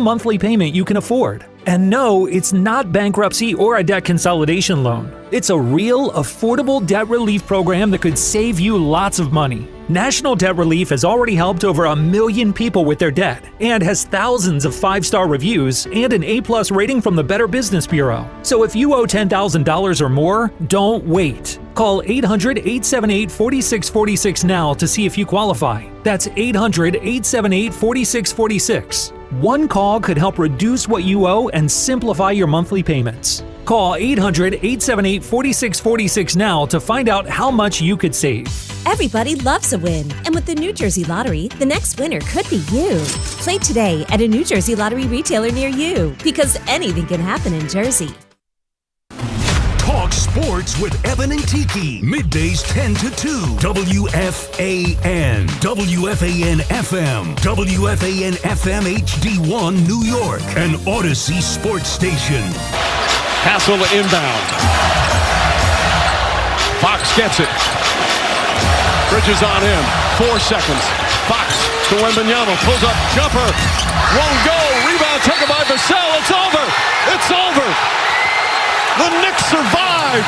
monthly payment you can afford. And no, it's not bankruptcy or a debt consolidation loan. It's a real, affordable debt relief program that could save you lots of money. National Debt Relief has already helped over 1 million people with their debt and has thousands of 5-star reviews and an A+ rating from the Better Business Bureau. So if you owe $10,000 or more, don't wait. Call 800-878-4646 now to see if you qualify. That's 800-878-4646. One call could help reduce what you owe and simplify your monthly payments. Call 800-878-4646 now to find out how much you could save. Everybody loves a win, and with the New Jersey Lottery, the next winner could be you. Play today at a New Jersey Lottery retailer near you, because anything can happen in Jersey. Talk sports with Evan and Tiki. Middays 10 to 2. WFAN. WFAN FM. WFAN FM HD1 New York. An Odyssey sports station. Hassel inbound. Fox gets it. Bridges on in. 4 seconds. Fox to Wembanyama. Pulls up. Jumper. Won't go. Rebound taken by Vassell. It's over. It's over. The Knicks survive.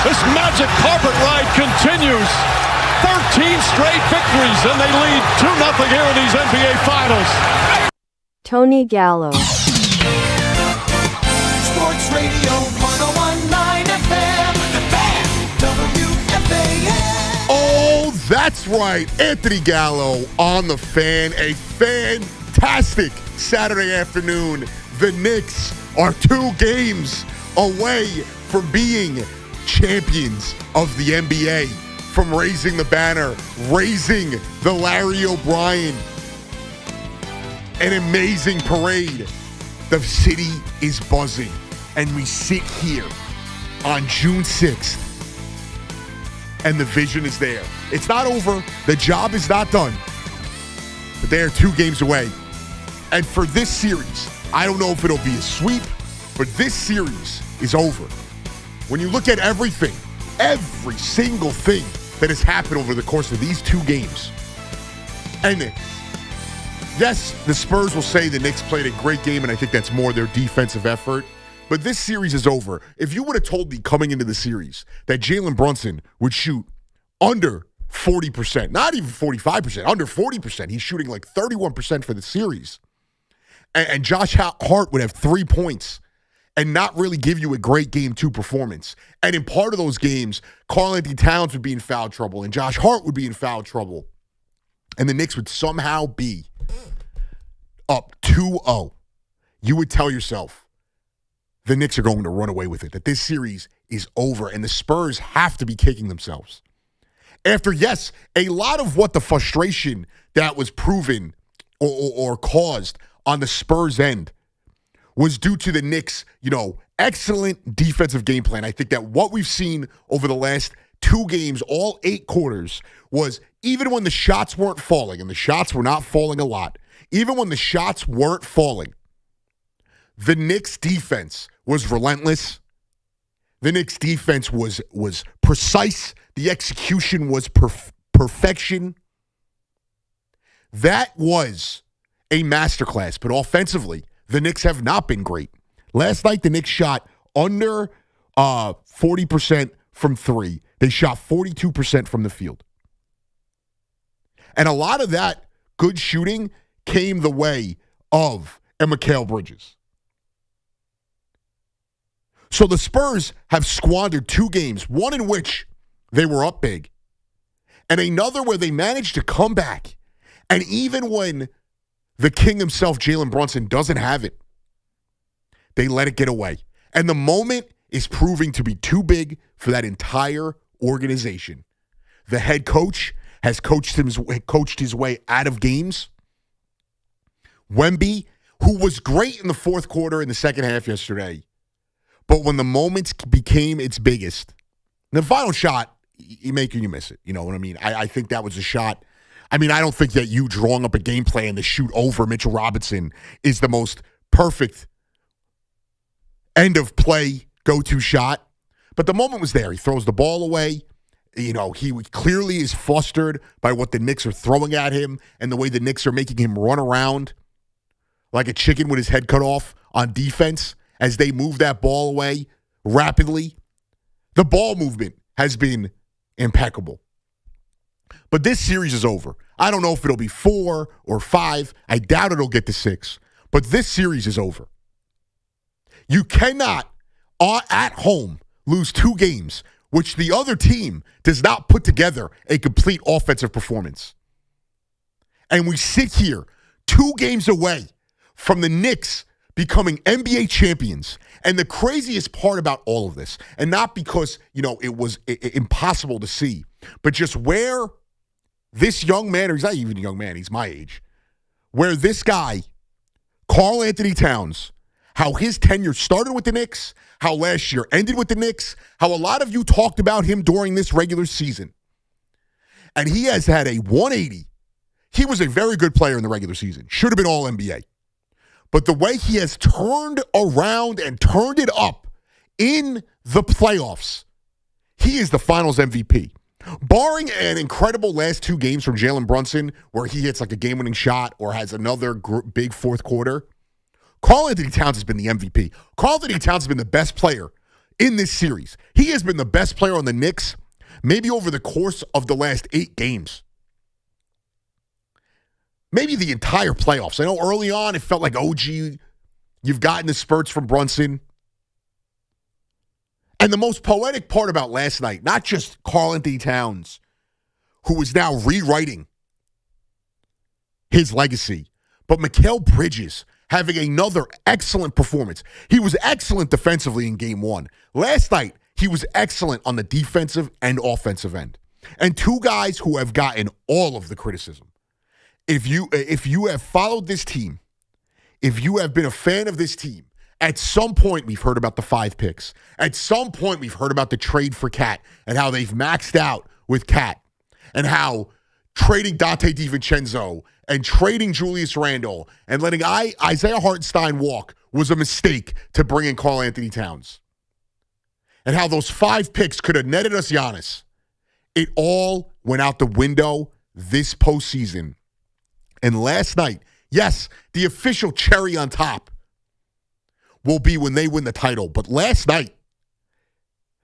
This magic carpet ride continues. 13 straight victories, and they lead 2-0 here in these NBA Finals. Tony Gallo. Sports Radio 101.9 FM, The Fan, WFAN. Oh, that's right. Anthony Gallo on The Fan. A fantastic Saturday afternoon. The Knicks are 2 games away from being champions of the NBA, from raising the banner, raising the Larry O'Brien. An amazing parade. The city is buzzing, and we sit here on June 6th, and the vision is there. It's not over. The job is not done, but they are 2 games away. And for this series, I don't know if it'll be a sweep, but this series is over. When you look at everything, every single thing that has happened over the course of these 2 games, and yes, the Spurs will say the Knicks played a great game, and I think that's more their defensive effort, but this series is over. If you would have told me coming into the series that Jalen Brunson would shoot under 40%, not even 45%, under 40%, he's shooting like 31% for the series, and Josh Hart would have 3 points and not really give you a great Game 2 performance. And in part of those games, Karl-Anthony Towns would be in foul trouble and Josh Hart would be in foul trouble. And the Knicks would somehow be up 2-0. You would tell yourself, the Knicks are going to run away with it, that this series is over, and the Spurs have to be kicking themselves. After, yes, a lot of what the frustration that was proven or caused on the Spurs end was due to the Knicks, excellent defensive game plan. I think that what we've seen over the last 2 games, all 8 quarters, was even when the shots weren't falling, and the shots were not falling a lot, even when the shots weren't falling, the Knicks defense was relentless. The Knicks defense was precise. The execution was perfection. That was a masterclass, but offensively, the Knicks have not been great. Last night, the Knicks shot under 40% from 3. They shot 42% from the field. And a lot of that good shooting came the way of Mikal Bridges. So the Spurs have squandered 2 games, one in which they were up big, and another where they managed to come back. And even when the king himself, Jalen Brunson, doesn't have it, they let it get away. And the moment is proving to be too big for that entire organization. The head coach has coached his way out of games. Wemby, who was great in the fourth quarter in the second half yesterday, but when the moments became its biggest, the final shot, you make it, you miss it. You know what I mean? I think that was a shot. I mean, I don't think that you drawing up a game plan to shoot over Mitchell Robinson is the most perfect end of play go-to shot. But the moment was there. He throws the ball away. He clearly is flustered by what the Knicks are throwing at him and the way the Knicks are making him run around. like a chicken with his head cut off on defense as they move that ball away rapidly. The ball movement has been impeccable. But this series is over. I don't know if it'll be 4 or 5. I doubt it'll get to 6. But this series is over. You cannot, at home, lose 2 games, which the other team does not put together a complete offensive performance. And we sit here 2 games away from the Knicks becoming NBA champions. And the craziest part about all of this, and not because, it was impossible to see, but just where this young man, or he's not even a young man, he's my age, where this guy, Karl Anthony Towns, how his tenure started with the Knicks, how last year ended with the Knicks, how a lot of you talked about him during this regular season. And he has had a 180. He was a very good player in the regular season. Should have been all NBA. But the way he has turned around and turned it up in the playoffs, he is the finals MVP. Barring an incredible last 2 games from Jalen Brunson, where he hits like a game-winning shot or has another big fourth quarter, Karl Anthony Towns has been the MVP. Karl Anthony Towns has been the best player in this series. He has been the best player on the Knicks maybe over the course of the last 8 games. Maybe the entire playoffs. I know early on it felt like, you've gotten the spurts from Brunson. And the most poetic part about last night, not just Karl Anthony Towns, who is now rewriting his legacy, but Mikal Bridges having another excellent performance. He was excellent defensively in game 1. Last night, he was excellent on the defensive and offensive end. And 2 guys who have gotten all of the criticism. If you have followed this team, if you have been a fan of this team, at some point we've heard about the 5 picks. At some point we've heard about the trade for Cat and how they've maxed out with Cat and how trading Dante DiVincenzo and trading Julius Randle and letting Isaiah Hartenstein walk was a mistake to bring in Karl Anthony Towns. And how those 5 picks could have netted us Giannis. It all went out the window this postseason. And last night, yes, the official cherry on top will be when they win the title. But last night,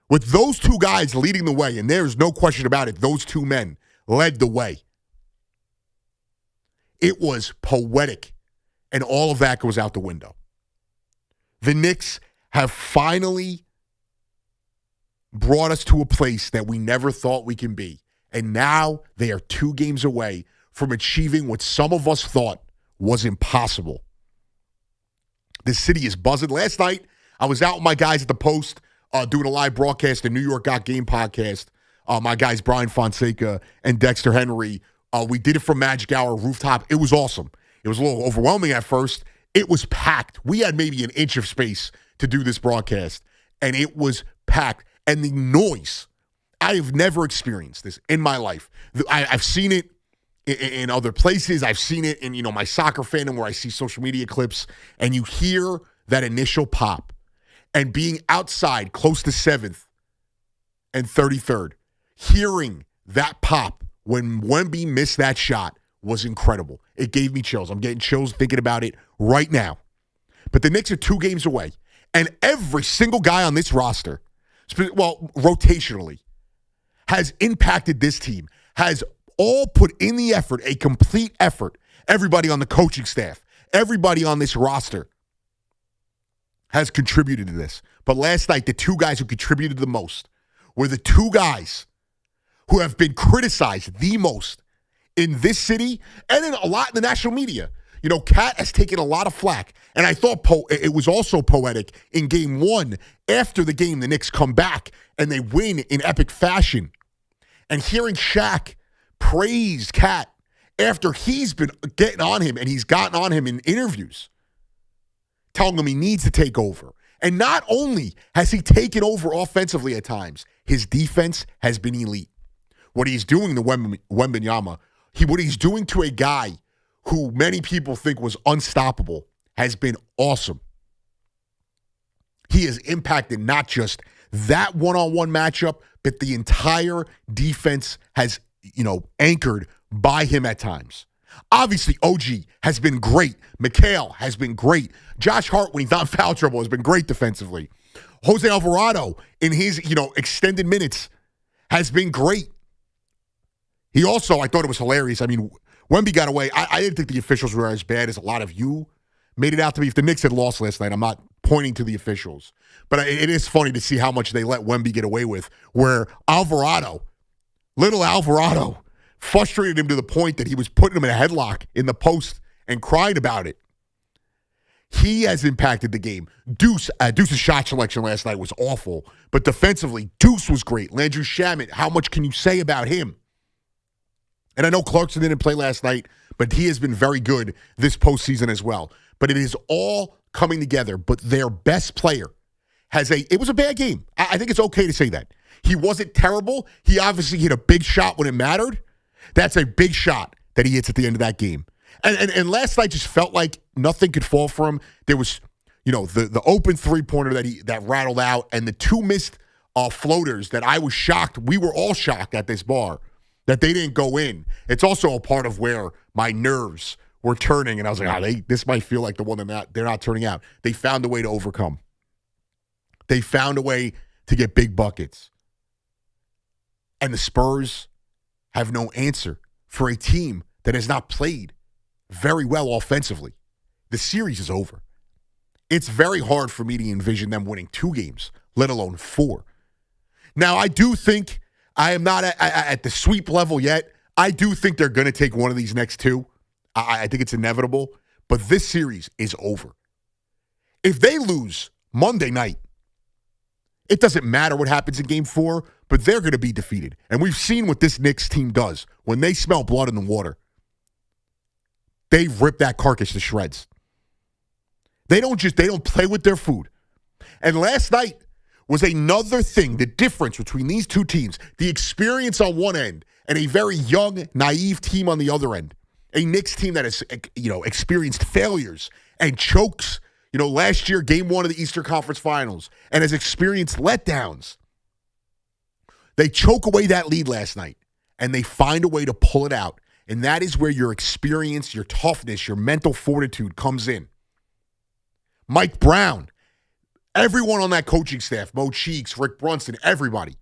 with those 2 guys leading the way, and there's no question about it, those 2 men led the way. It was poetic, and all of that goes out the window. The Knicks have finally brought us to a place that we never thought we can be. And now they are 2 games away from achieving what some of us thought was impossible. The city is buzzing. Last night, I was out with my guys at the Post doing a live broadcast, the New York Got Game podcast. My guys, Brian Fonseca and Dexter Henry. We did it from Magic Hour rooftop. It was awesome. It was a little overwhelming at first. It was packed. We had maybe an inch of space to do this broadcast, and it was packed. And the noise, I have never experienced this in my life. I've seen it in other places. I've seen it in, my soccer fandom where I see social media clips, and you hear that initial pop. And being outside close to 7th and 33rd, hearing that pop when Wemby missed that shot was incredible. It gave me chills. I'm getting chills thinking about it right now. But the Knicks are 2 games away, and every single guy on this roster, rotationally, has impacted this team, has all put in the effort, a complete effort. Everybody on the coaching staff, everybody on this roster has contributed to this. But last night, the 2 guys who contributed the most were the 2 guys who have been criticized the most in this city and in a lot in the national media. Cat has taken a lot of flack. And I thought it was also poetic in game 1. After the game, the Knicks come back and they win in epic fashion. And hearing Shaq praise Cat after he's been getting on him, and he's gotten on him in interviews, telling him he needs to take over. And not only has he taken over offensively at times, his defense has been elite. What he's doing to Wembanyama, what he's doing to a guy who many people think was unstoppable, has been awesome. He has impacted not just that one-on-one matchup, but the entire defense has, anchored by him at times. Obviously, OG has been great. Mikhail has been great. Josh Hart, when he's not in foul trouble, has been great defensively. Jose Alvarado, in his extended minutes, has been great. He also, I thought it was hilarious. I mean, Wemby got away. I didn't think the officials were as bad as a lot of you made it out to be. If the Knicks had lost last night, I'm not pointing to the officials. But it is funny to see how much they let Wemby get away with, where little Alvarado, frustrated him to the point that he was putting him in a headlock in the post and crying about it. He has impacted the game. Deuce's shot selection last night was awful, but defensively, Deuce was great. Landry Shamet, how much can you say about him? And I know Clarkson didn't play last night, but he has been very good this postseason as well. But it is all coming together. But their best player it was a bad game. I think it's okay to say that. He wasn't terrible. He obviously hit a big shot when it mattered. That's a big shot that he hits at the end of that game. And last night just felt like nothing could fall for him. There was, the open three-pointer that rattled out, and the two missed floaters that I was shocked. We were all shocked at this bar that they didn't go in. It's also a part of where my nerves were turning, and I was like, this might feel like the one they're not turning out. They found a way to overcome. They found a way to get big buckets. And the Spurs have no answer for a team that has not played very well offensively. The series is over. It's very hard for me to envision them winning 2 games, let alone 4. Now, I do think I am not at the sweep level yet. I do think they're going to take one of these next 2. I think it's inevitable. But this series is over. If they lose Monday night, it doesn't matter what happens in Game 4, but they're going to be defeated. And we've seen what this Knicks team does. When they smell blood in the water, they rip that carcass to shreds. They don't play with their food. And last night was another thing, the difference between these two teams, the experience on one end and a very young, naive team on the other end. A Knicks team that has, experienced failures and chokes, last year, Game 1 of the Eastern Conference Finals, and has experienced letdowns. They choke away that lead last night, and they find a way to pull it out. And that is where your experience, your toughness, your mental fortitude comes in. Mike Brown, everyone on that coaching staff, Mo Cheeks, Rick Brunson, everybody.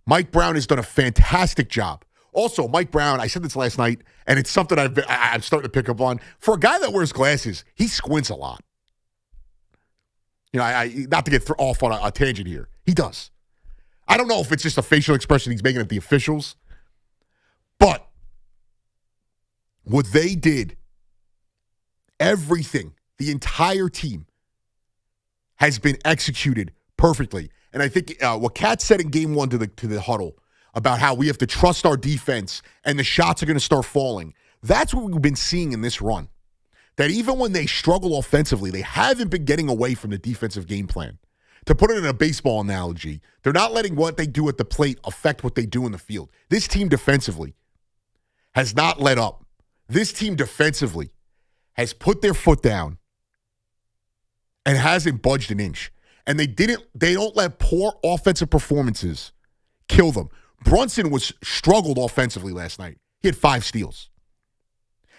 Mike Brown has done a fantastic job. Also, Mike Brown, I said this last night, and it's something I'm starting to pick up on. For a guy that wears glasses, he squints a lot. Not to get off on a tangent here. He does. I don't know if it's just a facial expression he's making at the officials, but what they did, everything, the entire team has been executed perfectly. And I think what Kat said in Game 1 to the huddle about how we have to trust our defense and the shots are going to start falling, that's what we've been seeing in this run. That even when they struggle offensively, they haven't been getting away from the defensive game plan. To put it in a baseball analogy, they're not letting what they do at the plate affect what they do in the field. This team defensively has not let up. This team defensively has put their foot down and hasn't budged an inch. And they don't let poor offensive performances kill them. Brunson struggled offensively last night. He had 5 steals.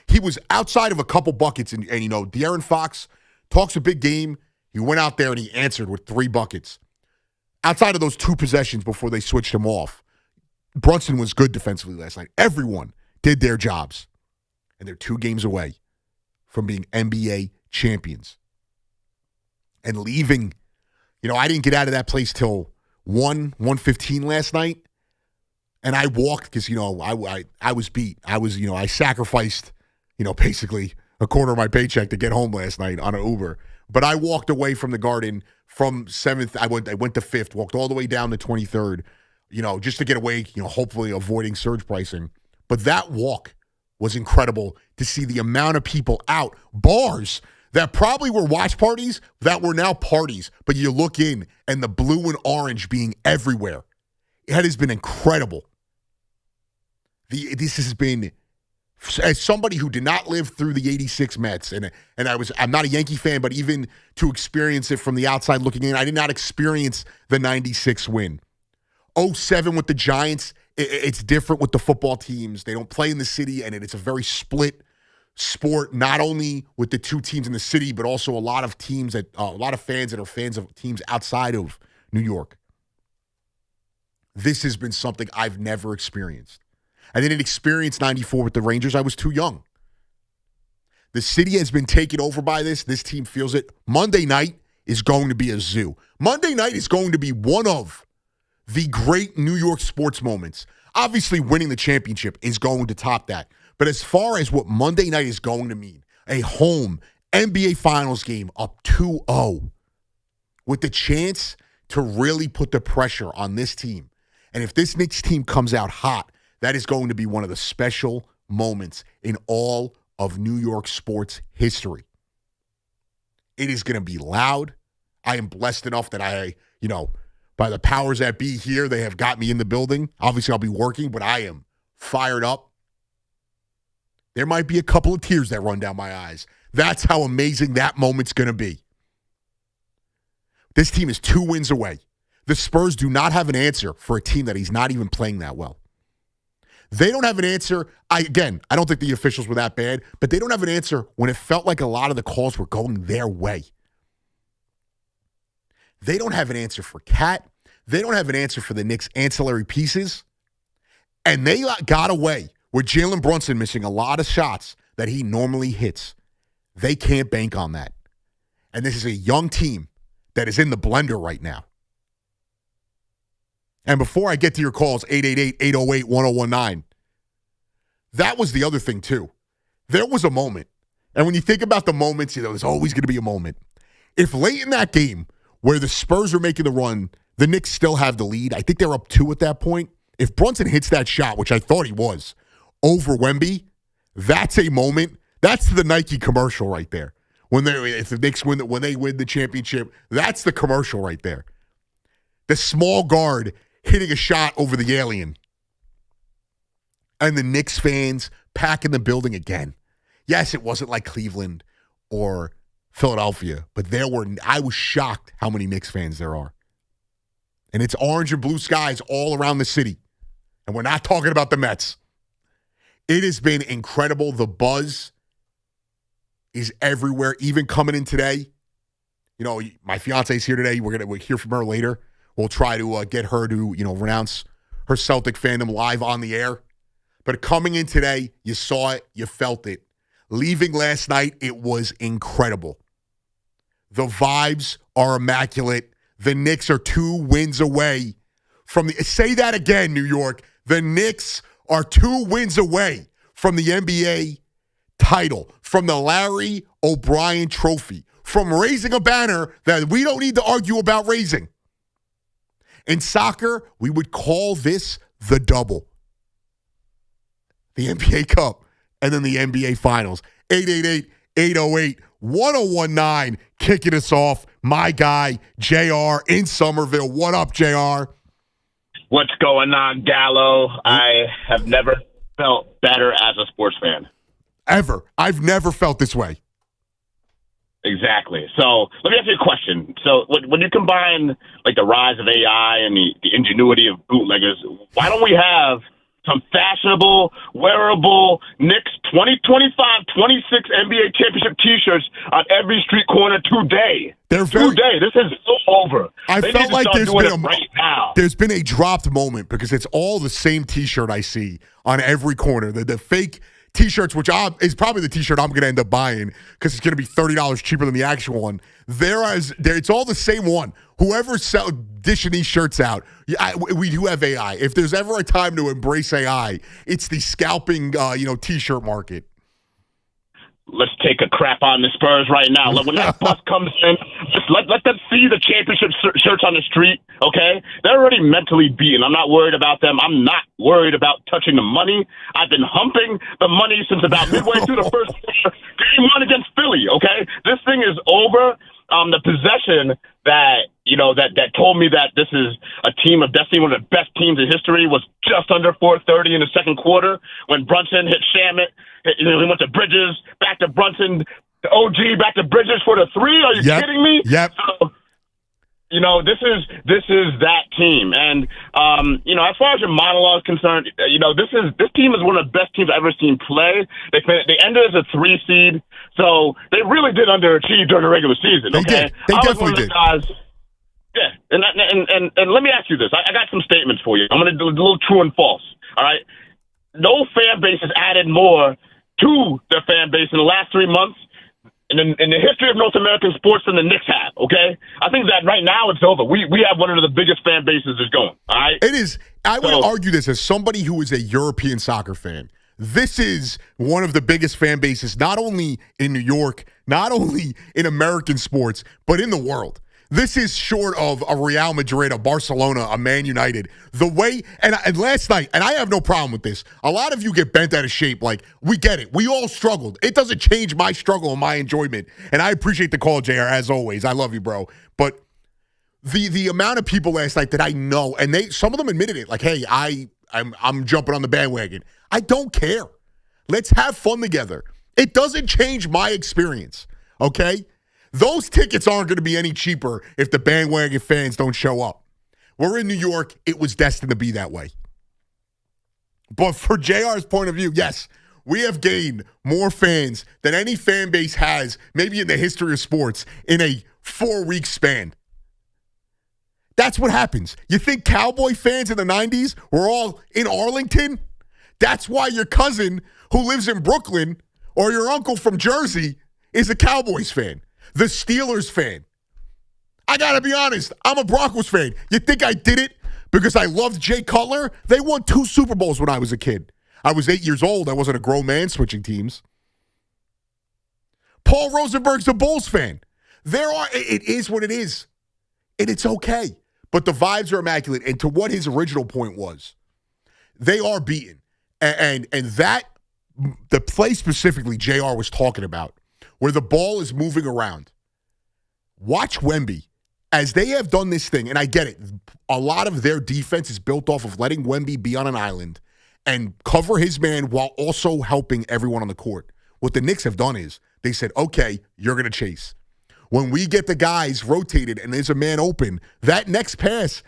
He was outside of a couple buckets, and De'Aaron Fox talks a big game. He went out there and he answered with 3 buckets. Outside of those 2 possessions before they switched him off, Brunson was good defensively last night. Everyone did their jobs. And they're 2 games away from being NBA champions. And leaving, I didn't get out of that place till 1:15 last night. And I walked because, I was beat. I sacrificed, basically a quarter of my paycheck to get home last night on an Uber. But I walked away from the Garden from 7th. I went to 5th, walked all the way down to 23rd, just to get away, hopefully avoiding surge pricing. But that walk was incredible to see the amount of people out. Bars that probably were watch parties that were now parties. But you look in and the blue and orange being everywhere. It has been incredible. This has been, as somebody who did not live through the 86 Mets, and I'm not a Yankee fan, but even to experience it from the outside looking in, I did not experience the 96 win. 07 with the Giants, It's different with the football teams. They don't play in the city, and it's a very split sport, not only with the two teams in the city, but also a lot of fans that are fans of teams outside of New York. This has been something I've never experienced. I didn't experience 94 with the Rangers. I was too young. The city has been taken over by this. This team feels it. Monday night is going to be a zoo. Monday night is going to be one of the great New York sports moments. Obviously, winning the championship is going to top that. But as far as what Monday night is going to mean, a home NBA Finals game up 2-0 with the chance to really put the pressure on this team. And if this Knicks team comes out hot, that is going to be one of the special moments in all of New York sports history. It is going to be loud. I am blessed enough that by the powers that be here, they have got me in the building. Obviously, I'll be working, but I am fired up. There might be a couple of tears that run down my eyes. That's how amazing that moment's going to be. This team is 2 wins away. The Spurs do not have an answer for a team that he's not even playing that well. They don't have an answer. I don't think the officials were that bad, but they don't have an answer when it felt like a lot of the calls were going their way. They don't have an answer for Cat. They don't have an answer for the Knicks' ancillary pieces. And they got away with Jalen Brunson missing a lot of shots that he normally hits. They can't bank on that. And this is a young team that is in the blender right now. And before I get to your calls, 888-808-1019, that was the other thing, too. There was a moment. And when you think about the moments, there's always going to be a moment. If late in that game where the Spurs are making the run, the Knicks still have the lead. I think they're up 2 at that point. If Brunson hits that shot, which I thought he was, over Wemby, that's a moment. That's the Nike commercial right there. If the Knicks win the championship, that's the commercial right there. The small guard hitting a shot over the alien. And the Knicks fans packing the building again. Yes, it wasn't like Cleveland or Philadelphia, but I was shocked how many Knicks fans there are. And it's orange and blue skies all around the city. And we're not talking about the Mets. It has been incredible. The buzz is everywhere, even coming in today. My fiance's here today. We'll hear from her later. We'll try to get her to, renounce her Celtic fandom live on the air. But coming in today, you saw it, you felt it. Leaving last night, it was incredible. The vibes are immaculate. The Knicks are 2 wins away from say that again, New York. The Knicks are 2 wins away from the NBA title, from the Larry O'Brien Trophy, from raising a banner that we don't need to argue about raising. In soccer, we would call this the double. The NBA Cup and then the NBA Finals. 888-808-1019, kicking us off. My guy, JR in Somerville. What up, JR? What's going on, Gallo? I have never felt better as a sports fan. Ever. I've never felt this way. Exactly. So let me ask you a question. So when you combine the rise of AI and the ingenuity of bootleggers, why don't we have some fashionable, wearable Knicks 2025-26 NBA championship T-shirts on every street corner today? Today. This is over. I felt like there's been a dropped moment because it's all the same T-shirt I see on every corner. The fake T-shirts, which is probably the T-shirt I'm going to end up buying because it's going to be $30 cheaper than the actual one. It's all the same one. Whoever's dishing these shirts out, we do have AI. If there's ever a time to embrace AI, it's the scalping, T-shirt market. Let's take a crap on the Spurs right now. When that bus comes in, just let them see the championship shirts on the street, okay? They're already mentally beaten. I'm not worried about them. I'm not worried about touching the money. I've been humping the money since about midway through the first game 1 against Philly, okay? This thing is over. The possession that told me that this is a team of destiny, one of the best teams in history, was just under 4:30 in the second quarter when Brunson hit Shamet. He went to Bridges, back to Brunson, to OG, back to Bridges for the 3. Are you kidding me? Yep. So, This is that team, and as far as your monologue is concerned, this team is one of the best teams I've ever seen play. They ended as a 3 seed, so they really did underachieve during the regular season. They Okay, did. They definitely did. Guys, yeah, and let me ask you this: I got some statements for you. I'm going to do a little true and false. All right, no fan base has added more to their fan base in the last 3 months in the history of North American sports than the Knicks have, okay? I think that right now it's over. We have one of the biggest fan bases that's going, all right? It is. I would argue this as somebody who is a European soccer fan. This is one of the biggest fan bases, not only in New York, not only in American sports, but in the world. This is short of a Real Madrid, a Barcelona, a Man United. The way, and last night, and I have no problem with this, a lot of you get bent out of shape. Like, we get it. We all struggled. It doesn't change my struggle and my enjoyment. And I appreciate the call, JR, as always. I love you, bro. But the amount of people last night that I know, and some of them admitted it, like, hey, I'm jumping on the bandwagon. I don't care. Let's have fun together. It doesn't change my experience, okay? Those tickets aren't going to be any cheaper if the bandwagon fans don't show up. We're in New York. It was destined to be that way. But for JR's point of view, yes, we have gained more fans than any fan base has, maybe in the history of sports, in a 4-week span. That's what happens. You think Cowboy fans in the 90s were all in Arlington? That's why your cousin who lives in Brooklyn or your uncle from Jersey is a Cowboys fan. The Steelers fan. I got to be honest, I'm a Broncos fan. You think I did it because I loved Jay Cutler? They won 2 Super Bowls when I was a kid. I was 8 years old. I wasn't a grown man switching teams. Paul Rosenberg's a Bulls fan. It is what it is. And it's okay. But the vibes are immaculate. And to what his original point was, they are beaten. And that, the play specifically JR was talking about, where the ball is moving around. Watch Wemby as they have done this thing, and I get it. A lot of their defense is built off of letting Wemby be on an island and cover his man while also helping everyone on the court. What the Knicks have done is they said, okay, you're going to chase. When we get the guys rotated and there's a man open, that next pass,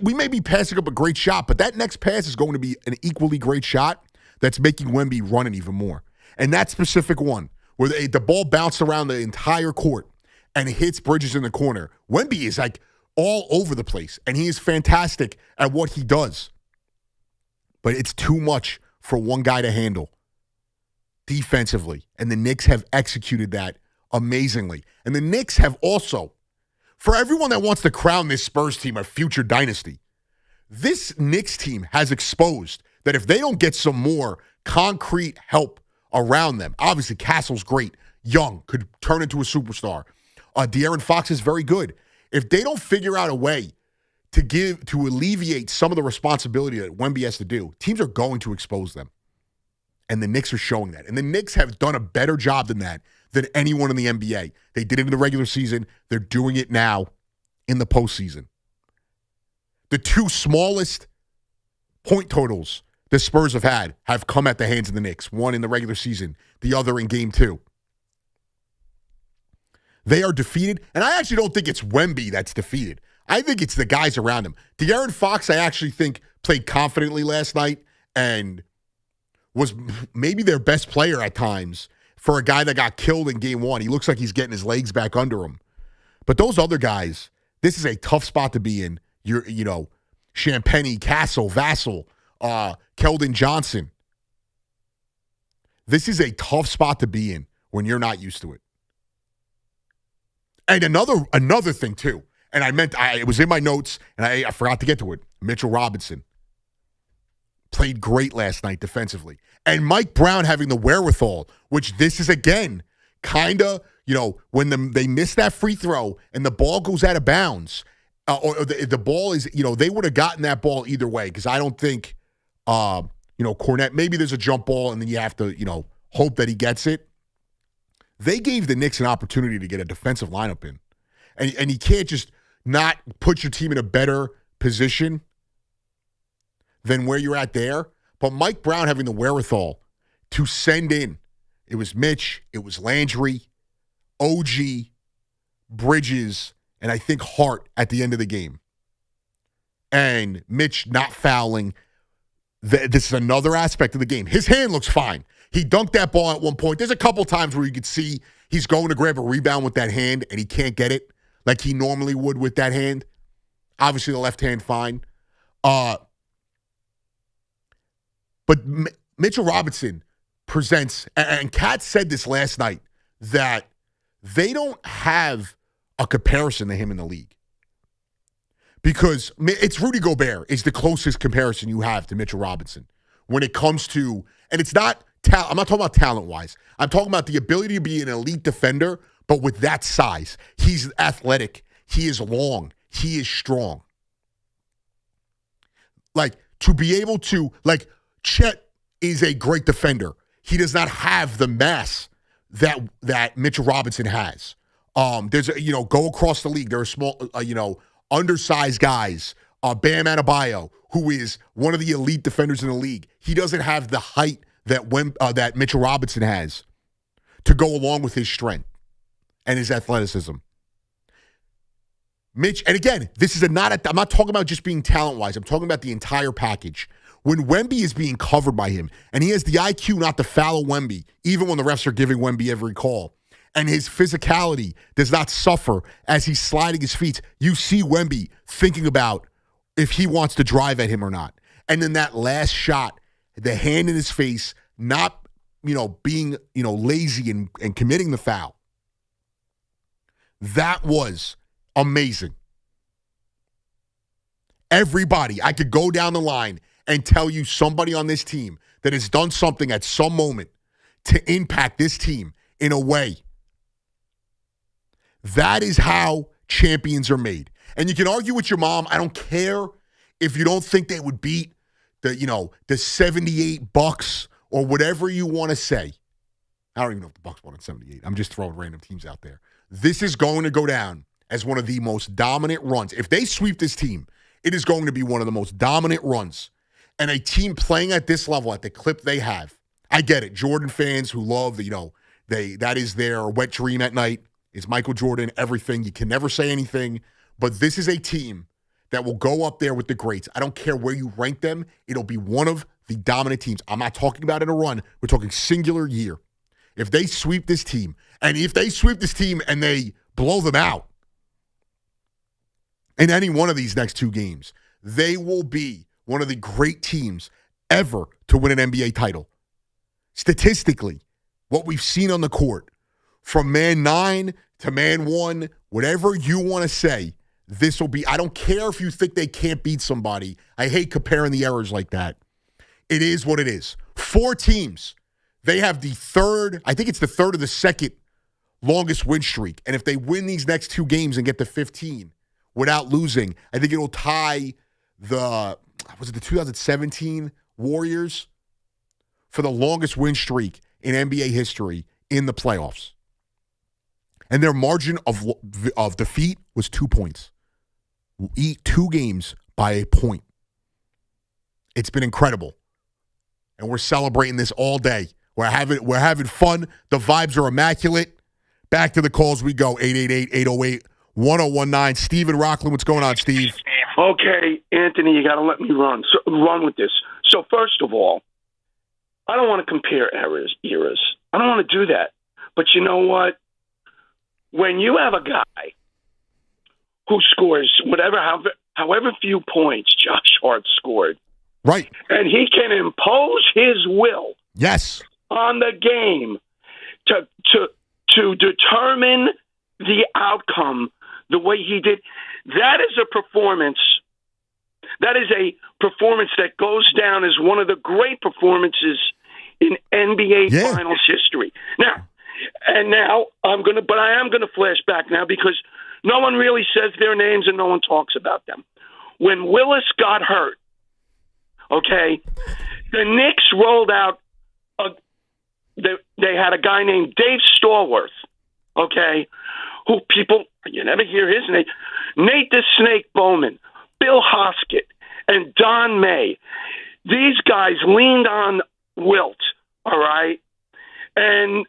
we may be passing up a great shot, but that next pass is going to be an equally great shot that's making Wemby running even more. And that specific one, where the ball bounced around the entire court and hits Bridges in the corner. Wemby is like all over the place, and he is fantastic at what he does. But it's too much for one guy to handle defensively, and the Knicks have executed that amazingly. And the Knicks have also, for everyone that wants to crown this Spurs team a future dynasty, this Knicks team has exposed that if they don't get some more concrete help around them. Obviously, Castle's great. Young, could turn into a superstar. De'Aaron Fox is very good. If they don't figure out a way to alleviate some of the responsibility that Wemby has to do, teams are going to expose them. And the Knicks are showing that. And the Knicks have done a better job than that than anyone in the NBA. They did it in the regular season. They're doing it now in the postseason. The 2 smallest point totals the Spurs have come at the hands of the Knicks. One in the regular season, the other in Game 2. They are defeated, and I actually don't think it's Wemby that's defeated. I think it's the guys around him. De'Aaron Fox, I actually think, played confidently last night and was maybe their best player at times for a guy that got killed in Game 1. He looks like he's getting his legs back under him. But those other guys, this is a tough spot to be in. Champagny, Castle, Vassell, Keldon Johnson. This is a tough spot to be in when you're not used to it. And another thing too, and it was in my notes, and I forgot to get to it. Mitchell Robinson played great last night defensively. And Mike Brown having the wherewithal, which this is again kind of, when they miss that free throw and the ball goes out of bounds, or the ball is, they would have gotten that ball either way, because I don't think, Cornette, maybe there's a jump ball and then you have to, hope that he gets it. They gave the Knicks an opportunity to get a defensive lineup in. And you can't just not put your team in a better position than where you're at there. But Mike Brown having the wherewithal to send in, it was Mitch, it was Landry, OG, Bridges, and I think heart at the end of the game. And Mitch not fouling. This is another aspect of the game. His hand looks fine. He dunked that ball at one point. There's a couple times where you could see he's going to grab a rebound with that hand and he can't get it like he normally would with that hand. Obviously, the left hand fine. But Mitchell Robinson presents, and Kat said this last night, that they don't have a comparison to him in the league. Because it's Rudy Gobert is the closest comparison you have to Mitchell Robinson when it comes to, and it's not, I'm not talking about talent-wise. I'm talking about the ability to be an elite defender, but with that size. He's athletic. He is long. He is strong. Like, to be able to, like, Chet is a great defender. He does not have the mass that Mitchell Robinson has. There's, go across the league. There are small, undersized guys. Bam Adebayo, who is one of the elite defenders in the league. He doesn't have the height that Mitchell Robinson has to go along with his strength and his athleticism. Mitch, and again, I'm not talking about just being talent-wise. I'm talking about the entire package. When Wemby is being covered by him, and he has the IQ not to foul Wemby, even when the refs are giving Wemby every call, and his physicality does not suffer as he's sliding his feet, you see Wemby thinking about if he wants to drive at him or not. And then that last shot, the hand in his face, not, being, lazy and committing the foul. That was amazing. Everybody, I could go down the line and tell you somebody on this team that has done something at some moment to impact this team in a way. That is how champions are made. And you can argue with your mom. I don't care if you don't think they would beat the 78 Bucks or whatever you want to say. I don't even know if the Bucks won in 78. I'm just throwing random teams out there. This is going to go down as one of the most dominant runs. If they sweep this team, it is going to be one of the most dominant runs. And a team playing at this level, at the clip they have. I get it. Jordan fans who love, that is their wet dream at night. Is Michael Jordan, everything. You can never say anything. But this is a team that will go up there with the greats. I don't care where you rank them. It'll be one of the dominant teams. I'm not talking about in a run. We're talking singular year. If they sweep this team, and they blow them out in any one of these next two games, they will be one of the great teams ever to win an NBA title. Statistically, what we've seen on the court, from man 9 to man 1, whatever you want to say, this will be, I don't care if you think they can't beat somebody. I hate comparing the errors like that. It is what it is. 4 teams. They have the third, I think it's the third or the second longest win streak. And if they win these next 2 games and get to 15 without losing, I think it'll tie the 2017 Warriors for the longest win streak in NBA history in the playoffs. And their margin of defeat was 2 points. Eat 2 games by a point. It's been incredible. And we're celebrating this all day. We're having fun. The vibes are immaculate. Back to the calls we go. 888-808-1019. Steve in Rockland, what's going on, Steve? Okay, Anthony, you got to let me run with this. So first of all, I don't want to compare eras. I don't want to do that. But you know what? When you have a guy who scores however few points Josh Hart scored, right, and he can impose his will, yes, on the game to determine the outcome the way he did, that is a performance. That is a performance that goes down as one of the great performances in NBA Finals history. Now, I am going to flash back now because no one really says their names and no one talks about them. When Willis got hurt, okay, the Knicks rolled out. They had a guy named Dave Stallworth, okay, who you never hear his name. Nate the Snake Bowman, Bill Hoskett, and Don May. These guys leaned on Wilt, all right, and.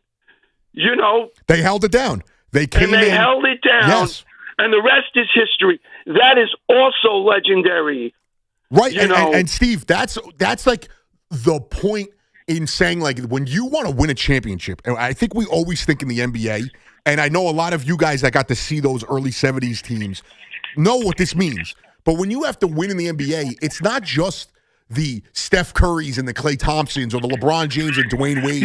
They held it down. They held it down. Yes. And the rest is history. That is also legendary. Right. You know? And Steve, that's like the point in saying, like, when you want to win a championship, and I think we always think in the NBA, and I know a lot of you guys that got to see those early 70s teams know what this means. But when you have to win in the NBA, it's not just the Steph Currys and the Klay Thompsons or the LeBron James and Dwayne Wade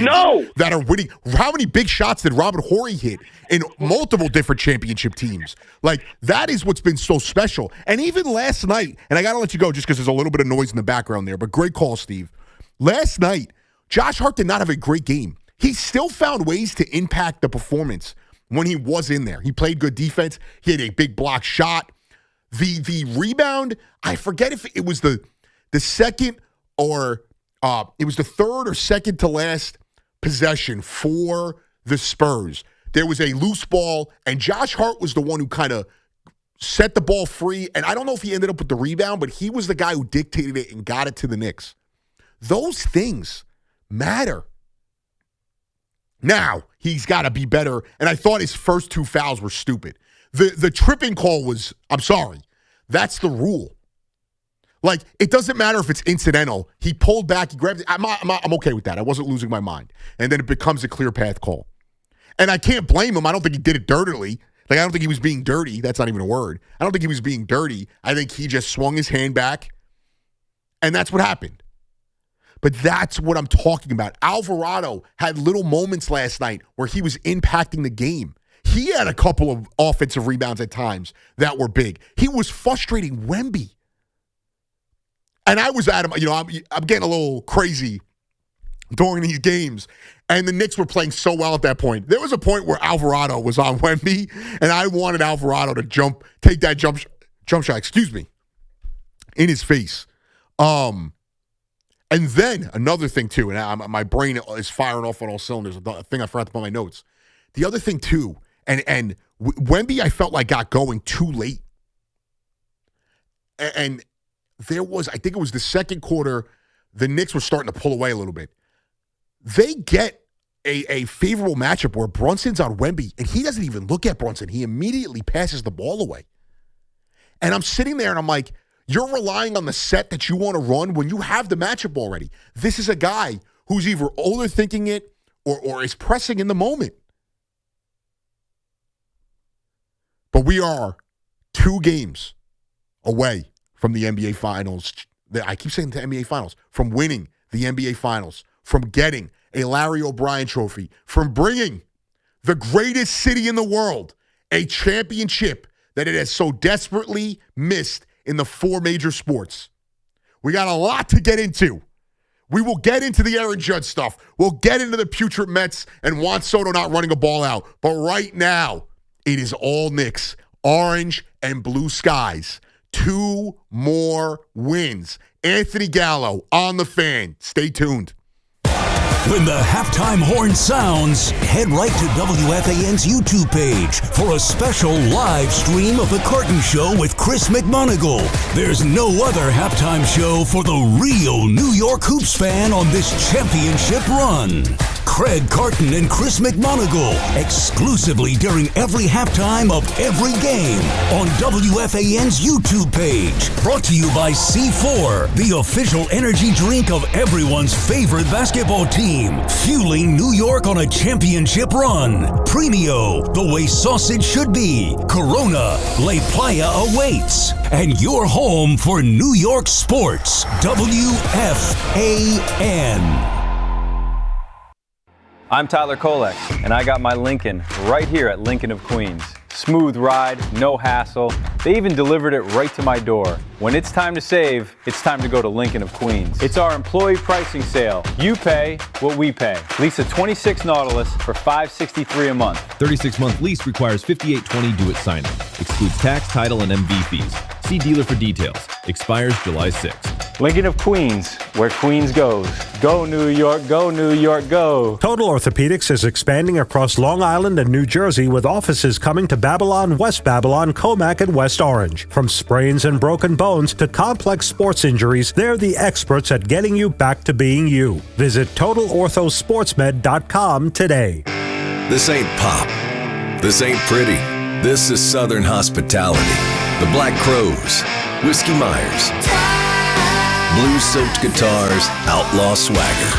that are winning. How many big shots did Robert Horry hit in multiple different championship teams? Like, that is what's been so special. And even last night, and I got to let you go just because there's a little bit of noise in the background there, but great call, Steve. Last night, Josh Hart did not have a great game. He still found ways to impact the performance when he was in there. He played good defense. He had a big block shot. The rebound, I forget if it was the second or it was the third or second to last possession for the Spurs. There was a loose ball, and Josh Hart was the one who kind of set the ball free. And I don't know if he ended up with the rebound, but he was the guy who dictated it and got it to the Knicks. Those things matter. Now, he's got to be better. And I thought his first 2 fouls were stupid. The tripping call was, I'm sorry, that's the rule. Like, it doesn't matter if it's incidental. He pulled back, he grabbed it. I'm okay with that. I wasn't losing my mind. And then it becomes a clear path call. And I can't blame him. I don't think he did it dirtily. Like, I don't think he was being dirty. That's not even a word. I don't think he was being dirty. I think he just swung his hand back, and that's what happened. But that's what I'm talking about. Alvarado had little moments last night where he was impacting the game. He had a couple of offensive rebounds at times that were big. He was frustrating Wemby. And I was at him, I'm getting a little crazy during these games. And the Knicks were playing so well at that point. There was a point where Alvarado was on Wemby, and I wanted Alvarado to take that jump shot, in his face. And then another thing, too, and my brain is firing off on all cylinders, a thing I forgot to put on my notes. The other thing, too, and Wemby, I felt like got going too late. And there was, I think it was the second quarter, the Knicks were starting to pull away a little bit. They get a favorable matchup where Brunson's on Wemby, and he doesn't even look at Brunson. He immediately passes the ball away. And I'm sitting there, and I'm like, you're relying on the set that you want to run when you have the matchup already. This is a guy who's either overthinking it or is pressing in the moment. But we are 2 games away from the NBA Finals. I keep saying the NBA Finals. From winning the NBA Finals. From getting a Larry O'Brien trophy. From bringing the greatest city in the world a championship that it has so desperately missed in the 4 major sports. We got a lot to get into. We will get into the Aaron Judge stuff. We'll get into the putrid Mets and Juan Soto not running a ball out. But right now, it is all Knicks. Orange and blue skies. 2 more wins. Anthony Gallo on the Fan. Stay tuned. When the halftime horn sounds, head right to WFAN's YouTube page for a special live stream of The Carton Show with Chris McMonagle. There's no other halftime show for the real New York Hoops fan on this championship run. Craig Carton and Chris McMonagle, exclusively during every halftime of every game on WFAN's YouTube page. Brought to you by C4, the official energy drink of everyone's favorite basketball team, fueling New York on a championship run. Premio, the way sausage should be. Corona, La Playa awaits. And your home for New York sports, WFAN. I'm Tyler Kolek, and I got my Lincoln right here at Lincoln of Queens. Smooth ride, no hassle. They even delivered it right to my door. When it's time to save, it's time to go to Lincoln of Queens. It's our employee pricing sale. You pay what we pay. Lease a 26 Nautilus for $563 a month. 36-month lease requires $58.20 due at signing. Excludes tax, title, and MV fees. See dealer for details. Expires July 6th. Lincoln of Queens, where Queens goes. Go New York, go New York, go. Total Orthopedics is expanding across Long Island and New Jersey with offices coming to Babylon, West Babylon, Comac, and West Orange. From sprains and broken bones to complex sports injuries, they're the experts at getting you back to being you. Visit TotalOrthoSportsMed.com today. This ain't pop. This ain't pretty. This is Southern hospitality. The Black Crowes, Whiskey Myers, blues-soaked guitars, outlaw swagger.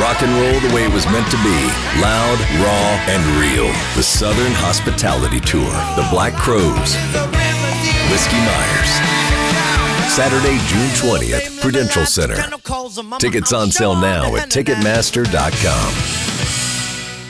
Rock and roll the way it was meant to be. Loud, raw, and real. The Southern Hospitality Tour. The Black Crowes. Whiskey Myers. Saturday, June 20th, Prudential Center. Tickets on sale now at Ticketmaster.com.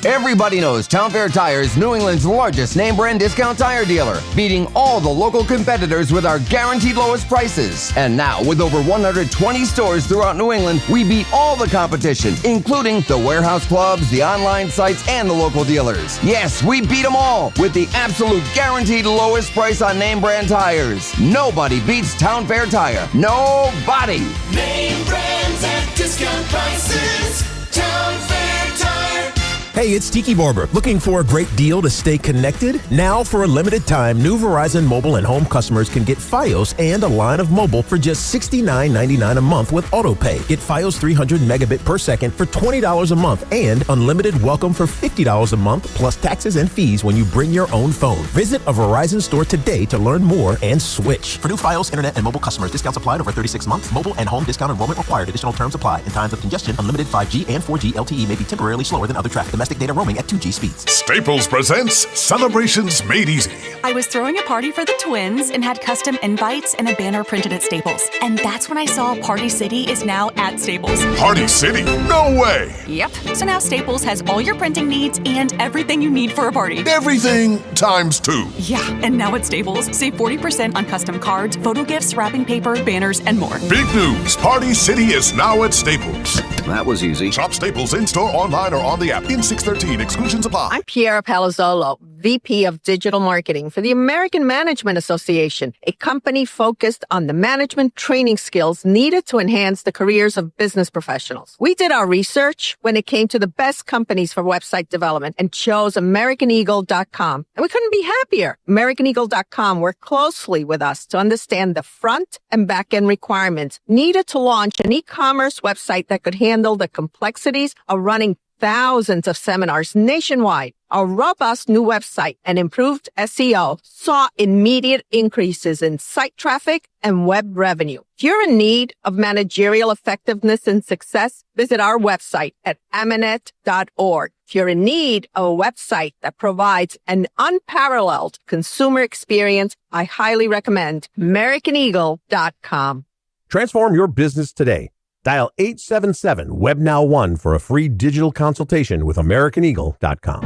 Everybody knows Town Fair Tire is New England's largest name brand discount tire dealer, beating all the local competitors with our guaranteed lowest prices. And now, with over 120 stores throughout New England, we beat all the competition, including the warehouse clubs, the online sites, and the local dealers. Yes, we beat them all with the absolute guaranteed lowest price on name brand tires. Nobody beats Town Fair Tire. Nobody. Name brands at discount prices. Town Fair Tire. Hey, it's Tiki Barber. Looking for a great deal to stay connected? Now, for a limited time, new Verizon mobile and home customers can get Fios and a line of mobile for just $69.99 a month with AutoPay. Get Fios 300 megabit per second for $20 a month and unlimited welcome for $50 a month plus taxes and fees when you bring your own phone. Visit a Verizon store today to learn more and switch. For new Fios, internet, and mobile customers, discounts applied over 36 months. Mobile and home discount enrollment required. Additional terms apply. In times of congestion, unlimited 5G and 4G LTE may be temporarily slower than other traffic. Domestic data roaming at 2G speeds. Staples presents Celebrations Made Easy. I was throwing a party for the twins and had custom invites and a banner printed at Staples. And that's when I saw Party City is now at Staples. Party City? No way! Yep. So now Staples has all your printing needs and everything you need for a party. Everything times 2. Yeah, and now at Staples, save 40% on custom cards, photo gifts, wrapping paper, banners, and more. Big news! Party City is now at Staples. That was easy. Shop Staples in-store, online, or on the app. In 613. Exclusions apply. I'm Piera Palazzolo, VP of Digital Marketing for the American Management Association, a company focused on the management training skills needed to enhance the careers of business professionals. We did our research when it came to the best companies for website development and chose AmericanEagle.com. And we couldn't be happier. AmericanEagle.com worked closely with us to understand the front and back end requirements needed to launch an e-commerce website that could handle the complexities of running thousands of seminars nationwide. Our robust new website and improved SEO saw immediate increases in site traffic and web revenue. If you're in need of managerial effectiveness and success, visit our website at amanet.org. If you're in need of a website that provides an unparalleled consumer experience, I highly recommend AmericanEagle.com. Transform your business today. Dial 877-WEBNOW1 for a free digital consultation with AmericanEagle.com.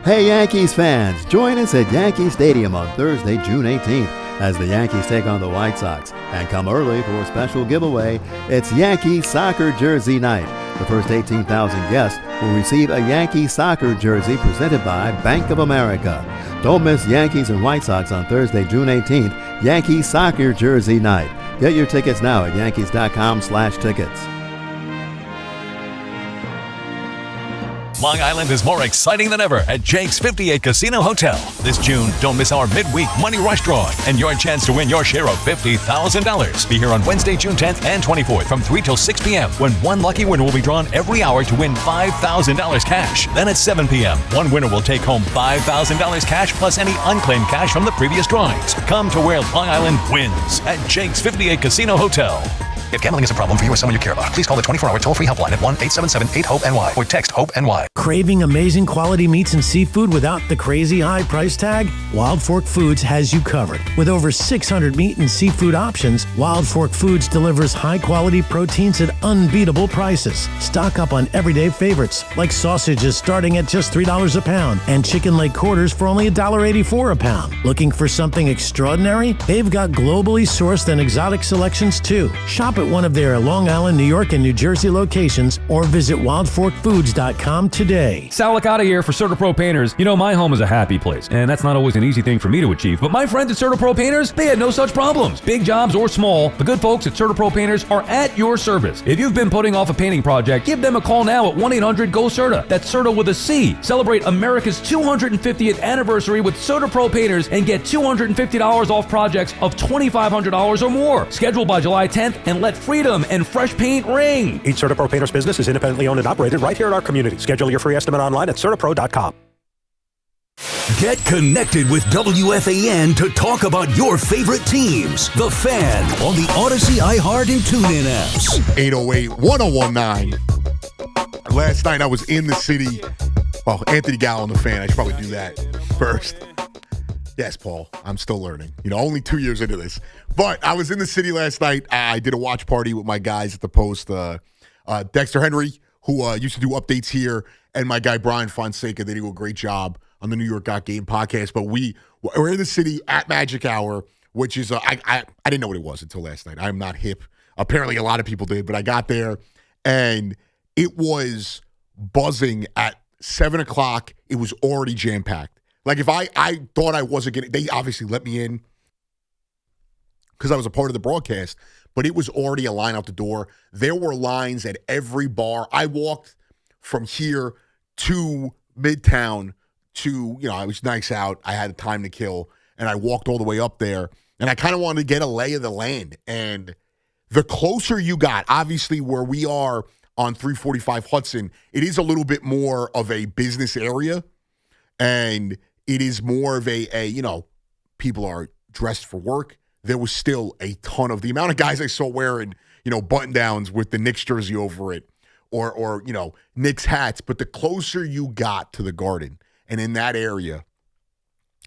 Hey Yankees fans, join us at Yankee Stadium on Thursday, June 18th as the Yankees take on the White Sox. And come early for a special giveaway. It's Yankee Soccer Jersey Night. The first 18,000 guests will receive a Yankee soccer jersey presented by Bank of America. Don't miss Yankees and White Sox on Thursday, June 18th, Yankee Soccer Jersey Night. Get your tickets now at Yankees.com/tickets. Long Island is more exciting than ever at Jake's 58 Casino Hotel. This June, don't miss our midweek Money Rush drawing and your chance to win your share of $50,000. Be here on Wednesday, June 10th and 24th from 3 till 6 p.m. when one lucky winner will be drawn every hour to win $5,000 cash. Then at 7 p.m., one winner will take home $5,000 cash plus any unclaimed cash from the previous drawings. Come to where Long Island wins at Jake's 58 Casino Hotel. If gambling is a problem for you or someone you care about, please call the 24-hour toll-free helpline at 1-877-8-HOPE-NY or text HOPE-NY. Craving amazing quality meats and seafood without the crazy high price tag? Wild Fork Foods has you covered. With over 600 meat and seafood options, Wild Fork Foods delivers high-quality proteins at unbeatable prices. Stock up on everyday favorites like sausages starting at just $3 a pound and chicken leg quarters for only $1.84 a pound. Looking for something extraordinary? They've got globally sourced and exotic selections too. Shop at one of their Long Island, New York, and New Jersey locations or visit wildforkfoods.com today. Sal Licata here for CertaPro Painters. You know, my home is a happy place, and that's not always an easy thing for me to achieve, but my friends at CertaPro Painters, they had no such problems. Big jobs or small, the good folks at CertaPro Painters are at your service. If you've been putting off a painting project, give them a call now at 1-800-GO-CERTA. That's CERTA with a C. Celebrate America's 250th anniversary with CertaPro Painters and get $250 off projects of $2,500 or more. Schedule by July 10th and let freedom and fresh paint ring. Each CertaPro Painters business is independently owned and operated right here in our community. Schedule your free estimate online at CertaPro.com. Get connected with WFAN to talk about your favorite teams. The Fan on the Odyssey, iHeart, and TuneIn apps. 808-1019. Last night I was in the city. Well, Anthony Gallo on the Fan. I should probably do that first. Yes, Paul. I'm still learning. Only 2 years into this. But I was in the city last night. I did a watch party with my guys at the Post. Dexter Henry, who used to do updates here, and my guy Brian Fonseca. They do a great job on the New York Got Game podcast. But we're in the city at Magic Hour, which is, I didn't know what it was until last night. I'm not hip. Apparently a lot of people did, but I got there, and it was buzzing at 7 o'clock. It was already jam-packed. Like, if I thought I wasn't going to, they obviously let me in because I was a part of the broadcast, but it was already a line out the door. There were lines at every bar. I walked from here to Midtown to, I was nice out. I had time to kill, and I walked all the way up there, and I kind of wanted to get a lay of the land. And the closer you got, obviously where we are on 345 Hudson, it is a little bit more of a business area, and it is more of a people are dressed for work. There was still a ton of the amount of guys I saw wearing, button-downs with the Knicks jersey over it or Knicks hats. But the closer you got to the Garden and in that area,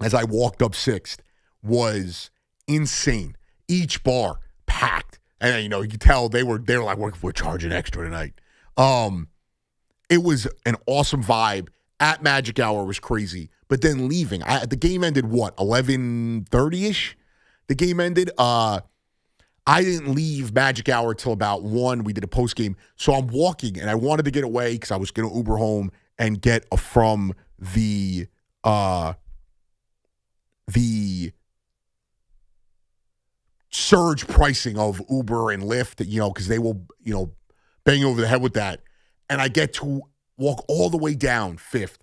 as I walked up 6th, was insane. Each bar packed. And, you could tell they were like, we're charging extra tonight. It was an awesome vibe. At Magic Hour was crazy. But then leaving, the game ended, 11:30-ish? The game ended. I didn't leave Magic Hour till about 1. We did a post game. So I'm walking, and I wanted to get away because I was going to Uber home and get from the surge pricing of Uber and Lyft, because they will, bang over the head with that. And I get to walk all the way down 5th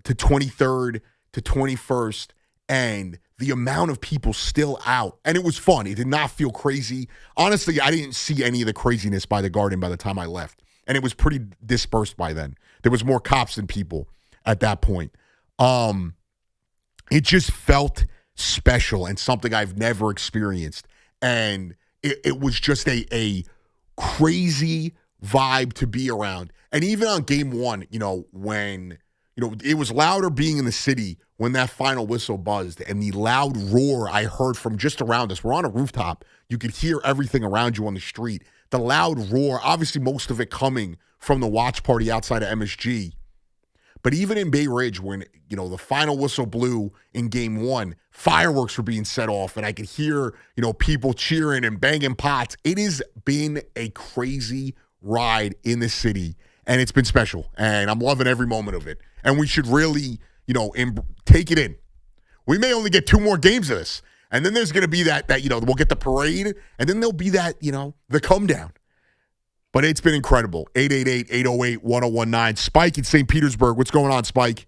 to 23rd to 21st, and the amount of people still out. And it was fun. It did not feel crazy. Honestly, I didn't see any of the craziness by the Garden by the time I left. And it was pretty dispersed by then. There was more cops than people at that point. It just felt special and something I've never experienced. And it was just a crazy vibe to be around. And even on game 1, when, it was louder being in the city when that final whistle buzzed, and the loud roar I heard from just around us. We're on a rooftop. You could hear everything around you on the street. The loud roar, obviously most of it coming from the watch party outside of MSG. But even in Bay Ridge, when, the final whistle blew in game 1, fireworks were being set off, and I could hear, people cheering and banging pots. It has been a crazy ride in the city, and it's been special, and I'm loving every moment of it. And we should really, take it in. We may only get 2 more games of this, and then there's going to be that we'll get the parade, and then there'll be that, the come down. But it's been incredible. 888-808-1019. Spike in St. Petersburg. What's going on, Spike?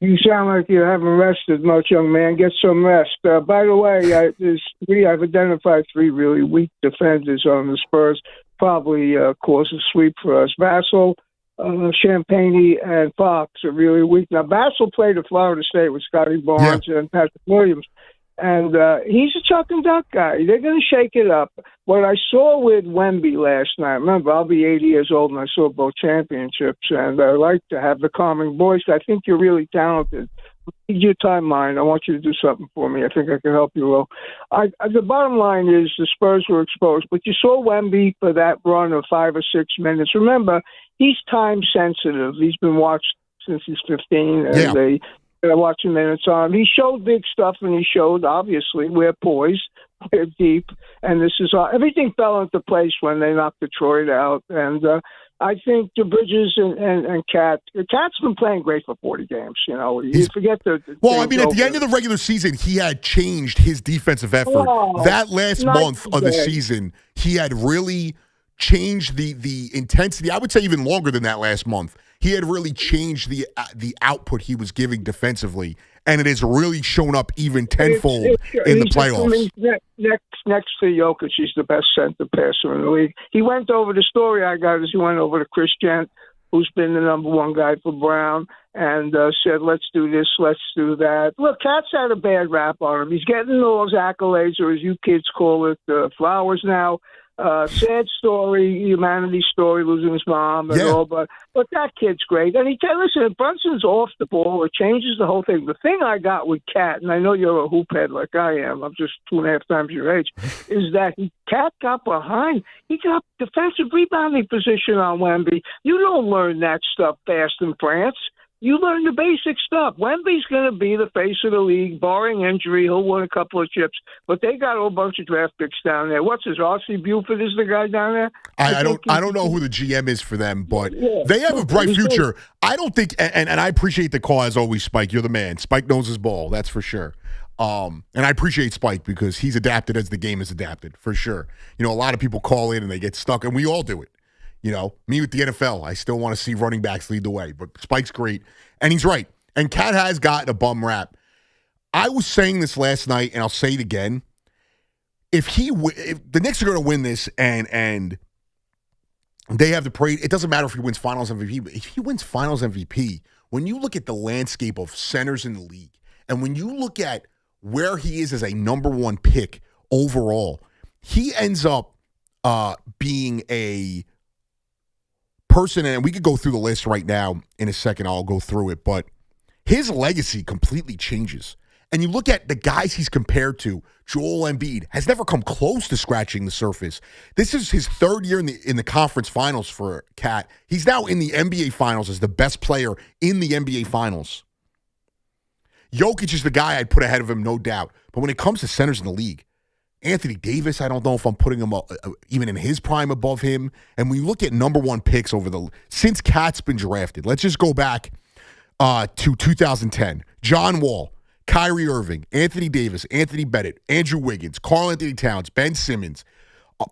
You sound like you haven't rested much, young man. Get some rest. By the way, I've identified 3 really weak defenders on the Spurs. Probably cause a sweep for us. Vassell, Champagne, and Fox are really weak. Now, Vassell played at Florida State with Scotty Barnes and Patrick Williams. And he's a chuck and duck guy. They're going to shake it up. What I saw with Wemby last night, remember, I'll be 80 years old and I saw both championships, and I like to have the calming voice. I think you're really talented. Read your timeline. I want you to do something for me. I think I can help you, Will. The bottom line is the Spurs were exposed, but you saw Wemby for that run of 5 or 6 minutes. Remember, he's time sensitive. He's been watched since he's 15, and they watch him minutes on. He showed big stuff, and he showed, obviously, we're poised, we're deep, and this is everything fell into place when they knocked Detroit out. And I think the Bridges and Cat. Cat's been playing great for 40 games. You forget the well, I mean, at the end of the regular season, he had changed his defensive effort. That last month of the season, he had really changed the intensity. I would say even longer than that last month. He had really changed the output he was giving defensively, and it has really shown up even tenfold in the playoffs. Next to Jokic, he's the best center passer in the league. He went over, the story I got is he went over to Chris Gent who's been the number one guy for Brown, and said, let's do this, let's do that. Look, Cat's had a bad rap on him. He's getting all those accolades, or as you kids call it, flowers now. Sad story, humanity story, losing his mom and all, but that kid's great. And listen, if Brunson's off the ball, it changes the whole thing. The thing I got with Cat, and I know you're a hoop head like I am, I'm just 2.5 times your age, is that Cat got behind. He got defensive rebounding position on Wemby. You don't learn that stuff fast in France. You learn the basic stuff. Wemby's going to be the face of the league, barring injury. He'll win a couple of chips. But they got a whole bunch of draft picks down there. What's his? R.C. Buford is the guy down there? I don't know who the GM is for them, but they have a bright future. I don't think, and I appreciate the call as always, Spike. You're the man. Spike knows his ball, that's for sure. And I appreciate Spike because he's adapted as the game is adapted, for sure. You know, a lot of people call in and they get stuck, and we all do it. You know, me with the NFL, I still want to see running backs lead the way, but Spike's great, and he's right. And Cat has gotten a bum rap. I was saying this last night, and I'll say it again. If the Knicks are going to win this, and they have the parade, it doesn't matter if he wins Finals MVP. But if he wins Finals MVP, when you look at the landscape of centers in the league, and when you look at where he is as a number one pick overall, he ends up being a person, and we could go through the list right now in a second. I'll go through it, but his legacy completely changes. And you look at the guys he's compared to, Joel Embiid has never come close to scratching the surface. This is his third year in the conference finals for Cat. He's now in the NBA finals as the best player in the NBA finals. Jokic is the guy I'd put ahead of him, no doubt. But when it comes to centers in the league, Anthony Davis, I don't know if I'm putting him even in his prime above him. And when you look at number one picks since Cat's been drafted, let's just go back to 2010. John Wall, Kyrie Irving, Anthony Davis, Anthony Bennett, Andrew Wiggins, Karl Anthony Towns, Ben Simmons,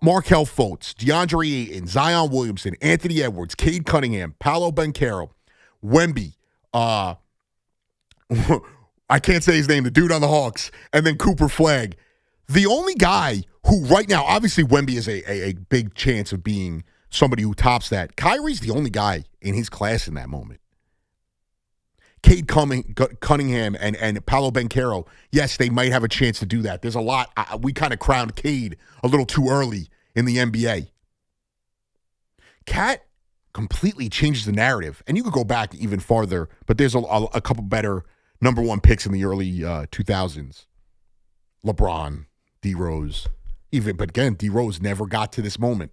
Markelle Fultz, DeAndre Ayton, Zion Williamson, Anthony Edwards, Cade Cunningham, Paolo Banchero, Wemby, I can't say his name, the dude on the Hawks, and then Cooper Flagg. The only guy who right now, obviously Wemby is a big chance of being somebody who tops that. Kyrie's the only guy in his class in that moment. Cade Cunningham and Paolo Banchero, yes, they might have a chance to do that. There's a lot. We kind of crowned Cade a little too early in the NBA. Cat completely changes the narrative. And you could go back even farther, but there's a couple better number one picks in the early 2000s. LeBron, D-Rose, but again, D-Rose never got to this moment.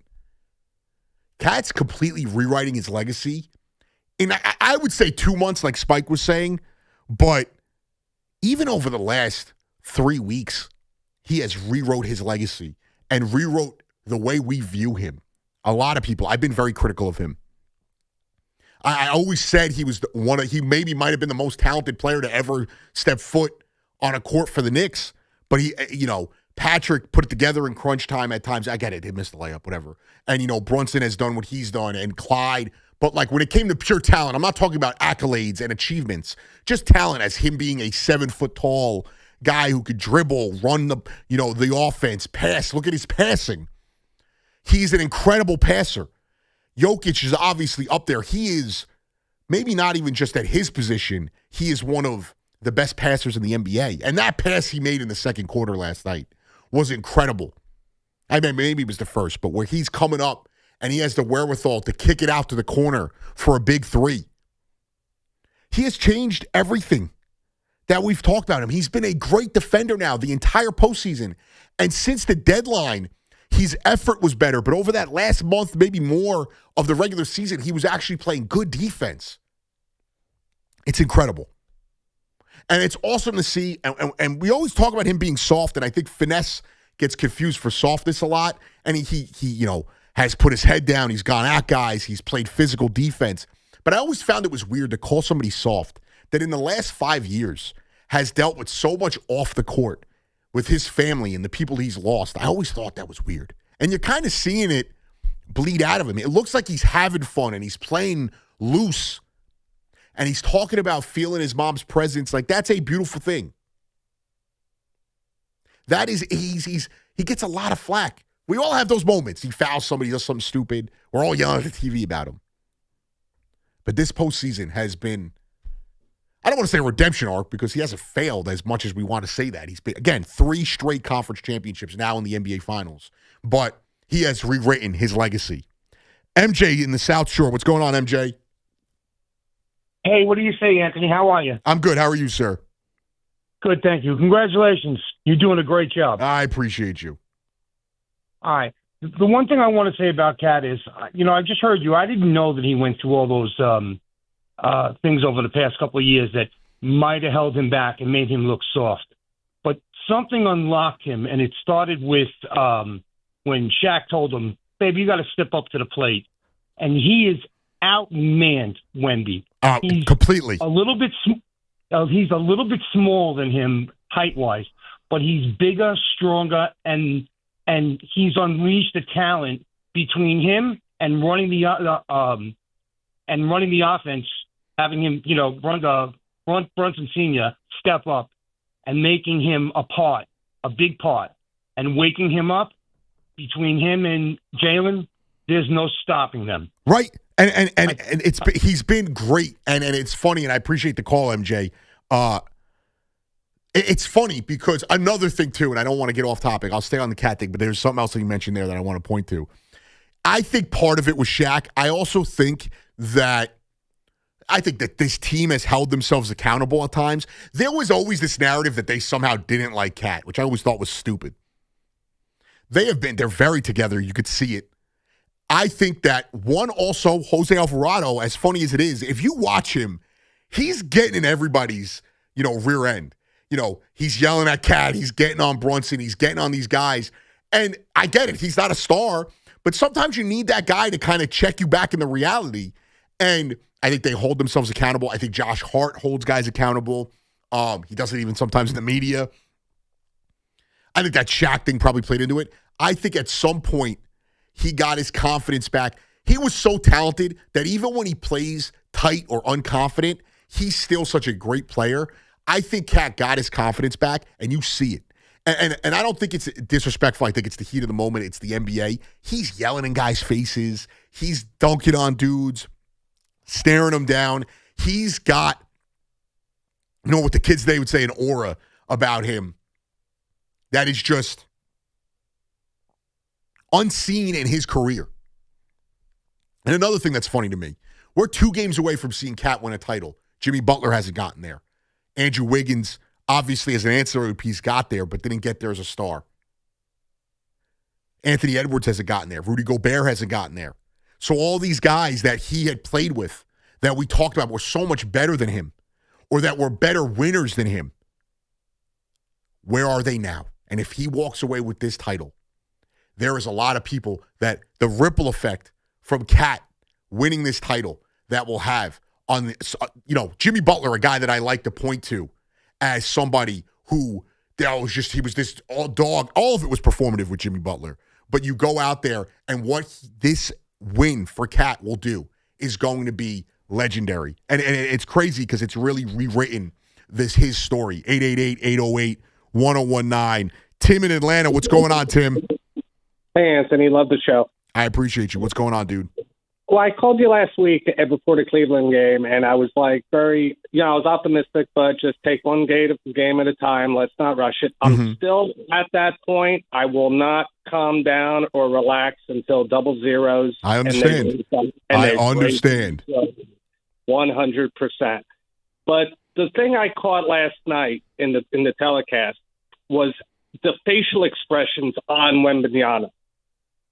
Cat's completely rewriting his legacy in, I would say, 2 months, like Spike was saying, but even over the last 3 weeks, he has rewrote his legacy and rewrote the way we view him. A lot of people, I've been very critical of him. I always said he was he maybe might have been the most talented player to ever step foot on a court for the Knicks, but Patrick put it together in crunch time at times. I get it. He missed the layup, whatever. And, Brunson has done what he's done, and Clyde. But, when it came to pure talent, I'm not talking about accolades and achievements. Just talent as him being a 7-foot-tall guy who could dribble, run the offense, pass. Look at his passing. He's an incredible passer. Jokic is obviously up there. He is maybe not even just at his position. He is one of the best passers in the NBA. And that pass he made in the second quarter last night was incredible. I mean, maybe it was the first, but where he's coming up and he has the wherewithal to kick it out to the corner for a big three. He has changed everything that we've talked about him. He's been a great defender now the entire postseason. And since the deadline, his effort was better. But over that last month, maybe more of the regular season, he was actually playing good defense. It's incredible. And it's awesome to see, and we always talk about him being soft, and I think finesse gets confused for softness a lot. And he has put his head down. He's gone at guys. He's played physical defense. But I always found it was weird to call somebody soft that in the last 5 years has dealt with so much off the court with his family and the people he's lost. I always thought that was weird. And you're kind of seeing it bleed out of him. It looks like he's having fun and he's playing loose. And he's talking about feeling his mom's presence. That's a beautiful thing. That is, he gets a lot of flack. We all have those moments. He fouls somebody, does something stupid. We're all yelling at the TV about him. But this postseason has been, I don't want to say a redemption arc because he hasn't failed as much as we want to say that. He's been, again, 3 straight conference championships now in the NBA Finals. But he has rewritten his legacy. MJ in the South Shore. What's going on, MJ? Hey, what do you say, Anthony? How are you? I'm good. How are you, sir? Good, thank you. Congratulations. You're doing a great job. I appreciate you. All right. The one thing I want to say about Cat is, I just heard you. I didn't know that he went through all those things over the past couple of years that might have held him back and made him look soft. But something unlocked him, and it started with when Shaq told him, "Baby, you got to step up to the plate." And he is outmanned Wemby. He's completely. He's a little bit smaller than him height-wise, but he's bigger, stronger, and he's unleashed the talent between him and running the offense, having him, Brunson Sr. step up and making him a big part, and waking him up between him and Jalen. There's no stopping them. Right. And he's been great. And it's funny, and I appreciate the call, MJ. It's funny because another thing, too, and I don't want to get off topic. I'll stay on the Cat thing, but there's something else that you mentioned there that I want to point to. I think part of it was Shaq. I also think that this team has held themselves accountable at times. There was always this narrative that they somehow didn't like Cat, which I always thought was stupid. They're very together. You could see it. I think that also Jose Alvarado, as funny as it is, if you watch him, he's getting in everybody's, rear end. He's yelling at Cat, he's getting on Brunson, he's getting on these guys. And I get it, he's not a star, but sometimes you need that guy to kind of check you back into reality. And I think they hold themselves accountable. I think Josh Hart holds guys accountable. He does it even sometimes in the media. I think that Shaq thing probably played into it. I think at some point, he got his confidence back. He was so talented that even when he plays tight or unconfident, he's still such a great player. I think Cat got his confidence back, and you see it. And I don't think it's disrespectful. I think it's the heat of the moment. It's the NBA. He's yelling in guys' faces. He's dunking on dudes, staring them down. He's got, what the kids today would say, an aura about him that is just unseen in his career. And another thing that's funny to me, we're 2 games away from seeing Cat win a title. Jimmy Butler hasn't gotten there. Andrew Wiggins, obviously as an ancillary piece, got there, but didn't get there as a star. Anthony Edwards hasn't gotten there. Rudy Gobert hasn't gotten there. So all these guys that he had played with, that we talked about, were so much better than him, or that were better winners than him, where are they now? And if he walks away with this title, there is a lot of people that the ripple effect from Cat winning this title that will have on, Jimmy Butler, a guy that I like to point to as somebody who he was this dog. All of it was performative with Jimmy Butler. But you go out there, and what this win for Cat will do is going to be legendary. And it's crazy because it's really rewritten his story. 888-808-1019. Tim in Atlanta. What's going on, Tim? Hey, Anthony. Love the show. I appreciate you. What's going on, dude? Well, I called you last week before the Cleveland game, and I was I was optimistic, but just take one game at a time. Let's not rush it. I'm still at that point. I will not calm down or relax until double zeros. I understand. I understand. 100%. But the thing I caught last night in the telecast was the facial expressions on Wembanyama.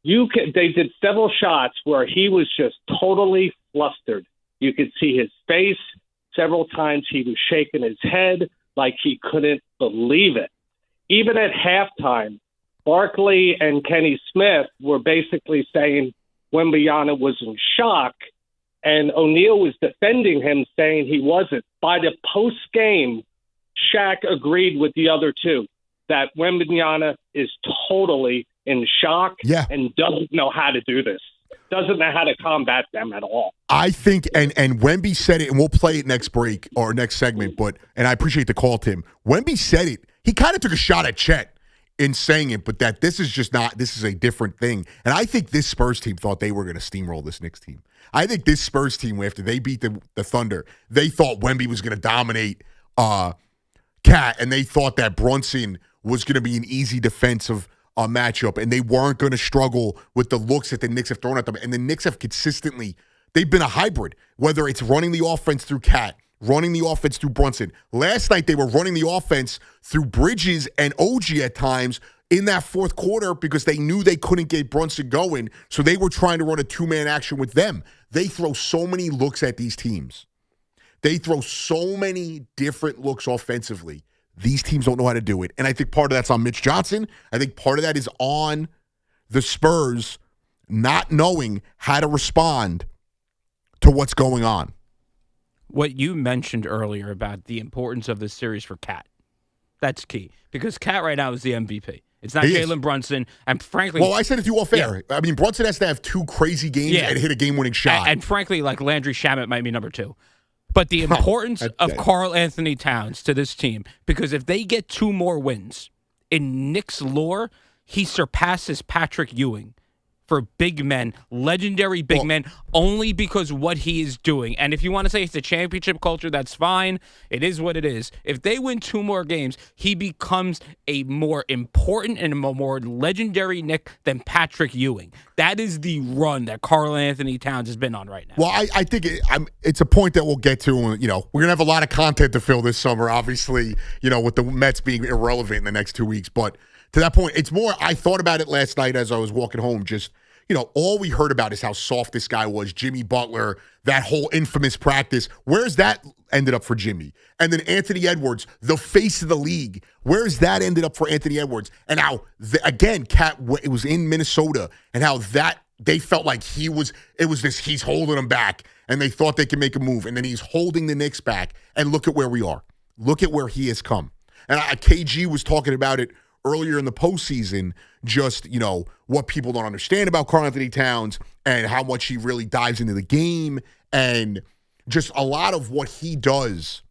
They did several shots where he was just totally flustered. You could see his face. Several times he was shaking his head like he couldn't believe it. Even at halftime, Barkley and Kenny Smith were basically saying Wembanyama was in shock, and O'Neal was defending him, saying he wasn't. By the post-game, Shaq agreed with the other two that Wembanyama is totally in shock and doesn't know how to do this. Doesn't know how to combat them at all. I think, and Wemby said it, and we'll play it next break or next segment, and I appreciate the call, Tim. Wemby said it. He kind of took a shot at Chet in saying it, but that this is a different thing. And I think this Spurs team thought they were going to steamroll this Knicks team. I think this Spurs team, after they beat the Thunder, they thought Wemby was going to dominate Cat, and they thought that Brunson was going to be an easy defensive matchup, and they weren't going to struggle with the looks that the Knicks have thrown at them. And the Knicks have consistently, they've been a hybrid, whether it's running the offense through Cat, running the offense through Brunson. Last night, they were running the offense through Bridges and OG at times in that fourth quarter because they knew they couldn't get Brunson going, so they were trying to run a two-man action with them. They throw so many looks at these teams. They throw so many different looks offensively. These teams don't know how to do it. And I think part of that's on Mitch Johnson. I think part of that is on the Spurs not knowing how to respond to what's going on. What you mentioned earlier about the importance of this series for Cat, that's key. Because Cat right now is the MVP. It's not Jalen Brunson. And frankly... Well, I said it to you off air. I mean, Brunson has to have two crazy games and hit a game-winning shot. And frankly, like Landry Shamet might be number 2. But the importance of Karl Anthony Towns to this team, because if they get 2 more wins, in Knicks lore, he surpasses Patrick Ewing for big men, legendary big men, only because what he is doing. And if you want to say it's a championship culture, that's fine. It is what it is. If they win 2 more games, he becomes a more important and a more legendary Knick than Patrick Ewing. That is the run that Karl Anthony Towns has been on right now. Well, I think it's a point that we'll get to. You know, we're going to have a lot of content to fill this summer, obviously, you know, with the Mets being irrelevant in the next 2 weeks. But to that point, it's more, I thought about it last night as I was walking home, just, you know, all we heard about is how soft this guy was, Jimmy Butler, that whole infamous practice. Where's that ended up for Jimmy? And then Anthony Edwards, the face of the league. Where's that ended up for Anthony Edwards? And how, again, it was in Minnesota, and how that they felt like he's holding them back, and they thought they could make a move, and then he's holding the Knicks back. And look at where we are. Look at where he has come. And KG was talking about it earlier in the postseason, just, you know, what people don't understand about Karl Anthony Towns and how much he really dives into the game, and just a lot of what he does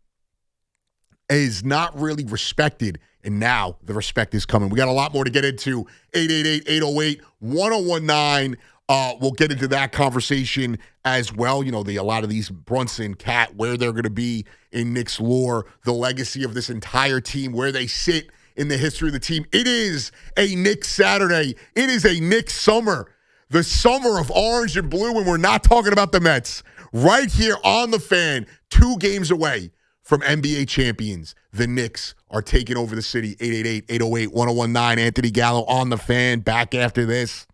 is not really respected, and now the respect is coming. We got a lot more to get into. 888-808-1019. We'll get into that conversation as well. You know, a lot of these Brunson, Cat, where they're going to be in Knicks lore, the legacy of this entire team, where they sit in the history of the team. It is a Knicks Saturday. It is a Knicks summer. The summer of orange and blue, and we're not talking about the Mets. Right here on The Fan, 2 games away from NBA champions. The Knicks are taking over the city. 888-808-1019. Anthony Gallo on The Fan. Back after this.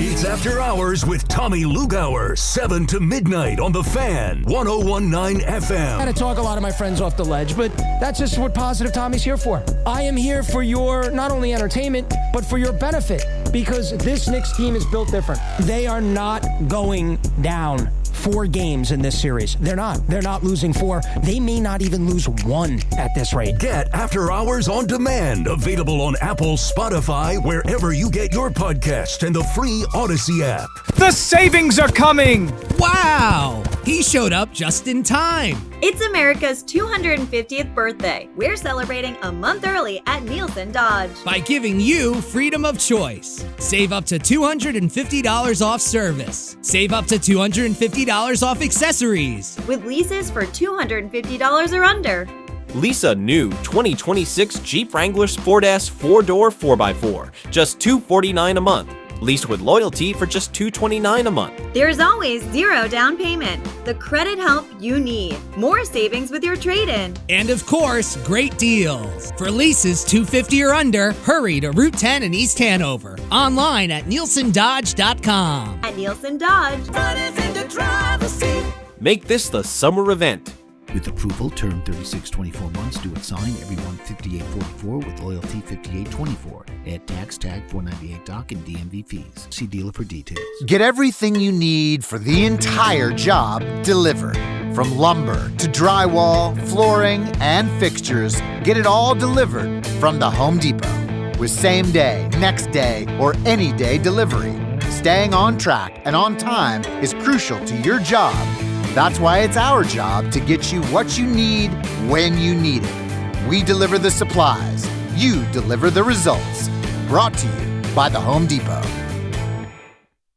It's After Hours with Tommy Lugauer, 7 to midnight on The Fan, 101.9 FM. I had to talk a lot of my friends off the ledge, but that's just what Positive Tommy's here for. I am here for your, not only entertainment, but for your benefit, because this Knicks team is built different. They are not going down 4 games in this series. They're not. They're not losing 4. They may not even lose 1 at this rate. Get After Hours on demand. Available on Apple, Spotify, wherever you get your podcast, and the free Odyssey app. The savings are coming! Wow! He showed up just in time. It's America's 250th birthday. We're celebrating a month early at Nielsen Dodge. By giving you freedom of choice. Save up to $250 off service. Save up to $250 off accessories. With leases for $250 or under. Lease a new 2026 Jeep Wrangler Sport S 4-door 4x4, just $249 a month. Leased with loyalty for just $229 a month. There's always 0 down payment. The credit help you need. More savings with your trade-in. And of course, great deals. For leases $250 or under, hurry to Route 10 in East Hanover. Online at NielsenDodge.com. At Nielsen Dodge. In the driver's seat. Make this the summer event. With approval, term 36-24 months, due at sign, everyone $58.44 with loyalty $58.24. Add tax tag $498 doc and DMV fees. See dealer for details. Get everything you need for the entire job delivered. From lumber to drywall, flooring, and fixtures, get it all delivered from the Home Depot. With same day, next day, or any day delivery. Staying on track and on time is crucial to your job. That's why it's our job to get you what you need when you need it. We deliver the supplies. you deliver the results. Brought to you by the Home Depot.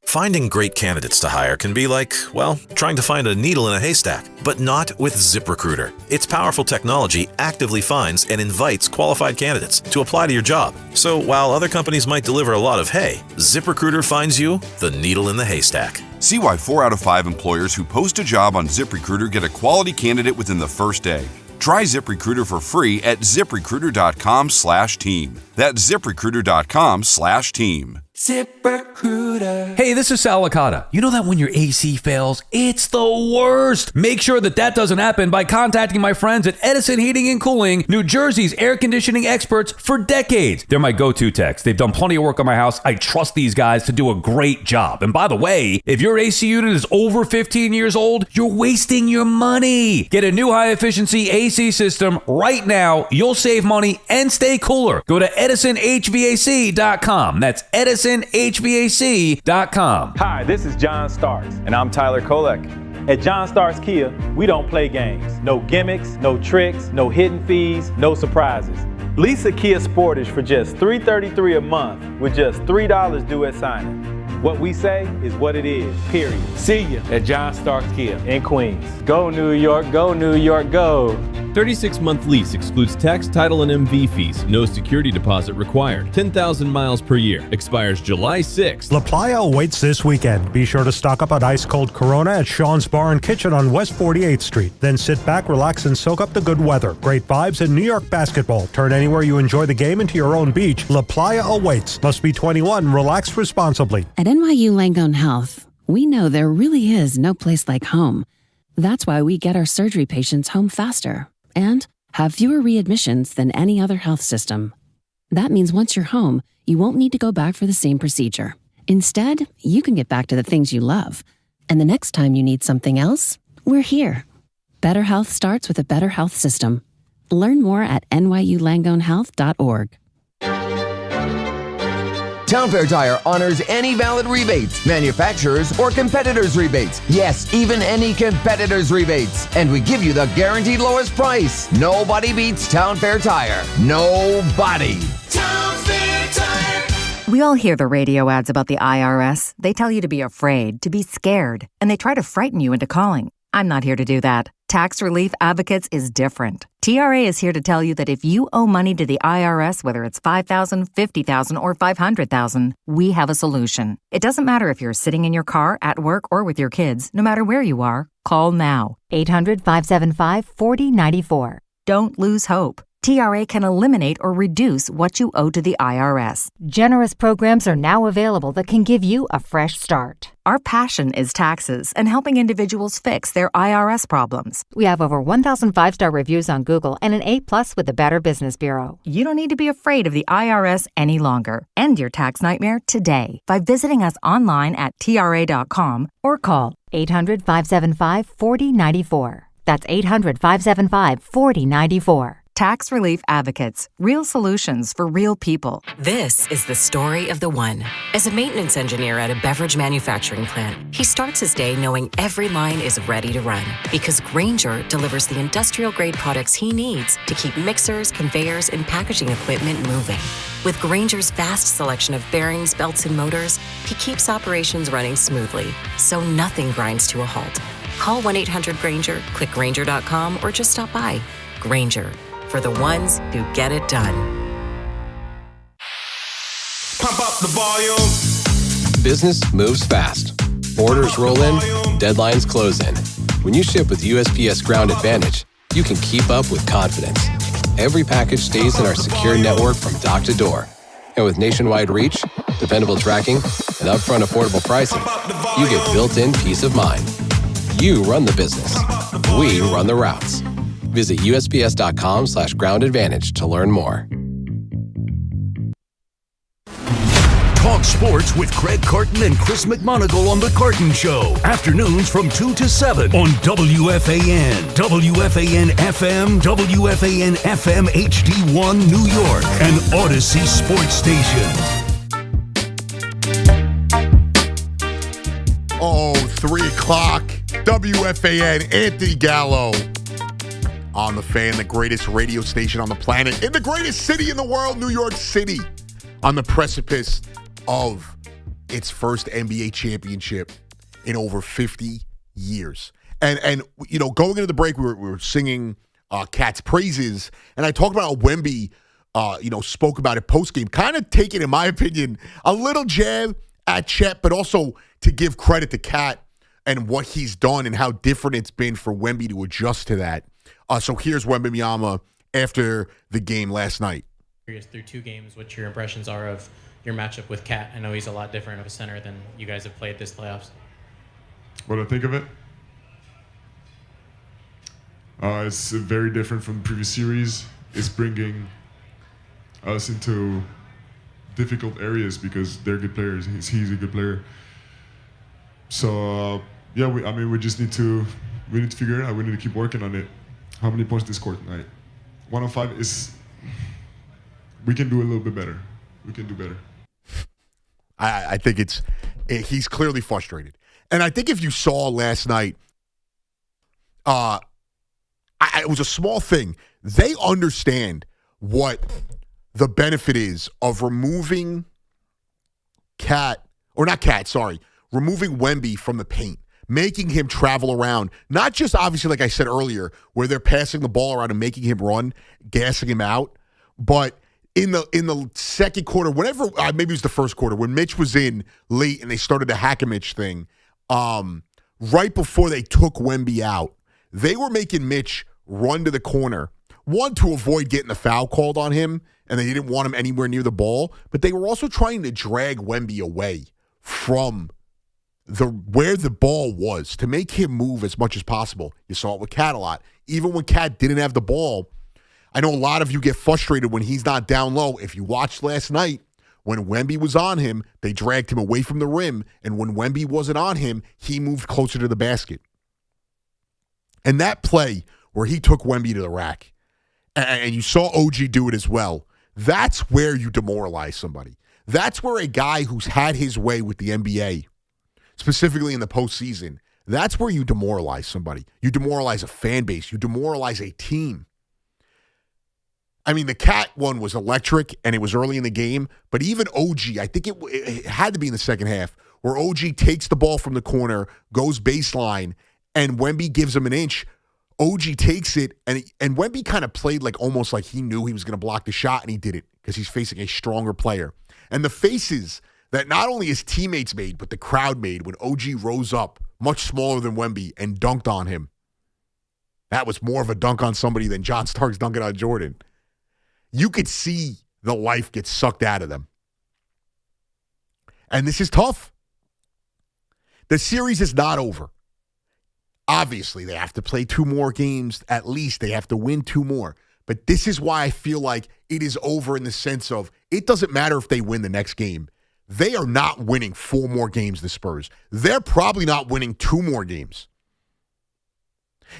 Finding great candidates to hire can be like, well, trying to find a needle in a haystack, but not with ZipRecruiter. Its powerful technology actively finds and invites qualified candidates to apply to your job. So while other companies might deliver a lot of hay, ZipRecruiter finds you the needle in the haystack. See why 4 out of 5 employers who post a job on ZipRecruiter get a quality candidate within the first day. Try ZipRecruiter for free at ZipRecruiter.com/team. That's ZipRecruiter.com/team. ZipRecruiter. Hey, this is Sal Licata. You know that when your AC fails, it's the worst. Make sure that doesn't happen by contacting my friends at Edison Heating and Cooling, New Jersey's air conditioning experts for decades. They're my go-to techs. They've done plenty of work on my house. I trust these guys to do a great job. And by the way, if your AC unit is over 15 years old, you're wasting your money. Get a new high-efficiency AC system right now. You'll save money and stay cooler. Go to EdisonHVAC.com. That's EdisonHVAC.com. Hi, this is John Starks, and I'm Tyler Kolek. At John Starks Kia, we don't play games. No gimmicks, no tricks, no hidden fees, no surprises. Lease a Kia Sportage for just $333 a month with just $3 due at signing. What we say is what it is, period. See you at John Starks Kia in Queens. Go New York, go New York, go. 36-month lease excludes tax, title, and MV fees. No security deposit required. 10,000 miles per year. Expires July 6th. La Playa awaits this weekend. Be sure to stock up on ice-cold Corona at Sean's Bar and Kitchen on West 48th Street. Then sit back, relax, and soak up the good weather. Great vibes and New York basketball. Turn anywhere you enjoy the game into your own beach. La Playa awaits. Must be 21. Relax responsibly. At NYU Langone Health, we know there really is no place like home. That's why we get our surgery patients home faster and have fewer readmissions than any other health system. That means once you're home, you won't need to go back for the same procedure. Instead, you can get back to the things you love. And the next time you need something else, we're here. Better health starts with a better health system. Learn more at nyulangonehealth.org. Town Fair Tire honors any valid rebates, manufacturers or competitors' rebates. Yes, even any competitors' rebates. And we give you the guaranteed lowest price. Nobody beats Town Fair Tire. Nobody. Town Fair Tire. We all hear the radio ads about the IRS. They tell you to be afraid, to be scared, and they try to frighten you into calling. I'm not here to do that. Tax Relief Advocates is different. TRA is here to tell you that if you owe money to the IRS, whether it's $5,000, $50,000, or $500,000, we have a solution. It doesn't matter if you're sitting in your car, at work, or with your kids. No matter where you are, call now. 800-575-4094. Don't lose hope. TRA can eliminate or reduce what you owe to the IRS. Generous programs are now available that can give you a fresh start. Our passion is taxes and helping individuals fix their IRS problems. We have over 1,000 5-star reviews on Google and an A+ with the Better Business Bureau. You don't need to be afraid of the IRS any longer. End your tax nightmare today by visiting us online at TRA.com or call 800-575-4094. That's 800-575-4094. Tax Relief Advocates. Real solutions for real people. This is the story of the one. As a maintenance engineer at a beverage manufacturing plant, he starts his day knowing every line is ready to run because Grainger delivers the industrial-grade products he needs to keep mixers, conveyors, and packaging equipment moving. With Grainger's vast selection of bearings, belts, and motors, he keeps operations running smoothly, so nothing grinds to a halt. Call 1-800-GRAINGER, click Grainger.com, or just stop by. Grainger, for the ones who get it done. Pump up the volume. Business moves fast. Orders roll in, deadlines close in. When you ship with USPS Ground Advantage, you can keep up with confidence. Every package stays in our secure network from dock to door. And with nationwide reach, dependable tracking, and upfront affordable pricing, you get built-in peace of mind. You run the business. We run the routes. Visit USPS.com/groundadvantage to learn more. Talk sports with Craig Carton and Chris McMonagle on The Carton Show. Afternoons from 2 to 7 on WFAN, WFAN FM, WFAN FM HD1 New York, and Odyssey Sports Station. 3 o'clock, WFAN, Anthony Gallo on The Fan, the greatest radio station on the planet, in the greatest city in the world, New York City, on the precipice of its first NBA championship in over 50 years. And you know, going into the break, we were singing Cat's praises, and I talked about how Wemby, spoke about it post-game, kind of taking, in my opinion, a little jab at Chet, but also to give credit to Cat and what he's done and how different it's been for Wemby to adjust to that. So here's Wembanyama after the game last night. Through 2 games, what your impressions are of your matchup with Cat? I know he's a lot different of a center than you guys have played this playoffs. What do I think of it? It's very different from the previous series. It's bringing us into difficult areas because they're good players. He's a good player. So we just need to figure it out. We need to keep working on it. How many points did they score tonight? 1 on 5 is. We can do a little bit better. We can do better. I think he's clearly frustrated, and I think if you saw last night, it was a small thing. They understand what the benefit is of removing removing Wemby from the paint, making him travel around. Not just, obviously, like I said earlier, where they're passing the ball around and making him run, gassing him out, but in the second quarter, whenever, maybe it was the first quarter, when Mitch was in late and they started the Hack-a-Mitch thing, right before they took Wemby out, they were making Mitch run to the corner, one, to avoid getting the foul called on him, and they didn't want him anywhere near the ball, but they were also trying to drag Wemby away from where the ball was to make him move as much as possible. You saw it with Cat a lot. Even when Cat didn't have the ball, I know a lot of you get frustrated when he's not down low. If you watched last night, when Wemby was on him, they dragged him away from the rim, and when Wemby wasn't on him, he moved closer to the basket. And that play where he took Wemby to the rack, and you saw OG do it as well, that's where you demoralize somebody. That's where a guy who's had his way with the NBA, specifically in the postseason, that's where you demoralize somebody. You demoralize a fan base. You demoralize a team. I mean, the Cat one was electric, and it was early in the game, but even OG, I think it had to be in the second half, where OG takes the ball from the corner, goes baseline, and Wemby gives him an inch. OG takes it, and Wemby kind of played almost like he knew he was going to block the shot, and he did it because he's facing a stronger player. And the faces that not only his teammates made, but the crowd made when OG rose up, much smaller than Wemby, and dunked on him. That was more of a dunk on somebody than John Starks dunking on Jordan. You could see the life get sucked out of them. And this is tough. The series is not over. Obviously, they have to play 2 more games. At least they have to win 2 more. But this is why I feel like it is over in the sense of it doesn't matter if they win the next game. They are not winning 4 more games, the Spurs. They're probably not winning 2 more games.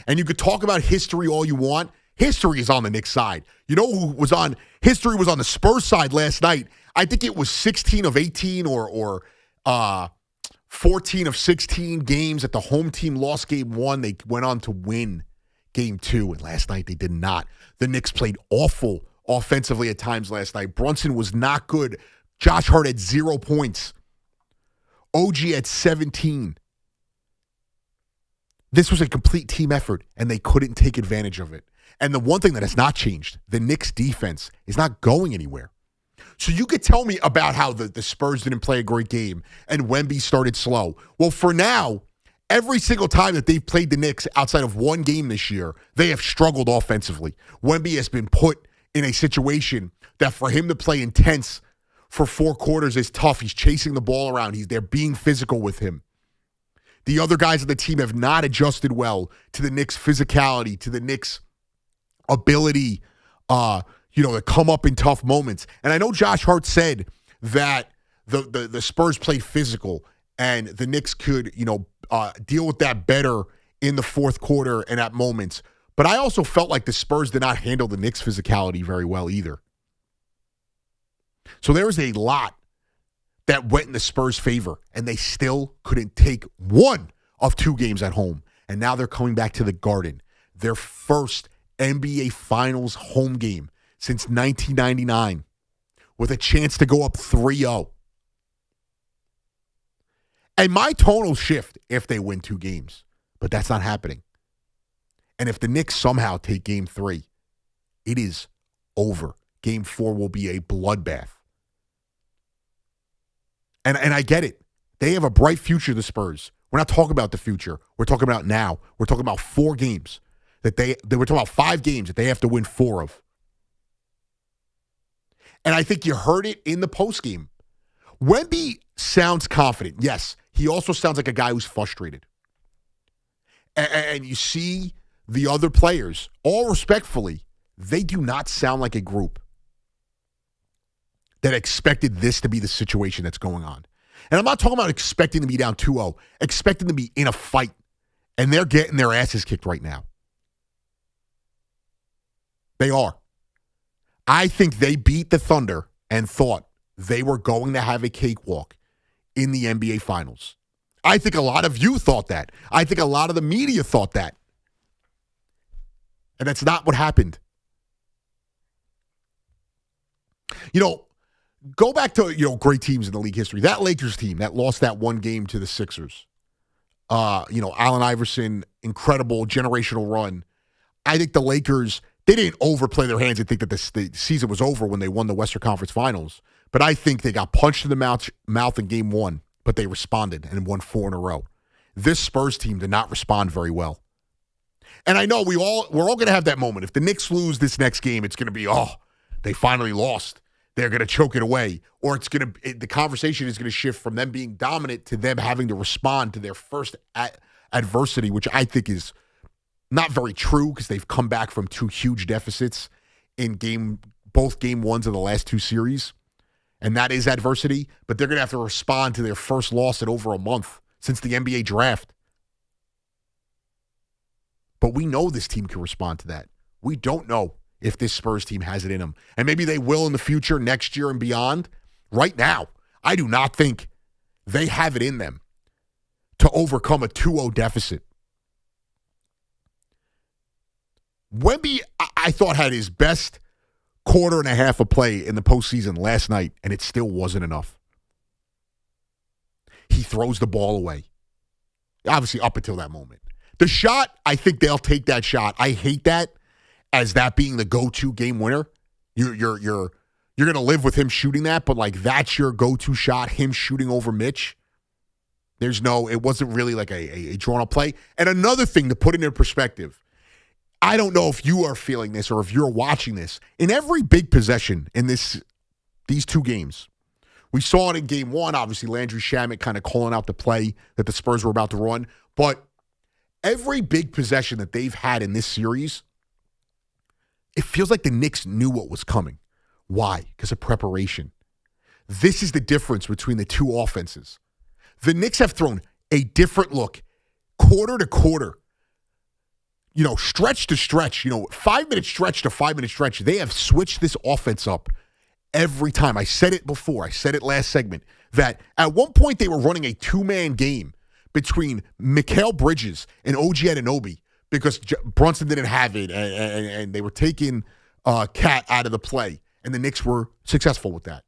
And you could talk about history all you want. History is on the Knicks side. You know who was on? History was on the Spurs side last night. I think it was 16 of 18 or 14 of 16 games that the home team lost game 1. They went on to win game 2, and last night they did not. The Knicks played awful offensively at times last night. Brunson was not good. Josh Hart had 0 points. OG had 17. This was a complete team effort, and they couldn't take advantage of it. And the one thing that has not changed, the Knicks defense is not going anywhere. So you could tell me about how the Spurs didn't play a great game and Wemby started slow. Well, for now, every single time that they've played the Knicks outside of 1 game this year, they have struggled offensively. Wemby has been put in a situation that for him to play intense for 4 quarters is tough. He's chasing the ball around. They're being physical with him. The other guys on the team have not adjusted well to the Knicks' physicality, to the Knicks' ability to come up in tough moments. And I know Josh Hart said that the Spurs played physical and the Knicks could, deal with that better in the fourth quarter and at moments. But I also felt like the Spurs did not handle the Knicks' physicality very well either. So there was a lot that went in the Spurs' favor, and they still couldn't take 1 of 2 games at home. And now they're coming back to the Garden, their first NBA Finals home game since 1999 with a chance to go up 3-0. And my tone will shift if they win 2 games, but that's not happening. And if the Knicks somehow take Game 3, it is over. Game 4 will be a bloodbath. And I get it. They have a bright future, the Spurs. We're not talking about the future. We're talking about now. We're talking about 4 games we're talking about 5 games that they have to win 4 of. And I think you heard it in the postgame. Wemby sounds confident. Yes, he also sounds like a guy who's frustrated. And you see the other players, all respectfully, they do not sound like a group that expected this to be the situation that's going on. And I'm not talking about expecting to be down 2-0, expecting to be in a fight. And they're getting their asses kicked right now. They are. I think they beat the Thunder and thought they were going to have a cakewalk in the NBA Finals. I think a lot of you thought that. I think a lot of the media thought that. And that's not what happened. Go back to, great teams in the league history. That Lakers team that lost that one game to the Sixers. Allen Iverson, incredible generational run. I think the Lakers, they didn't overplay their hands and think that the season was over when they won the Western Conference Finals. But I think they got punched in the mouth in Game 1, but they responded and won 4 in a row. This Spurs team did not respond very well. And I know we're all going to have that moment. If the Knicks lose this next game, it's going to be, they finally lost. They're going to choke it away. Or the conversation is going to shift from them being dominant to them having to respond to their first adversity, which I think is not very true because they've come back from 2 huge deficits in both game 1s of the last 2 series. And that is adversity. But they're going to have to respond to their first loss in over a month since the NBA draft. But we know this team can respond to that. We don't know if this Spurs team has it in them. And maybe they will in the future, next year and beyond. Right now, I do not think they have it in them to overcome a 2-0 deficit. Wemby, I thought, had his best quarter and a half of play in the postseason last night, and it still wasn't enough. He throws the ball away. Obviously, up until that moment. The shot, I think they'll take that shot. I hate that as that being the go-to game winner. You're going to live with him shooting that, but that's your go-to shot, him shooting over Mitch. It wasn't really like a drawn-up play. And another thing to put it in perspective, I don't know if you are feeling this or if you're watching this. In every big possession in these 2 games, we saw it in Game 1, obviously Landry Shamet kind of calling out the play that the Spurs were about to run, but every big possession that they've had in this series, it feels like the Knicks knew what was coming. Why? Because of preparation. This is the difference between the 2 offenses. The Knicks have thrown a different look, quarter to quarter, stretch to stretch, 5-minute stretch to 5-minute stretch. They have switched this offense up every time. I said it before. I said it last segment, that at one point they were running a 2-man game between Mikal Bridges and OG Anunoby because Brunson didn't have it, and they were taking Cat out of the play, and the Knicks were successful with that.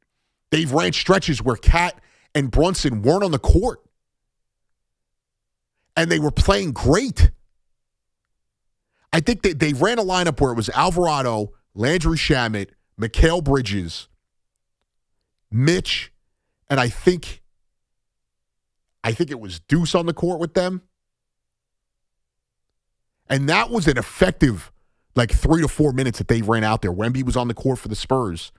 They've ran stretches where Cat and Brunson weren't on the court, and they were playing great. I think they ran a lineup where it was Alvarado, Landry Shamet, Mikal Bridges, Mitch, and I think it was Deuce on the court with them. And that was an effective 3 to 4 minutes that they ran out there. Wemby was on the court for the Spurs.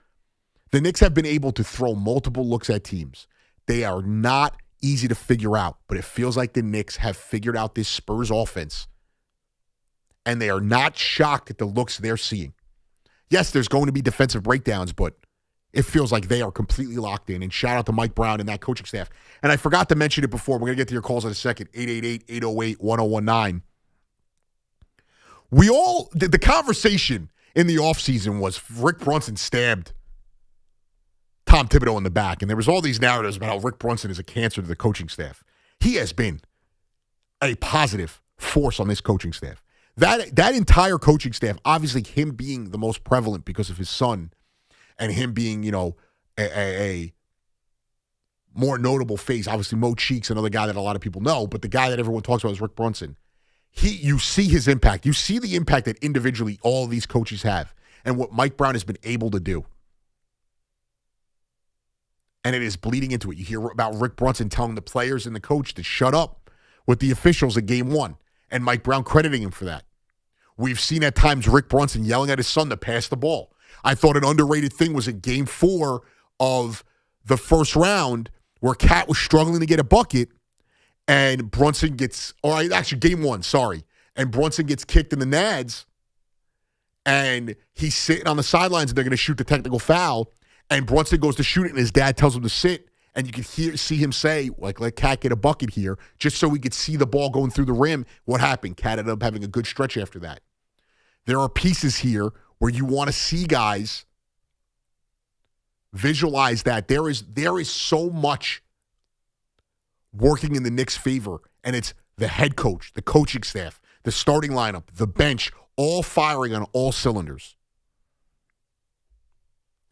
The Knicks have been able to throw multiple looks at teams. They are not easy to figure out, but it feels like the Knicks have figured out this Spurs offense, and they are not shocked at the looks they're seeing. Yes, there's going to be defensive breakdowns, but it feels like they are completely locked in. And shout out to Mike Brown and that coaching staff. And I forgot to mention it before. We're going to get to your calls in a second. 888-808-1019. The conversation in the offseason was Rick Brunson stabbed Tom Thibodeau in the back. And there was all these narratives about how Rick Brunson is a cancer to the coaching staff. He has been a positive force on this coaching staff. That entire coaching staff, obviously him being the most prevalent because of his son and him being, a more notable face. Obviously, Mo Cheeks, another guy that a lot of people know, but the guy that everyone talks about is Rick Brunson. You see his impact. You see the impact that individually all of these coaches have and what Mike Brown has been able to do. And it is bleeding into it. You hear about Rick Brunson telling the players and the coach to shut up with the officials in Game 1, and Mike Brown crediting him for that. We've seen at times Rick Brunson yelling at his son to pass the ball. I thought an underrated thing was in Game 4 of the first round where Cat was struggling to get a bucket, and Brunson gets, or actually Game 1, sorry, and Brunson gets kicked in the nads, and he's sitting on the sidelines, and they're going to shoot the technical foul, and Brunson goes to shoot it, and his dad tells him to sit, and you can see him say, like, let Cat get a bucket here, just so we could see the ball going through the rim. What happened? Cat ended up having a good stretch after that. There are pieces here where you want to see guys visualize that. There is so much working in the Knicks' favor, and it's the head coach, the coaching staff, the starting lineup, the bench, all firing on all cylinders.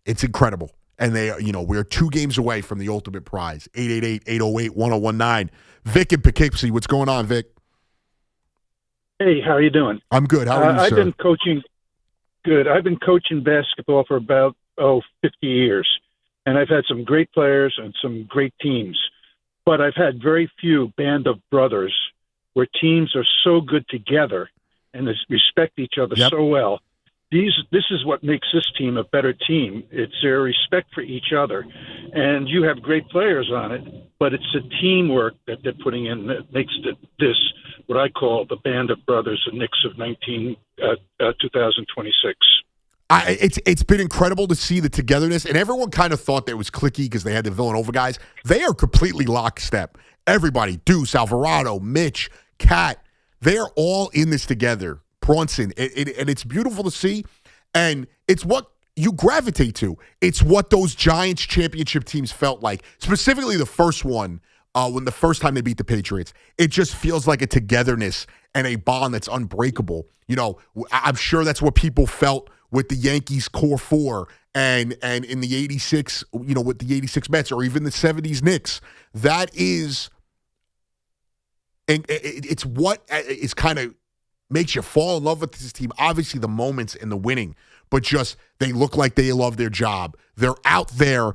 It's incredible. And we're 2 games away from the ultimate prize. 888-808-1019. Vic in Poughkeepsie. What's going on, Vic? Hey, how are you doing? I'm good. How are you, I've sir? been coaching. Good. I've been coaching basketball for about 50 years, and I've had some great players and some great teams. But I've had very few band of brothers where teams are so good together and they respect each other so well. This is what makes this team a better team. It's their respect for each other. And you have great players on it, but it's the teamwork that they're putting in that makes this what I call the band of brothers, the Knicks of 2026. It's been incredible to see the togetherness, and everyone kind of thought that it was cliquey because they had the Villanova guys. They are completely lockstep. Everybody, Deuce, Alvarado, Mitch, Cat, they are all in this together. Brunson, and it's beautiful to see, and it's what you gravitate to. It's what those Giants championship teams felt like, specifically the first one, when the first time they beat the Patriots. It just feels like a togetherness and a bond that's unbreakable. I'm sure that's what people felt with the Yankees core 4 and in the 86, with the 86 Mets or even the 70s Knicks. That is, and it's what is kind of makes you fall in love with this team. Obviously the moments and the winning, but just they look like they love their job. They're out there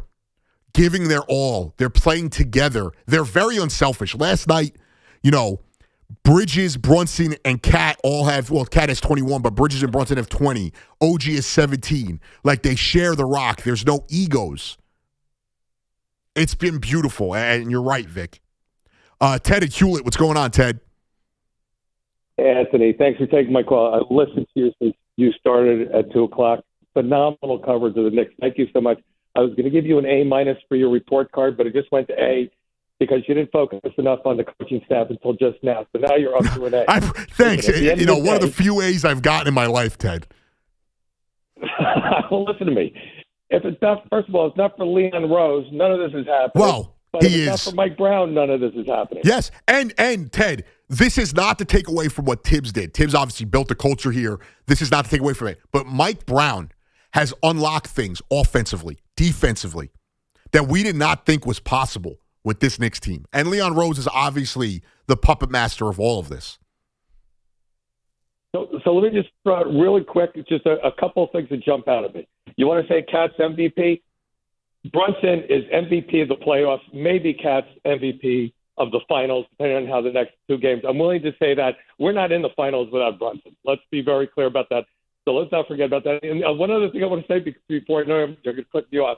giving their all. They're playing together. They're very unselfish. Last night, Bridges, Brunson, and Cat all have, Cat has 21, but Bridges and Brunson have 20. OG is 17. Like, they share the rock. There's no egos. It's been beautiful, and you're right, Vic. Ted at Hewlett, what's going on, Ted? Anthony, thanks for taking my call. I've listened to you since you started at 2 o'clock. Phenomenal coverage of the Knicks. Thank you so much. I was going to give you an A- for your report card, but it just went to A because you didn't focus enough on the coaching staff until just now. So now you're up to an A. Thanks. One of the few A's I've gotten in my life, Ted. Well, listen to me. If it's not, first of all, it's not for Leon Rose, none of this is happening. Well, but he if it's is. not for Mike Brown, none of this is happening. Yes, and Ted, this is not to take away from what Tibbs did. Tibbs obviously built the culture here. This is not to take away from it. But Mike Brown has unlocked things offensively, defensively, that we did not think was possible with this Knicks team. And Leon Rose is obviously the puppet master of all of this. So let me just throw out really quick, just a couple of things that jump out at me. You want to say Cat's MVP? Brunson is MVP of the playoffs, maybe Cat's MVP of the finals, depending on how the next 2 games. I'm willing to say that we're not in the finals without Brunson. Let's be very clear about that. So let's not forget about that. And one other thing I want to say before I know they're going to cut you off.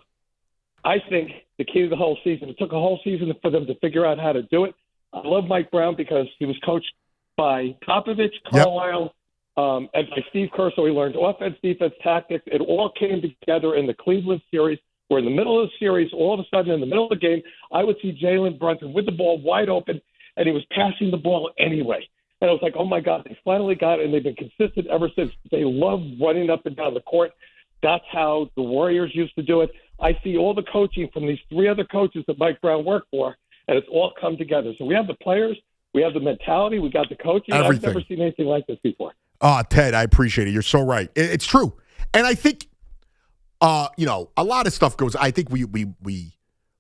I think the key to the whole season, it took a whole season for them to figure out how to do it. I love Mike Brown because he was coached by Popovich, Carlisle, and by Steve Kerr, so he learned offense, defense, tactics. It all came together in the Cleveland series, where in the middle of the series, all of a sudden, in the middle of the game, I would see Jalen Brunson with the ball wide open, and he was passing the ball anyway. And I was like, oh, my God, they finally got it, and they've been consistent ever since. They love running up and down the court. That's how the Warriors used to do it. I see all the coaching from these 3 other coaches that Mike Brown worked for, and it's all come together. So we have the players, we have the mentality, we got the coaching. Everything. I've never seen anything like this before. Ted, I appreciate it. You're so right. It's true. And I think, a lot of stuff goes. I think we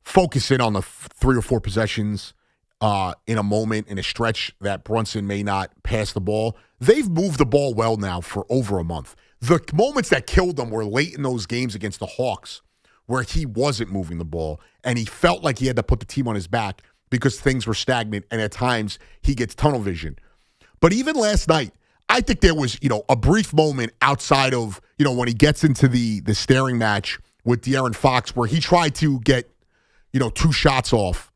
focus in on the 3 or 4 possessions in a moment, in a stretch that Brunson may not pass the ball. They've moved the ball well now for over a month. The moments that killed them were late in those games against the Hawks, where he wasn't moving the ball, and he felt like he had to put the team on his back because things were stagnant, and at times he gets tunnel vision. But even last night, I think there was, a brief moment outside of, when he gets into the staring match with De'Aaron Fox where he tried to get, 2 shots off.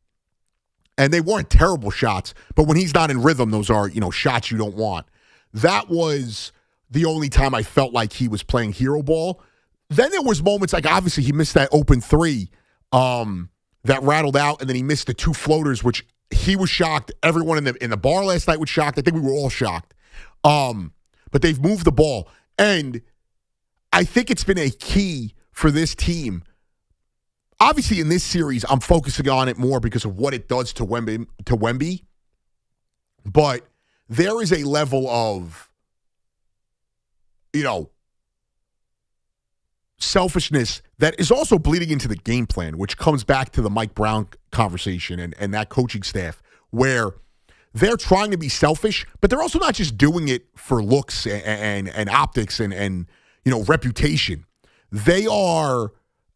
And they weren't terrible shots, but when he's not in rhythm, those are, shots you don't want. That was the only time I felt like he was playing hero ball. Then there was moments like, obviously, he missed that open 3 that rattled out, and then he missed the 2 floaters, which he was shocked. Everyone in the bar last night was shocked. I think we were all shocked. But they've moved the ball. And I think it's been a key for this team. Obviously, in this series, I'm focusing on it more because of what it does to Wemby. But there is a level of, selfishness that is also bleeding into the game plan, which comes back to the Mike Brown conversation and that coaching staff, where they're trying to be selfish, but they're also not just doing it for looks and optics and reputation. They are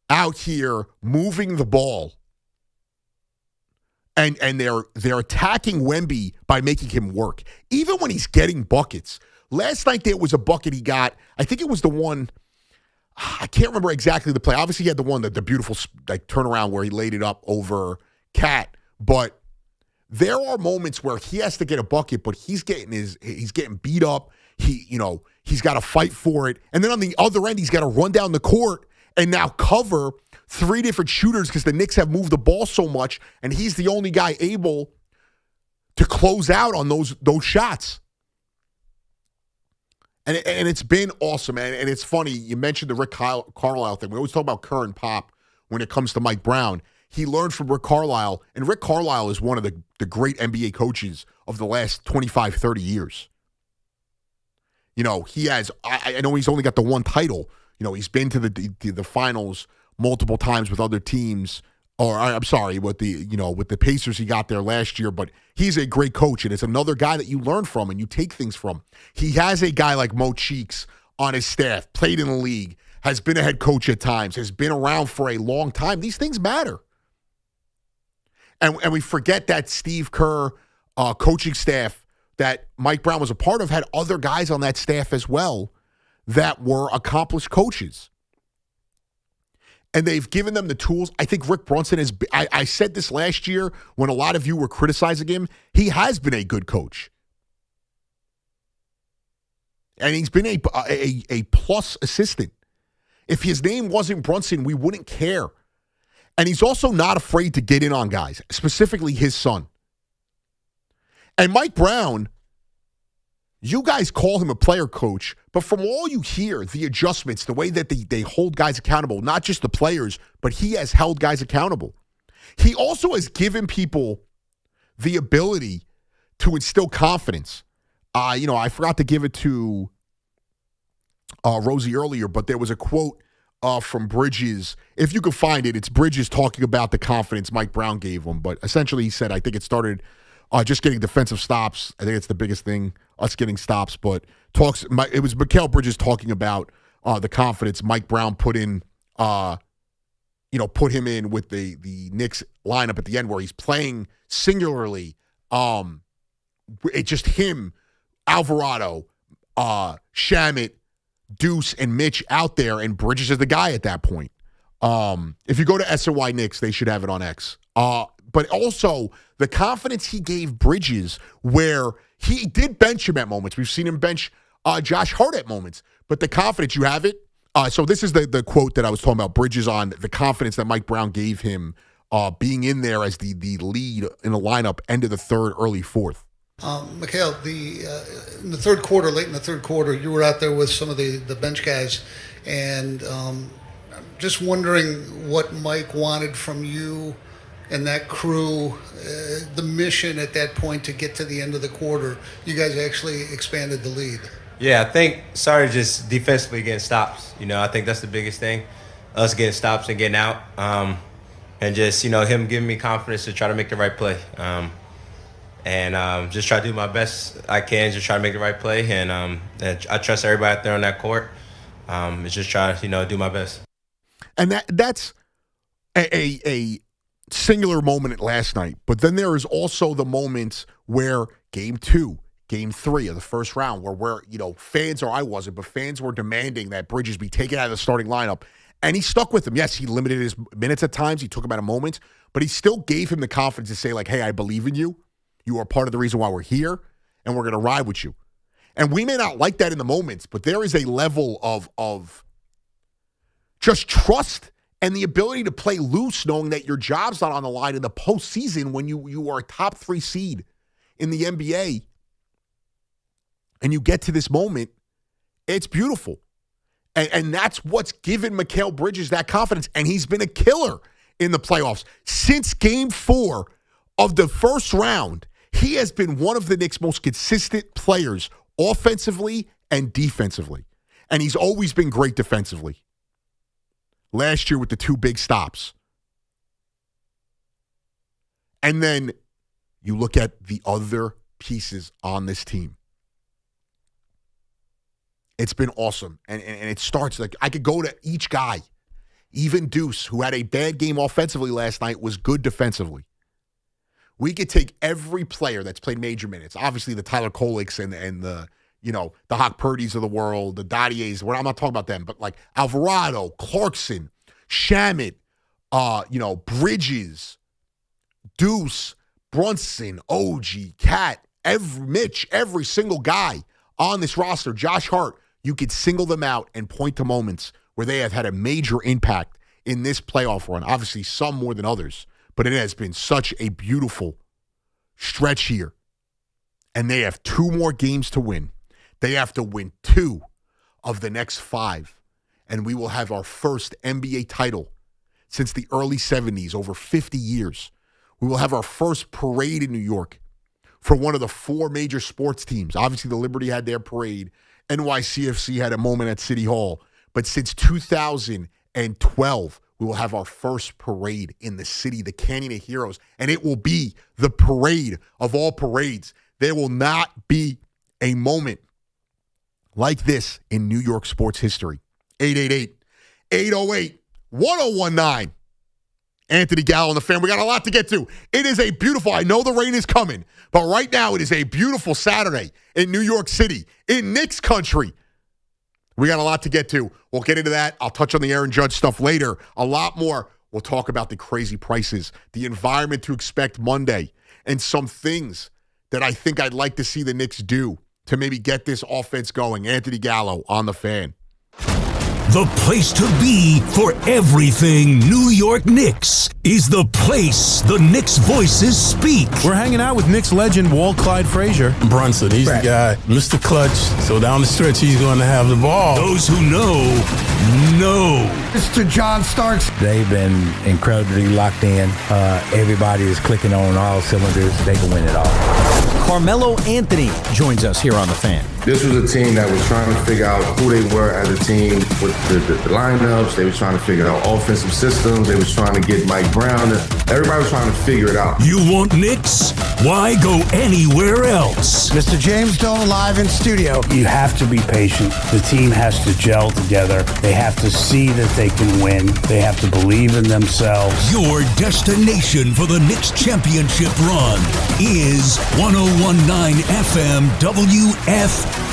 out here moving the ball, and they're attacking Wemby by making him work, even when he's getting buckets. Last night there was a bucket he got. I think it was the one. I can't remember exactly the play. Obviously, he had the one the beautiful turnaround where he laid it up over Cat, but there are moments where he has to get a bucket, but he's getting beat up. He's got to fight for it. And then on the other end, he's got to run down the court and now cover 3 different shooters because the Knicks have moved the ball so much, and he's the only guy able to close out on those shots. And it's been awesome, and it's funny. You mentioned the Rick Carlisle thing. We always talk about Kerr and Pop when it comes to Mike Brown. He learned from Rick Carlisle, and Rick Carlisle is one of the great NBA coaches of the last 25, 30 years. He has, I know he's only got the 1 title. He's been to the finals multiple times with other teams. Or I'm sorry, with the Pacers he got there last year, but he's a great coach, and it's another guy that you learn from and you take things from. He has a guy like Mo Cheeks on his staff, played in the league, has been a head coach at times, has been around for a long time. These things matter. And we forget that Steve Kerr coaching staff that Mike Brown was a part of had other guys on that staff as well that were accomplished coaches. And they've given them the tools. I think Rick Brunson is, I said this last year when a lot of you were criticizing him. He has been a good coach. And he's been a plus assistant. If his name wasn't Brunson, we wouldn't care. And he's also not afraid to get in on guys, specifically his son. And Mike Brown, you guys call him a player coach, but from all you hear, the adjustments, the way that they hold guys accountable, not just the players, but he has held guys accountable. He also has given people the ability to instill confidence. I forgot to give it to Rosie earlier, but there was a quote from Bridges. If you can find it, it's Bridges talking about the confidence Mike Brown gave him. But essentially he said, I think it started just getting defensive stops. I think it's the biggest thing, us getting stops. But it was Mikal Bridges talking about the confidence Mike Brown put in, put him in with the Knicks lineup at the end where he's playing singularly. It's just him, Alvarado, Shamet, Deuce, and Mitch out there, and Bridges is the guy at that point. If you go to SNY Knicks, they should have it on X. But also the confidence he gave Bridges, where he did bench him at moments. We've seen him bench Josh Hart at moments. But the confidence, you have it. So this is the quote that I was talking about, Bridges, on the confidence that Mike Brown gave him being in there as the lead in the lineup, end of the third, early fourth. Mikal, in the third quarter, late in the third quarter, you were out there with some of the bench guys, and I'm just wondering what Mike wanted from you and that crew, the mission at that point to get to the end of the quarter. You guys actually expanded the lead. Yeah, I think started just defensively getting stops. I think that's the biggest thing, us getting stops and getting out, and just him giving me confidence to try to make the right play, and just try to do my best I can, just try to make the right play, and I trust everybody out there on that court. It's just try to do my best. And that's a singular moment last night. But then there is also the moments where Game 2, Game 3 of the first round, where fans, or I wasn't, but fans were demanding that Bridges be taken out of the starting lineup. And he stuck with them. Yes, he limited his minutes at times. He took him out of moments. But he still gave him the confidence to say, like, hey, I believe in you. You are part of the reason why we're here, and we're going to ride with you. And we may not like that in the moments, but there is a level of just trust and the ability to play loose, knowing that your job's not on the line in the postseason when you are a top 3 seed in the NBA and you get to this moment. It's beautiful. And that's what's given Mikal Bridges that confidence. And he's been a killer in the playoffs. Since Game 4 of the first round, he has been one of the Knicks' most consistent players offensively and defensively. And he's always been great defensively. Last year with the 2 big stops. And then you look at the other pieces on this team. It's been awesome. And it starts like I could go to each guy. Even Deuce, who had a bad game offensively last night, was good defensively. We could take every player that's played major minutes. Obviously the Tyler Koleks and the the Hawk Purdy's of the world, the Dadiers. I'm not talking about them, but like Alvarado, Clarkson, Shamet, Bridges, Deuce, Brunson, OG, Cat, Mitch, every single guy on this roster, Josh Hart, you could single them out and point to moments where they have had a major impact in this playoff run. Obviously, some more than others, but it has been such a beautiful stretch here. And they have 2 more games to win. They have to win 2 of the next 5. And we will have our first NBA title since the early 70s, over 50 years. We will have our first parade in New York for one of the 4 major sports teams. Obviously, the Liberty had their parade. NYCFC had a moment at City Hall. But since 2012, we will have our first parade in the city, the Canyon of Heroes. And it will be the parade of all parades. There will not be a moment like this in New York sports history. 888-808-1019. Anthony Gallo and the Fan. We got a lot to get to. It is a beautiful, I know the rain is coming, but right now it is a beautiful Saturday in New York City, in Knicks country. We got a lot to get to. We'll get into that. I'll touch on the Aaron Judge stuff later. A lot more. We'll talk about the crazy prices, the environment to expect Monday, and some things that I think I'd like to see the Knicks do to maybe get this offense going. Anthony Gallo on the Fan. The place to be for everything New York Knicks is the place the Knicks voices speak. We're hanging out with Knicks legend Walt Clyde Frazier. Brunson, he's the guy, Mr. Clutch. So down the stretch, he's going to have the ball. Those who know. Mr. John Starks. They've been incredibly locked in. Everybody is clicking on all cylinders. They can win it all. Carmelo Anthony joins us here on The Fan. This was a team that was trying to figure out who they were as a team with the lineups. They were trying to figure out offensive systems. They were trying to get Mike Brown. Everybody was trying to figure it out. You want Knicks? Why go anywhere else? Mr. James Doe live in studio. You have to be patient. The team has to gel together. They have to see that they can win. They have to believe in themselves. Your destination for the Knicks championship run is 101.9 FM WFAN.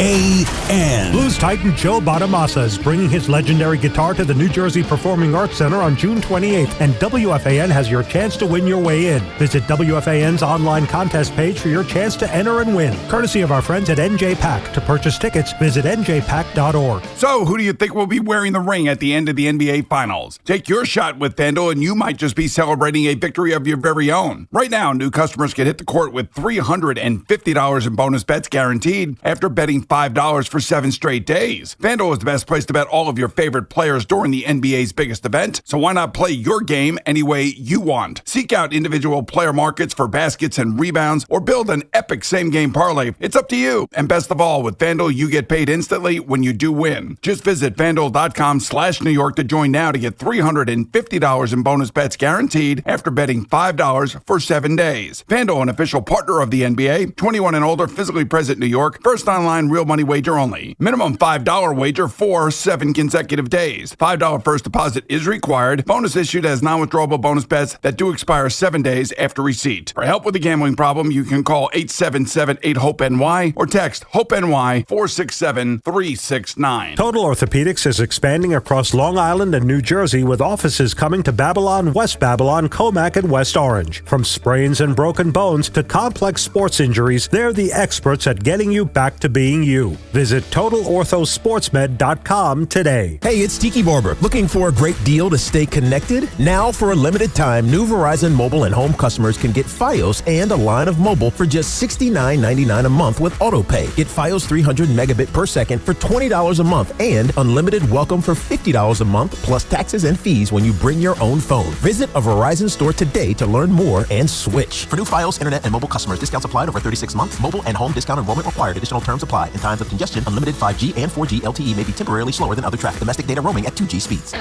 Blues Titan Joe Bonamassa is bringing his legendary guitar to the New Jersey Performing Arts Center on June 28th, and WFAN has your chance to win your way in. Visit WFAN's online contest page for your chance to enter and win, courtesy of our friends at NJ Pack. To purchase tickets, visit njpack.org. So, who do you think will be wearing the ring at the end of the NBA Finals? Take your shot with FanDuel, and you might just be celebrating a victory of your very own. Right now, new customers can hit the court with $350 in bonus bets guaranteed after betting betting $5 for 7 straight days. FanDuel is the best place to bet all of your favorite players during the NBA's biggest event, so why not play your game any way you want? Seek out individual player markets for baskets and rebounds, or build an epic same-game parlay. It's up to you. And best of all, with FanDuel, you get paid instantly when you do win. Just visit FanDuel.com/New York to join now to get $350 in bonus bets guaranteed after betting $5 for 7 days. FanDuel, an official partner of the NBA, 21 and older, physically present New York, first online real money wager only. Minimum $5 wager for 7 consecutive days. $5 first deposit is required. Bonus issued as non-withdrawable bonus bets that do expire 7 days after receipt. For help with a gambling problem, you can call 877-8-HOPE-NY or text HOPE-NY 467-369. Total Orthopedics is expanding across Long Island and New Jersey with offices coming to Babylon, West Babylon, Comac, and West Orange. From sprains and broken bones to complex sports injuries, they're the experts at getting you back to being you. Visit TotalOrthoSportsMed.com today. Hey, it's Tiki Barber. Looking for a great deal to stay connected? Now, for a limited time, new Verizon mobile and home customers can get Fios and a line of mobile for just $69.99 a month with AutoPay. Get Fios 300 megabit per second for $20 a month and unlimited welcome for $50 a month plus taxes and fees when you bring your own phone. Visit a Verizon store today to learn more and switch. For new Fios, internet, and mobile customers, discounts applied over 36 months. Mobile and home discount enrollment required. Additional terms apply. In times of congestion, unlimited 5G and 4G LTE may be temporarily slower than other traffic. Domestic data roaming at 2G speeds.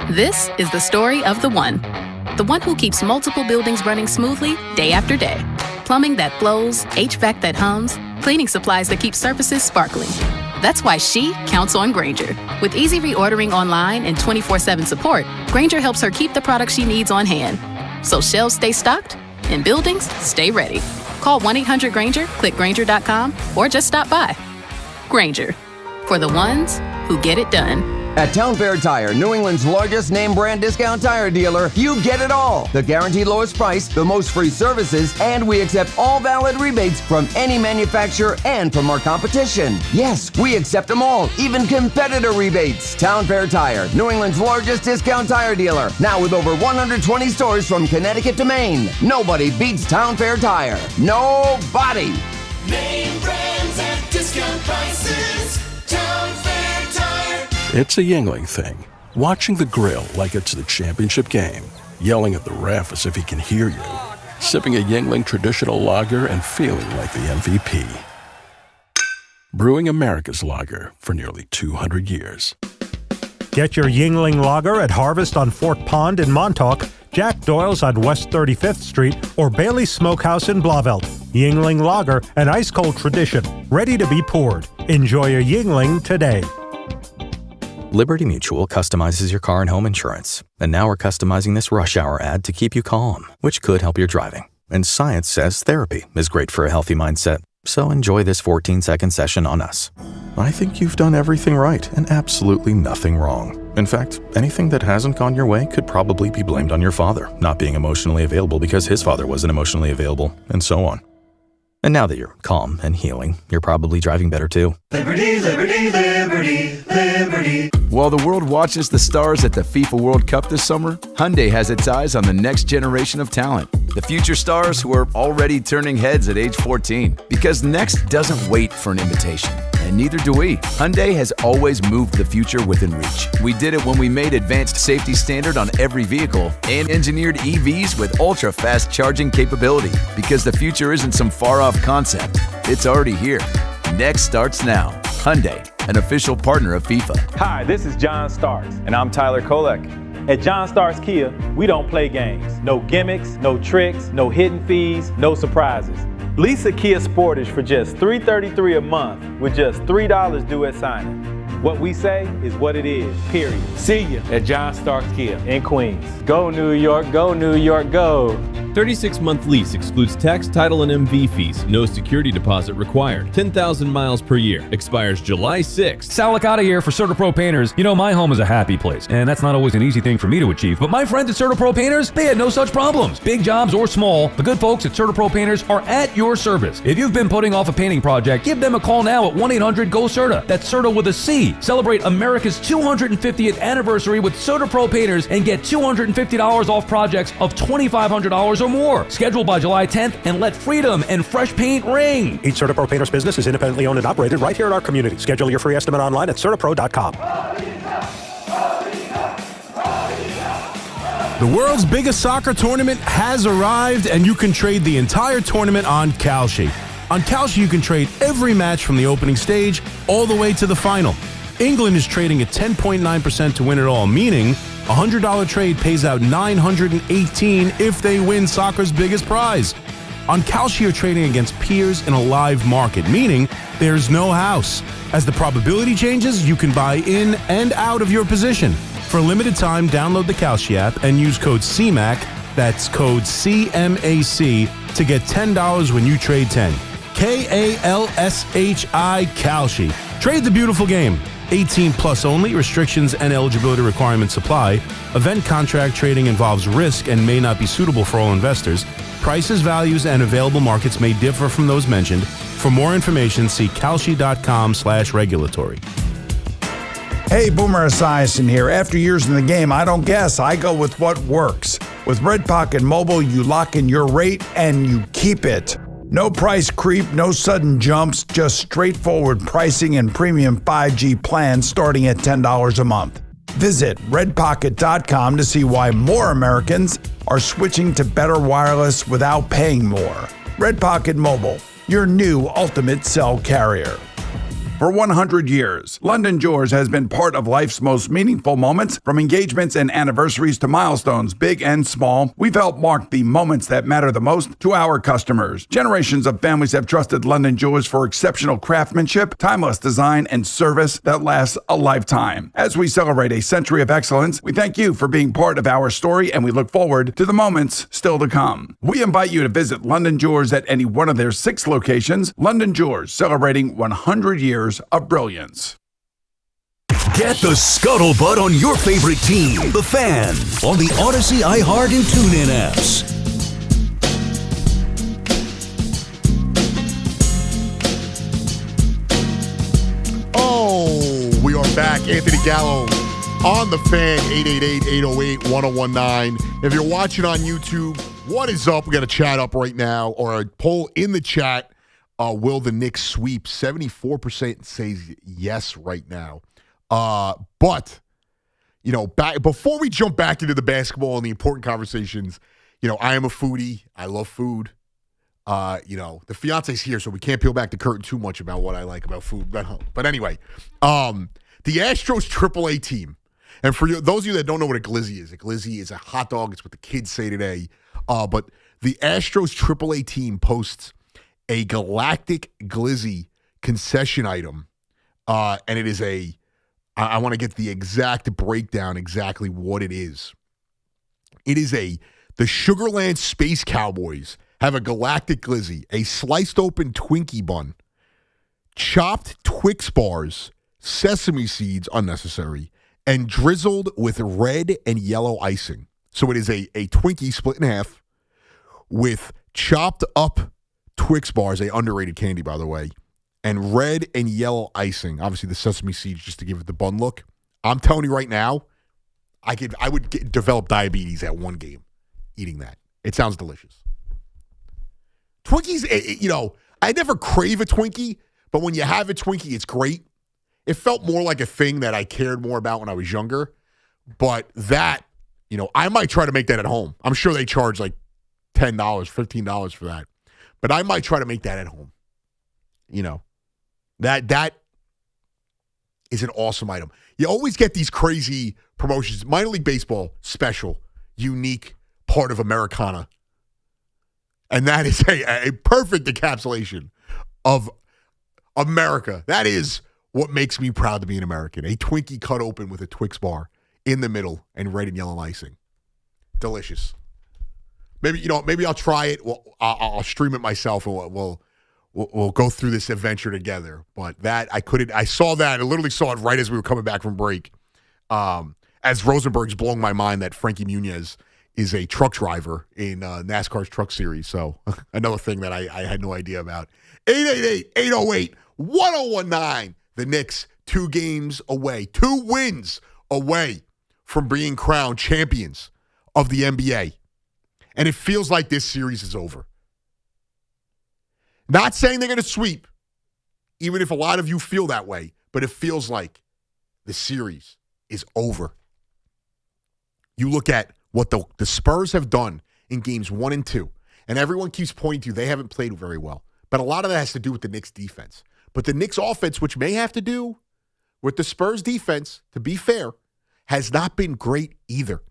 This is the story of the one who keeps multiple buildings running smoothly day after day. Plumbing that flows, HVAC that hums, cleaning supplies that keep surfaces sparkling. That's why she counts on Grainger. With easy reordering online and 24/7 support, Grainger helps her keep the products she needs on hand. So shelves stay stocked and buildings stay ready. Call 1-800-GRAINGER, click Grainger.com, or just stop by. Grainger, for the ones who get it done. At Town Fair Tire, New England's largest name brand discount tire dealer, you get it all. The guaranteed lowest price, the most free services, and we accept all valid rebates from any manufacturer and from our competition. Yes, we accept them all, even competitor rebates. Town Fair Tire, New England's largest discount tire dealer, now with over 120 stores from Connecticut to Maine. Nobody beats Town Fair Tire. Nobody. Name brands at discount prices. Town Fair Tire. It's a Yingling thing. Watching the grill like it's the championship game. Yelling at the ref as if he can hear you. Sipping a Yingling traditional lager and feeling like the MVP. Brewing America's lager for nearly 200 years. Get your Yingling Lager at Harvest on Fort Pond in Montauk, Jack Doyle's on West 35th Street, or Bailey's Smokehouse in Blauvelt. Yingling Lager, an ice-cold tradition, ready to be poured. Enjoy a Yingling today. Liberty Mutual customizes your car and home insurance. And now we're customizing this rush hour ad to keep you calm, which could help your driving. And science says therapy is great for a healthy mindset. So enjoy this 14-second session on us. I think you've done everything right and absolutely nothing wrong. In fact, anything that hasn't gone your way could probably be blamed on your father not being emotionally available because his father wasn't emotionally available, and so on. And now that you're calm and healing, you're probably driving better too. Liberty, liberty, liberty, liberty. While the world watches the stars at the FIFA World Cup this summer, Hyundai has its eyes on the next generation of talent. The future stars who are already turning heads at age 14. Because next doesn't wait for an invitation. And neither do we. Hyundai has always moved the future within reach. We did it when we made advanced safety standard on every vehicle and engineered EVs with ultra-fast charging capability. Because the future isn't some far-off concept. It's already here. Next starts now. Hyundai, an official partner of FIFA. Hi, this is John Starks, and I'm Tyler Kolek. At John Starks Kia, we don't play games. No gimmicks, no tricks, no hidden fees, no surprises. Lease a Kia Sportage for just $333 a month with just $3 due at signing. What we say is what it is, period. See you at John Starks Kia in Queens. Go New York, go New York, go. 36-month lease excludes tax, title, and MV fees. No security deposit required. 10,000 miles per year. Expires July 6th. Sal Licata here for CertaPro Painters. You know, my home is a happy place, and that's not always an easy thing for me to achieve. But my friends at CertaPro Painters, they had no such problems. Big jobs or small, the good folks at CertaPro Painters are at your service. If you've been putting off a painting project, give them a call now at 1-800-GO-CERTA. That's CERTA with a C. Celebrate America's 250th anniversary with CertaPro Painters and get $250 off projects of $2,500 $100 or more. Schedule by July 10th and let freedom and fresh paint ring. Each CertaPro Painters business is independently owned and operated right here in our community. Schedule your free estimate online at CertaPro.com. The world's biggest soccer tournament has arrived, and you can trade the entire tournament on Kalshi. On Kalshi, you can trade every match from the opening stage all the way to the final. England is trading at 10.9% to win it all, meaning a $100 trade pays out $918 if they win soccer's biggest prize. On Kalshi, you're trading against peers in a live market, meaning there's no house. As the probability changes, you can buy in and out of your position. For a limited time, download the Kalshi app and use code CMAC, that's code CMAC, to get $10 when you trade 10. Kalshi, Kalshi. Trade the beautiful game. 18 plus only. Restrictions and eligibility requirements apply. Event contract trading involves risk and may not be suitable for all investors. Prices, values, and available markets may differ from those mentioned. For more information, see kalshi.com/regulatory. Hey, Boomer Esiason here. After years in the game, I don't guess. I go with what works. With Red Pocket Mobile, you lock in your rate and you keep it. No price creep, no sudden jumps, just straightforward pricing and premium 5G plans starting at $10 a month. Visit redpocket.com to see why more Americans are switching to better wireless without paying more. Red Pocket Mobile, your new ultimate cell carrier. For 100 years, London Jewelers has been part of life's most meaningful moments, from engagements and anniversaries to milestones, big and small. We've helped mark the moments that matter the most to our customers. Generations of families have trusted London Jewelers for exceptional craftsmanship, timeless design, and service that lasts a lifetime. As we celebrate a century of excellence, we thank you for being part of our story, and we look forward to the moments still to come. We invite you to visit London Jewelers at any one of their 6 locations. London Jewelers, celebrating 100 years of brilliance. Get the scuttlebutt on your favorite team, the Fan, on the Odyssey, iHeart, and TuneIn apps. Oh, we are back. Anthony Gallo on the Fan, 888-808-1019. If you're watching on YouTube, what is up? We got a chat up right now, or a poll in the chat. Will the Knicks sweep? 74% says yes right now. But, before we jump back into the basketball and the important conversations, I am a foodie. I love food. The fiance's here, so we can't peel back the curtain too much about what I like about food. But anyway, the Astros AAA team. And for those of you that don't know what a glizzy is a hot dog. It's what the kids say today. But the Astros AAA team posts a Galactic Glizzy concession item, and it is I want to get the exact breakdown, exactly what it is. It is the Sugarland Space Cowboys have a Galactic Glizzy, a sliced open Twinkie bun, chopped Twix bars, sesame seeds, unnecessary, and drizzled with red and yellow icing. So it is a Twinkie split in half with chopped up Twix bars, a underrated candy, by the way, and red and yellow icing. Obviously, the sesame seeds just to give it the bun look. I'm telling you right now, I would develop diabetes at one game eating that. It sounds delicious. Twinkies, I never crave a Twinkie, but when you have a Twinkie, it's great. It felt more like a thing that I cared more about when I was younger. But that, I might try to make that at home. I'm sure they charge like $10, $15 for that. But I might try to make that at home. That is an awesome item. You always get these crazy promotions. Minor League Baseball, special, unique part of Americana. And that is a perfect encapsulation of America. That is what makes me proud to be an American. A Twinkie cut open with a Twix bar in the middle and red and yellow icing. Delicious. Maybe I'll try it. Well, I'll stream it myself, and we'll go through this adventure together. But that I saw that. I literally saw it right as we were coming back from break. As Rosenberg's blowing my mind that Frankie Muniz is a truck driver in NASCAR's Truck Series. So another thing that I had no idea about. 888-808-1019. The Knicks 2 wins away from being crowned champions of the NBA. And it feels like this series is over. Not saying they're going to sweep, even if a lot of you feel that way, but it feels like the series is over. You look at what the Spurs have done in games 1 and 2, and everyone keeps pointing to they haven't played very well. But a lot of that has to do with the Knicks defense. But the Knicks offense, which may have to do with the Spurs defense, to be fair, has not been great either.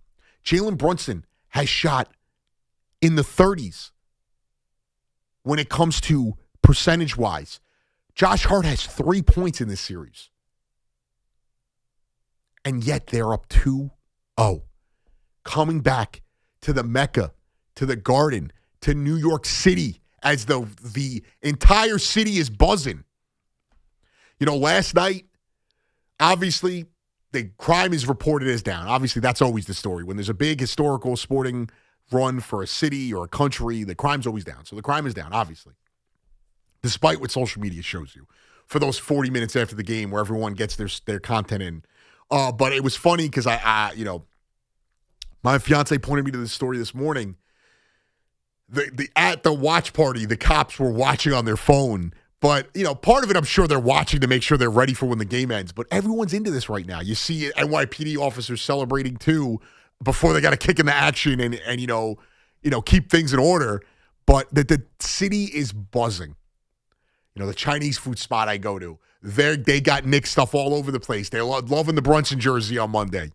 Jalen Brunson has shot in the 30s when it comes to percentage-wise. Josh Hart has 3 points in this series. And yet they're up 2-0. Coming back to the Mecca, to the Garden, to New York City, as the entire city is buzzing. You know, last night, obviously, the crime is reported as down. Obviously, that's always the story. When there's a big historical sporting run for a city or a country, the crime's always down. So the crime is down, obviously, despite what social media shows you for those 40 minutes after the game where everyone gets their content in. But it was funny because my fiance pointed me to this story this morning. At the watch party, the cops were watching on their phone. But, you know, part of it, I'm sure they're watching to make sure they're ready for when the game ends. But everyone's into this right now. You see NYPD officers celebrating, too, before they got to kick into action and you know, keep things in order. But the city is buzzing. You know, the Chinese food spot I go to, they got Knicks stuff all over the place. They're loving the Brunson jersey on Monday.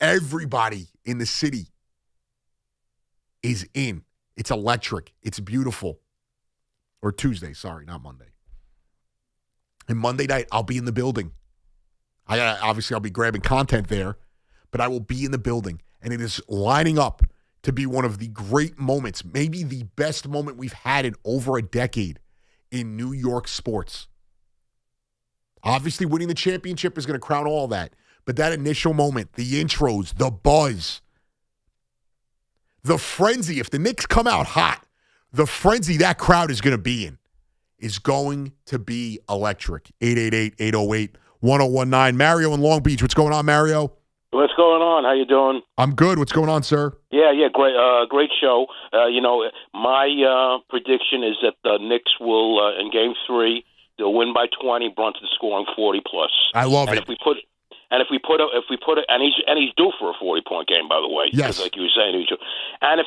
Everybody in the city is in. It's electric. It's beautiful. Or Tuesday, sorry, not Monday. And Monday night, I'll be in the building. Obviously, I'll be grabbing content there, but I will be in the building. And it is lining up to be one of the great moments, maybe the best moment we've had in over a decade in New York sports. Obviously, winning the championship is going to crown all that. But that initial moment, the intros, the buzz, the frenzy, if the Knicks come out hot, the frenzy that crowd is going to be in is going to be electric. 888-808-1019. Mario in Long Beach. What's going on, Mario? What's going on? How you doing? I'm good. What's going on, sir? Yeah, great show. My prediction is that the Knicks will, in Game 3, they'll win by 20. Brunson scoring 40+. I love it. If we put it, and he's due for a 40-point game, by the way. Yes, like you were saying. And if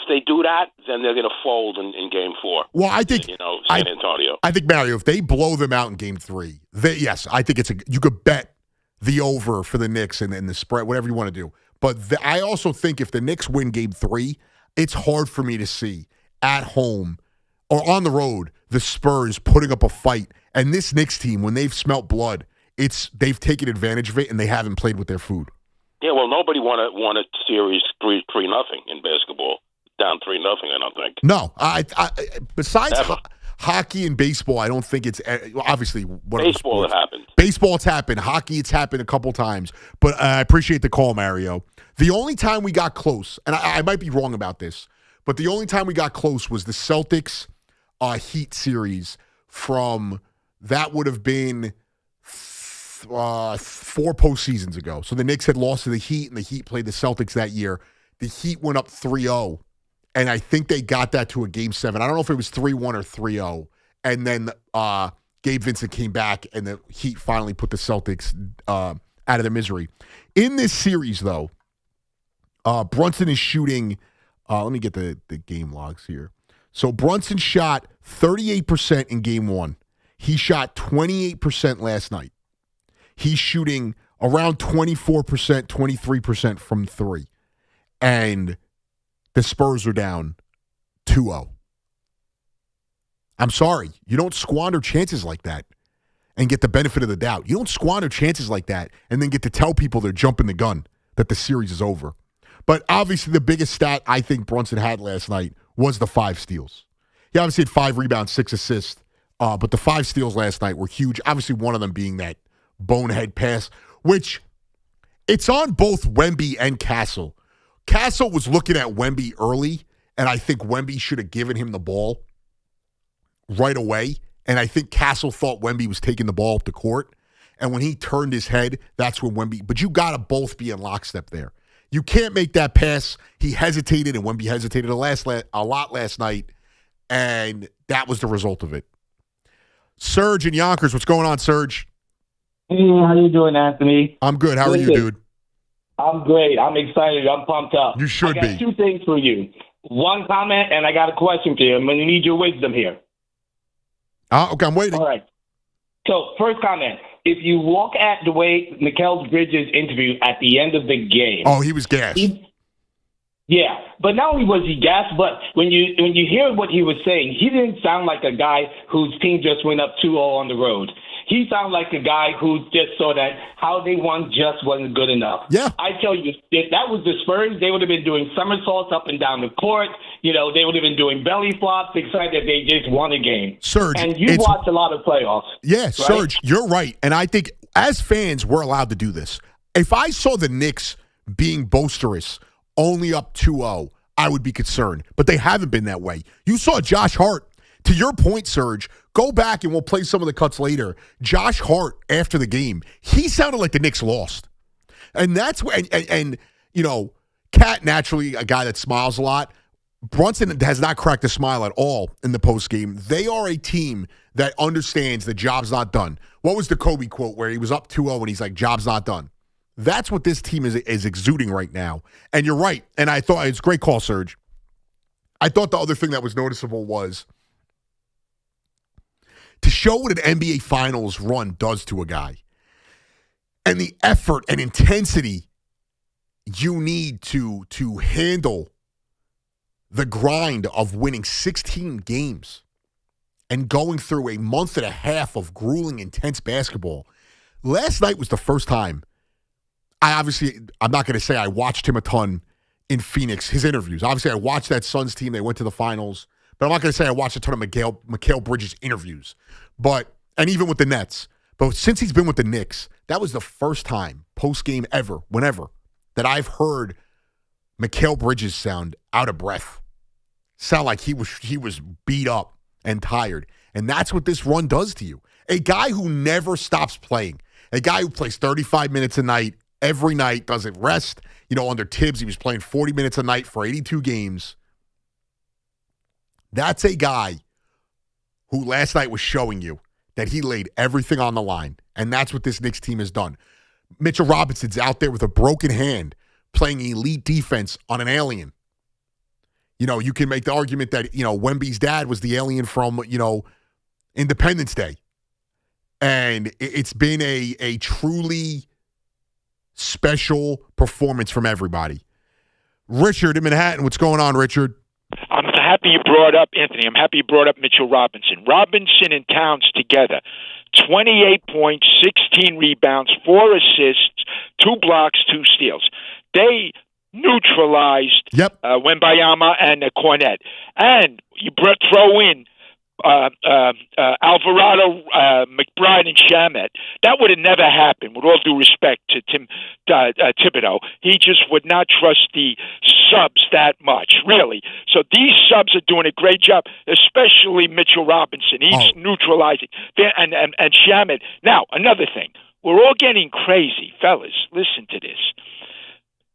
they do that, then they're going to fold in Game 4. Well, I think San Antonio. I think Mario, if they blow them out in Game 3, yes, I think you could bet the over for the Knicks and the spread, whatever you want to do. But I also think if the Knicks win Game 3, it's hard for me to see at home or on the road the Spurs putting up a fight. And this Knicks team, when they've smelt blood, they've taken advantage of it and they haven't played with their food. Yeah, well, nobody won a series 3-0 in basketball, down 3-0. I don't think. No, besides hockey and baseball, I don't think it's obviously baseball. It happened. Baseball, it's happened. Hockey, it's happened a couple times. But I appreciate the call, Mario. The only time we got close, and I might be wrong about this, but the only time we got close was the Celtics Heat series from that would have been 4 postseasons ago. So the Knicks had lost to the Heat, and the Heat played the Celtics that year. The Heat went up 3-0, and I think they got that to a Game 7. I don't know if it was 3-1 or 3-0. And then Gabe Vincent came back, and the Heat finally put the Celtics out of their misery. In this series, though, Brunson is shooting let me get the game logs here. So Brunson shot 38% in Game 1. He shot 28% last night. He's shooting around 24%, 23% from 3. And the Spurs are down 2-0. I'm sorry. You don't squander chances like that and get the benefit of the doubt. You don't squander chances like that and then get to tell people they're jumping the gun that the series is over. But obviously the biggest stat I think Brunson had last night was the 5 steals. He obviously had 5 rebounds, 6 assists. But the 5 steals last night were huge. Obviously one of them being that bonehead pass, which it's on both Wemby and Castle. Castle was looking at Wemby early, and I think Wemby should have given him the ball right away. And I think Castle thought Wemby was taking the ball up the court. And when he turned his head, that's when Wemby – but you got to both be in lockstep there. You can't make that pass. He hesitated, and Wemby hesitated a lot last night, and that was the result of it. Serge and Yonkers, what's going on, Serge? Hey, how you doing, Anthony? I'm good. How are you, dude? I'm great. I'm excited. I'm pumped up. You should I got be. two things for you. One comment, and I got a question for you. I'm going to need your wisdom here. Okay, I'm waiting. All right. So, first comment. If you look at the way Mikal Bridges' interview at the end of the game. Oh, he was gassed. Yeah, but not only was he gassed, but when you hear what he was saying, he didn't sound like a guy whose team just went up 2-0 on the road. He sounded like a guy who just saw that how they won just wasn't good enough. Yeah. I tell you, if that was the Spurs, they would have been doing somersaults up and down the court. You know, they would have been doing belly flops, excited that they just won a game. Serge, and you watch a lot of playoffs. Yeah, right? Serge, you're right. And I think as fans, we're allowed to do this. If I saw the Knicks being boisterous, only up 2-0, I would be concerned. But they haven't been that way. You saw Josh Hart. To your point, Serge, go back and we'll play some of the cuts later. Josh Hart, after the game, he sounded like the Knicks lost. And that's where, and you know, Cat, naturally a guy that smiles a lot. Brunson has not cracked a smile at all in the postgame. They are a team that understands the job's not done. What was the Kobe quote where he was up 2-0 and he's like, job's not done? That's what this team is exuding right now. And you're right. And I thought, it's a great call, Serge. I thought the other thing that was noticeable was to show what an NBA Finals run does to a guy and the effort and intensity you need to handle the grind of winning 16 games and going through a month and a half of grueling, intense basketball. Last night was the first time. I'm not going to say I watched him a ton in Phoenix, his interviews. Obviously, I watched that Suns team. They went to the finals. But I'm not going to say I watched a ton of Mikal Bridges interviews. And even with the Nets. But since he's been with the Knicks, that was the first time, post-game ever, whenever, that I've heard Mikal Bridges sound out of breath. Sound like he was beat up and tired. And that's what this run does to you. A guy who never stops playing. A guy who plays 35 minutes a night, every night, doesn't rest. You know, under Tibbs, he was playing 40 minutes a night for 82 games. That's a guy who last night was showing you that he laid everything on the line. And that's what this Knicks team has done. Mitchell Robinson's out there with a broken hand playing elite defense on an alien. You know, you can make the argument that, you know, Wemby's dad was the alien from, you know, Independence Day. And it's been a truly special performance from everybody. Richard in Manhattan, what's going on, Richard? I'm happy you brought up, Anthony. I'm happy you brought up Mitchell Robinson. Robinson and Towns together, 28 points, 16 rebounds, 4 assists, 2 blocks, 2 steals. They neutralized Wembayama and Cornette. And you throw in Alvarado, McBride, and Shamet. That would have never happened, with all due respect to Tim Thibodeau. He just would not trust the subs that much, really. So these subs are doing a great job, especially Mitchell Robinson. He's neutralizing. And Shamet. Now, another thing. We're all getting crazy. Fellas, listen to this.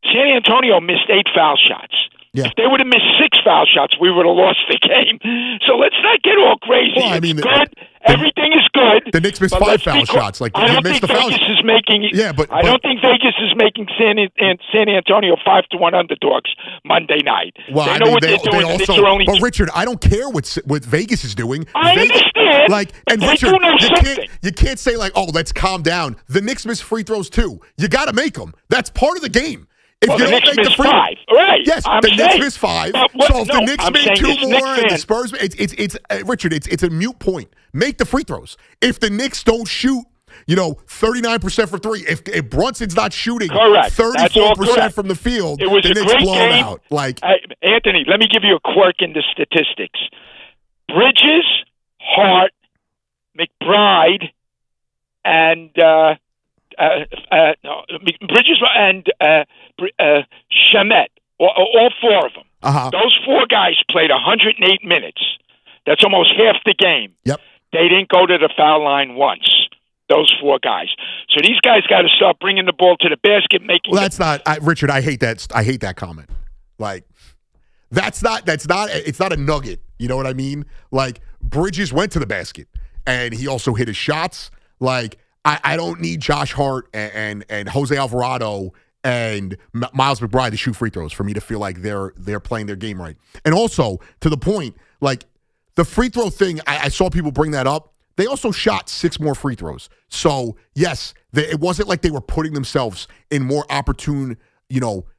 San Antonio missed 8 foul shots. Yeah. If they would have missed 6 foul shots, we would have lost the game. So let's not get all crazy. Well, I mean, it's good. Everything is good. The Knicks missed 5 foul shots. Like, I don't think Vegas is making. Yeah, but I don't think Vegas is making San Antonio 5-1 underdogs Monday night. Well, they know what they're doing. But Richard, I don't care what Vegas is doing. I understand. And they Richard, do know something. you can't say like, oh, let's calm down. The Knicks miss free throws too. You got to make them. That's part of the game. If well, you the don't Knicks make the missed free, 5. Right. Yes, the Knicks missed 5. So if the Knicks make 2 more and the Spurs, it's Richard, it's a moot point. Make the free throws. If the Knicks don't shoot, 39% for 3. If Brunson's not shooting 34% from the field, it was the a Knicks great blown game. out. Like Anthony, let me give you a quirk in the statistics. Bridges, Hart, McBride, and Bridges and Shamet, all 4 of them. Those 4 guys played 108 minutes. That's almost half the game. Yep. They didn't go to the foul line once. those four guys. So these guys got to start bringing the ball to the basket, making. Well, that's not Richard. I hate that. I hate that comment. Like, it's not a nugget. You know what I mean? Like, Bridges went to the basket, and he also hit his shots. Like, I don't need Josh Hart and Jose Alvarado and Miles McBride to shoot free throws for me to feel like they're playing their game right. And also, to the point, like, the free throw thing, I saw people bring that up. They also shot 6 more free throws. So, yes, it wasn't like they were putting themselves in more opportune,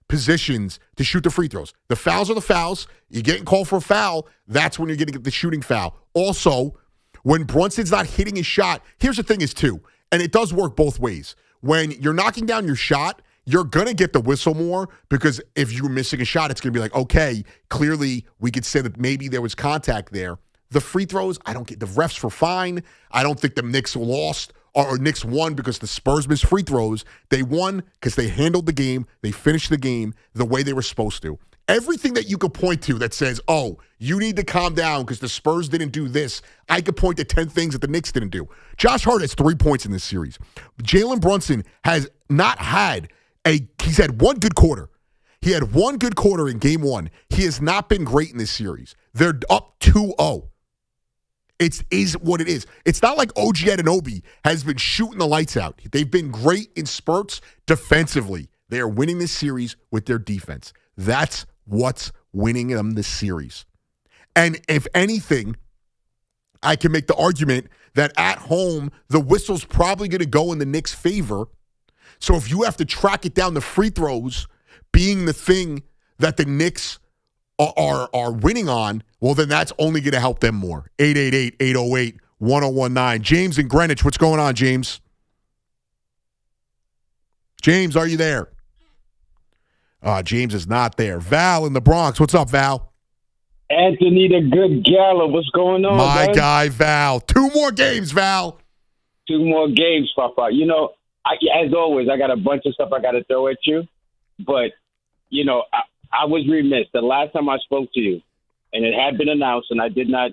positions to shoot the free throws. The fouls are the fouls. You're getting called for a foul. That's when you're going to get the shooting foul. Also, when Brunson's not hitting his shot, here's the thing is, too, and it does work both ways. When you're knocking down your shot, you're going to get the whistle more because if you're missing a shot, it's going to be like, okay, clearly we could say that maybe there was contact there. The free throws, I don't get. The refs were fine. I don't think the Knicks lost or Knicks won because the Spurs missed free throws. They won because they handled the game. They finished the game the way they were supposed to. Everything that you could point to that says, oh, you need to calm down because the Spurs didn't do this, I could point to 10 things that the Knicks didn't do. Josh Hart has 3 points in this series. Jalen Brunson has not had he's had one good quarter. He had one good quarter in game 1. He has not been great in this series. They're up 2-0. It is what it is. It's not like OG Anunoby has been shooting the lights out. They've been great in spurts defensively. They are winning this series with their defense. That's what's winning them this series. And if anything, I can make the argument that at home, the whistle's probably going to go in the Knicks' favor. So if you have to track it down, the free throws being the thing that the Knicks are winning on, well, then that's only going to help them more. 888-808-1019. James in Greenwich. What's going on, James? James, are you there? James is not there. Val in the Bronx. What's up, Val? Anthony the Good Gallo. What's going on, My man? guy, Val. 2 more games, Val. 2 more games, Papa. As always, I got a bunch of stuff I got to throw at you. But, I was remiss. The last time I spoke to you, and it had been announced, and I did not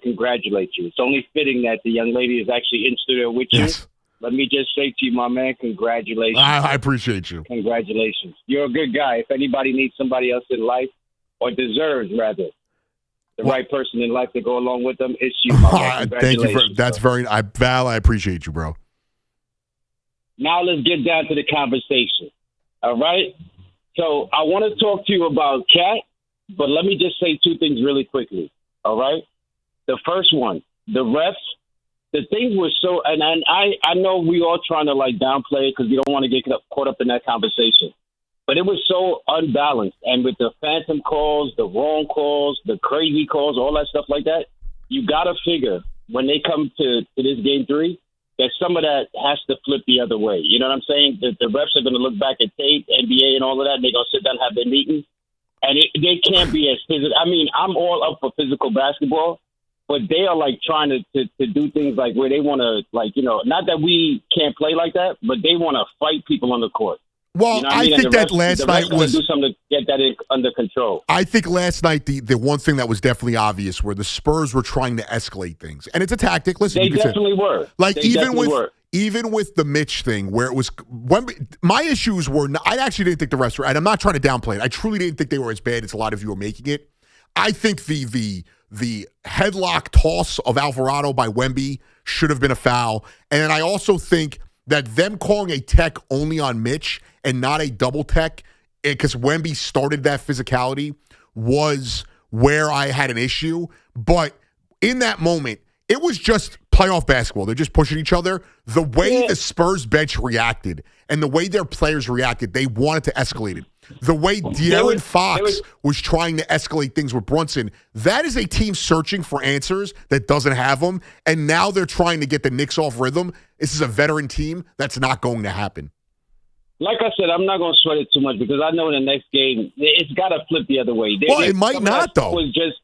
congratulate you. It's only fitting that the young lady is actually in studio with you. Yes. Let me just say to you, my man, congratulations. I appreciate you. Congratulations. You're a good guy. If anybody needs somebody else in life, or deserves, rather, the right person in life to go along with them, it's you, my man. Thank you. Congratulations, Val, I appreciate you, bro. Now let's get down to the conversation. All right? So I want to talk to you about Cat, but let me just say 2 things really quickly. All right? The first one, the refs, the things were so, and I know we all trying to downplay it because we don't want to get caught up in that conversation. But it was so unbalanced. And with the phantom calls, the wrong calls, the crazy calls, all that stuff like that, you got to figure when they come to this game 3, that some of that has to flip the other way. You know what I'm saying? The refs are going to look back at tape, NBA and all of that, and they're going to sit down and have their meetings. And they can't be as physical. I mean, I'm all up for physical basketball, but they are trying to do things where they want to, not that we can't play like that, but they want to fight people on the court. Well, You know what I mean? think And the that refs- last the night refs gotta was do something to get that under control. I think last night the one thing that was definitely obvious where the Spurs were trying to escalate things, and it's a tactic. Listen, They you could say- definitely were. Like They even definitely with were. even with the Mitch thing, where it was my issues were. I actually didn't think the refs were. And I'm not trying to downplay it. I truly didn't think they were as bad as a lot of you are making it. I think the headlock toss of Alvarado by Wemby should have been a foul, and then I also think that them calling a tech only on Mitch and not a double tech, because Wemby started that physicality, was where I had an issue. But in that moment, it was just playoff basketball. They're just pushing each other. The way the Spurs bench reacted and the way their players reacted, they wanted to escalate it. The way De'Aaron Fox was trying to escalate things with Brunson, that is a team searching for answers that doesn't have them, and now they're trying to get the Knicks off rhythm. This is a veteran team. That's not going to happen. Like I said, I'm not going to sweat it too much because I know in the next game it's got to flip the other way. It might not, though. Was just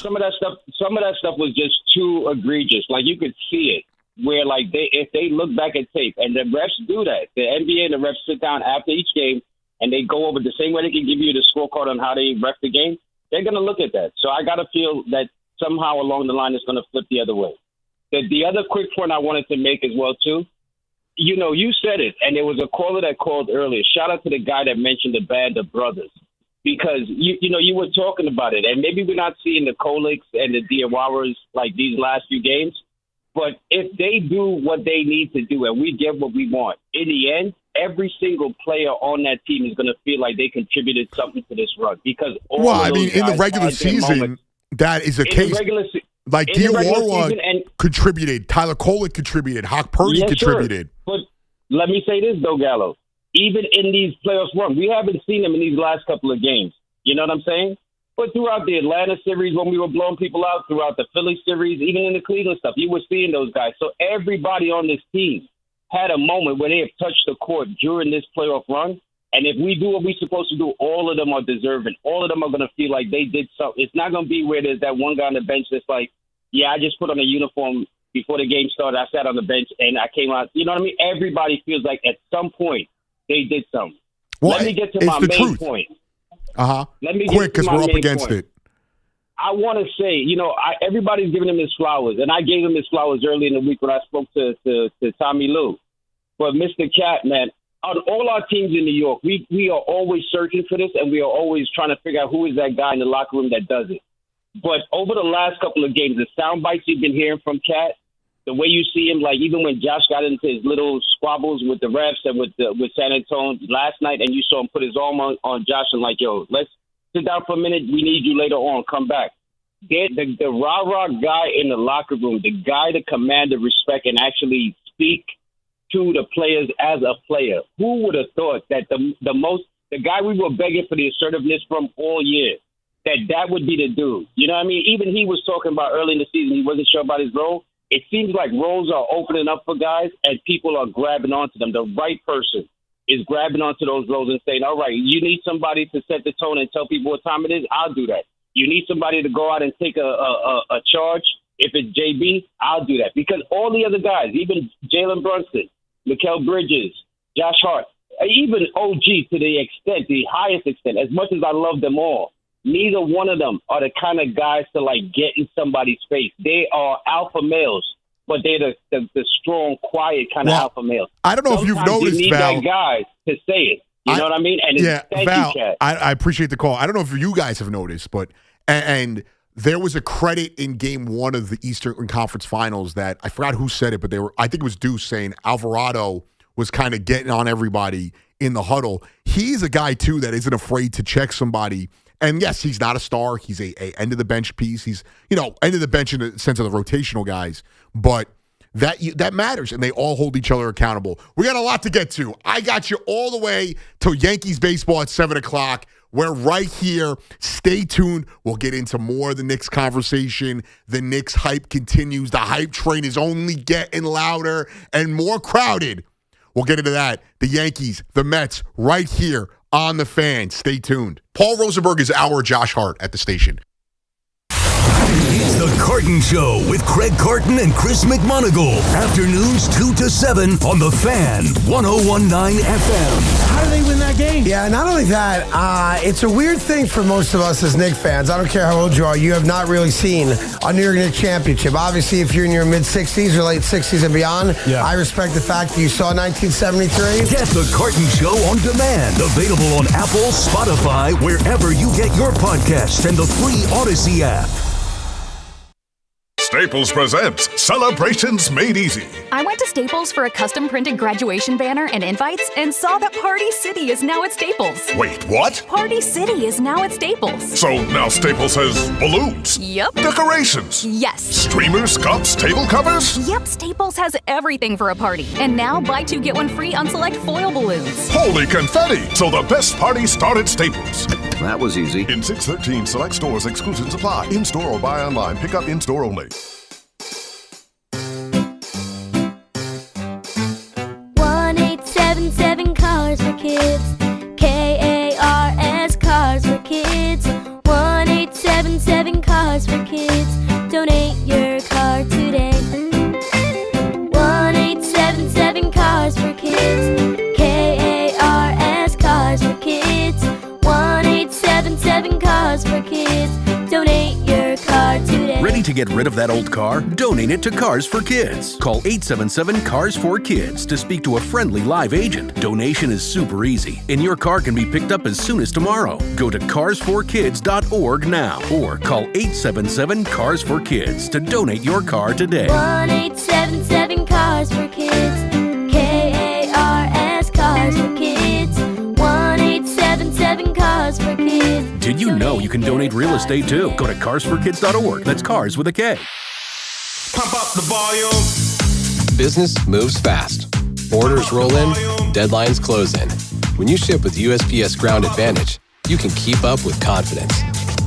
some of that stuff was just too egregious. You could see it where if they look back at tape, and the refs do that. The NBA and the refs sit down after each game and they go over the same way they can give you the scorecard on how they ref the game. They're going to look at that. So I got to feel that somehow along the line it's going to flip the other way. The other quick point I wanted to make as well, too, you said it, and there was a caller that called earlier. Shout out to the guy that mentioned the band of brothers, because you were talking about it, and maybe we're not seeing the Koliks and the Diawaras like these last few games, but if they do what they need to do and we get what we want, in the end, every single player on that team is going to feel like they contributed something to this run, because in the regular season, that is a case. Like Diawara contributed, Tyler Kolik contributed, Hawk Purdy contributed. Sure. But let me say this, though, Gallo. Even in these playoffs run, we haven't seen them in these last couple of games. You know what I'm saying? But throughout the Atlanta series, when we were blowing people out, throughout the Philly series, even in the Cleveland stuff, you were seeing those guys. So everybody on this team had a moment where they have touched the court during this playoff run. And if we do what we're supposed to do, all of them are deserving. All of them are going to feel like they did something. It's not going to be where there's that one guy on the bench that's like, yeah, I just put on a uniform before the game started. I sat on the bench and I came out. You know what I mean? Everybody feels like at some point they did something. Well, let me get to my main point. Let me quick, because we're up against it. I want to say, everybody's giving him his flowers, and I gave him his flowers early in the week when I spoke to Tommy Lou. But Mr. Cat, man, on all our teams in New York, we are always searching for this, and we are always trying to figure out who is that guy in the locker room that does it. But over the last couple of games, the sound bites you've been hearing from Cat, the way you see him, like even when Josh got into his little squabbles with the refs and with San Antonio last night, and you saw him put his arm on Josh and like, yo, let's sit down for a minute. We need you later on. Come back. The rah-rah guy in the locker room, the guy to command the respect and actually speak to the players as a player. Who would have thought that the guy we were begging for the assertiveness from all year, that would be the dude? You know what I mean? Even he was talking about early in the season, he wasn't sure about his role. It seems like roles are opening up for guys and people are grabbing onto them. The right person is grabbing onto those roles and saying, all right, you need somebody to set the tone and tell people what time it is, I'll do that. You need somebody to go out and take a charge. If it's JB, I'll do that. Because all the other guys, even Jalen Brunson, Mikal Bridges, Josh Hart, even OG to the highest extent, as much as I love them all, neither one of them are the kind of guys to like get in somebody's face. They are alpha males, but they're the strong, quiet kind of alpha males. I don't know if you've noticed, you need Val. that guy to say it. You know what I mean? And thank Val, you, Kat. I appreciate the call. I don't know if you guys have noticed, but and there was a credit in Game 1 of the Eastern Conference Finals that I forgot who said it, but I think it was Deuce saying Alvarado was kind of getting on everybody in the huddle. He's a guy too that isn't afraid to check somebody. And yes, he's not a star. He's a end of the bench piece. He's end of the bench in the sense of the rotational guys, but that matters, and they all hold each other accountable. We got a lot to get to. I got you all the way till Yankees baseball at 7:00. We're right here. Stay tuned. We'll get into more of the Knicks conversation. The Knicks hype continues. The hype train is only getting louder and more crowded. We'll get into that. The Yankees, the Mets, right here on The Fan. Stay tuned. Paul Rosenberg is our Josh Hart at the station. It's The Carton Show with Craig Carton and Chris McMonagle. Afternoons 2 to 7 on The Fan, 101.9 FM. How do they win that game? Yeah, not only that, it's a weird thing for most of us as Knicks fans. I don't care how old you are, you have not really seen a New York Knicks championship. Obviously, if you're in your mid-60s or late 60s and beyond, I respect the fact that you saw 1973. Get The Carton Show on demand. Available on Apple, Spotify, wherever you get your podcasts, and the free Odyssey app. Staples presents Celebrations Made Easy. I went to Staples for a custom printed graduation banner and invites and saw that Party City is now at Staples. Wait, what? Party City is now at Staples. So now Staples has balloons? Yep. Decorations? Yes. Streamers, cups, table covers? Yep, Staples has everything for a party. And now buy two, get one free on select foil balloons. Holy confetti! So the best party started at Staples. That was easy. In 613 select stores, exclusions apply. In-store or buy online. Pick up in-store only. 1877 Cars for Kids. KARS Cars for Kids. 1877 Cars for Kids. Donate your car today. 1877 Cars for Kids. KARS Cars for Kids. 1877 Cars for Kids. Donate your car today. Ready to get rid of that old car? Donate it to Cars for Kids. Call 877-CARS4KIDS to speak to a friendly live agent. Donation is super easy, and your car can be picked up as soon as tomorrow. Go to carsforkids.org now or call 877-CARS4KIDS to donate your car today. 1-877-CARS-FOR-KIDS. KARS Cars for Kids. 1-877-CARS-FOR-KIDS. Did you know you can donate real estate too? Go to carsforkids.org. That's cars with a K. Pump up the volume. Business moves fast. Orders roll in, deadlines close in. When you ship with USPS Ground Advantage, you can keep up with confidence.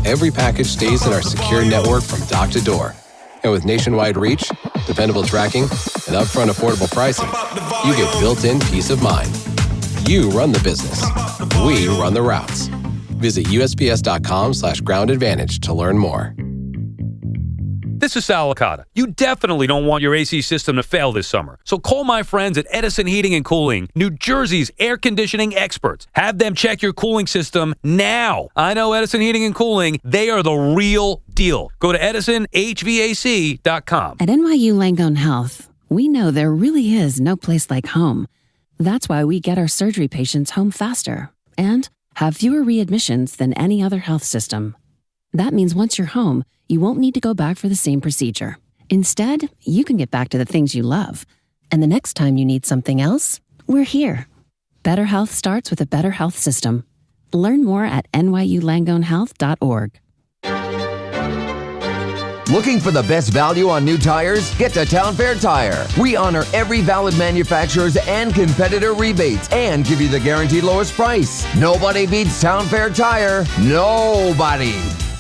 Every package stays in our secure network from dock to door. And with nationwide reach, dependable tracking, and upfront affordable pricing, you get built-in peace of mind. You run the business. We run the routes. Visit USPS.com/Ground Advantage to learn more. This is Sal Licata. You definitely don't want your AC system to fail this summer. So call my friends at Edison Heating and Cooling, New Jersey's air conditioning experts. Have them check your cooling system now. I know Edison Heating and Cooling, they are the real deal. Go to EdisonHVAC.com. At NYU Langone Health, we know there really is no place like home. That's why we get our surgery patients home faster and have fewer readmissions than any other health system. That means once you're home, you won't need to go back for the same procedure. Instead, you can get back to the things you love. And the next time you need something else, we're here. Better health starts with a better health system. Learn more at nyulangonehealth.org. Looking for the best value on new tires? Get to Town Fair Tire. We honor every valid manufacturer's and competitor rebates and give you the guaranteed lowest price. Nobody beats Town Fair Tire. Nobody.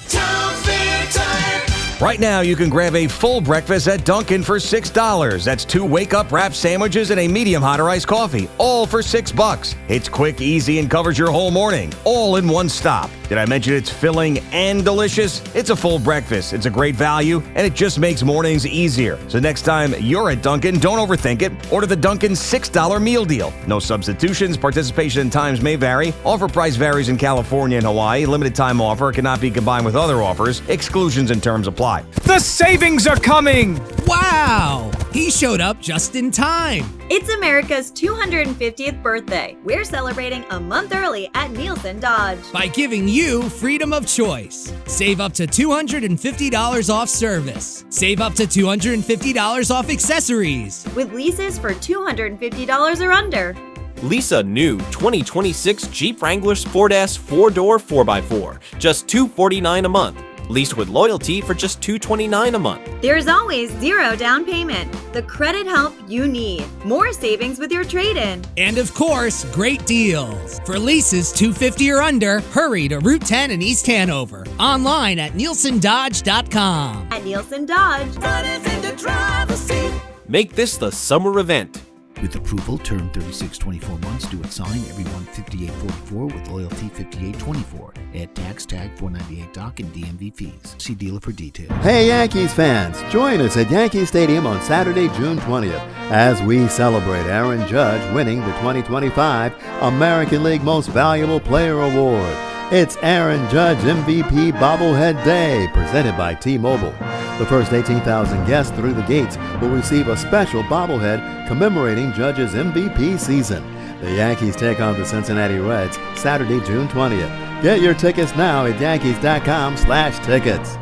Town Fair Tire. Right now, you can grab a full breakfast at Dunkin' for $6. That's 2 wake-up wrap sandwiches and a medium hot or iced coffee, all for $6. It's quick, easy, and covers your whole morning, all in one stop. Did I mention it's filling and delicious? It's a full breakfast. It's a great value, and it just makes mornings easier. So next time you're at Dunkin', don't overthink it. Order the Dunkin' $6 meal deal. No substitutions. Participation and times may vary. Offer price varies in California and Hawaii. Limited time offer cannot be combined with other offers. Exclusions and terms apply. The savings are coming! Wow! He showed up just in time. It's America's 250th birthday. We're celebrating a month early at Nielsen Dodge. By giving you freedom of choice. Save up to $250 off service. Save up to $250 off accessories. With leases for $250 or under. Lease a new 2026 Jeep Wrangler Sport S 4-door 4x4, just $249 a month. Leased with loyalty for just $229 a month. There's always zero down payment. The credit help you need. More savings with your trade-in. And of course, great deals. For leases $250 or under, hurry to Route 10 in East Hanover. Online at NielsenDodge.com. At Nielsen Dodge. In the driver's seat. Make this the summer event. With approval, term 36-24 months, due at sign, every month $58.44 with loyalty $58.24. Add tax tag $498 dock and DMV fees. See dealer for details. Hey Yankees fans, join us at Yankee Stadium on Saturday, June 20th as we celebrate Aaron Judge winning the 2025 American League Most Valuable Player Award. It's Aaron Judge MVP Bobblehead Day, presented by T-Mobile. The first 18,000 guests through the gates will receive a special bobblehead commemorating Judge's MVP season. The Yankees take on the Cincinnati Reds Saturday, June 20th. Get your tickets now at Yankees.com/tickets.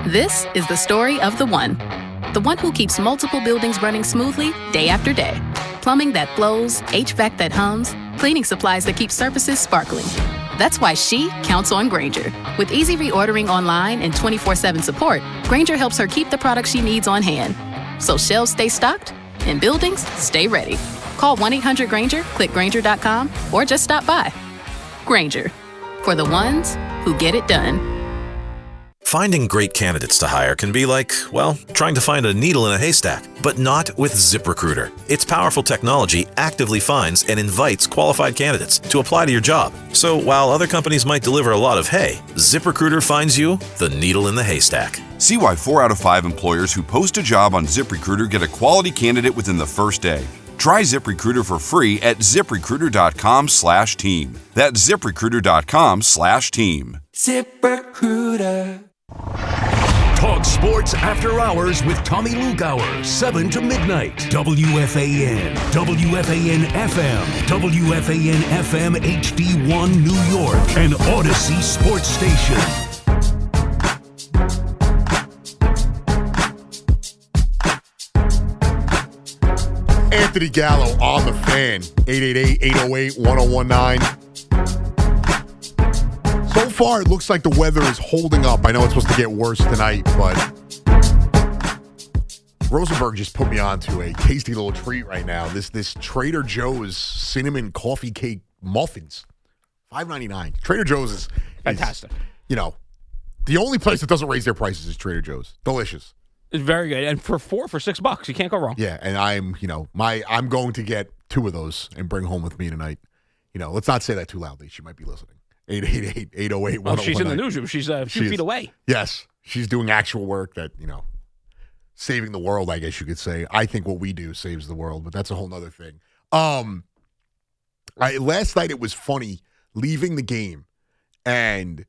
This is the story of the one who keeps multiple buildings running smoothly day after day. Plumbing that flows, HVAC that hums, cleaning supplies that keep surfaces sparkling. That's why she counts on Grainger. With easy reordering online and 24/7 support, Grainger helps her keep the products she needs on hand. So shelves stay stocked and buildings stay ready. Call 1-800-GRAINGER, click Grainger.com, or just stop by. Grainger, for the ones who get it done. Finding great candidates to hire can be like, well, trying to find a needle in a haystack, but not with ZipRecruiter. Its powerful technology actively finds and invites qualified candidates to apply to your job. So while other companies might deliver a lot of hay, ZipRecruiter finds you the needle in the haystack. See why 4 out of 5 employers who post a job on ZipRecruiter get a quality candidate within the first day. Try ZipRecruiter for free at ZipRecruiter.com/team. That's ZipRecruiter.com/team. ZipRecruiter. Talk sports after hours with Tommy Lugauer, 7 to midnight. WFAN, WFAN FM, WFAN FM HD1 New York, and Odyssey Sports Station. Anthony Gallo on the fan. 888-808-1019. So far, it looks like the weather is holding up. I know it's supposed to get worse tonight, but Rosenberg just put me on to a tasty little treat right now. This Trader Joe's cinnamon coffee cake muffins, $5.99. Trader Joe's is fantastic. The only place that doesn't raise their prices is Trader Joe's. Delicious. It's very good, and for $6, you can't go wrong. Yeah, and I'm going to get 2 of those and bring home with me tonight. Let's not say that too loudly. She might be listening. 888-808-1019. Well, she's in the newsroom. She's a few feet away. Yes, she's doing actual work that, saving the world, I guess you could say. I think what we do saves the world, but that's a whole nother thing. Last night it was funny leaving the game and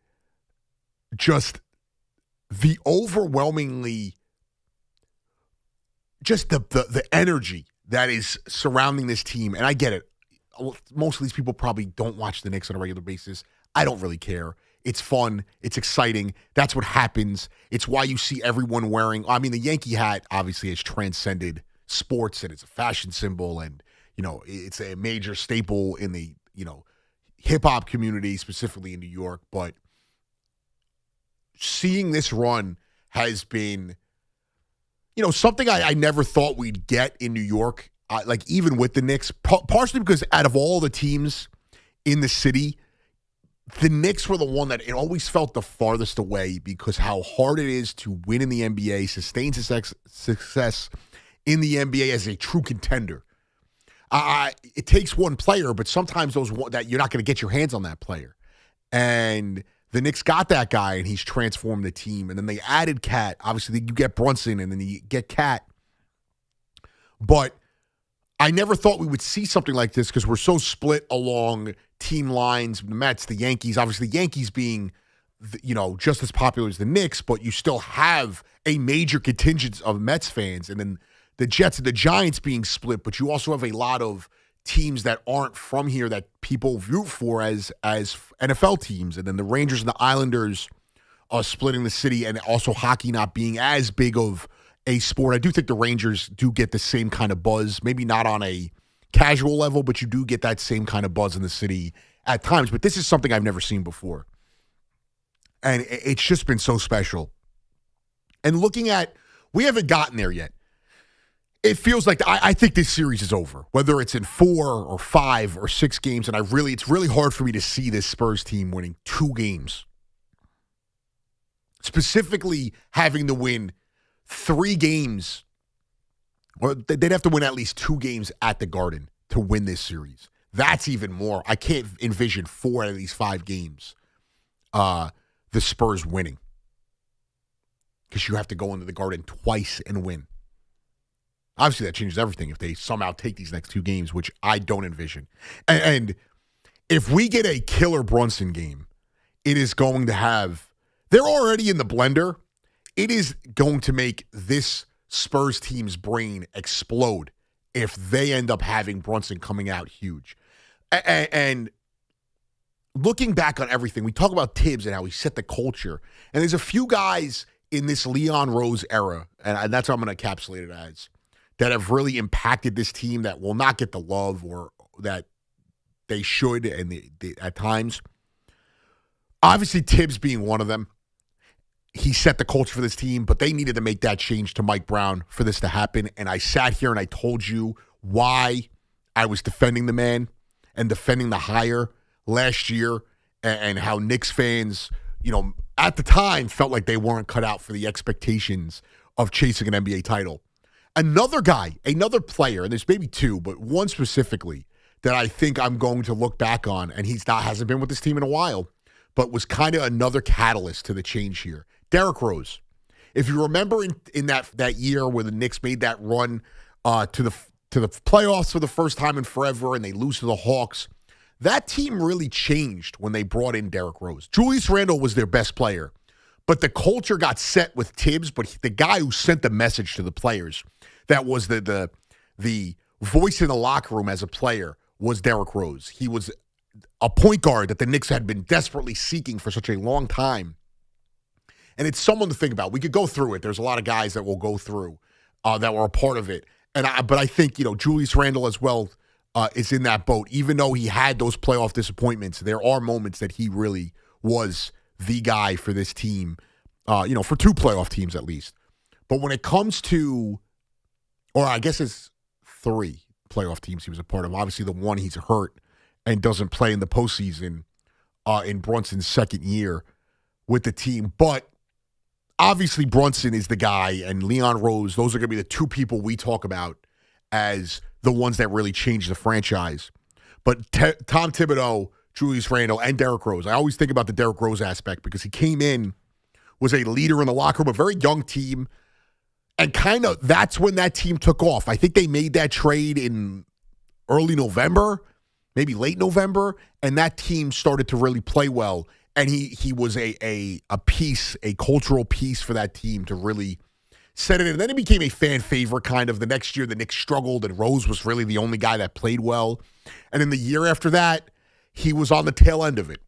just the overwhelmingly, just the energy that is surrounding this team. And I get it. Most of these people probably don't watch the Knicks on a regular basis. I don't really care. It's fun. It's exciting. That's what happens. It's why you see everyone wearing, the Yankee hat obviously has transcended sports, and it's a fashion symbol, and, it's a major staple in the, hip-hop community, specifically in New York. But seeing this run has been, something I never thought we'd get in New York, even with the Knicks, partially because out of all the teams in the city, the Knicks were the one that it always felt the farthest away because how hard it is to win in the NBA, sustain success in the NBA as a true contender. It takes one player, but sometimes that you're not going to get your hands on that player. And the Knicks got that guy, and he's transformed the team. And then they added Cat. Obviously, you get Brunson, and then you get Cat. But I never thought we would see something like this because we're so split along team lines. The Mets, the Yankees, obviously the Yankees being, just as popular as the Knicks, but you still have a major contingent of Mets fans. And then the Jets and the Giants being split, but you also have a lot of teams that aren't from here that people root for as NFL teams. And then the Rangers and the Islanders are splitting the city, and also hockey not being as big of a sport. I do think the Rangers do get the same kind of buzz, maybe not on a casual level, but you do get that same kind of buzz in the city at times. But this is something I've never seen before. And it's just been so special. And we haven't gotten there yet. It feels like I think this series is over, whether it's in 4 or 5 or 6 games. And it's really hard for me to see this Spurs team winning 2 games. Specifically having to win 3 games, or they'd have to win at least 2 games at the Garden to win this series. That's even more. I can't envision 4 out of these 5 games the Spurs winning, because you have to go into the Garden twice and win. Obviously, that changes everything if they somehow take these next 2 games, which I don't envision. And if we get a killer Brunson game, it is going to have – they're already in the blender. It is going to make this Spurs team's brain explode if they end up having Brunson coming out huge. And looking back on everything, we talk about Tibbs and how he set the culture. And there's a few guys in this Leon Rose era, and that's what I'm going to encapsulate it as, that have really impacted this team that will not get the love or that they should and they at times. Obviously, Tibbs being one of them. He set the culture for this team, but they needed to make that change to Mike Brown for this to happen. And I sat here and I told you why I was defending the man and defending the hire last year, and how Knicks fans, at the time felt like they weren't cut out for the expectations of chasing an NBA title. Another guy, another player, and there's maybe 2, but one specifically that I think I'm going to look back on, and hasn't been with this team in a while, but was kind of another catalyst to the change here. Derrick Rose. If you remember in that year where the Knicks made that run to the playoffs for the first time in forever, and they lose to the Hawks, that team really changed when they brought in Derrick Rose. Julius Randle was their best player, But the culture got set with Tibbs, but the guy who sent the message to the players, that was the voice in the locker room as a player, was Derrick Rose. He was a point guard that the Knicks had been desperately seeking for such a long time. And it's someone to think about. We could go through it. There's a lot of guys that we'll go through that were a part of it. But I think, Julius Randle as well is in that boat. Even though he had those playoff disappointments, there are moments that he really was the guy for this team, for 2 playoff teams at least. But when it comes to, or I guess it's 3 playoff teams he was a part of. Obviously, the one he's hurt and doesn't play in the postseason in Brunson's second year with the team. But obviously, Brunson is the guy, and Leon Rose, those are going to be the 2 people we talk about as the ones that really changed the franchise. But Tom Thibodeau, Julius Randle, and Derrick Rose. I always think about the Derrick Rose aspect because he came in, was a leader in the locker room, a very young team, and kind of that's when that team took off. I think they made that trade in early November, maybe late November, and that team started to really play well. And he was a piece, a cultural piece for that team to really set it in. And then he became a fan favorite kind of. The next year, the Knicks struggled, and Rose was really the only guy that played well. And in the year after that, he was on the tail end of it.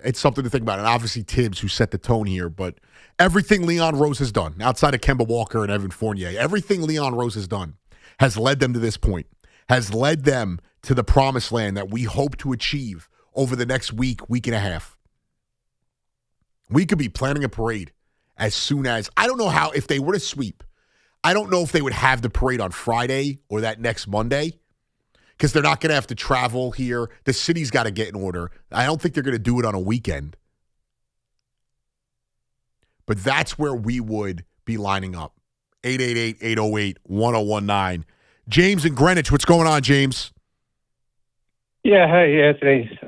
It's something to think about. And obviously Tibbs, who set the tone here. But everything Leon Rose has done, outside of Kemba Walker and Evan Fournier, everything Leon Rose has done has led them to this point, has led them to the promised land that we hope to achieve over the next week and a half. We could be planning a parade as soon as, I don't know how, if they were to sweep, I don't know if they would have the parade on Friday or that next Monday, because they're not going to have to travel here. The city's got to get in order. I don't think they're going to do it on a weekend. But that's where we would be lining up. 888-808-1019. James in Greenwich, what's going on, James? Yeah, hey, Anthony.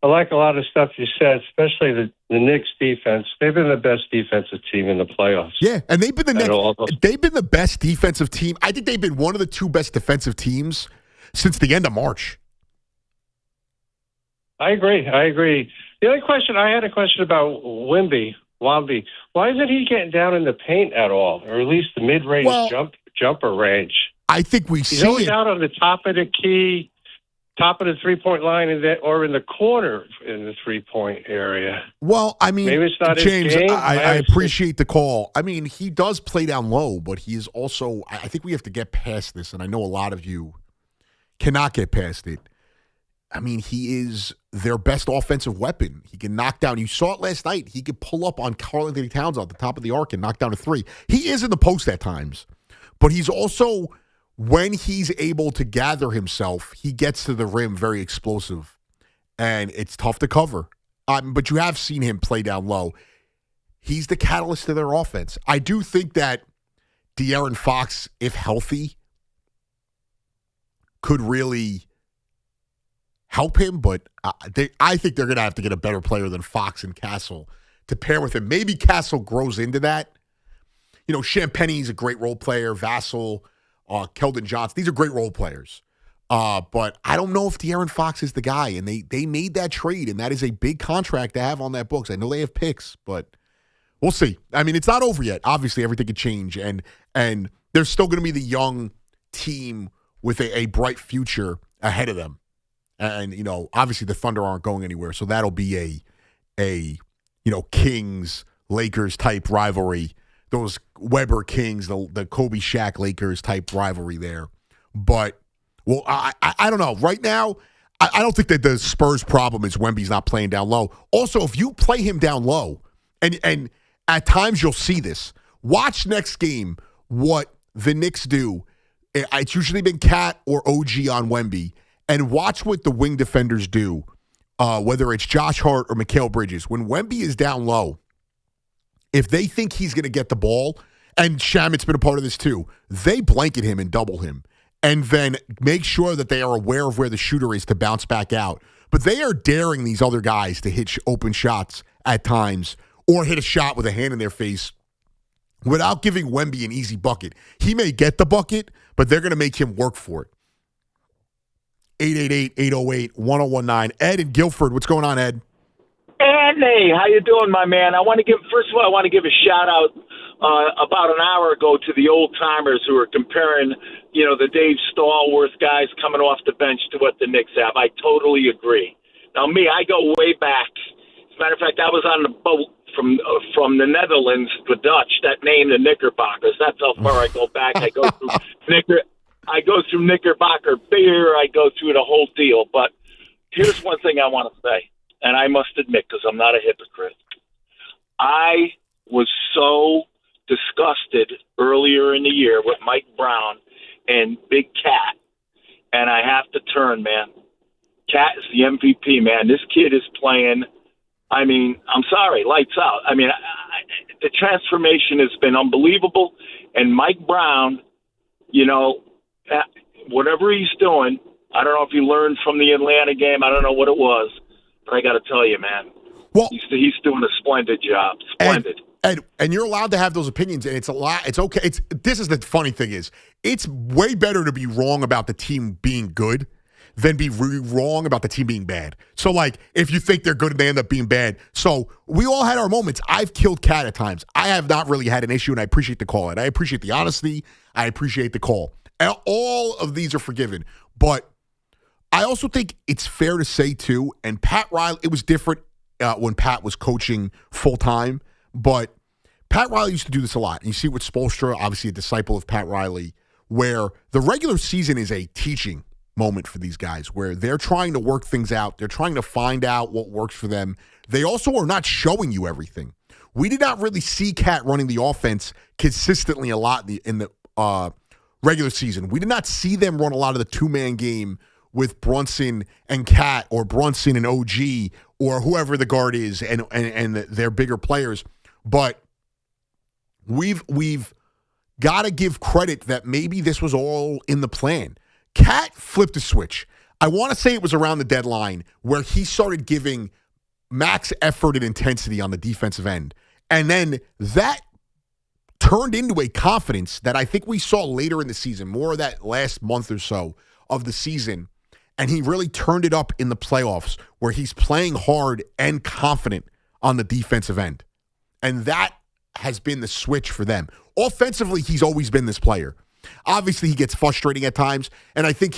I like a lot of stuff you said, especially the Knicks defense. They've been the best defensive team in the playoffs. Yeah, and they've been the best defensive team. I think they've been one of the 2 best defensive teams since the end of March. I agree. The only question, I had a question about Wemby. Why isn't he getting down in the paint at all, or at least the mid-range jumper range? I think He's always out on the top of the key, top of the three-point line, or in the corner in the three-point area. Well, I mean, maybe it's not James, his game. I appreciate the call. I mean, he does play down low, but he is also, I think we have to get past this, and I know a lot of you cannot get past it. I mean, he is their best offensive weapon. He can knock down. You saw it last night. He could pull up on Karl Anthony Towns at the top of the arc and knock down a 3. He is in the post at times, but he's also, when he's able to gather himself, he gets to the rim very explosive, and it's tough to cover. But you have seen him play down low. He's the catalyst to their offense. I do think that De'Aaron Fox, if healthy, could really help him, but I think they're going to have to get a better player than Fox and Castle to pair with him. Maybe Castle grows into that. Champagne's a great role player. Vassell, Keldon Johnson, these are great role players. But I don't know if De'Aaron Fox is the guy, and they made that trade, and that is a big contract to have on that books. I know they have picks, but we'll see. I mean, it's not over yet. Obviously, everything could change, and there's still going to be the young team with a bright future ahead of them. And, obviously the Thunder aren't going anywhere, so that'll be a Kings-Lakers type rivalry. Those Weber Kings, the Kobe Shaq Lakers type rivalry there. But, well, I don't know. Right now, I don't think that the Spurs' problem is Wemby's not playing down low. Also, if you play him down low, and at times you'll see this, watch next game what the Knicks do. It's usually been Cat or OG on Wemby. And watch what the wing defenders do, whether it's Josh Hart or Mikal Bridges. When Wemby is down low, if they think he's going to get the ball, and Shamit's been a part of this too, they blanket him and double him, and then make sure that they are aware of where the shooter is to bounce back out. But they are daring these other guys to hit open shots at times, or hit a shot with a hand in their face without giving Wemby an easy bucket. He may get the bucket, but they're going to make him work for it. 888-808-1019. Ed in Guilford. What's going on, Ed? Ed, Rodney, how you doing, my man? First of all, I want to give a shout out about an hour ago to the old timers who were comparing, the Dave Stallworth guys coming off the bench to what the Knicks have. I totally agree. Now, me, I go way back. As a matter of fact, I was on the boat from the Netherlands, the Dutch, that named the Knickerbockers. That's how far I go back. I go through Knickerbocker beer. I go through the whole deal. But here's one thing I want to say, and I must admit, because I'm not a hypocrite. I was so disgusted earlier in the year with Mike Brown and Big Cat, and I have to turn, man. Cat is the MVP, man. This kid is playing. I mean, I'm sorry, lights out. I mean, the transformation has been unbelievable. And Mike Brown, whatever he's doing, I don't know if he learned from the Atlanta game. I don't know what it was. But I got to tell you, man, he's doing a splendid job. Splendid. And you're allowed to have those opinions, and it's a lot. It's okay. This is the funny thing is, it's way better to be wrong about the team being good than be wrong about the team being bad. So, if you think they're good and they end up being bad. So, we all had our moments. I've killed Cat at times. I have not really had an issue, and I appreciate the call. And I appreciate the honesty. I appreciate the call. And all of these are forgiven. But I also think it's fair to say, too, and Pat Riley, it was different when Pat was coaching full-time, but Pat Riley used to do this a lot. And you see with Spoelstra, obviously a disciple of Pat Riley, where the regular season is a teaching moment for these guys, where they're trying to work things out. They're trying to find out what works for them. They also are not showing you everything. We did not really see Cat running the offense consistently a lot in the regular season. We did not see them run a lot of the two-man game with Brunson and Cat, or Brunson and OG, or whoever the guard is, and their bigger players. But we've got to give credit that maybe this was all in the plan. Cat flipped a switch. I want to say it was around the deadline where he started giving max effort and intensity on the defensive end. And then that turned into a confidence that I think we saw later in the season, more of that last month or so of the season. And he really turned it up in the playoffs where he's playing hard and confident on the defensive end. And that has been the switch for them. Offensively, he's always been this player. Obviously, he gets frustrating at times, and I think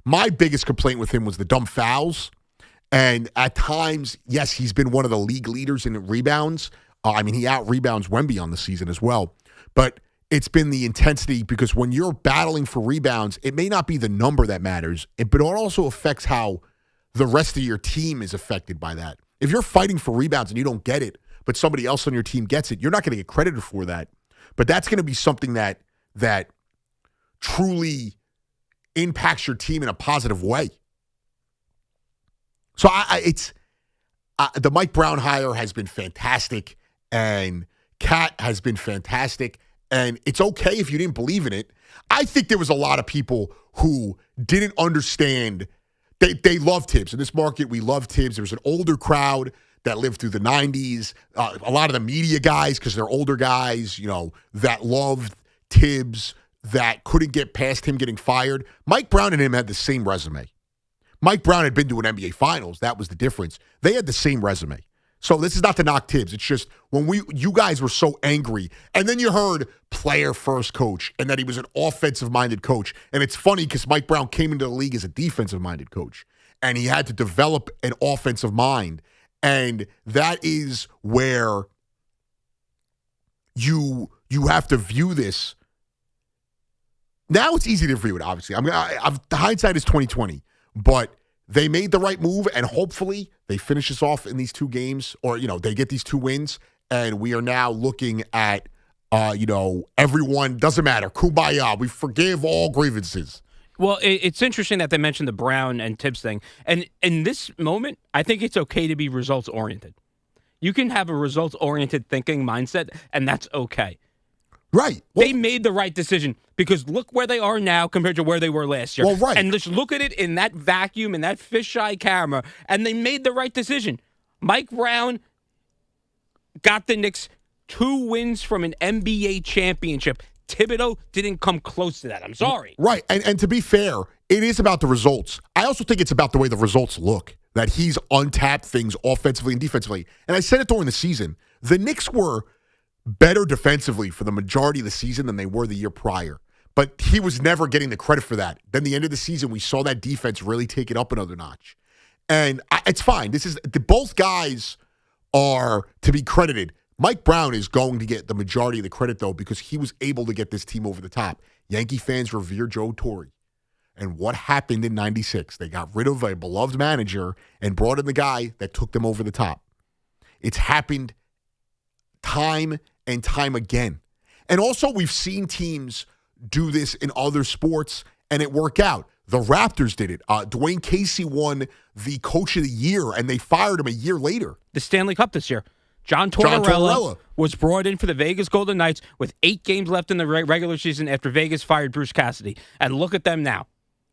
my biggest complaint with him was the dumb fouls. And at times, yes, he's been one of the league leaders in rebounds. He out-rebounds Wemby on the season as well. But it's been the intensity, because when you're battling for rebounds, it may not be the number that matters, but it also affects how the rest of your team is affected by that. If you're fighting for rebounds and you don't get it, but somebody else on your team gets it, you're not going to get credited for that. But that's going to be something that truly impacts your team in a positive way. So the Mike Brown hire has been fantastic, and Cat has been fantastic, and it's okay if you didn't believe in it. I think there was a lot of people who didn't understand. They love Tibbs. In this market, we love Tibbs. There was an older crowd that lived through the 90s. A lot of the media guys, because they're older guys, that loved Tibbs, that couldn't get past him getting fired. Mike Brown and him had the same resume. Mike Brown had been to an NBA Finals. That was the difference. They had the same resume. So this is not to knock Tibbs. It's just when you guys were so angry, and then you heard player-first coach, and that he was an offensive-minded coach. And it's funny because Mike Brown came into the league as a defensive-minded coach, and he had to develop an offensive mind. And that is where you have to view this. Now it's easy to view it, obviously. The hindsight is 20/20, but they made the right move, and hopefully they finish this off in these two games, or they get these two wins, and we are now looking at everyone, doesn't matter, kumbaya, we forgive all grievances. Well, it's interesting that they mentioned the Brown and Tibbs thing. And in this moment, I think it's okay to be results-oriented. You can have a results-oriented thinking mindset, and that's okay. Right. They made the right decision, because look where they are now compared to where they were last year. Well, right. And just look at it in that vacuum, in that fisheye camera, and they made the right decision. Mike Brown got the Knicks 2 wins from an NBA championship. Thibodeau didn't come close to that. I'm sorry. Right. And to be fair, it is about the results. I also think it's about the way the results look, that he's untapped things offensively and defensively. And I said it during the season. The Knicks were better defensively for the majority of the season than they were the year prior. But he was never getting the credit for that. Then the end of the season, we saw that defense really take it up another notch. And it's fine. Both guys are to be credited. Mike Brown is going to get the majority of the credit, though, because he was able to get this team over the top. Yankee fans revere Joe Torre. And what happened in 96? They got rid of a beloved manager and brought in the guy that took them over the top. It's happened time and time again. And also, we've seen teams do this in other sports, and it worked out. The Raptors did it. Dwayne Casey won the Coach of the Year, and they fired him a year later. The Stanley Cup this year. John Tortorella was brought in for the Vegas Golden Knights with 8 games left in the regular season after Vegas fired Bruce Cassidy. And look at them now.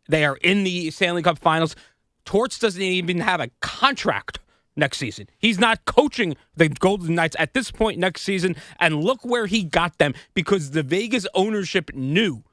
They are in the Stanley Cup Finals. Torts doesn't even have a contract next season. He's not coaching the Golden Knights at this point next season. And look where he got them, because the Vegas ownership knew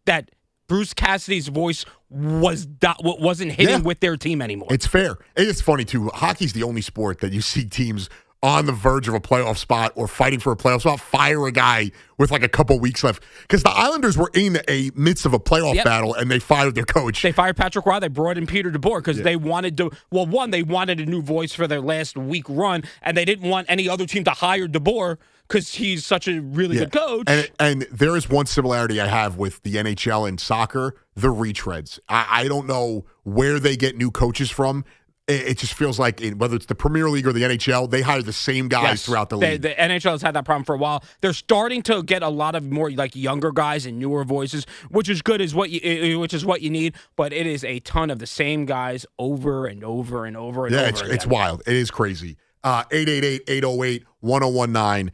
that Bruce Cassidy's voice wasn't hitting with their team anymore. It's fair. It's funny, too. Hockey's the only sport that you see teams on the verge of a playoff spot or fighting for a playoff spot fire a guy with like a couple weeks left. Because the Islanders were in a midst of a playoff battle, and they fired their coach. They fired Patrick Roy. They brought in Peter DeBoer because they wanted to. Well, one, they wanted a new voice for their last week run, and they didn't want any other team to hire DeBoer because he's such a really good coach. And there is one similarity I have with the NHL and soccer: the retreads. I don't know where they get new coaches from. It just feels like whether it's the Premier League or the NHL, they hire the same guys throughout the league. The NHL has had that problem for a while. They're starting to get a lot of more like younger guys and newer voices, which is good, which is what you need. But it is a ton of the same guys over and over and over and over again. It's wild. It is crazy. 888-808-1019.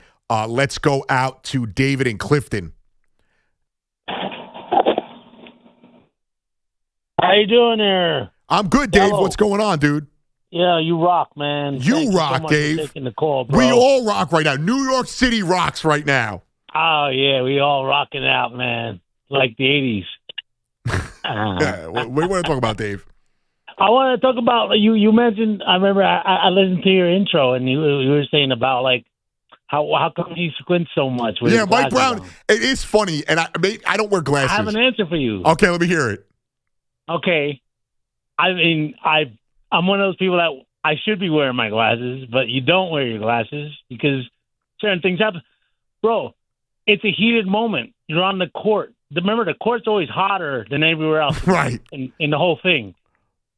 Let's go out to David in Clifton. How you doing there? I'm good, Dave. Gallo. What's going on, dude? Yeah, you rock, man. You rock, so much Dave. for taking the call, bro. We all rock right now. New York City rocks right now. Oh, yeah, we all rocking out, man. Like the 80s. What do you want to talk about, Dave? I want to talk about, you mentioned, I remember I listened to your intro, and you were saying about, like, how come he squints so much? With his Mike Brown, on? it is funny, and I don't wear glasses. I have an answer for you. Okay, let me hear it. Okay. I mean, I'm one of those people that I should be wearing my glasses, but you don't wear your glasses because certain things happen. Bro, it's a heated moment. You're on the court. Remember, the court's always hotter than everywhere else right. in the whole thing.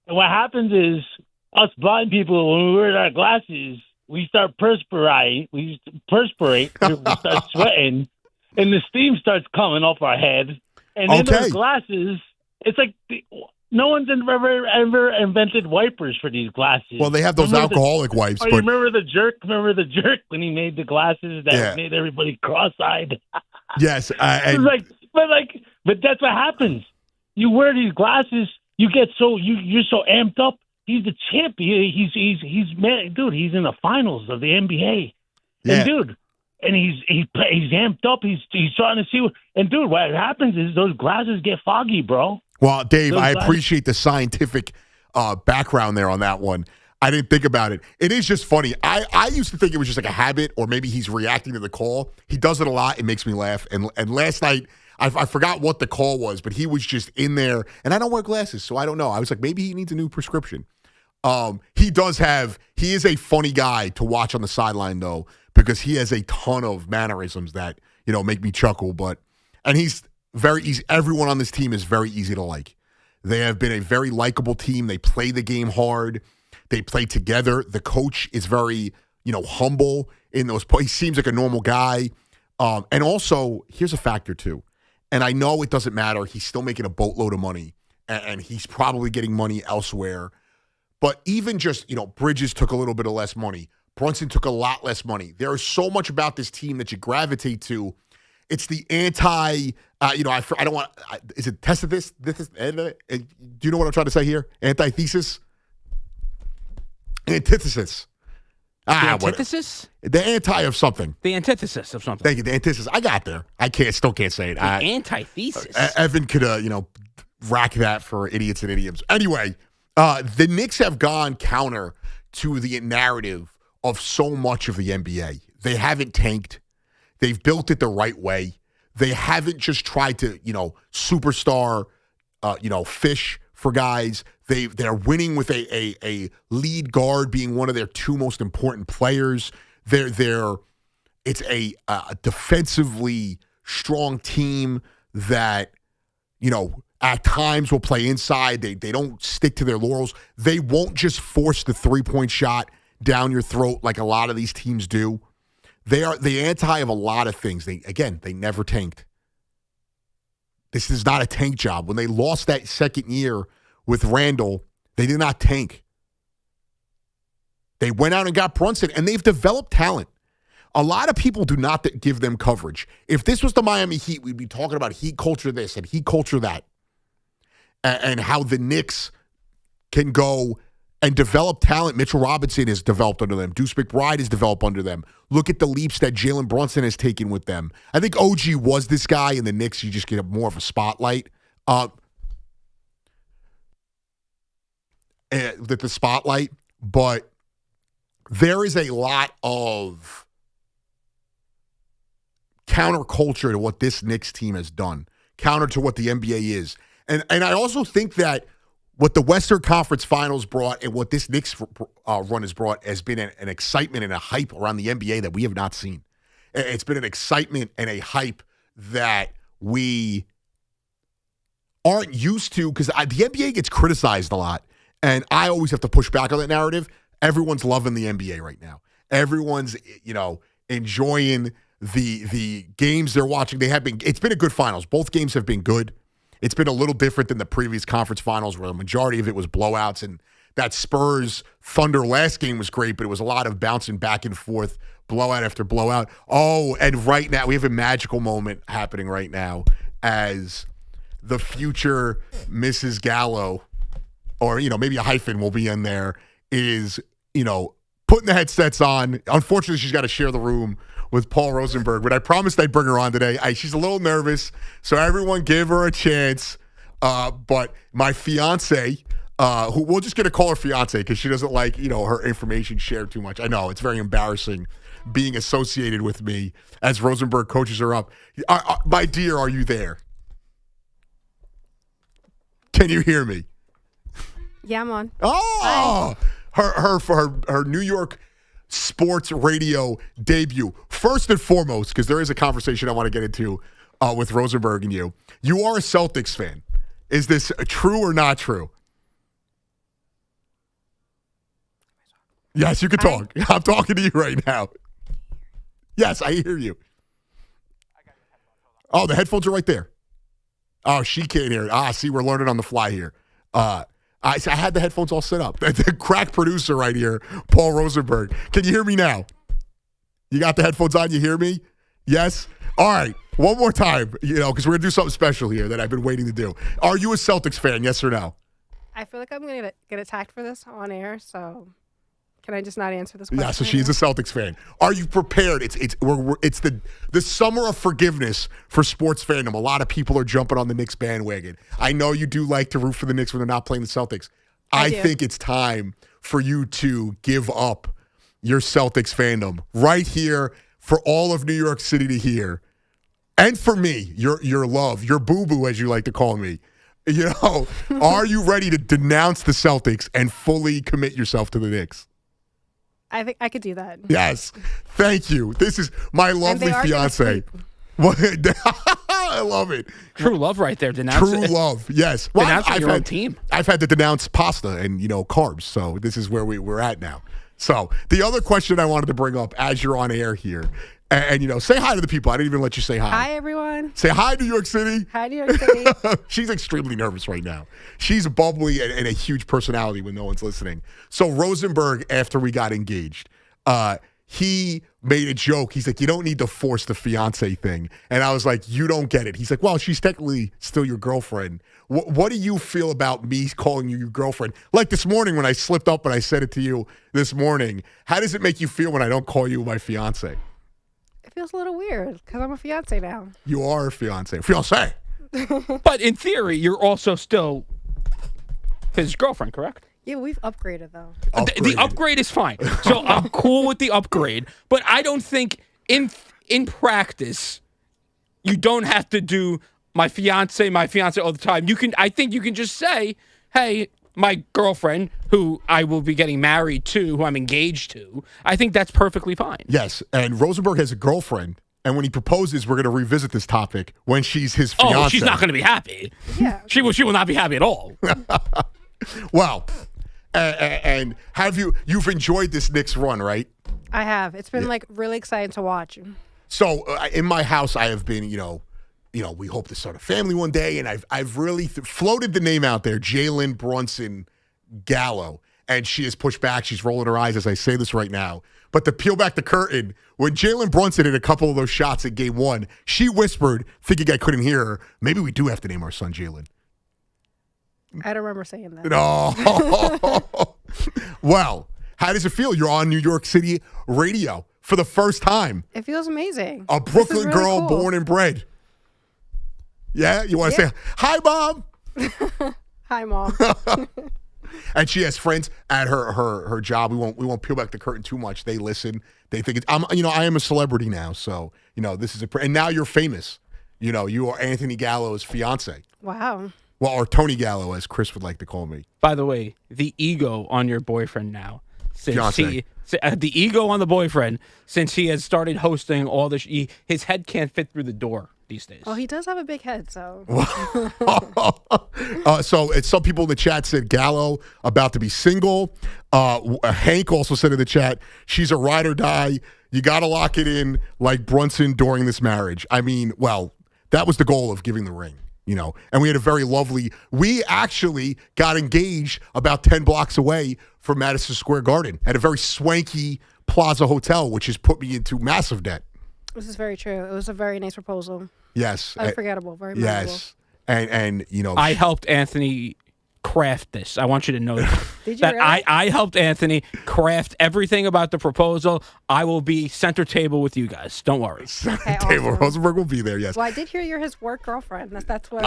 And what happens is us blind people, when we wear our glasses, we start perspirate, we start sweating, and the steam starts coming off our head. And in those glasses, it's like no one's ever invented wipers for these glasses. Well, they have those alcoholic wipes. But remember the jerk? Remember the jerk when he made the glasses that made everybody cross-eyed? Yes, but that's what happens. You wear these glasses, you get you're so amped up. He's the champion. He's man, dude. He's in the finals of the NBA. Yeah. And dude. And he's amped up. He's trying to see and dude, what happens is those glasses get foggy, bro. Well, Dave, I appreciate the scientific background there on that one. I didn't think about it. It is just funny. I used to think it was just like a habit, or maybe he's reacting to the call. He does it a lot. It makes me laugh. And last night, I forgot what the call was, but he was just in there. And I don't wear glasses, so I don't know. I was like, maybe he needs a new prescription. He is a funny guy to watch on the sideline, though, because he has a ton of mannerisms that, make me chuckle. And he's very easy. Everyone on this team is very easy to like. They have been a very likable team. They play the game hard. They play together. The coach is very, humble in those plays. He seems like a normal guy. And also, here's a factor, too. And I know it doesn't matter. He's still making a boatload of money, and he's probably getting money elsewhere. But even just, Bridges took a little bit of less money. Brunson took a lot less money. There is so much about this team that you gravitate to. It's the anti, I don't want, is it testis? Do you know what I'm trying to say here? Antithesis? Antithesis. The antithesis? The anti of something. The antithesis of something. Thank you. The antithesis. I got there. Still can't say it. The antithesis. Evan could, rack that for idiots and idioms. Anyway, the Knicks have gone counter to the narrative of so much of the NBA. They haven't tanked. They've built it the right way. They haven't just tried to, superstar, fish for guys. They're winning with a lead guard being one of their two most important players. It's a defensively strong team that, at times will play inside. They don't stick to their laurels. They won't just force the three-point shot down your throat like a lot of these teams do. They are the anti of a lot of things. They never tanked. This is not a tank job. When they lost that second year with Randall, they did not tank. They went out and got Brunson, and they've developed talent. A lot of people do not give them coverage. If this was the Miami Heat, we'd be talking about Heat culture this and Heat culture that, and how the Knicks can go and develop talent. Mitchell Robinson has developed under them. Deuce McBride has developed under them. Look at the leaps that Jalen Brunson has taken with them. I think OG was this guy, and the Knicks, you just get more of a spotlight. The spotlight, but there is a lot of counterculture to what this Knicks team has done, counter to what the NBA is. And I also think that what the Western Conference Finals brought and what this Knicks run has brought has been an excitement and a hype around the NBA that we have not seen. It's been an excitement and a hype that we aren't used to, because the NBA gets criticized a lot, and I always have to push back on that narrative. Everyone's loving the NBA right now. Everyone's, enjoying the games they're watching. It's been a good finals. Both games have been good. It's been a little different than the previous conference finals where the majority of it was blowouts, and that Spurs Thunder last game was great, but it was a lot of bouncing back and forth, blowout after blowout. Oh, and right now we have a magical moment happening right now as the future Mrs. Gallo, or, maybe a hyphen will be in there, is, putting the headsets on. Unfortunately, she's got to share the room with Paul Rosenberg, but I promised I'd bring her on today. She's a little nervous, so everyone give her a chance. But my fiance, who we're just going to call her fiance because she doesn't like, her information shared too much. I know, it's very embarrassing being associated with me as Rosenberg coaches her up. My dear, are you there? Can you hear me? Yeah, I'm on. Oh! Her New York sports radio debut. First and foremost, because there is a conversation I want to get into with Rosenberg and you. You are a Celtics fan. Is this true or not true? Yes, you can talk. I'm talking to you right now. Yes, I hear you. Oh, the headphones are right there. Oh, she can't hear it. See, we're learning on the fly here. I had the headphones all set up. The crack producer right here, Paul Rosenberg. Can you hear me now? You got the headphones on? You hear me? Yes? All right. One more time, because we're going to do something special here that I've been waiting to do. Are you a Celtics fan, yes or no? I feel like I'm going to get attacked for this on air, so can I just not answer this question? Yeah, so she's a Celtics fan. Are you prepared? It's the summer of forgiveness for sports fandom. A lot of people are jumping on the Knicks bandwagon. I know you do like to root for the Knicks when they're not playing the Celtics. I think it's time for you to give up your Celtics fandom right here for all of New York City to hear. And for me, your love, your boo-boo, as you like to call me. Are you ready to denounce the Celtics and fully commit yourself to the Knicks? I think I could do that. Yes. Thank you. This is my lovely fiance. I love it. True love right there. True love. Yes. Well, I've your own team. I've had to denounce pasta and, carbs. So this is where we're at now. So the other question I wanted to bring up as you're on air here, and say hi to the people. I didn't even let you say hi. Hi, everyone. Say hi, New York City. Hi, New York City. She's extremely nervous right now. She's bubbly and a huge personality when no one's listening. So Rosenberg, after we got engaged, he made a joke. He's like, you don't need to force the fiance thing. And I was like, you don't get it. He's like, well, she's technically still your girlfriend. What do you feel about me calling you your girlfriend? Like this morning when I slipped up and I said it to you this morning. How does it make you feel when I don't call you my fiance? It feels a little weird because I'm a fiance now. You are a fiance. Fiance. But in theory, you're also still his girlfriend, correct? Yeah, we've upgraded though. The upgrade is fine. So I'm cool with the upgrade, but I don't think in practice you don't have to do my fiance all the time. I think you can just say, "Hey, my girlfriend, who I will be getting married to, who I'm engaged to." I think that's perfectly fine. Yes, and Rosenberg has a girlfriend, and when he proposes, we're going to revisit this topic when she's his fiance. Oh, she's not going to be happy. Yeah. She will not be happy at all. Well, and you've enjoyed this Knicks run, right? I have. It's been like really exciting to watch. So in my house, I have been, we hope to start a family one day, and I've really floated the name out there, Jalen Brunson Gallo, and she has pushed back. She's rolling her eyes as I say this right now. But to peel back the curtain, when Jalen Brunson hit a couple of those shots in Game 1, she whispered, thinking I couldn't hear her, maybe we do have to name our son Jalen. I don't remember saying that. No. Well, how does it feel? You're on New York City radio for the first time. It feels amazing. A Brooklyn really girl cool. born and bred. Yeah? You want to say, hi, Mom? Hi, Mom. And she has friends at her job. We won't peel back the curtain too much. They listen. They think I am a celebrity now. So, this is and now you're famous. You are Anthony Gallo's fiance. Wow. Well, or Tony Gallo, as Chris would like to call me. By the way, the ego on your boyfriend now. Fiance. The ego on the boyfriend, since he has started hosting all this, his head can't fit through the door these days. Well, he does have a big head, so. So some people in the chat said Gallo about to be single. Hank also said in the chat, she's a ride or die. You got to lock it in like Brunson during this marriage. I mean, well, that was the goal of giving the ring. And we had we actually got engaged about 10 blocks away from Madison Square Garden at a very swanky Plaza Hotel, which has put me into massive debt. This is very true. It was a very nice proposal. Yes. Unforgettable. Very memorable. Yes. And I helped Anthony craft this. I want you to know that. Did you really? I helped Anthony craft everything about the proposal. I will be center table with you guys. Don't worry. Okay, Table awesome. Rosenberg will be there, yes. Well, I did hear you're his work girlfriend. That's what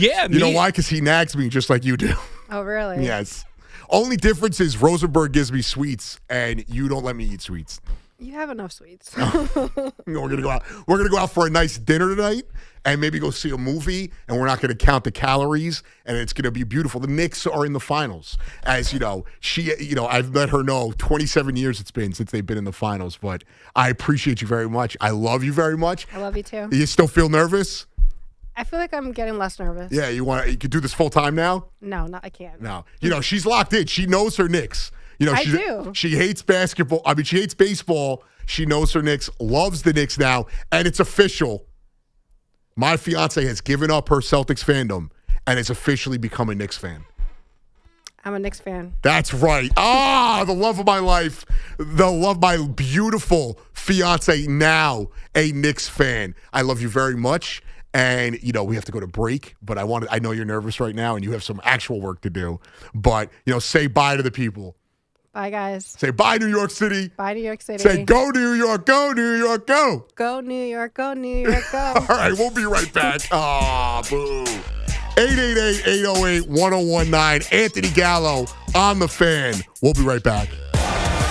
yeah. You know why? Because he nags me just like you do. Oh, really? Yes. Only difference is Rosenberg gives me sweets and you don't let me eat sweets. You have enough sweets. We're gonna go out. We're gonna go out for a nice dinner tonight, and maybe go see a movie. And we're not gonna count the calories, and it's gonna be beautiful. The Knicks are in the finals, as you know. I've let her know 27 years it's been since they've been in the finals. But I appreciate you very much. I love you very much. I love you too. You still feel nervous? I feel like I'm getting less nervous. Yeah, you could do this full time now? No, I can't. No, she's locked in. She knows her Knicks. I do. She hates basketball. I mean, she hates baseball. She knows her Knicks, loves the Knicks now, and it's official. My fiance has given up her Celtics fandom and has officially become a Knicks fan. I'm a Knicks fan. That's right. The love of my life. The love of my beautiful fiance, now a Knicks fan. I love you very much. And, we have to go to break, but I know you're nervous right now and you have some actual work to do. But, say bye to the people. Bye, guys. Say bye, New York City. Bye, New York City. Say go, New York, go, New York, go. Go, New York, go, New York, go. All right, we'll be right back. Boo. 888-808-1019. Anthony Gallo on the Fan. We'll be right back.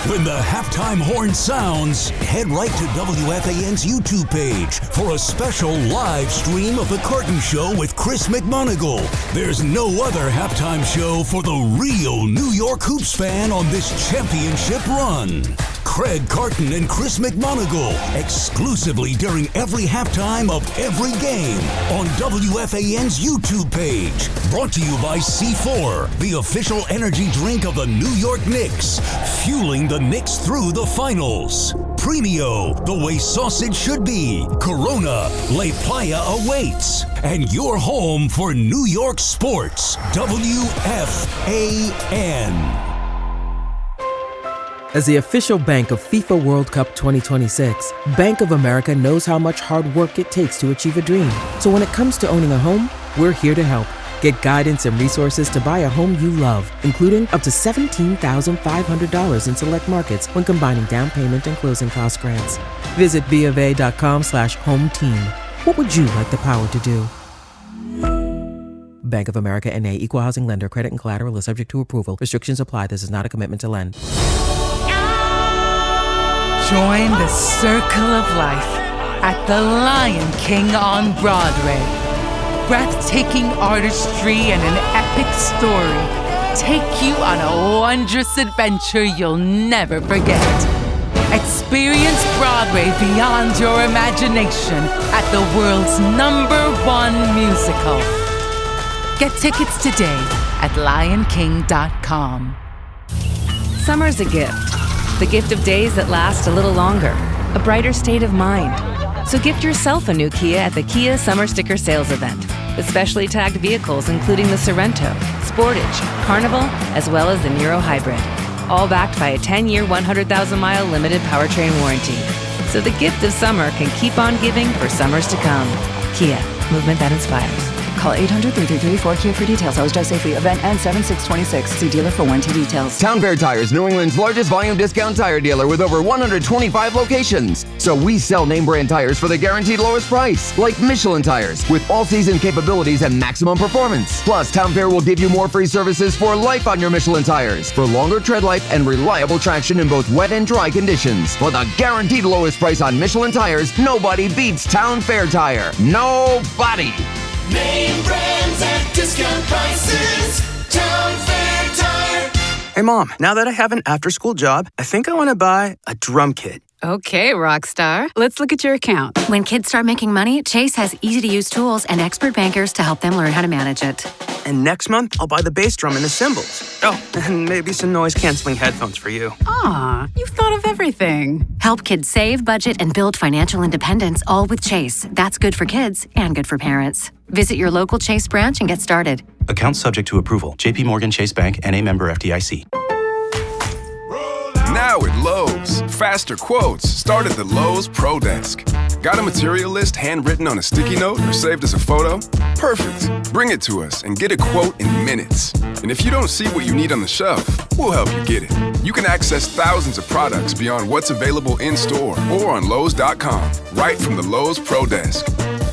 When the halftime horn sounds, head right to WFAN's YouTube page for a special live stream of The Carton Show with Chris McMonagle. There's no other halftime show for the real New York Hoops fan on this championship run. Craig Carton and Chris McMonagle, exclusively during every halftime of every game on WFAN's YouTube page. Brought to you by C4, the official energy drink of the New York Knicks, fueling the Knicks through the finals. Premio, the way sausage should be. Corona, La Playa awaits. And your home for New York sports, WFAN. As the official bank of FIFA World Cup 2026, Bank of America knows how much hard work it takes to achieve a dream. So when it comes to owning a home, we're here to help. Get guidance and resources to buy a home you love, including up to $17,500 in select markets when combining down payment and closing cost grants. Visit BofA.com/home team. What would you like the power to do? Bank of America N.A. Equal Housing Lender. Credit and collateral is subject to approval. Restrictions apply. This is not a commitment to lend. Join the circle of life at the Lion King on Broadway. Breathtaking artistry and an epic story take you on a wondrous adventure you'll never forget. Experience Broadway beyond your imagination at the world's #1 musical. Get tickets today at lionking.com. Summer's a gift. The gift of days that last a little longer. A brighter state of mind. So gift yourself a new Kia at the Kia Summer Sticker Sales Event. With specially tagged vehicles including the Sorrento, Sportage, Carnival, as well as the Niro Hybrid. All backed by a 10-year, 100,000-mile limited powertrain warranty. So the gift of summer can keep on giving for summers to come. Kia, movement that inspires. Call 800-333-4KIA for details. How's Drive Safely? Event ends 7/6/26. See dealer for warranty details. Town Fair Tires, New England's largest volume discount tire dealer with over 125 locations. So we sell name brand tires for the guaranteed lowest price, like Michelin tires, with all-season capabilities and maximum performance. Plus, Town Fair will give you more free services for life on your Michelin tires, for longer tread life and reliable traction in both wet and dry conditions. For the guaranteed lowest price on Michelin tires, nobody beats Town Fair Tire. Nobody! Name brands at discount prices. Town Fair Tire. Hey, Mom, now that I have an after-school job, I think I want to buy a drum kit. Okay, Rockstar. Let's look at your account. When kids start making money, Chase has easy-to-use tools and expert bankers to help them learn how to manage it. And next month, I'll buy the bass drum and the cymbals. Oh, and maybe some noise-canceling headphones for you. Aw, you've thought of everything. Help kids save, budget, and build financial independence, all with Chase. That's good for kids and good for parents. Visit your local Chase branch and get started. Account subject to approval. JP Morgan Chase Bank, N.A. member FDIC. Now at Lowe's, faster quotes start at the Lowe's Pro Desk. Got a material list handwritten on a sticky note or saved as a photo? Perfect. Bring it to us and get a quote in minutes. And if you don't see what you need on the shelf, we'll help you get it. You can access thousands of products beyond what's available in-store or on Lowe's.com, right from the Lowe's Pro Desk.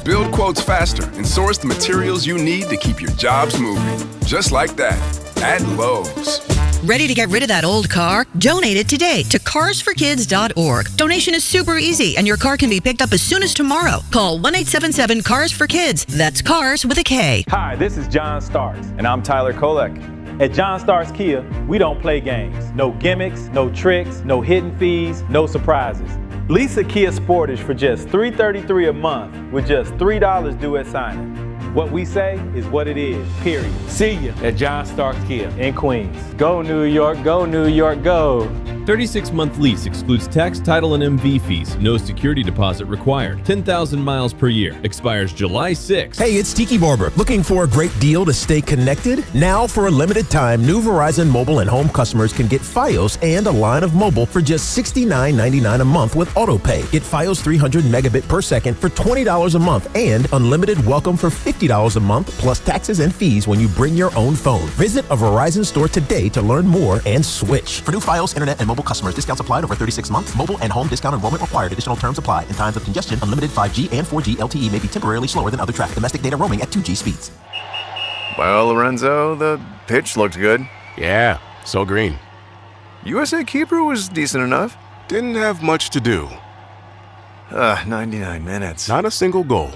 Build quotes faster and source the materials you need to keep your jobs moving. Just like that, at Lowe's. Ready to get rid of that old car? Donate it today to carsforkids.org. Donation is super easy, and your car can be picked up as soon as tomorrow. Call 1-877-CARS-FOR-KIDS. That's cars with a K. Hi, this is John Starks, and I'm Tyler Kolek. At John Starks Kia, we don't play games. No gimmicks, no tricks, no hidden fees, no surprises. Lease a Kia Sportage for just $333 a month with just $3 due at signing. What we say is what it is, period. See you at John Starks Kia in Queens. Go New York, go New York, go. 36-month lease excludes tax, title, and MV fees. No security deposit required. 10,000 miles per year. Expires July 6. Hey, it's Tiki Barber. Looking for a great deal to stay connected? Now, for a limited time, new Verizon mobile and home customers can get Fios and a line of mobile for just $69.99 a month with AutoPay. Get Fios 300 megabit per second for $20 a month and unlimited welcome for $50 a month plus taxes and fees when you bring your own phone. Visit a Verizon store today to learn more and switch. For new Fios, internet, and mobile customers, discounts applied over 36 months. Mobile and home discount enrollment required. Additional terms apply. In times of congestion, unlimited 5G and 4G LTE may be temporarily slower than other traffic. Domestic data roaming at 2G speeds. Well, Lorenzo, the pitch looked good. Yeah, so green. USA keeper was decent enough. Didn't have much to do. 99 minutes. Not a single goal.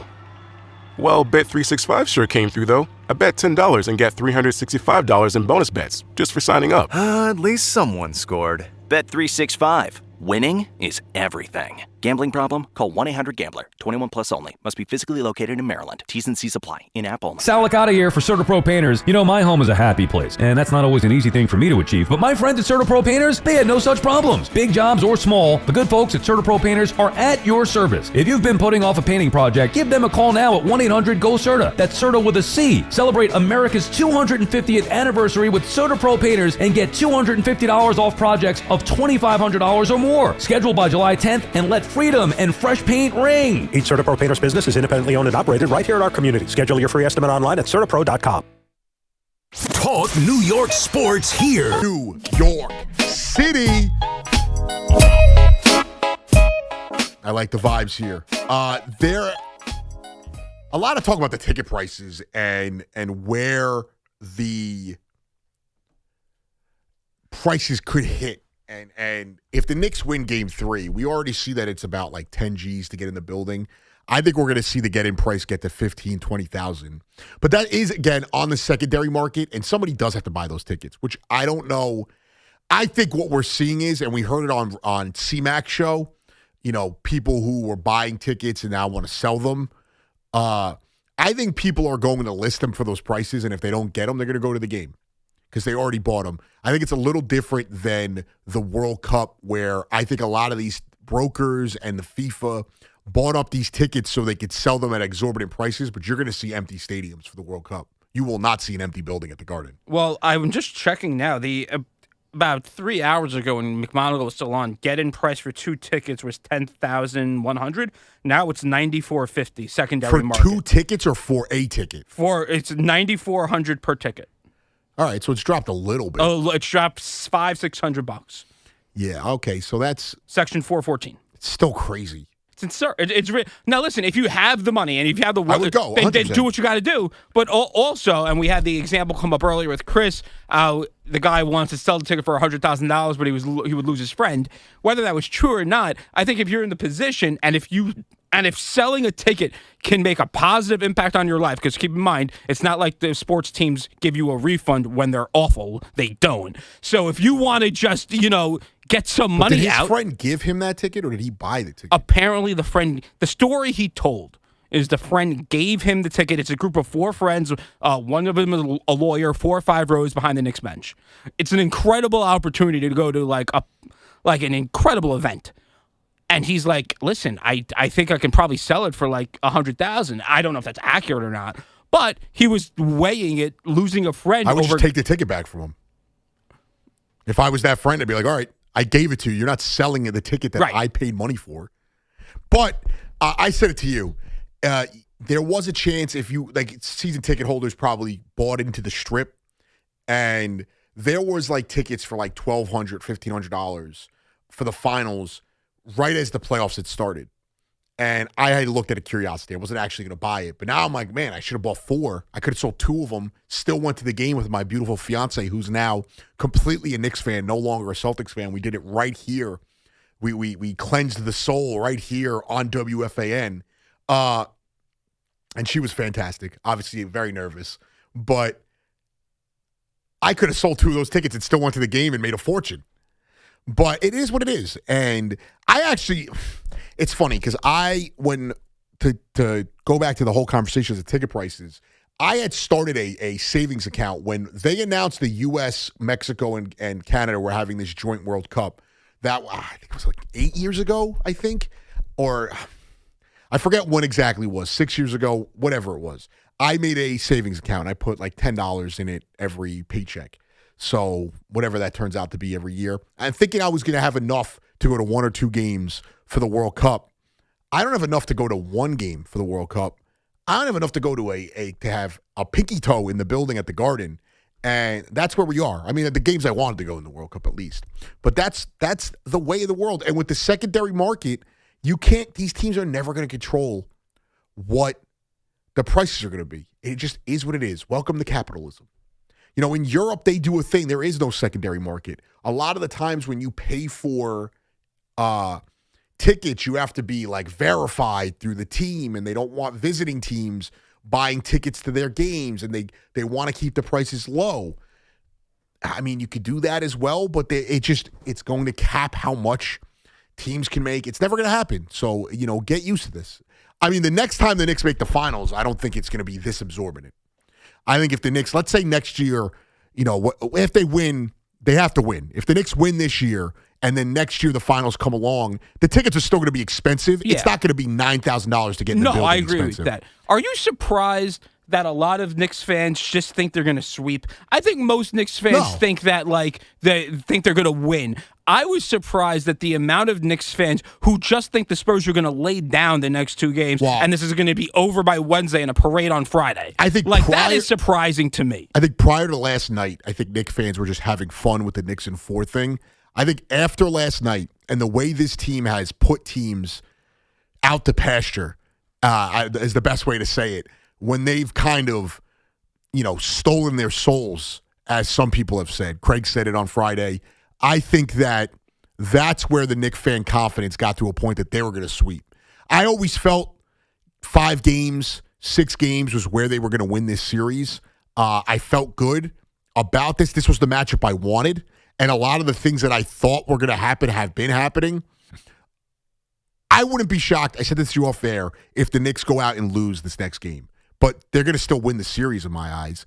Well, Bet365 sure came through, though. I bet $10 and get $365 in bonus bets just for signing up. At least someone scored. Bet365. Winning is everything. Gambling problem? Call 1-800-GAMBLER. 21 plus only. Must be physically located in Maryland. T's and C's apply. In-app only. Sal Licata here for CertaPro Painters. You know, my home is a happy place, and that's not always an easy thing for me to achieve. But my friends at CertaPro Painters, they had no such problems. Big jobs or small, the good folks at CertaPro Painters are at your service. If you've been putting off a painting project, give them a call now at 1-800-GO-CERTA. That's CERTA with a C. Celebrate America's 250th anniversary with CertaPro Painters and get $250 off projects of $2,500 or more. Schedule by July 10th and let freedom and fresh paint ring. Each CertaPro Painters business is independently owned and operated right here in our community. Schedule your free estimate online at CertaPro.com. Talk New York sports here. New York City. I like the vibes here. a lot of talk about the ticket prices and where the prices could hit. And if the Knicks win Game 3, we already see that it's about like 10 G's to get in the building. I think we're going to see the get-in price get to 15,000, 20,000. But that is, again, on the secondary market, and somebody does have to buy those tickets, which I don't know. I think what we're seeing is, and we heard it on C-Mac's show, people who were buying tickets and now want to sell them. I think people are going to list them for those prices, and if they don't get them, they're going to go to the game because they already bought them. I think it's a little different than the World Cup, where I think a lot of these brokers and the FIFA bought up these tickets so they could sell them at exorbitant prices, but you're going to see empty stadiums for the World Cup. You will not see an empty building at the Garden. Well, I'm just checking now. About 3 hours ago when McMonagle was still on, get-in price for 2 tickets was $10,100. Now it's $9,450 secondary market. For 2 tickets or for a ticket? It's $9,400 per ticket. All right, so it's dropped a little bit. Oh, it's dropped $500-$600. Yeah, okay, so that's Section 414. It's still crazy. Now listen, if you have the money and if you have the I would go, then do what you got to do. But also, and we had the example come up earlier with Chris, the guy wants to sell the ticket for $100,000, but he would lose his friend. Whether that was true or not, I think if you're in the position and if selling a ticket can make a positive impact on your life, because keep in mind, it's not like the sports teams give you a refund when they're awful. They don't. So if you want to just, get some money did his out. friend give him that ticket, or did he buy the ticket? Apparently, the story he told is the friend gave him the ticket. It's a group of 4 friends. One of them is a lawyer, 4 or 5 rows behind the Knicks bench. It's an incredible opportunity to go to like an incredible event. And he's like, listen, I think I can probably sell it for like $100,000. I don't know if that's accurate or not, but he was weighing it, losing a friend. I would just take the ticket back from him. If I was that friend, I'd be like, all right, I gave it to you. You're not selling the ticket that I paid money for. But I said it to you. There was a chance if you, season ticket holders probably bought into the Strip, and there was tickets for $1,200, $1,500 for the finals right as the playoffs had started. And I had looked at a curiosity. I wasn't actually going to buy it. But now I'm like, man, I should have bought 4. I could have sold 2 of them, still went to the game with my beautiful fiance, who's now completely a Knicks fan, no longer a Celtics fan. We did it right here. We cleansed the soul right here on WFAN. And she was fantastic. Obviously, very nervous. But I could have sold 2 of those tickets and still went to the game and made a fortune. But it is what it is. And I actually, it's funny because to go back to the whole conversation of the ticket prices, I had started a savings account when they announced the U.S., Mexico, and Canada were having this joint World Cup. That, I think it was 8 years ago, I think. Or I forget when exactly it was, 6 years ago, whatever it was. I made a savings account. I put $10 in it every paycheck. So whatever that turns out to be every year. I'm thinking I was going to have enough to go to 1 or 2 games for the World Cup. I don't have enough to go to 1 game for the World Cup. I don't have enough to go to to have a pinky toe in the building at the Garden. And that's where we are. I mean, the games I wanted to go in the World Cup at least. But that's the way of the world. And with the secondary market, these teams are never going to control what the prices are going to be. It just is what it is. Welcome to capitalism. In Europe, they do a thing. There is no secondary market. A lot of the times when you pay for tickets, you have to be verified through the team, and they don't want visiting teams buying tickets to their games, and they want to keep the prices low. I mean, you could do that as well, but it's going to cap how much teams can make. It's never going to happen. So, get used to this. I mean, the next time the Knicks make the finals, I don't think it's going to be this absorbent. I think if the Knicks, let's say next year, if they win, they have to win. If the Knicks win this year and then next year the finals come along, the tickets are still going to be expensive. Yeah. It's not going to be $9,000 to get in the building. No, I agree with that. Are you surprised that a lot of Knicks fans just think they're going to sweep? I think most Knicks fans think that they think they're going to win. I was surprised that the amount of Knicks fans who just think the Spurs are going to lay down the next 2 games and this is going to be over by Wednesday and a parade on Friday. I think that is surprising to me. I think prior to last night, I think Knicks fans were just having fun with the Knicks in 4 thing. I think after last night and the way this team has put teams out to pasture, is the best way to say it. When they've kind of, stolen their souls, as some people have said. Craig said it on Friday. I think that's where the Knicks fan confidence got to a point that they were going to sweep. I always felt 5 games, 6 games was where they were going to win this series. I felt good about this. This was the matchup I wanted. And a lot of the things that I thought were going to happen have been happening. I wouldn't be shocked, I said this to you off air, if the Knicks go out and lose this next game. But they're going to still win the series in my eyes.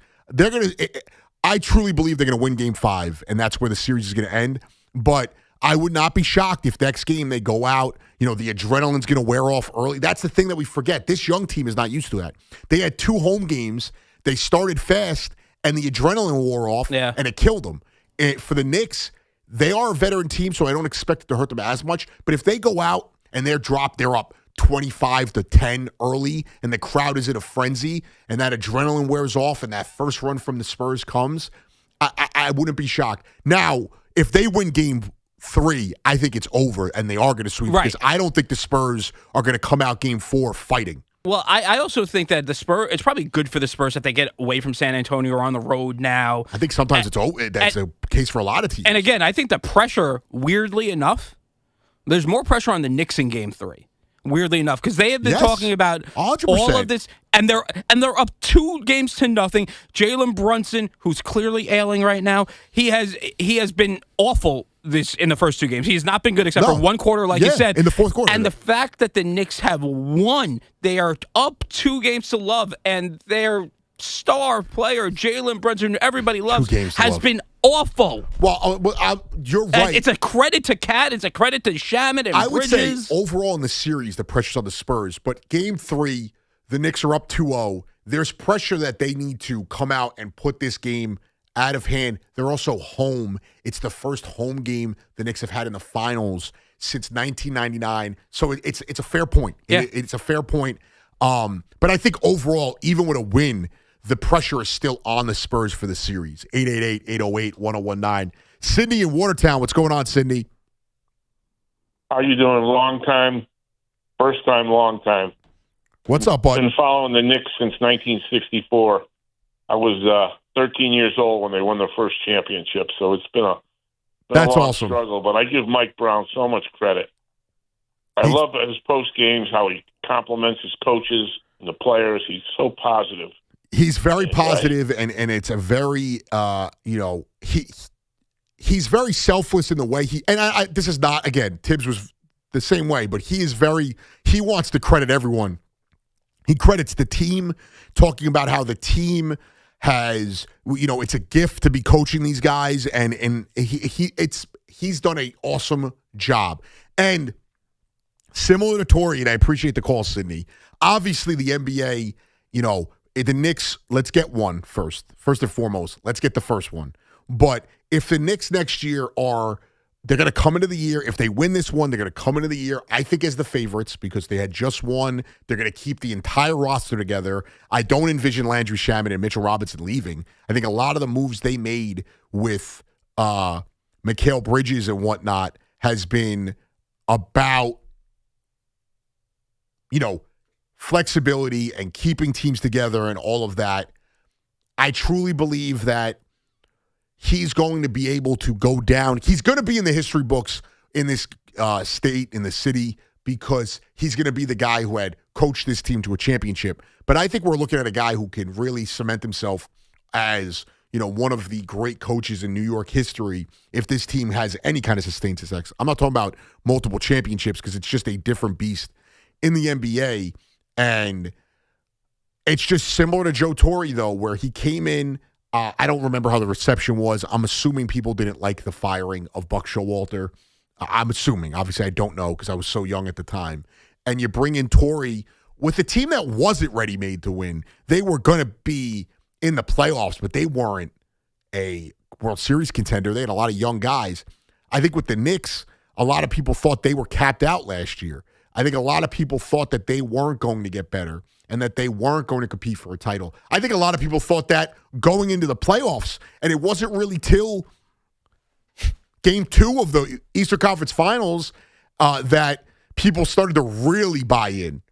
I truly believe they're going to win Game 5, and that's where the series is going to end. But I would not be shocked if next game they go out, the adrenaline's going to wear off early. That's the thing that we forget. This young team is not used to that. They had 2 home games. They started fast, and the adrenaline wore off, and it killed them. For the Knicks, they are a veteran team, so I don't expect it to hurt them as much. But if they go out and they're up 25-10 early, and the crowd is in a frenzy, and that adrenaline wears off, and that first run from the Spurs comes, I wouldn't be shocked. Now, if they win Game 3, I think it's over, and they are going to sweep. Right. Because I don't think the Spurs are going to come out Game 4 fighting. Well, I also think that it's probably good for the Spurs that they get away from San Antonio or on the road now. I think sometimes that's a case for a lot of teams. And again, I think the pressure, weirdly enough, there's more pressure on the Knicks in Game 3. Weirdly enough, because they have been talking about 100%. all of this, and they're up 2 games to nothing. Jalen Brunson, who's clearly ailing right now, he has been awful in the first 2 games. He has not been good except for one quarter, like you said, in the fourth quarter. And the fact that the Knicks have won, they are up 2 games to love, and their star player Jalen Brunson, everybody loves, has been awful. Well, you're right. And it's a credit to Cat. It's a credit to Shamet and I would Bridges. say overall in the series, the pressure's on the Spurs. But Game 3, the Knicks are up 2-0. There's pressure that they need to come out and put this game out of hand. They're also home. It's the first home game the Knicks have had in the finals since 1999. So it's a fair point. Yeah. It's a fair point. But I think overall, even with a win, the pressure is still on the Spurs for the series. 888-808-1019. Sydney in Watertown. What's going on, Sydney? How you doing? Long time. First time, long time. What's up, bud? Been following the Knicks since 1964. I was 13 years old when they won their first championship, so it's been a long awesome struggle. But I give Mike Brown so much credit. I love his post games, how he compliments his coaches and the players. He's so positive. He's very positive, and it's a very, he's very selfless in the way this is not, again, Tibbs was the same way, but he wants to credit everyone. He credits the team, talking about how the team has, it's a gift to be coaching these guys, and he's done an awesome job. And similar to Torrey, and I appreciate the call, Sydney, obviously the NBA, the Knicks, let's get one first. First and foremost, let's get the first one. But if the Knicks next year they're going to come into the year, if they win this one, they're going to come into the year, I think, as the favorites because they had just won. They're going to keep the entire roster together. I don't envision Landry Shamet and Mitchell Robinson leaving. I think a lot of the moves they made with Mikal Bridges and whatnot has been about, flexibility and keeping teams together and all of that. I truly believe that he's going to be able to go down. He's going to be in the history books in this state, in the city, because he's going to be the guy who had coached this team to a championship. But I think we're looking at a guy who can really cement himself as, one of the great coaches in New York history if this team has any kind of sustained success. I'm not talking about multiple championships because it's just a different beast in the NBA. And it's just similar to Joe Torre, though, where he came in. I don't remember how the reception was. I'm assuming people didn't like the firing of Buck Showalter. I'm assuming. Obviously, I don't know because I was so young at the time. And you bring in Torre with a team that wasn't ready-made to win. They were going to be in the playoffs, but they weren't a World Series contender. They had a lot of young guys. I think with the Knicks, a lot of people thought they were capped out last year. I think a lot of people thought that they weren't going to get better and that they weren't going to compete for a title. I think a lot of people thought that going into the playoffs, and it wasn't really till Game 2 of the Eastern Conference Finals that people started to really buy in.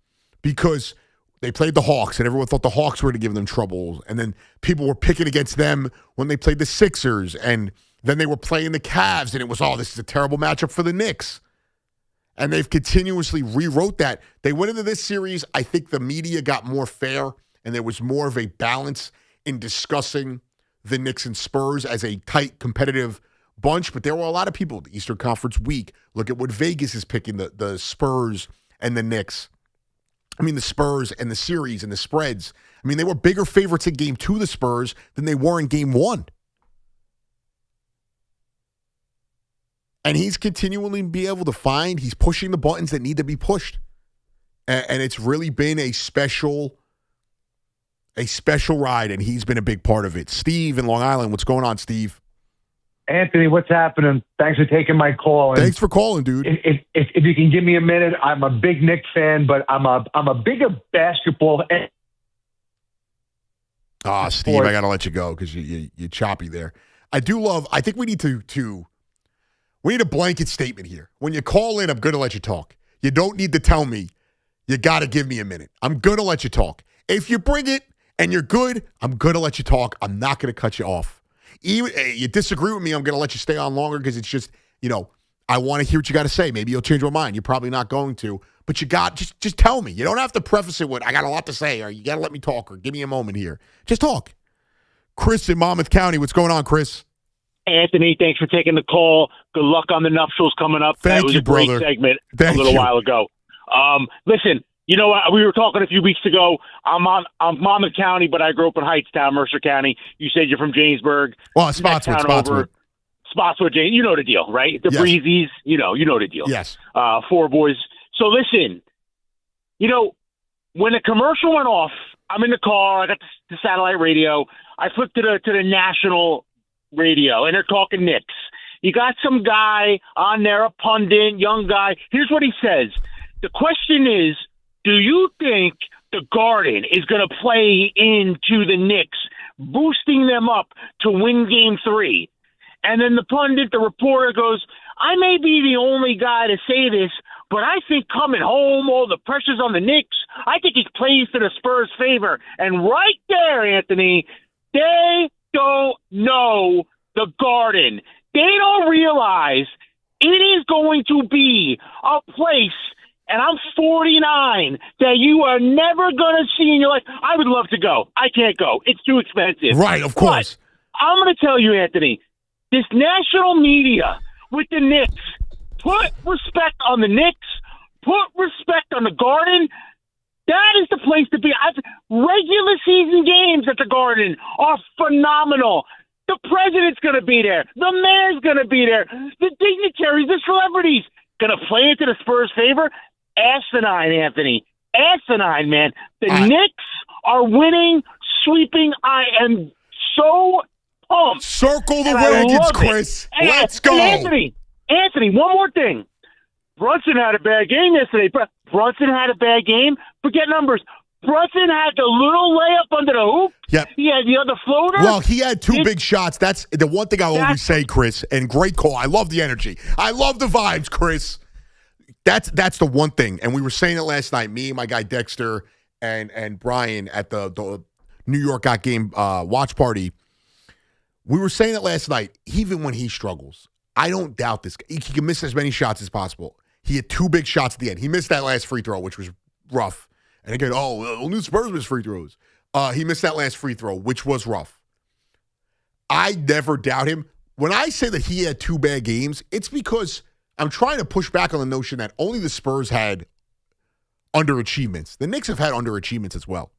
because they played the Hawks, and everyone thought the Hawks were going to give them trouble. And then people were picking against them when they played the Sixers. And then they were playing the Cavs, and it was, this is a terrible matchup for the Knicks. And they've continuously rewrote that. They went into this series, I think the media got more fair, and there was more of a balance in discussing the Knicks and Spurs as a tight, competitive bunch. But there were a lot of people, the Eastern Conference week. Look at what Vegas is picking, the Spurs and the Knicks. The Spurs and the series and the spreads. They were bigger favorites in Game 2, the Spurs, than they were in Game 1. And he's continually be able to find, he's pushing the buttons that need to be pushed. And it's really been a special ride, and he's been a big part of it. Steve in Long Island, what's going on, Steve? Anthony, what's happening? Thanks for taking my call. Thanks for calling, dude. If you can give me a minute, I'm a big Knicks fan, but I'm a bigger basketball. Steve, I got to let you go because you're choppy there. I think we need we need a blanket statement here. When you call in, I'm going to let you talk. You don't need to tell me. You got to give me a minute. I'm going to let you talk. If you bring it and you're good, I'm going to let you talk. I'm not going to cut you off. Even you disagree with me, I'm going to let you stay on longer because it's just, I want to hear what you got to say. Maybe you'll change your mind. You're probably not going to. But just tell me. You don't have to preface it with, I got a lot to say, or you got to let me talk, or give me a moment here. Just talk. Chris in Monmouth County. What's going on, Chris? Anthony, thanks for taking the call. Good luck on the nuptials coming up. Thank that was you, a great brother. segment Thank a little you. while ago. Listen, you know what? We were talking a few weeks ago. I'm Monmouth County, but I grew up in Hightstown, Mercer County. You said you're from Jamesburg. Well, Spotswood. Spotswood, James. You know the deal, right? The Yes. Breezies. You know the deal. Yes. Four boys. So listen, when the commercial went off, I'm in the car. I got the satellite radio. I flipped to the national radio, and they're talking Knicks. You got some guy on there, a pundit, young guy. Here's what he says. The question is, do you think the Garden is going to play into the Knicks, boosting them up to win Game 3? And then the pundit, the reporter goes, I may be the only guy to say this, but I think coming home, all the pressure's on the Knicks. I think he plays to the Spurs' favor. And right there, Anthony, they don't know the Garden. They don't realize it is going to be a place, and I'm 49, that you are never going to see in your life. I would love to go. I can't go. It's too expensive. Right, of course. But I'm going to tell you, Anthony, this national media with the Knicks, put respect on the Knicks, put respect on the Garden. That is the place to be. Regular season games at the Garden are phenomenal. The president's going to be there. The mayor's going to be there. The dignitaries, the celebrities, going to play into the Spurs' favor. Asinine, Anthony. Asinine, man. The Knicks are winning, sweeping. I am so pumped. Circle the And I wagons, love it. Chris. And- Let's go. and Anthony, one more thing. Brunson had a bad game yesterday. Brunson had a bad game. Forget numbers. Brunson had the little layup under the hoop. Yep. He had the other floater. Well, he had two big shots. That's the one thing I'll always say, Chris, and great call. I love the energy. I love the vibes, Chris. That's the one thing. And we were saying it last night, me, my guy Dexter, and Brian at the New York Got Game watch party. We were saying it last night, even when he struggles, I don't doubt this. He can miss as many shots as possible. He had two big shots at the end. He missed that last free throw, which was rough. And again, new Spurs miss free throws. He missed that last free throw, which was rough. I never doubt him. When I say that he had two bad games, it's because I'm trying to push back on the notion that only the Spurs had underachievements. The Knicks have had underachievements as well.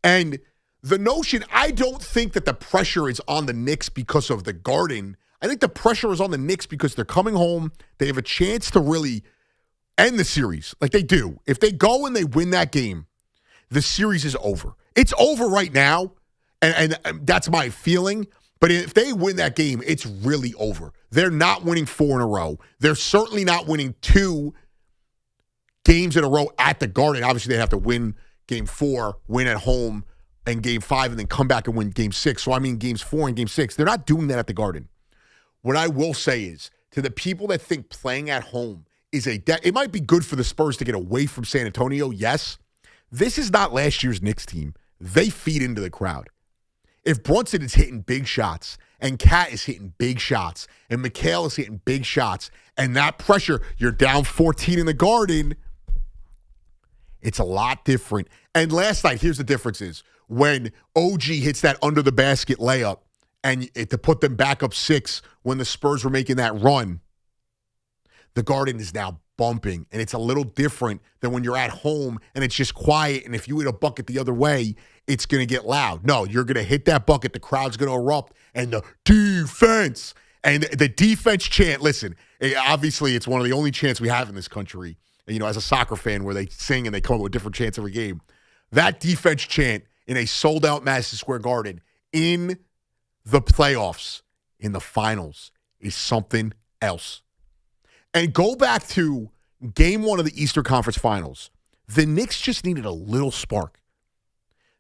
And the notion, I don't think that the pressure is on the Knicks because of the Garden. I think the pressure is on the Knicks because they're coming home. They have a chance to really end the series like they do. If they go and they win that game, the series is over. It's over right now, and that's my feeling. But if they win that game, it's really over. They're not winning 4 in a row. They're certainly not winning 2 games in a row at the Garden. Obviously, they have to win Game 4, win at home, and Game 5, and then come back and win Game 6. So, I mean, Games 4 and Game 6. They're not doing that at the Garden. What I will say is, to the people that think playing at home it might be good for the Spurs to get away from San Antonio, yes. This is not last year's Knicks team. They feed into the crowd. If Brunson is hitting big shots and Cat is hitting big shots and McHale is hitting big shots and that pressure, you're down 14 in the Garden, it's a lot different. And last night, here's the difference is when OG hits that under the basket layup and to put them back up 6 when the Spurs were making that run, the Garden is now bumping, and it's a little different than when you're at home and it's just quiet, and if you hit a bucket the other way, it's going to get loud. No, you're going to hit that bucket, the crowd's going to erupt, and the defense, and the defense chant, listen, obviously it's one of the only chants we have in this country, as a soccer fan where they sing and they come up with different chants every game. That defense chant in a sold-out Madison Square Garden in the playoffs, in the finals, is something else. And go back to game 1 of the Eastern Conference Finals. The Knicks just needed a little spark.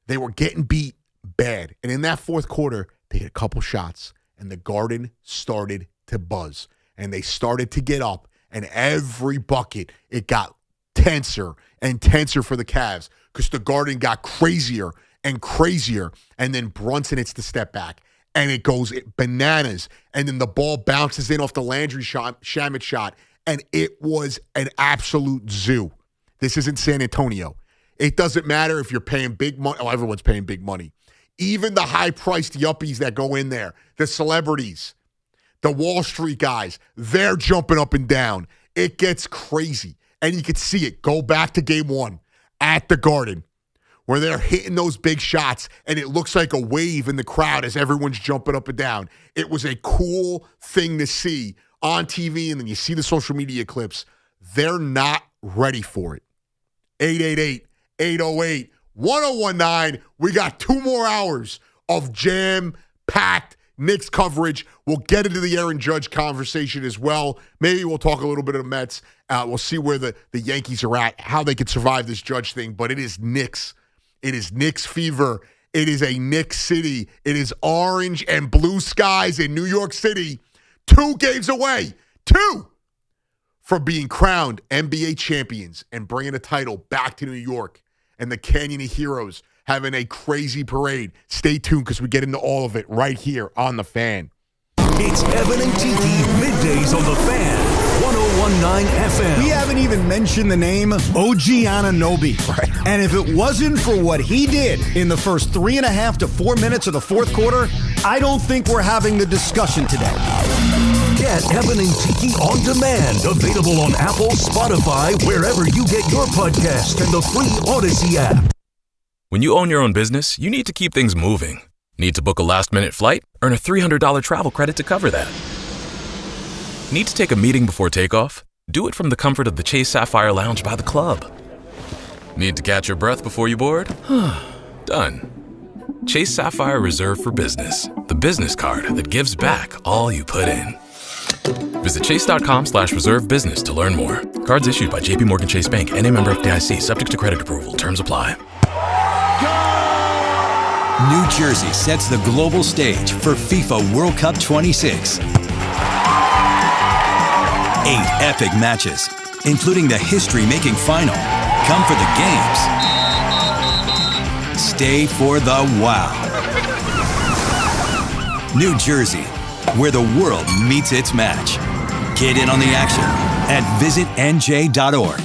They were getting beat bad. And in that fourth quarter, they hit a couple shots, and the Garden started to buzz. And they started to get up, and every bucket, it got tenser and tenser for the Cavs because the Garden got crazier and crazier. And then Brunson hits the step back, and it goes bananas. And then the ball bounces in off the Landry Shamet shot, and it was an absolute zoo. This isn't San Antonio. It doesn't matter if you're paying big money. Oh, everyone's paying big money. Even the high-priced yuppies that go in there, the celebrities, the Wall Street guys, they're jumping up and down. It gets crazy. And you can see it. Go back to game 1 at the Garden where they're hitting those big shots, and it looks like a wave in the crowd as everyone's jumping up and down. It was a cool thing to see on TV, and then you see the social media clips. They're not ready for it. 888-808-1019. We got 2 more hours of jam-packed Knicks coverage. We'll get into the Aaron Judge conversation as well. Maybe we'll talk a little bit of the Mets. We'll see where the Yankees are at, how they could survive this Judge thing. But it is Knicks. It is Knicks fever. It is a Knicks city. It is orange and blue skies in New York City. 2 games away. 2 from being crowned NBA champions and bringing a title back to New York. And the Canyon of Heroes having a crazy parade. Stay tuned because we get into all of it right here on The Fan. It's Evan and Tiki middays on The Fan. 1019 FM. We haven't even mentioned the name OG Anunoby. Right. And if it wasn't for what he did in the first 3.5 to 4 minutes of the fourth quarter, I don't think we're having the discussion today. Get Evan and Tiki on demand. Available on Apple, Spotify, wherever you get your podcast, and the free Odyssey app. When you own your own business, you need to keep things moving. Need to book a last-minute flight? Earn a $300 travel credit to cover that. Need to take a meeting before takeoff? Do it from the comfort of the Chase Sapphire Lounge by the club. Need to catch your breath before you board? Done. Chase Sapphire Reserve for Business, the business card that gives back all you put in. Visit chase.com/reserve business to learn more. Cards issued by JP Morgan Chase Bank, N.A. member FDIC, subject to credit approval. Terms apply. New Jersey sets the global stage for FIFA World Cup 26. 8 epic matches, including the history-making final. Come for the games. Stay for the wow. New Jersey, where the world meets its match. Get in on the action at visitnj.org.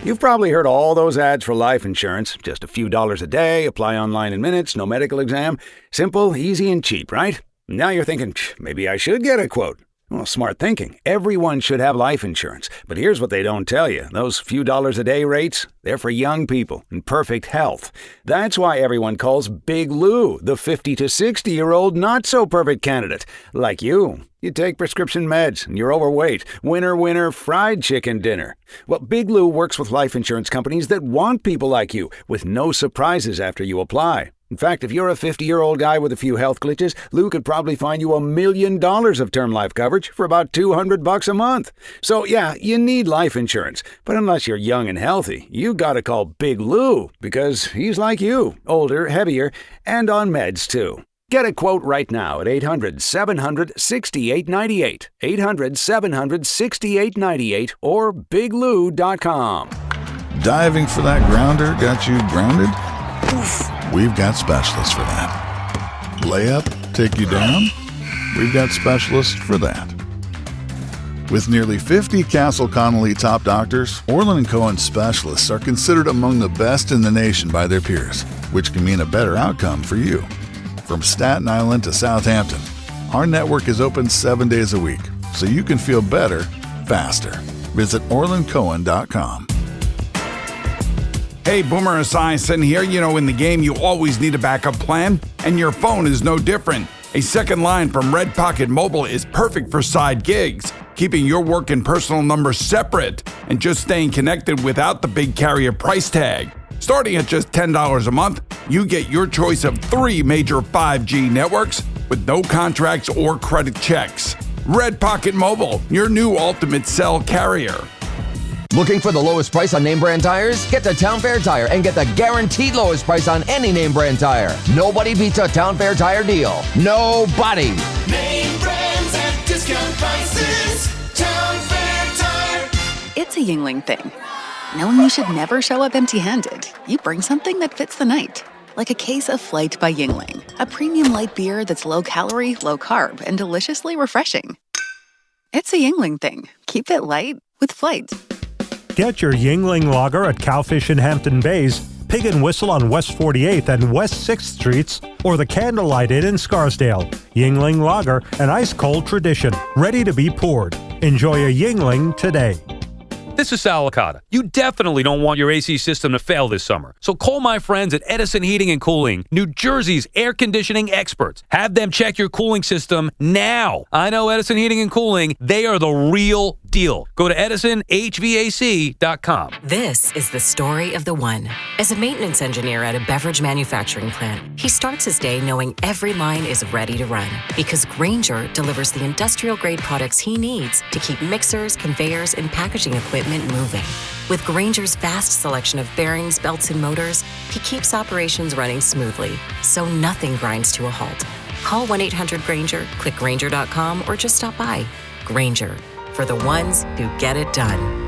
You've probably heard all those ads for life insurance. Just a few dollars a day, apply online in minutes, no medical exam. Simple, easy, and cheap, right? Now you're thinking, maybe I should get a quote. Well, smart thinking. Everyone should have life insurance. But here's what they don't tell you. Those few dollars a day rates, they're for young people in perfect health. That's why everyone calls Big Lou the 50 to 60-year-old not-so-perfect candidate. Like you. You take prescription meds and you're overweight. Winner, winner, fried chicken dinner. Well, Big Lou works with life insurance companies that want people like you with no surprises after you apply. In fact, if you're a 50-year-old guy with a few health glitches, Lou could probably find you $1 million of term life coverage for about $200 a month. So yeah, you need life insurance. But unless you're young and healthy, you gotta call Big Lou because he's like you, older, heavier, and on meds too. Get a quote right now at 800-700-6898, 800-700-6898, or biglou.com. Diving for that grounder got you grounded? Oof. We've got specialists for that. Layup, take you down? We've got specialists for that. With nearly 50 Castle Connolly top doctors, Orland & Cohen specialists are considered among the best in the nation by their peers, which can mean a better outcome for you. From Staten Island to Southampton, our network is open 7 days a week, so you can feel better, faster. Visit OrlandCohen.com. Hey, Boomer Esiason here. You know, in the game, you always need a backup plan, and your phone is no different. A second line from Red Pocket Mobile is perfect for side gigs, keeping your work and personal numbers separate, and just staying connected without the big carrier price tag. Starting at just $10 a month, you get your choice of 3 major 5G networks with no contracts or credit checks. Red Pocket Mobile, your new ultimate cell carrier. Looking for the lowest price on name brand tires? Get to Town Fair Tire and get the guaranteed lowest price on any name brand tire. Nobody beats a Town Fair Tire deal. Nobody. Name brands at discount prices. Town Fair Tire. It's a Yingling thing. Knowing you should never show up empty-handed, you bring something that fits the night. Like a case of Flight by Yingling, a premium light beer that's low-calorie, low-carb, and deliciously refreshing. It's a Yingling thing. Keep it light with Flight. Get your Yingling Lager at Cowfish in Hampton Bays, Pig and Whistle on West 48th and West 6th Streets, or the Candlelight Inn in Scarsdale. Yingling Lager, an ice-cold tradition, ready to be poured. Enjoy a Yingling today. This is Sal Licata. You definitely don't want your AC system to fail this summer. So call my friends at Edison Heating and Cooling, New Jersey's air conditioning experts. Have them check your cooling system now. I know Edison Heating and Cooling. They are the real deal. Go to EdisonHVAC.com. This is the story of the one. As a maintenance engineer at a beverage manufacturing plant, he starts his day knowing every line is ready to run because Grainger delivers the industrial-grade products he needs to keep mixers, conveyors, and packaging equipment moving. With Grainger's vast selection of bearings, belts, and motors, he keeps operations running smoothly, so nothing grinds to a halt. Call 1-800-GRAINGER, click Grainger.com, or just stop by. Grainger, for the ones who get it done.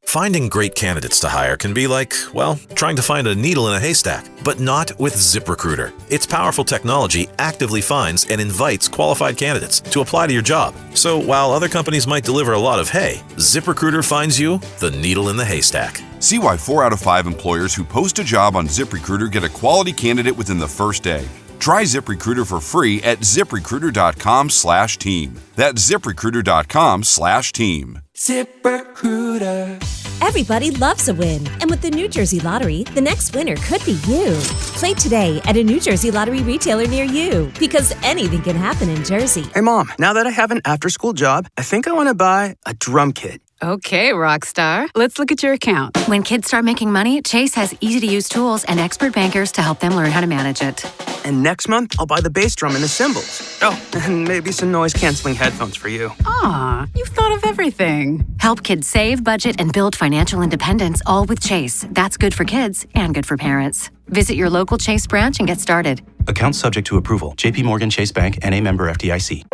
Finding great candidates to hire can be like, well, trying to find a needle in a haystack, but not with ZipRecruiter. Its powerful technology actively finds and invites qualified candidates to apply to your job. So while other companies might deliver a lot of hay, ZipRecruiter finds you the needle in the haystack. See why 4 out of 5 employers who post a job on ZipRecruiter get a quality candidate within the first day. Try ZipRecruiter for free at ZipRecruiter.com/team. That's ZipRecruiter.com/team. ZipRecruiter. Everybody loves a win. And with the New Jersey Lottery, the next winner could be you. Play today at a New Jersey Lottery retailer near you. Because anything can happen in Jersey. Hey, Mom, now that I have an after-school job, I think I want to buy a drum kit. Okay, Rockstar. Let's look at your account. When kids start making money, Chase has easy-to-use tools and expert bankers to help them learn how to manage it. And next month, I'll buy the bass drum and the cymbals. Oh, and maybe some noise-canceling headphones for you. Aw, you've thought of everything. Help kids save, budget, and build financial independence, all with Chase. That's good for kids and good for parents. Visit your local Chase branch and get started. Account subject to approval. JP Morgan Chase Bank, N.A. member FDIC.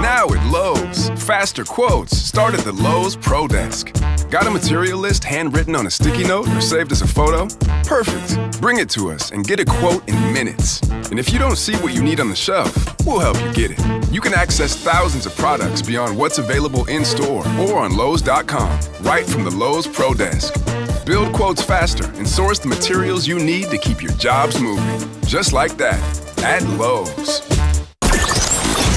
Now at Lowe's, faster quotes start at the Lowe's Pro Desk. Got a material list handwritten on a sticky note or saved as a photo? Perfect. Bring it to us and get a quote in minutes. And if you don't see what you need on the shelf, we'll help you get it. You can access thousands of products beyond what's available in-store or on Lowe's.com, right from the Lowe's Pro Desk. Build quotes faster and source the materials you need to keep your jobs moving. Just like that, at Lowe's.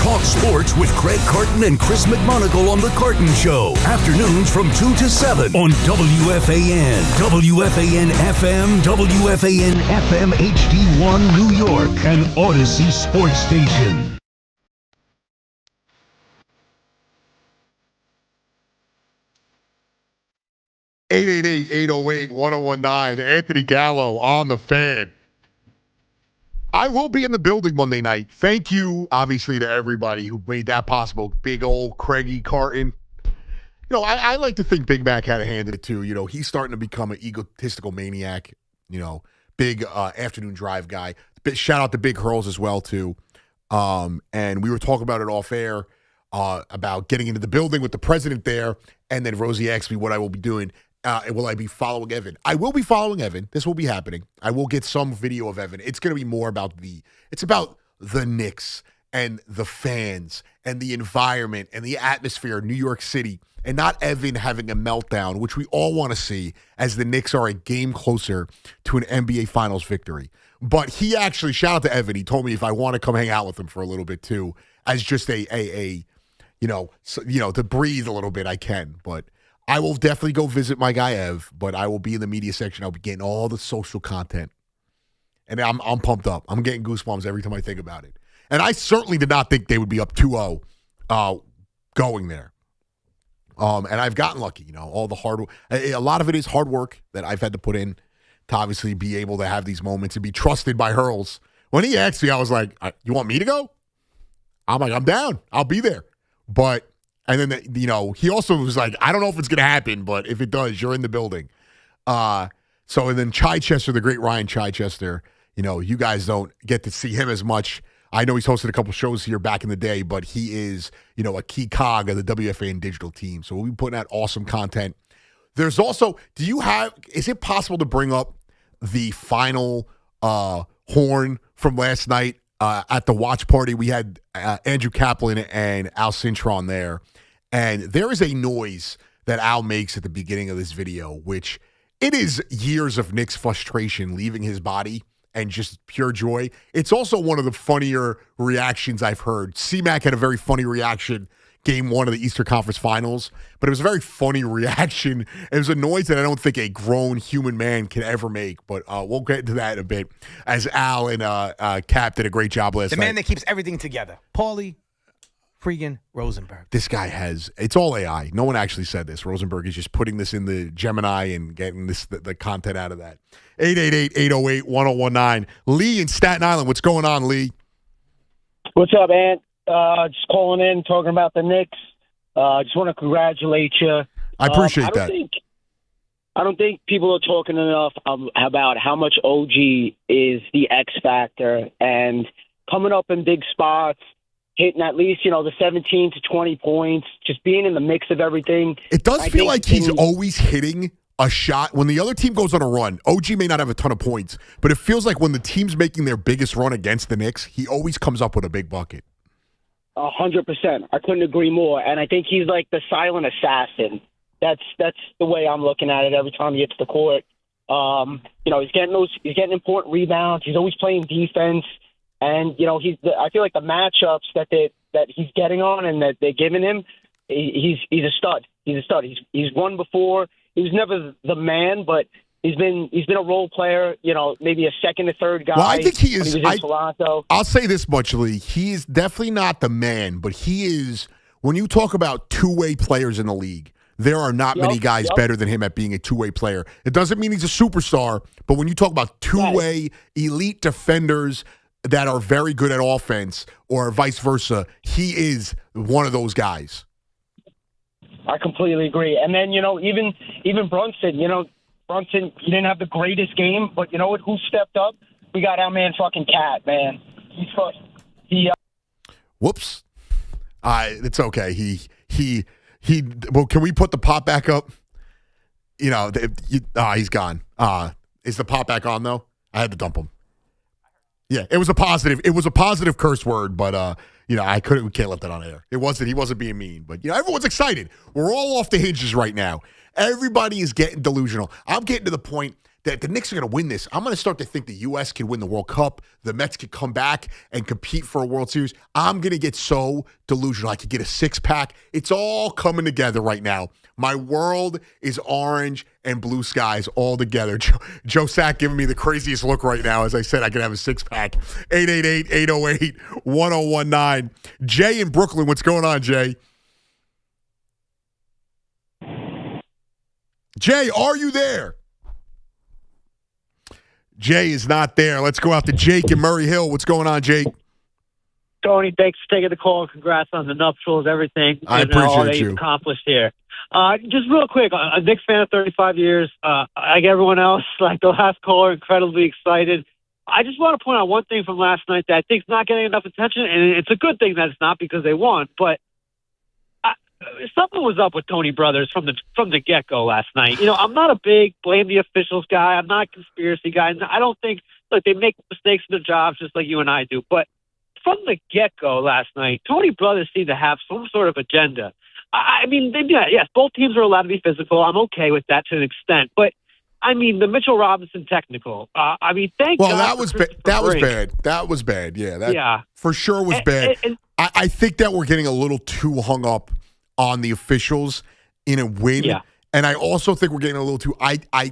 Talk sports with Craig Carton and Chris McMonagle on The Carton Show. Afternoons from 2 to 7 on WFAN, WFAN FM, WFAN FM HD1 New York, and Odyssey Sports Station. Eight 808-1019. Anthony Gallo on the Fan. I will be in the building Monday night. Thank you, obviously, to everybody who made that possible. Big old Craigie Carton. You know, I like to think Big Mac had a hand in it, too. You know, he's starting to become an egotistical maniac. You know, big afternoon drive guy. Shout out to Big Hurls as well, too. And we were talking about it off air, about getting into the building with the president there. And then Rosie asked me what I will be doing. Will I be following Evan? I will be following Evan. This will be happening. I will get some video of Evan. It's going to be more about it's about the Knicks and the fans and the environment and the atmosphere of New York City, and not Evan having a meltdown, which we all want to see as the Knicks are a game closer to an NBA Finals victory. But he actually, shout out to Evan, he told me if I want to come hang out with him for a little bit too, as just to breathe a little bit, I can. But I will definitely go visit my guy Ev, but I will be in the media section. I'll be getting all the social content. And I'm pumped up. I'm getting goosebumps every time I think about it. And I certainly did not think they would be up 2-0 going there. And I've gotten lucky, all the a lot of it is hard work that I've had to put in to obviously be able to have these moments and be trusted by Hurls. When he asked me, I was like, you want me to go? I'm like, I'm down. I'll be there. And then, he also was like, I don't know if it's going to happen, but if it does, you're in the building. And then Chichester, the great Ryan Chichester, you guys don't get to see him as much. I know he's hosted a couple shows here back in the day, but he is, a key cog of the WFAN digital team. So we'll be putting out awesome content. There's also, is it possible to bring up the final horn from last night at the watch party? We had Andrew Kaplan and Al Cintron there. And there is a noise that Al makes at the beginning of this video, which it is years of Knicks frustration leaving his body and just pure joy. It's also one of the funnier reactions I've heard. C-Mac had a very funny reaction game 1 of the Eastern Conference Finals, but it was a very funny reaction. It was a noise that I don't think a grown human man can ever make, but we'll get into that in a bit as Al and Cap did a great job last night. The man that keeps everything together. Paulie freaking Rosenberg. This guy it's all AI. No one actually said this. Rosenberg is just putting this in the Gemini and getting the content out of that. 888-808-1019. Lee in Staten Island. What's going on, Lee? What's up, Ant? Just calling in, talking about the Knicks. Just want to congratulate you. I appreciate that. I don't think people are talking enough about how much OG is the X factor and coming up in big spots, hitting at least, the 17 to 20 points, just being in the mix of everything. It does feel like he's always hitting a shot. When the other team goes on a run, OG may not have a ton of points, but it feels like when the team's making their biggest run against the Knicks, he always comes up with a big bucket. 100%. I couldn't agree more. And I think he's like the silent assassin. That's the way I'm looking at it every time he hits the court. He's getting important rebounds. He's always playing defense. And, I feel like the matchups that he's getting on and that they're giving him, he's a stud. He's a stud. He's won before. He was never the man, but he's been a role player, maybe a second or third guy. Well, I think he is. When he was in Toronto. I'll say this much, Lee. He is definitely not the man, but he is, when you talk about two-way players in the league, there are not many guys better than him at being a two-way player. It doesn't mean he's a superstar, but when you talk about two-way elite defenders that are very good at offense or vice versa, he is one of those guys. I completely agree. And then, even Brunson, Brunson, he didn't have the greatest game, but you know what? Who stepped up? We got our man fucking Cat, man. Whoops. It's okay. Well, can we put the pop back up? He's gone. Is the pop back on, though? I had to dump him. Yeah, it was a positive curse word, but we can't let that on air. He wasn't being mean, but everyone's excited. We're all off the hinges right now. Everybody is getting delusional. I'm getting to the point that the Knicks are going to win this. I'm going to start to think the U.S. can win the World Cup. The Mets could come back and compete for a World Series. I'm going to get so delusional. I could get a six-pack. It's all coming together right now. My world is orange and blue skies all together. Joe Sack giving me the craziest look right now. As I said, I could have a six-pack. 888-808-1019. Jay in Brooklyn. What's going on, Jay? Jay, are you there? Jay is not there. Let's go out to Jake in Murray Hill. What's going on, Jake? Tony, thanks for taking the call. Congrats on the nuptials, everything. I appreciate all that you. you've accomplished here. Just real quick, a Knicks fan of 35 years, like everyone else, like the last caller, incredibly excited. I just want to point out one thing from last night that I think is not getting enough attention, and it's a good thing that it's not because they won, but something was up with Tony Brothers from the get-go last night. You know, I'm not a big blame the officials guy. I'm not a conspiracy guy. I don't think, look, they make mistakes in their jobs just like you and I do, but from the get-go last night, Tony Brothers seemed to have some sort of agenda. I mean, yes, both teams are allowed to be physical. I'm okay with that to an extent. But, I mean, the Mitchell Robinson technical, I mean, thank God. Well, that was bad. That was bad. Yeah, that for sure was bad. I think that we're getting a little too hung up on the officials in a win. Yeah. And I also think we're getting a little too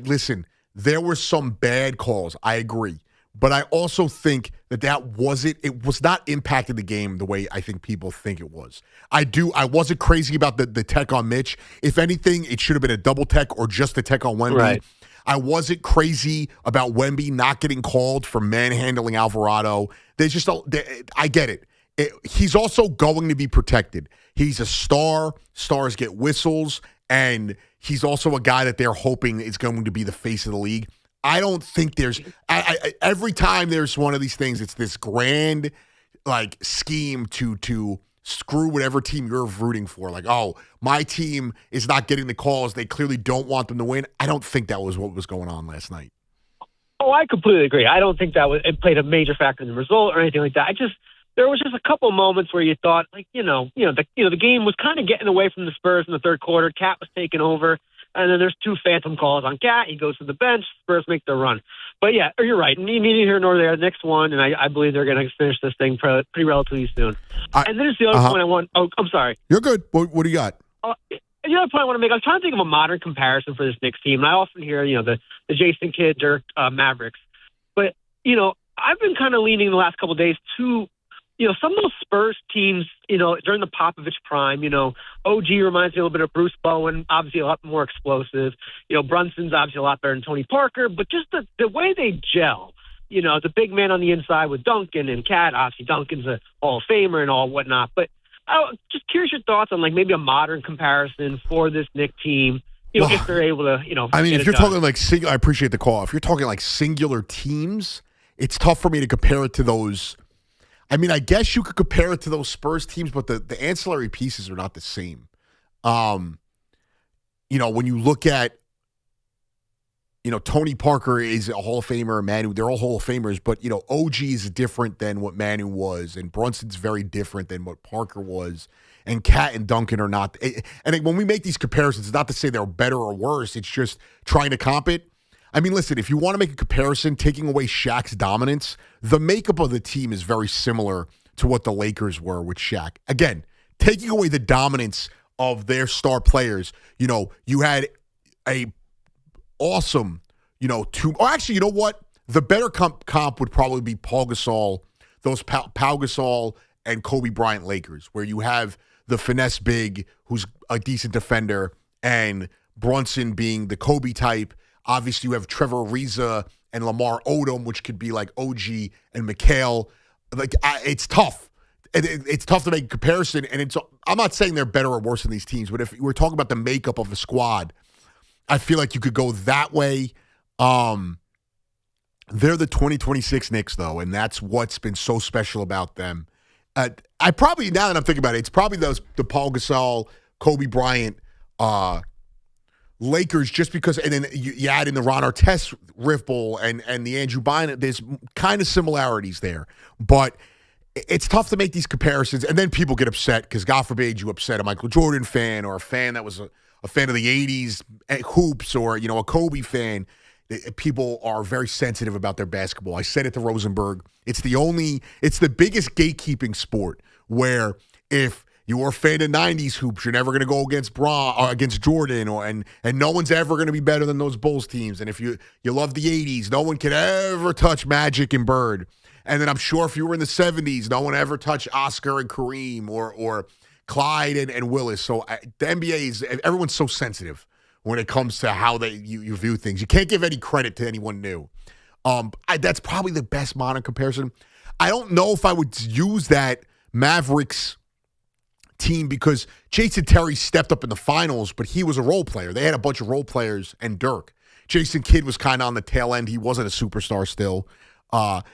listen, there were some bad calls. I agree. But I also think it was not impacting the game the way I think people think it was. I wasn't crazy about the tech on Mitch. If anything, it should have been a double tech or just a tech on Wemby. Right. I wasn't crazy about Wemby not getting called for manhandling Alvarado. I get it. He's also going to be protected. He's a star. Stars get whistles. And he's also a guy that they're hoping is going to be the face of the league. I don't think there's every time there's one of these things, it's this grand scheme to screw whatever team you're rooting for. Like, oh, my team is not getting the calls. They clearly don't want them to win. I don't think that was what was going on last night. Oh, I completely agree. I don't think it played a major factor in the result or anything like that. There was just a couple moments where you thought, the game was kind of getting away from the Spurs in the third quarter. Cat was taking over. And then there's two phantom calls on Cat. He goes to the bench. Spurs make their run. But, yeah, you're right. Neither here nor there. The next one, and I believe they're going to finish this thing pretty relatively soon. And then there's the other point I want. Oh, I'm sorry. You're good. What do you got? The other point I want to make, I was trying to think of a modern comparison for this Knicks team. And I often hear, the Jason Kidd, Dirk, Mavericks. But, I've been kind of leaning the last couple of days to some of those Spurs teams, during the Popovich prime, OG reminds me a little bit of Bruce Bowen, obviously a lot more explosive. Brunson's obviously a lot better than Tony Parker, but just the way they gel, the big man on the inside with Duncan and Cat. Obviously, Duncan's a Hall of Famer and all whatnot. But just curious your thoughts on maybe a modern comparison for this Knicks team. If they're able to, I mean, if you're talking I appreciate the call. If you're talking singular teams, it's tough for me to compare it to those. I mean, I guess you could compare it to those Spurs teams, but the ancillary pieces are not the same. When you look at, Tony Parker is a Hall of Famer, Manu, they're all Hall of Famers, but, OG is different than what Manu was, and Brunson's very different than what Parker was, and Cat and Duncan are not. And when we make these comparisons, it's not to say they're better or worse, it's just trying to comp it. I mean, listen, if you want to make a comparison, taking away Shaq's dominance, the makeup of the team is very similar to what the Lakers were with Shaq. Again, taking away the dominance of their star players, you had a awesome, actually, you know what? The better comp would probably be Paul Gasol, those Pau Gasol and Kobe Bryant Lakers, where you have the finesse big who's a decent defender and Brunson being the Kobe type. Obviously, you have Trevor Ariza and Lamar Odom, which could be like OG and McHale. It's tough. It's tough to make a comparison. And I'm not saying they're better or worse than these teams, but if we're talking about the makeup of a squad, I feel like you could go that way. They're the 2026 Knicks, though, and that's what's been so special about them. I probably, now that I'm thinking about it, it's probably the Paul Gasol, Kobe Bryant, Lakers, just because, and then you add in the Ron Artest Ripple and the Andrew Bynum, there's kind of similarities there. But it's tough to make these comparisons, and then people get upset because, God forbid, you upset a Michael Jordan fan or a fan that was a fan of the 80s hoops or, a Kobe fan. People are very sensitive about their basketball. I said it to Rosenberg. It's the biggest gatekeeping sport where if you're a fan of 90s hoops, you're never going to go against Jordan, and no one's ever going to be better than those Bulls teams. And if you love the 80s, no one can ever touch Magic and Bird. And then I'm sure if you were in the 70s, no one ever touched Oscar and Kareem or Clyde and Willis. So the NBA everyone's so sensitive when it comes to how you view things. You can't give any credit to anyone new. That's probably the best modern comparison. I don't know if I would use that Mavericks team because Jason Terry stepped up in the finals, but he was a role player. They had a bunch of role players and Dirk. Jason Kidd was kind of on the tail end. He wasn't a superstar still.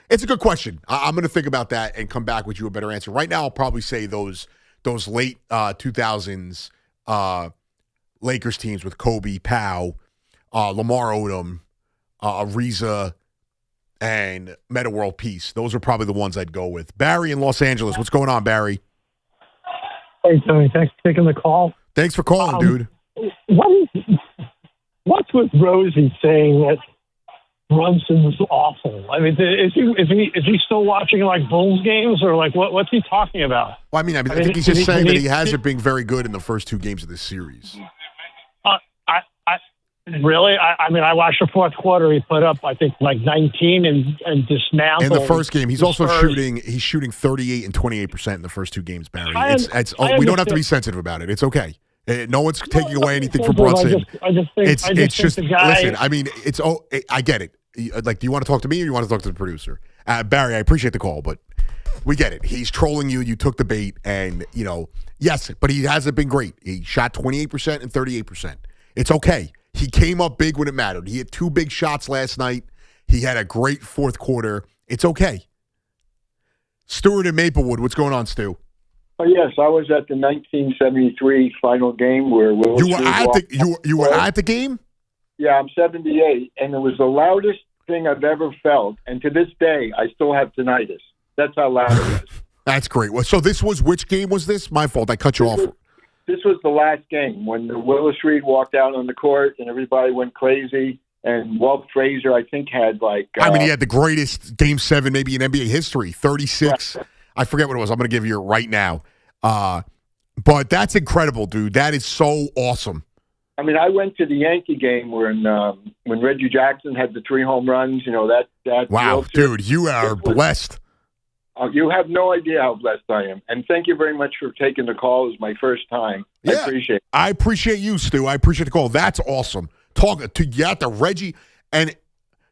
It's a good question. I'm going to think about that and come back with you a better answer. Right now, I'll probably say those late 2000s Lakers teams with Kobe, Powell, Lamar Odom, Ariza, and Meta World Peace. Those are probably the ones I'd go with. Barry in Los Angeles. What's going on, Barry? Hey, Tony. Thanks for taking the call. Thanks for calling, dude. What's with Rosie saying that Brunson's awful? I mean, is he still watching like Bulls games or like what's he talking about? Well, I think he's just saying that he hasn't been very good in the first two games of this series. Really? I watched the fourth quarter. He put up, I think, like 19 and dismantled. In the first game, he's also Spurs. shooting 38 and 28% in the first two games, Barry. I we don't have to be sensitive about it. It's okay. No one's taking away anything from Brunson. I just think the guy. Listen, I get it. Like, do you want to talk to me or you want to talk to the producer? Barry, I appreciate the call, but we get it. He's trolling you. You took the bait, and yes, but he hasn't been great. He shot 28% and 38%. It's okay. He came up big when it mattered. He had two big shots last night. He had a great fourth quarter. It's okay. Stewart in Maplewood. What's going on, Stu? Oh, yes, I was at the 1973 final game where Will. You were at the game? Yeah, I'm 78, and it was the loudest thing I've ever felt. And to this day, I still have tinnitus. That's how loud it was. That's great. Well, so this was which game was this? My fault. I cut you off. This was the last game when Willis Reed walked out on the court and everybody went crazy. And Walt Frazier, I think, had he had the greatest Game 7 maybe in NBA history, 36. I forget what it was. I'm going to give you it right now. But that's incredible, dude. That is so awesome. I mean, I went to the Yankee game when Reggie Jackson had the 3 home runs. That wow, dude, you are blessed. You have no idea how blessed I am. And thank you very much for taking the call. It was my first time. Yeah, I appreciate it. I appreciate you, Stu. I appreciate the call. That's awesome. To Reggie. And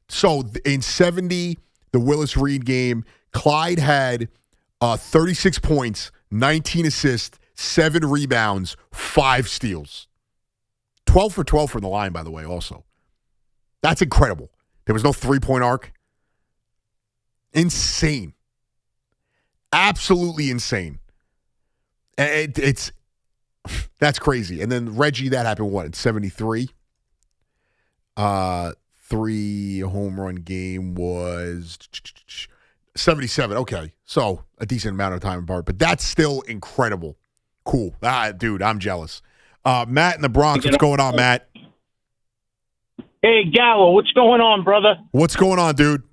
so in 70, the Willis Reed game, Clyde had 36 points, 19 assists, 7 rebounds, 5 steals. 12 for 12 from the line, by the way, also. That's incredible. There was no three-point arc. Insane. Absolutely insane. It's that's crazy. And then Reggie, that happened what, in 73? 3 home run game was 77. Okay. So a decent amount of time apart. But that's still incredible. Cool. Dude, I'm jealous. Matt in the Bronx, what's going on, Matt? Hey, Gallo, what's going on, brother? What's going on, dude?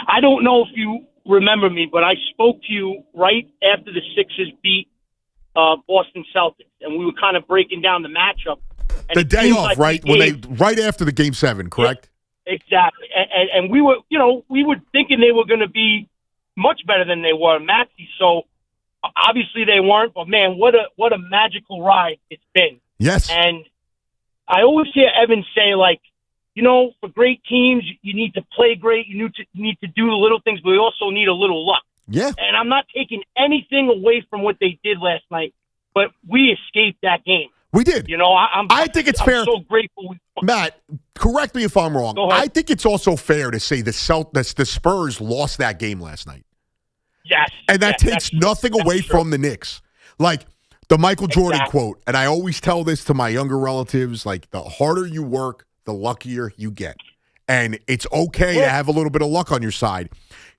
I don't know if you remember me, but I spoke to you right after the Sixers beat Boston Celtics, and we were kind of breaking down the matchup. And the day off, right? Right after the Game 7, correct? Yeah, exactly. And we were, we were thinking they were going to be much better than they were, Maxey. So obviously they weren't, but man, what a magical ride it's been. Yes. And I always hear Evan say, for great teams, you need to play great. You need to do the little things, but you also need a little luck. Yeah. And I'm not taking anything away from what they did last night, but we escaped that game. We did. I think it's fair. I'm so grateful. Matt, correct me if I'm wrong. I think it's also fair to say the Spurs lost that game last night. Yes. And that takes nothing away from the Knicks. Like the Michael Jordan quote, and I always tell this to my younger relatives, like the harder you work, the luckier you get. And it's okay to have a little bit of luck on your side.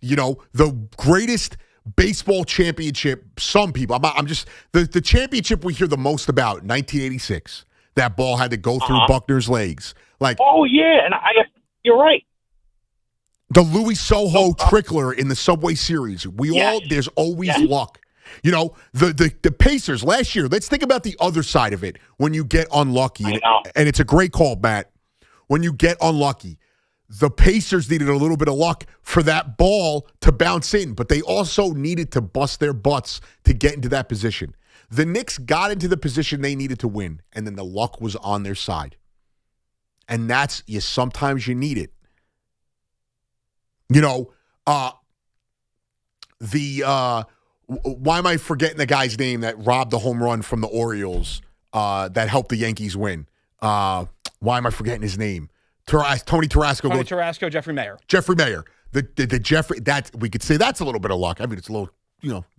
The greatest baseball championship, some people, I'm just, the championship we hear the most about, 1986. That ball had to go through Buckner's legs. Oh, yeah, and you're right. The Louis Soho trickler in the Subway Series. There's always luck. The Pacers last year, let's think about the other side of it when you get unlucky. And it's a great call, Matt. When you get unlucky, the Pacers needed a little bit of luck for that ball to bounce in, but they also needed to bust their butts to get into that position. The Knicks got into the position they needed to win, and then the luck was on their side. And sometimes you need it. why am I forgetting the guy's name that robbed the home run from the Orioles that helped the Yankees win? Why am I forgetting his name? Tony Tarasco. Tony Tarasco, Jeffrey Mayer. Jeffrey Mayer. The Jeffrey, that we could say that's a little bit of luck. I mean, it's a little,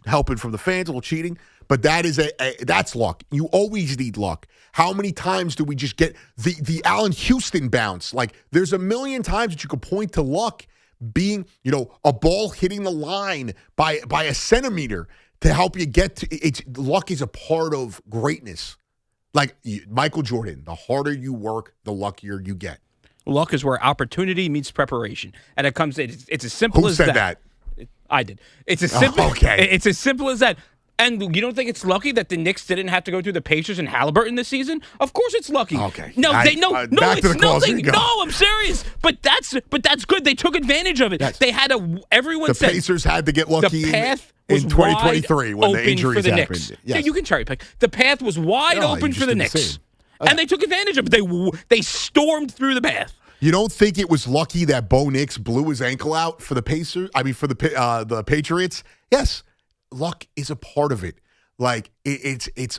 helping from the fans, a little cheating, but that is that's luck. You always need luck. How many times do we just get the Allen Houston bounce? Like, there's a million times that you could point to luck being, a ball hitting the line by a centimeter to help you get to it's luck is a part of greatness. Like Michael Jordan, the harder you work, the luckier you get. Luck is where opportunity meets preparation, and it's as simple as that. Who said that? I did. It's as simple. Okay. It's as simple as that. And you don't think it's lucky that the Knicks didn't have to go through the Pacers and Halliburton this season? Of course, it's lucky. Okay. No, back it's to the calls. nothing. No, I'm serious. But that's good. They took advantage of it. Yes. They had everyone the said Pacers had to get lucky the path in 2023 when the injuries for the happened. Knicks. Yes. Yeah, you can cherry pick. The path was wide open for the Knicks, and they took advantage of it. They stormed through the path. You don't think it was lucky that Bo Nix blew his ankle out for the Pacers? I mean, for the Patriots? Yes, luck is a part of it. Like it's.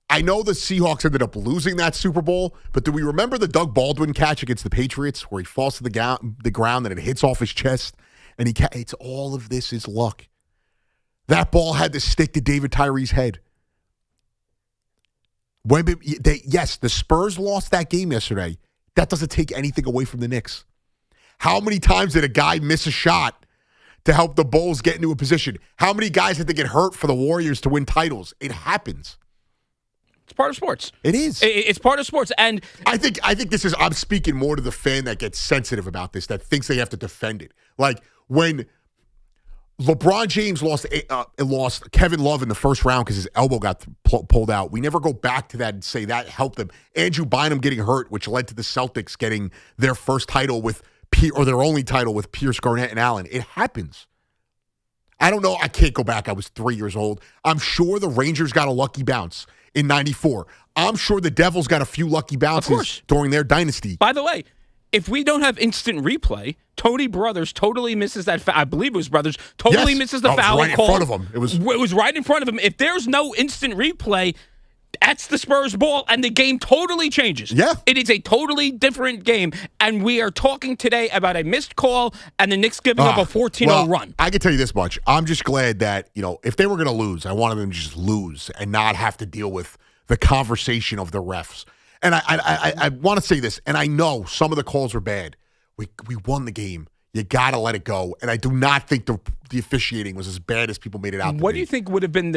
I know the Seahawks ended up losing that Super Bowl, but do we remember the Doug Baldwin catch against the Patriots where he falls to the ground and it hits off his chest and it's all of this is luck. That ball had to stick to David Tyree's head. Yes, the Spurs lost that game yesterday. That doesn't take anything away from the Knicks. How many times did a guy miss a shot to help the Bulls get into a position? How many guys had to get hurt for the Warriors to win titles? It happens. It's part of sports. It is. It's part of sports. And I think this is, I'm speaking more to the fan that gets sensitive about this, that thinks they have to defend it. Like when LeBron James lost Kevin Love in the first round because his elbow got pulled out. We never go back to that and say that helped them. Andrew Bynum getting hurt, which led to the Celtics getting their first title or their only title with Pierce, Garnett, and Allen. It happens. I don't know. I can't go back. I was 3 years old. I'm sure the Rangers got a lucky bounce in '94. I'm sure the Devils got a few lucky bounces during their dynasty. By the way, if we don't have instant replay, Tony Brothers totally misses that. I believe it was Brothers totally misses the foul right call. In front of him. It was right in front of him. If there's no instant replay, that's the Spurs ball, and the game totally changes. Yeah. It is a totally different game, and we are talking today about a missed call and the Knicks giving up a 14-0 run. I can tell you this much. I'm just glad that, if they were going to lose, I wanted them to just lose and not have to deal with the conversation of the refs. And I want to say this, and I know some of the calls were bad. We won the game. You got to let it go. And I do not think the officiating was as bad as people made it out to be. What do you think would have been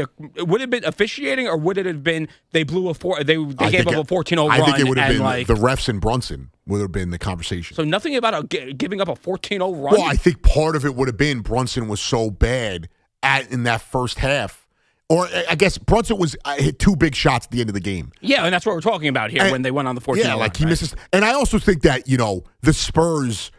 officiating, or would it have been they gave up a 14-0 run? I think it would have been the refs and Brunson would have been the conversation. So nothing about giving up a 14-0 run? Well, I think part of it would have been Brunson was so bad in that first half. Or I guess Brunson hit two big shots at the end of the game. Yeah, and that's what we're talking about here when they went on the 14-0 run. Yeah, like he misses. And I also think that, the Spurs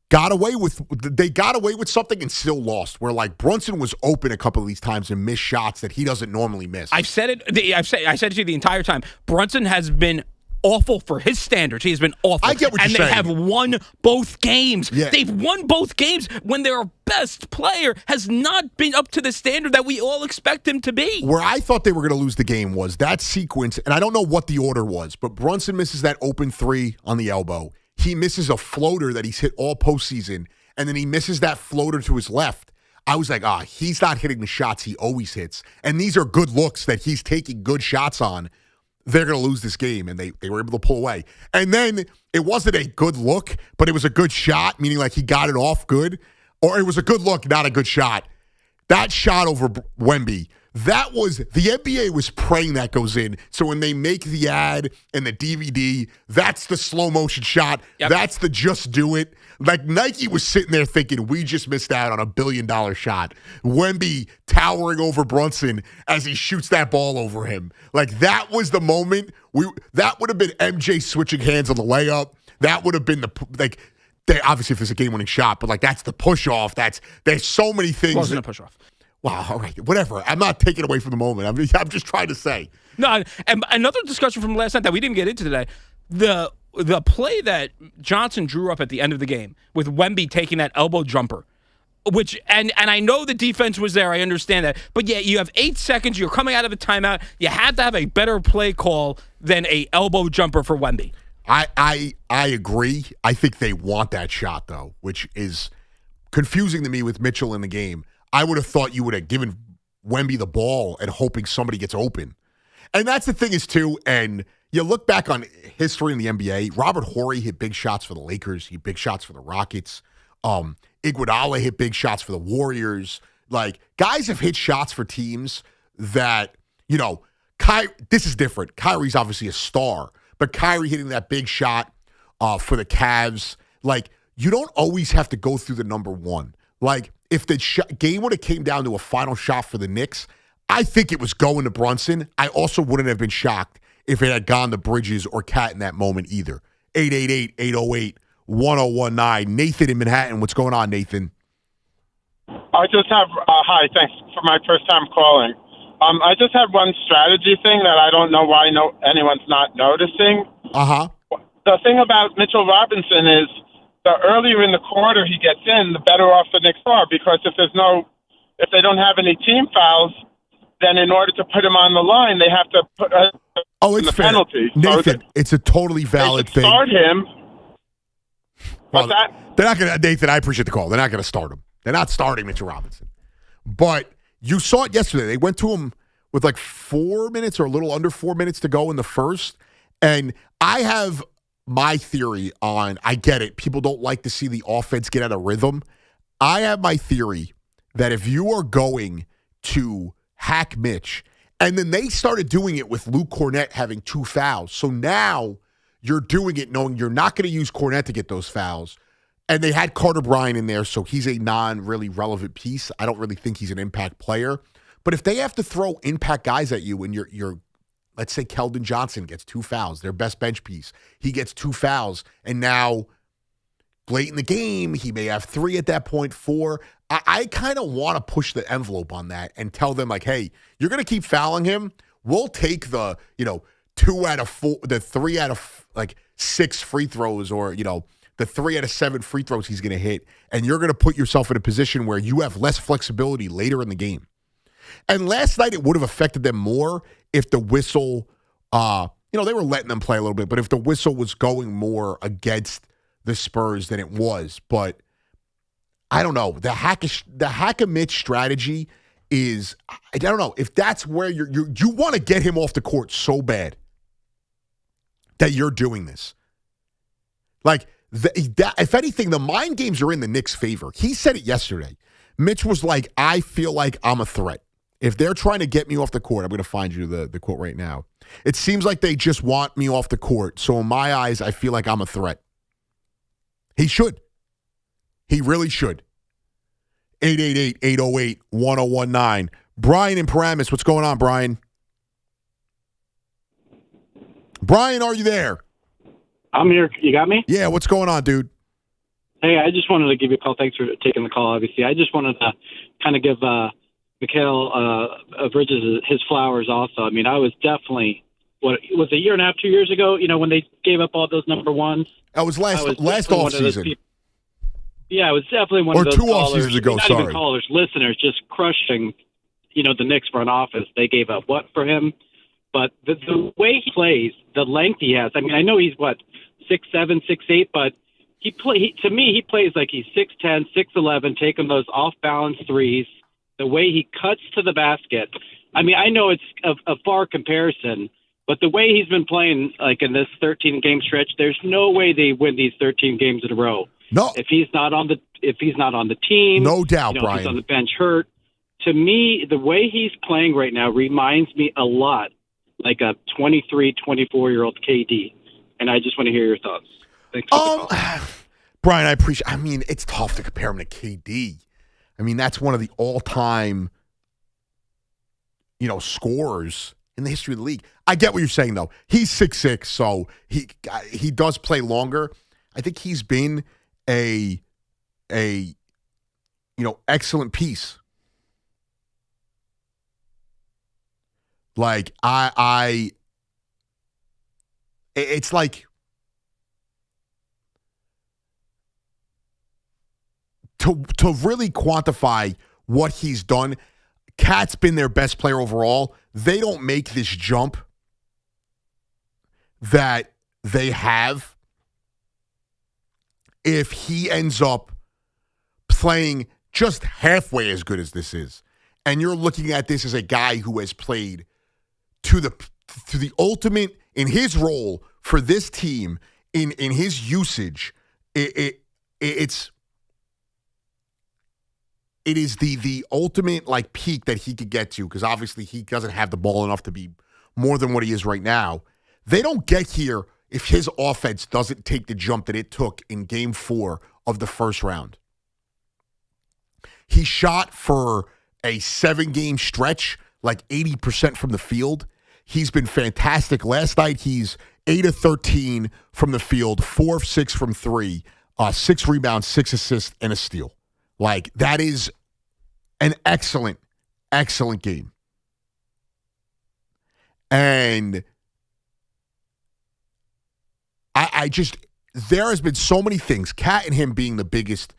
got away with something and still lost. Where like Brunson was open a couple of these times and missed shots that he doesn't normally miss. I said it to you the entire time. Brunson has been awful for his standards. He has been awful. I get what you're saying. And they have won both games. Yeah. They've won both games when their best player has not been up to the standard that we all expect him to be. Where I thought they were going to lose the game was that sequence, and I don't know what the order was, but Brunson misses that open three on the elbow. He misses a floater that he's hit all postseason, and then he misses that floater to his left. I was like, he's not hitting the shots he always hits. And these are good looks that he's taking good shots on. They're going to lose this game, and they were able to pull away. And then it wasn't a good look, but it was a good shot, meaning like he got it off good. Or it was a good look, not a good shot. That shot over Wemby, the NBA was praying that goes in. So when they make the ad and the DVD, that's the slow motion shot. Yep. That's the just do it. Like Nike was sitting there thinking, we just missed out on $1 billion shot. Wemby towering over Brunson as he shoots that ball over him. Like that was the moment. That would have been MJ switching hands on the layup. That would have been obviously if it's a game-winning shot, but that's the push-off. There's so many things. It wasn't a push-off. Wow, all right, whatever. I'm not taking away from the moment. I'm just trying to say. No, and another discussion from last night that we didn't get into today, the play that Johnson drew up at the end of the game with Wemby taking that elbow jumper. Which and I know the defense was there. I understand that. But yeah, you have 8 seconds. You're coming out of a timeout. You had to have a better play call than a elbow jumper for Wemby. I agree. I think they want that shot, though, which is confusing to me with Mitchell in the game. I would have thought you would have given Wemby the ball and hoping somebody gets open. And that's the thing is, too, and you look back on history in the NBA, Robert Horry hit big shots for the Lakers. He hit big shots for the Rockets. Iguodala hit big shots for the Warriors. Like, guys have hit shots for teams that, this is different. Kyrie's obviously a star, but Kyrie hitting that big shot for the Cavs, like, you don't always have to go through the number one. Like, if the game would have came down to a final shot for the Knicks, I think it was going to Brunson. I also wouldn't have been shocked if it had gone to Bridges or Cat in that moment either. 888-808-1019. Nathan in Manhattan. What's going on, Nathan? I just have, hi, thanks for my first time calling. I just had one strategy thing that I don't know why anyone's not noticing. Uh-huh. The thing about Mitchell Robinson is the earlier in the quarter he gets in, the better off the Knicks are, because if they don't have any team fouls, then in order to put him on the line, they have to put it's the fair. penalty. Nathan, it's a totally valid thing. Start him. Well, they're not going to, Nathan, I appreciate the call. They're not going to start him. They're not starting Mitchell Robinson. But you saw it yesterday. They went to him with like 4 minutes or a little under 4 minutes to go in the first. And I have my theory on, I get it. People don't like to see the offense get out of rhythm. I have my theory that if you are going to hack Mitch, and then they started doing it with Luke Cornett having 2 fouls. So now you're doing it knowing you're not going to use Cornett to get those fouls. And they had Carter Bryant in there, so he's a non-really relevant piece. I don't really think he's an impact player. But if they have to throw impact guys at you and you're let's say Keldon Johnson gets 2 fouls, their best bench piece, he gets 2 fouls, and now late in the game, he may have 3 at that point, 4. I kind of want to push the envelope on that and tell them, like, hey, you're going to keep fouling him. We'll take the, 2 out of 4, the 3 out of, 6 free throws or, the 3 out of 7 free throws he's going to hit, and you're going to put yourself in a position where you have less flexibility later in the game. And last night, it would have affected them more if the whistle, they were letting them play a little bit, but if the whistle was going more against the Spurs than it was. But I don't know. The hack-a-Mitch strategy is, I don't know, if that's where you want to get him off the court so bad that you're doing this. Like, if anything, the mind games are in the Knicks' favor. He said it yesterday. Mitch was like, I feel like I'm a threat. If they're trying to get me off the court, I'm going to find you the quote right now. It seems like they just want me off the court. So in my eyes, I feel like I'm a threat. He should. He really should. 888-808-1019. Brian in Paramus. What's going on, Brian? Brian, are you there? I'm here. You got me? Yeah, what's going on, dude? Hey, I just wanted to give you a call. Thanks for taking the call, obviously. I just wanted to kind of give Mikal Bridges his flowers also. I mean, I was definitely, what was it, a year and a half, 2 years ago, when they gave up all those number ones? That was last offseason. Yeah, it was definitely one of those callers. Or 2 off seasons ago, not even callers, listeners, just crushing, the Knicks front office. They gave up what for him? But the way he plays, the length he has, I mean, I know he's, 6'7", 6'8", but to me, he plays like he's 6'10", 6'11", taking those off-balance threes, the way he cuts to the basket. I mean, I know it's a far comparison, but the way he's been playing, like in this 13-game stretch, there's no way they win these 13 games in a row. No, if he's not on the team, no doubt, Brian. He's on the bench hurt. To me, the way he's playing right now reminds me a lot like a 23, 24-year-old KD, and I just want to hear your thoughts. Thanks for the call. Brian, I appreciate. I mean, it's tough to compare him to KD. I mean, that's one of the all-time, scorers in the history of the league. I get what you're saying, though. He's 6'6", so he does play longer. I think he's been a excellent piece. Like it's like to really quantify what he's done, Cat's been their best player overall. They don't make this jump that they have if he ends up playing just halfway as good as this is. And you're looking at this as a guy who has played to the ultimate in his role for this team, in his usage. It is the ultimate like peak that he could get to, because obviously he doesn't have the ball enough to be more than what he is right now. They don't get here if his offense doesn't take the jump that it took in Game 4 of the first round. He shot for a 7-game stretch like 80% from the field. He's been fantastic. Last night he's 8 of 13 from the field, 4 of 6 from 3, 6 rebounds, 6 assists, and a steal. Like, that is an excellent, excellent game. And I just, there has been so many things, Cat and him being the biggest,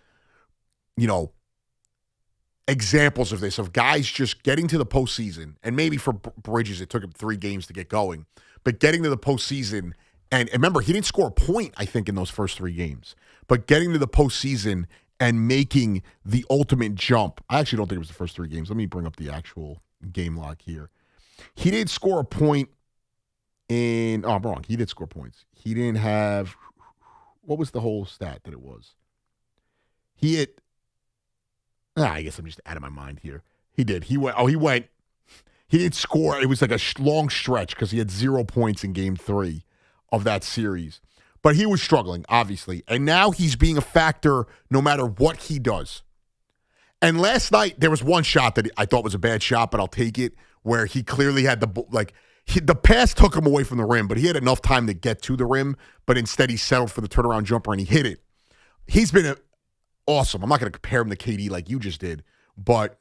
examples of this, of guys just getting to the postseason. And maybe for Bridges, it took him 3 games to get going. But getting to the postseason, and remember, he didn't score a point, I think, in those first 3 games. But getting to the postseason and making the ultimate jump. I actually don't think it was the first 3 games. Let me bring up the actual game log here. He did score a point in, I'm wrong. He did score points. He didn't have, what was the whole stat that it was? He hit, I guess I'm just out of my mind here. He did. He didn't score. It was like a long stretch because he had 0 points in Game 3 of that series. But he was struggling, obviously. And now he's being a factor no matter what he does. And last night, there was one shot that I thought was a bad shot, but I'll take it, where he clearly had the pass took him away from the rim, but he had enough time to get to the rim, but instead he settled for the turnaround jumper and he hit it. He's been awesome. I'm not going to compare him to KD like you just did, but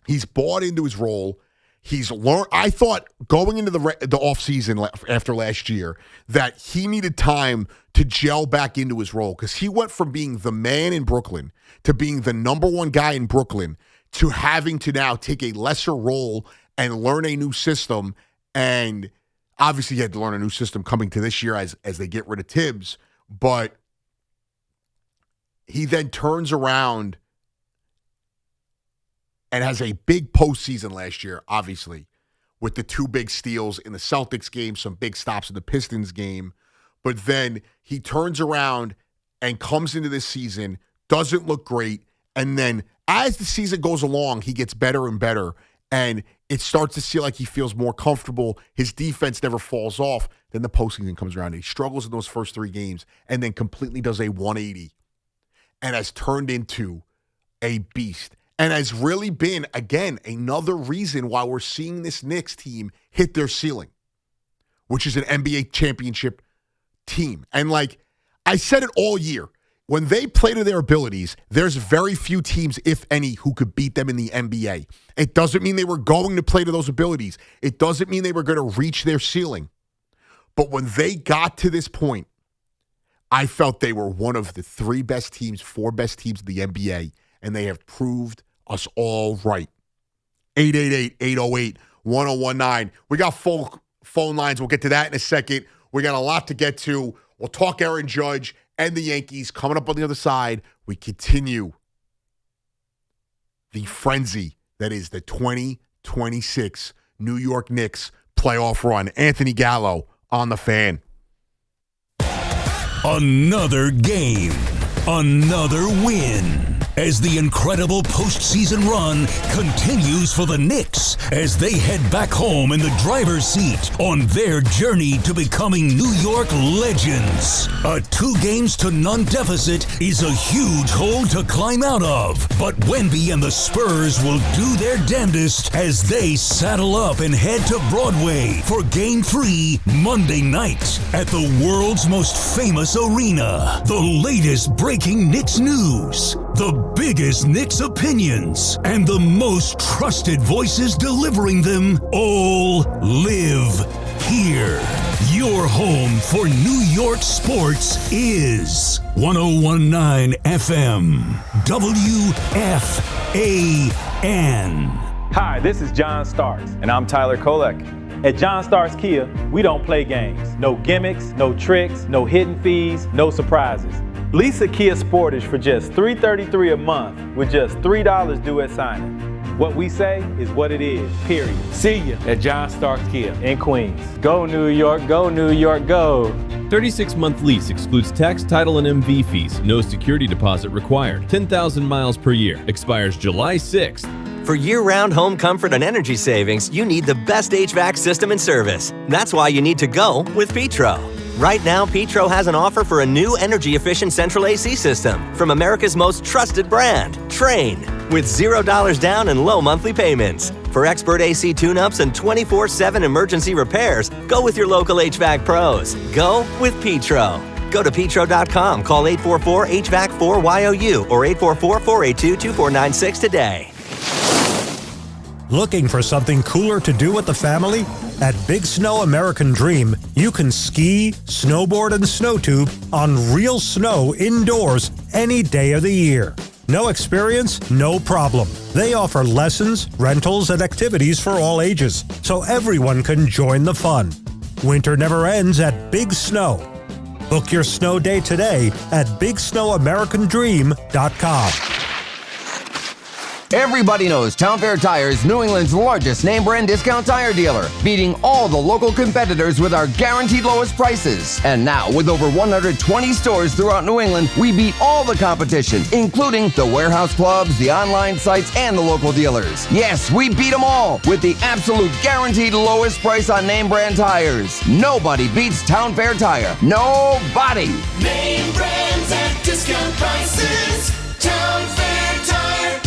he's bought into his role. He's learned. I thought going into the offseason after last year that he needed time to gel back into his role, because he went from being the man in Brooklyn to being the number 1 guy in Brooklyn to having to now take a lesser role and learn a new system. And obviously he had to learn a new system coming to this year as they get rid of Tibbs. But he then turns around and has a big postseason last year, obviously, with the 2 big steals in the Celtics game, some big stops in the Pistons game. But then he turns around and comes into this season, doesn't look great, and then as the season goes along, he gets better and better, and it starts to feel like he feels more comfortable. His defense never falls off. Then the postseason comes around, and he struggles in those first 3 games, and then completely does a 180 and has turned into a beast. And has really been, again, another reason why we're seeing this Knicks team hit their ceiling, which is an NBA championship team. And like I said it all year, when they play to their abilities, there's very few teams, if any, who could beat them in the NBA. It doesn't mean they were going to play to those abilities. It doesn't mean they were going to reach their ceiling. But when they got to this point, I felt they were one of the 3 best teams, 4 best teams in the NBA, and they have proved us all right. 888-808-1019. We got full phone lines. We'll get to that in a second. We got a lot to get to. We'll talk Aaron Judge and the Yankees coming up on the other side. We continue the frenzy that is the 2026 New York Knicks playoff run. Anthony Gallo on the Fan. Another game. Another win. As the incredible postseason run continues for the Knicks as they head back home in the driver's seat on their journey to becoming New York legends. A 2-0 deficit is a huge hole to climb out of, but Wemby and the Spurs will do their damnedest as they saddle up and head to Broadway for Game 3 Monday night at the world's most famous arena. The latest breaking Knicks news, the biggest Knicks opinions, and the most trusted voices delivering them all live here. Your home for New York sports is 101.9 FM WFAN. Hi, this is John Starks, and I'm Tyler Kolek. At John Starks Kia, we don't play games. No gimmicks, no tricks, no hidden fees, no surprises. Lease a Kia Sportage for just $333 a month with just $3 due at signing. What we say is what it is, period. See you at John Starks Kia in Queens. Go New York, go New York, go. 36-month lease excludes tax, title, and MV fees. No security deposit required. 10,000 miles per year. Expires July 6th. For year-round home comfort and energy savings, you need the best HVAC system and service. That's why you need to go with Petro. Right now, Petro has an offer for a new energy-efficient central AC system from America's most trusted brand, Trane, with $0 down and low monthly payments. For expert AC tune-ups and 24/7 emergency repairs, go with your local HVAC pros. Go with Petro. Go to petro.com, call 844-HVAC-4YOU or 844-482-2496 today. Looking for something cooler to do with the family? At Big Snow American Dream, you can ski, snowboard, and snow tube on real snow indoors any day of the year. No experience? No problem. They offer lessons, rentals, and activities for all ages, so everyone can join the fun. Winter never ends at Big Snow. Book your snow day today at BigSnowAmericanDream.com. Everybody knows Town Fair Tire is New England's largest name brand discount tire dealer, beating all the local competitors with our guaranteed lowest prices. And now, with over 120 stores throughout New England, we beat all the competition, including the warehouse clubs, the online sites, and the local dealers. Yes, we beat them all with the absolute guaranteed lowest price on name brand tires. Nobody beats Town Fair Tire. Nobody! Name brands at discount prices. Town Fair Tire.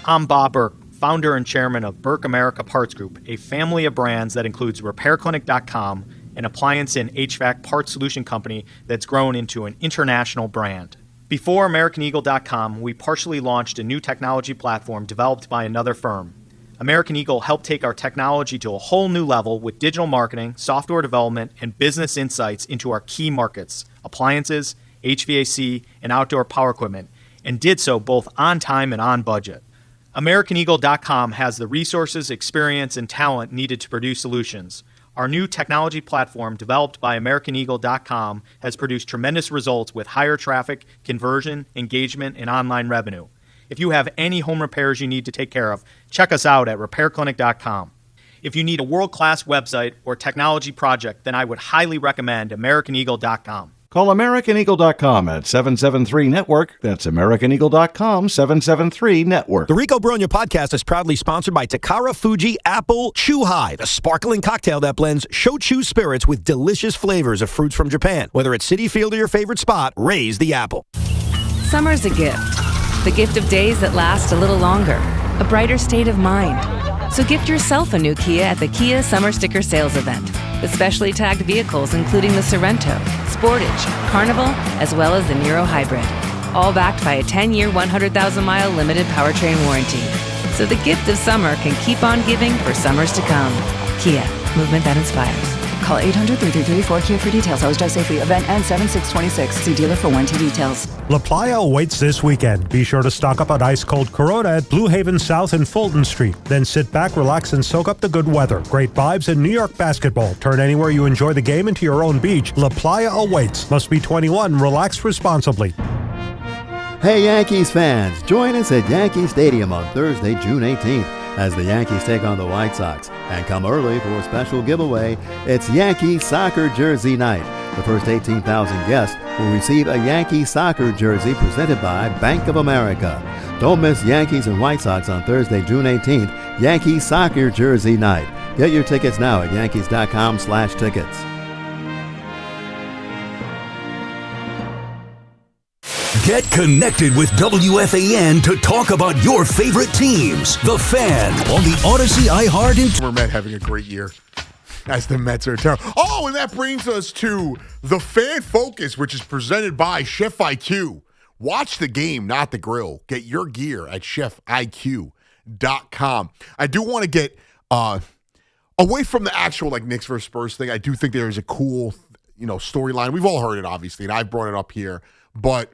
I'm Bob Burke, founder and chairman of Burke America Parts Group, a family of brands that includes RepairClinic.com, an appliance and HVAC parts solution company that's grown into an international brand. Before AmericanEagle.com, we partially launched a new technology platform developed by another firm. American Eagle helped take our technology to a whole new level with digital marketing, software development, and business insights into our key markets, appliances, HVAC, and outdoor power equipment, and did so both on time and on budget. AmericanEagle.com has the resources, experience, and talent needed to produce solutions. Our new technology platform, developed by AmericanEagle.com, has produced tremendous results with higher traffic, conversion, engagement, and online revenue. If you have any home repairs you need to take care of, check us out at RepairClinic.com. If you need a world-class website or technology project, then I would highly recommend AmericanEagle.com. Call AmericanEagle.com at 773-NETWORK. That's AmericanEagle.com, 773-NETWORK. The Rico Brogna podcast is proudly sponsored by Takara Fuji Apple Chew High, the sparkling cocktail that blends shochu spirits with delicious flavors of fruits from Japan. Whether it's Citi Field or your favorite spot, raise the apple. Summer's a gift. The gift of days that last a little longer. A brighter state of mind. So gift yourself a new Kia at the Kia Summer Sticker Sales Event. With specially tagged vehicles including the Sorrento, Sportage, Carnival, as well as the Niro Hybrid. All backed by a 10-year, 100,000-mile limited powertrain warranty. So the gift of summer can keep on giving for summers to come. Kia, movement that inspires. Call 800-333-4KIA for details. Always drive safely. Event ends 7/6/26. See dealer for warranty details. La Playa awaits this weekend. Be sure to stock up on ice-cold Corona at Blue Haven South and Fulton Street. Then sit back, relax, and soak up the good weather. Great vibes and New York basketball. Turn anywhere you enjoy the game into your own beach. La Playa awaits. Must be 21. Relax responsibly. Hey Yankees fans, join us at Yankee Stadium on Thursday, June 18th as the Yankees take on the White Sox. And come early for a special giveaway. It's Yankee Soccer Jersey Night. The first 18,000 guests will receive a Yankee soccer jersey presented by Bank of America. Don't miss Yankees and White Sox on Thursday, June 18th, Yankee Soccer Jersey Night. Get your tickets now at yankees.com/tickets. Get connected with WFAN to talk about your favorite teams. The Fan on the Odyssey, iHeart, and We're Met having a great year as the Mets are terrible. Oh, and that brings us to the Fan Focus, which is presented by Chef IQ. Watch the game, not the grill. Get your gear at chefiq.com. I do want to get away from the actual like Knicks versus Spurs thing, I do think there is a cool, storyline. We've all heard it, obviously, and I've brought it up here. But,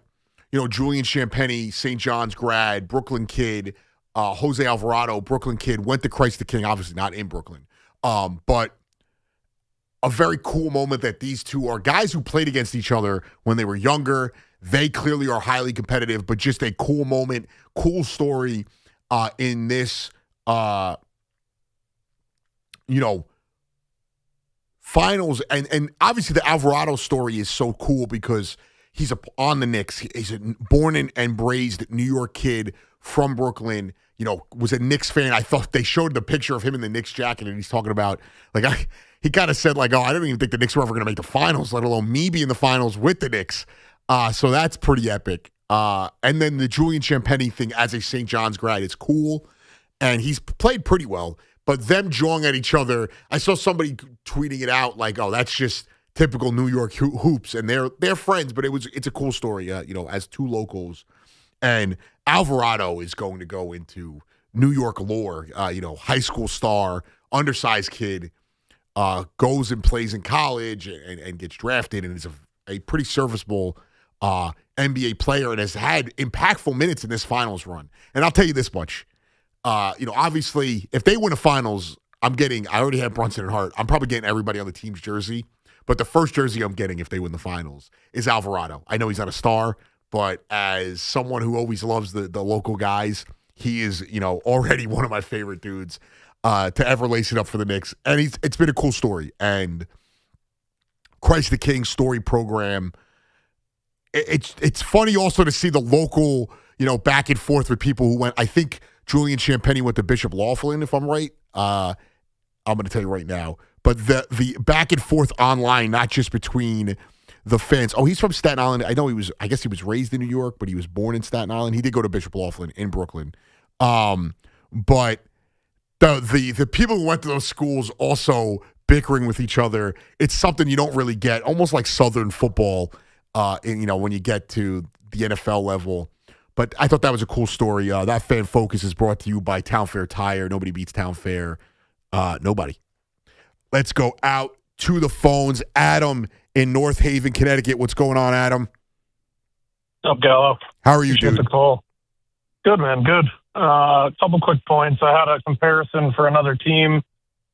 Julian Champagnie, St. John's grad, Brooklyn kid, Jose Alvarado, Brooklyn kid, went to Christ the King, obviously not in Brooklyn. But a very cool moment that these two are guys who played against each other when they were younger. They clearly are highly competitive, but just a cool moment, cool story in this, finals. And obviously the Alvarado story is so cool because he's on the Knicks. He's a born and raised New York kid from Brooklyn, was a Knicks fan. I thought they showed the picture of him in the Knicks jacket, and he's talking about, he kind of said, I don't even think the Knicks were ever going to make the finals, let alone me be in the finals with the Knicks. So that's pretty epic. And then the Julian Champagnie thing as a St. John's grad is cool, and he's played pretty well. But them jawing at each other, I saw somebody tweeting it out that's just typical New York hoops, and they're friends. But it's a cool story, as two locals. And Alvarado is going to go into New York lore. High school star, undersized kid, goes and plays in college and gets drafted, and is a pretty serviceable NBA player, and has had impactful minutes in this finals run. And I'll tell you this much. Obviously, if they win the finals, I already have Brunson and Hart. I'm probably getting everybody on the team's jersey. But the first jersey I'm getting if they win the finals is Alvarado. I know he's not a star, but as someone who always loves the local guys, he is, already one of my favorite dudes to ever lace it up for the Knicks. And it's been a cool story. And Christ the King story program. It's funny also to see the local, back and forth with people who went. I think Julian Champagnie went to Bishop Laughlin, if I'm right. I'm going to tell you right now. But the back and forth online, not just between the fans. Oh, he's from Staten Island. I guess he was raised in New York, but he was born in Staten Island. He did go to Bishop Laughlin in Brooklyn. But the people who went to those schools also bickering with each other. It's something you don't really get, almost like Southern football, when you get to the NFL level. But I thought that was a cool story. That Fan Focus is brought to you by Town Fair Tire. Nobody beats Town Fair. Nobody. Let's go out to the phones. Adam in North Haven, Connecticut. What's going on, Adam? What's up, Gallo? How are you, dude? The call. Good, man. Good. A couple quick points. I had a comparison for another team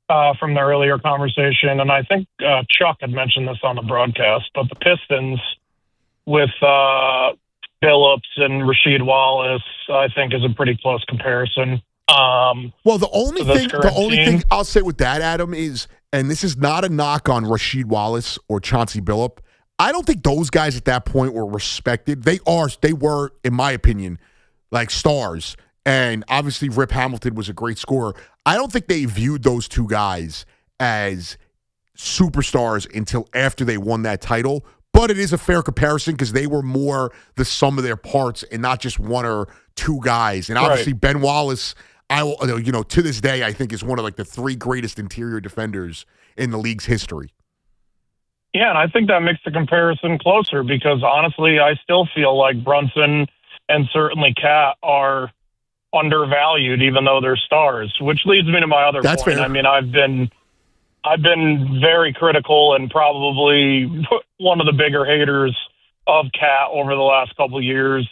from the earlier conversation, and I think Chuck had mentioned this on the broadcast, but the Pistons with Billups and Rasheed Wallace, I think, is a pretty close comparison. Well, the only thing I'll say with that, Adam, is, and this is not a knock on Rasheed Wallace or Chauncey Billups, I don't think those guys at that point were respected. They were, in my opinion, like stars. And obviously Rip Hamilton was a great scorer. I don't think they viewed those two guys as superstars until after they won that title. But it is a fair comparison because they were more the sum of their parts and not just one or two guys. And obviously Ben Wallace, to this day, I think is one of the three greatest interior defenders in the league's history. Yeah, and I think that makes the comparison closer because honestly, I still feel like Brunson and certainly Cat are undervalued, even though they're stars. Which leads me to my other point. Fair. I mean, I've been very critical and probably one of the bigger haters of Cat over the last couple of years,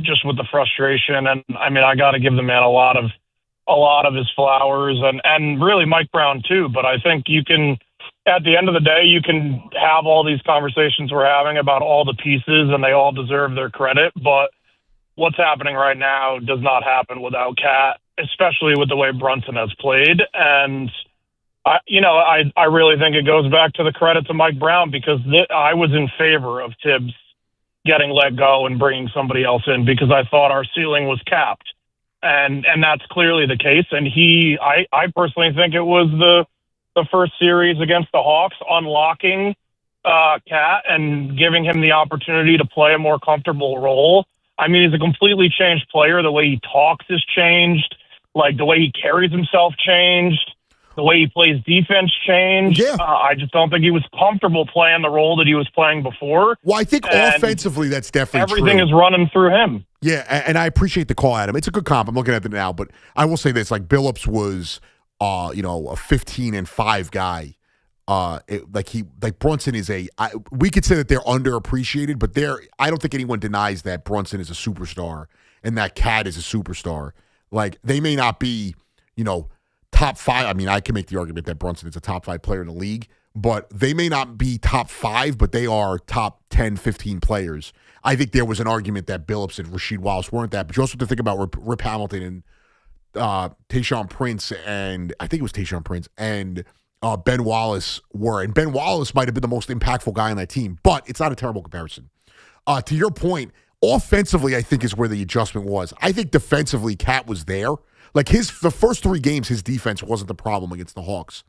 just with the frustration. And I mean, I got to give the man a lot of his flowers and really Mike Brown too. But I think you can, at the end of the day, you can have all these conversations we're having about all the pieces and they all deserve their credit. But what's happening right now does not happen without Cat, especially with the way Brunson has played. And I really think it goes back to the credit to Mike Brown because I was in favor of Tibbs getting let go and bringing somebody else in because I thought our ceiling was capped. And that's clearly the case. And I personally think it was the first series against the Hawks unlocking Cat and giving him the opportunity to play a more comfortable role. I mean, he's a completely changed player. The way he talks has changed. Like the way he carries himself changed. The way he plays defense changed. Yeah. I just don't think he was comfortable playing the role that he was playing before. Well, I think offensively that's definitely everything true. is running through him. Yeah, and I appreciate the call, Adam. It's a good comp. I'm looking at it now, but I will say this: Billups was a 15-5 guy. Brunson is we could say that they're underappreciated, but I don't think anyone denies that Brunson is a superstar and that Cat is a superstar. Like, they may not be, top 5. I mean, I can make the argument that Brunson is a top 5 player in the league, but they may not be top 5, but they are top 10, 15 players. I think there was an argument that Billups and Rasheed Wallace weren't that, but you also have to think about Rip Hamilton and Tayshaun Prince, and I think it was Tayshaun Prince, and Ben Wallace were. And Ben Wallace might have been the most impactful guy on that team, but it's not a terrible comparison. To your point, offensively, I think is where the adjustment was. I think defensively, Cat was there. Like, the first 3 games, his defense wasn't the problem against the Hawks.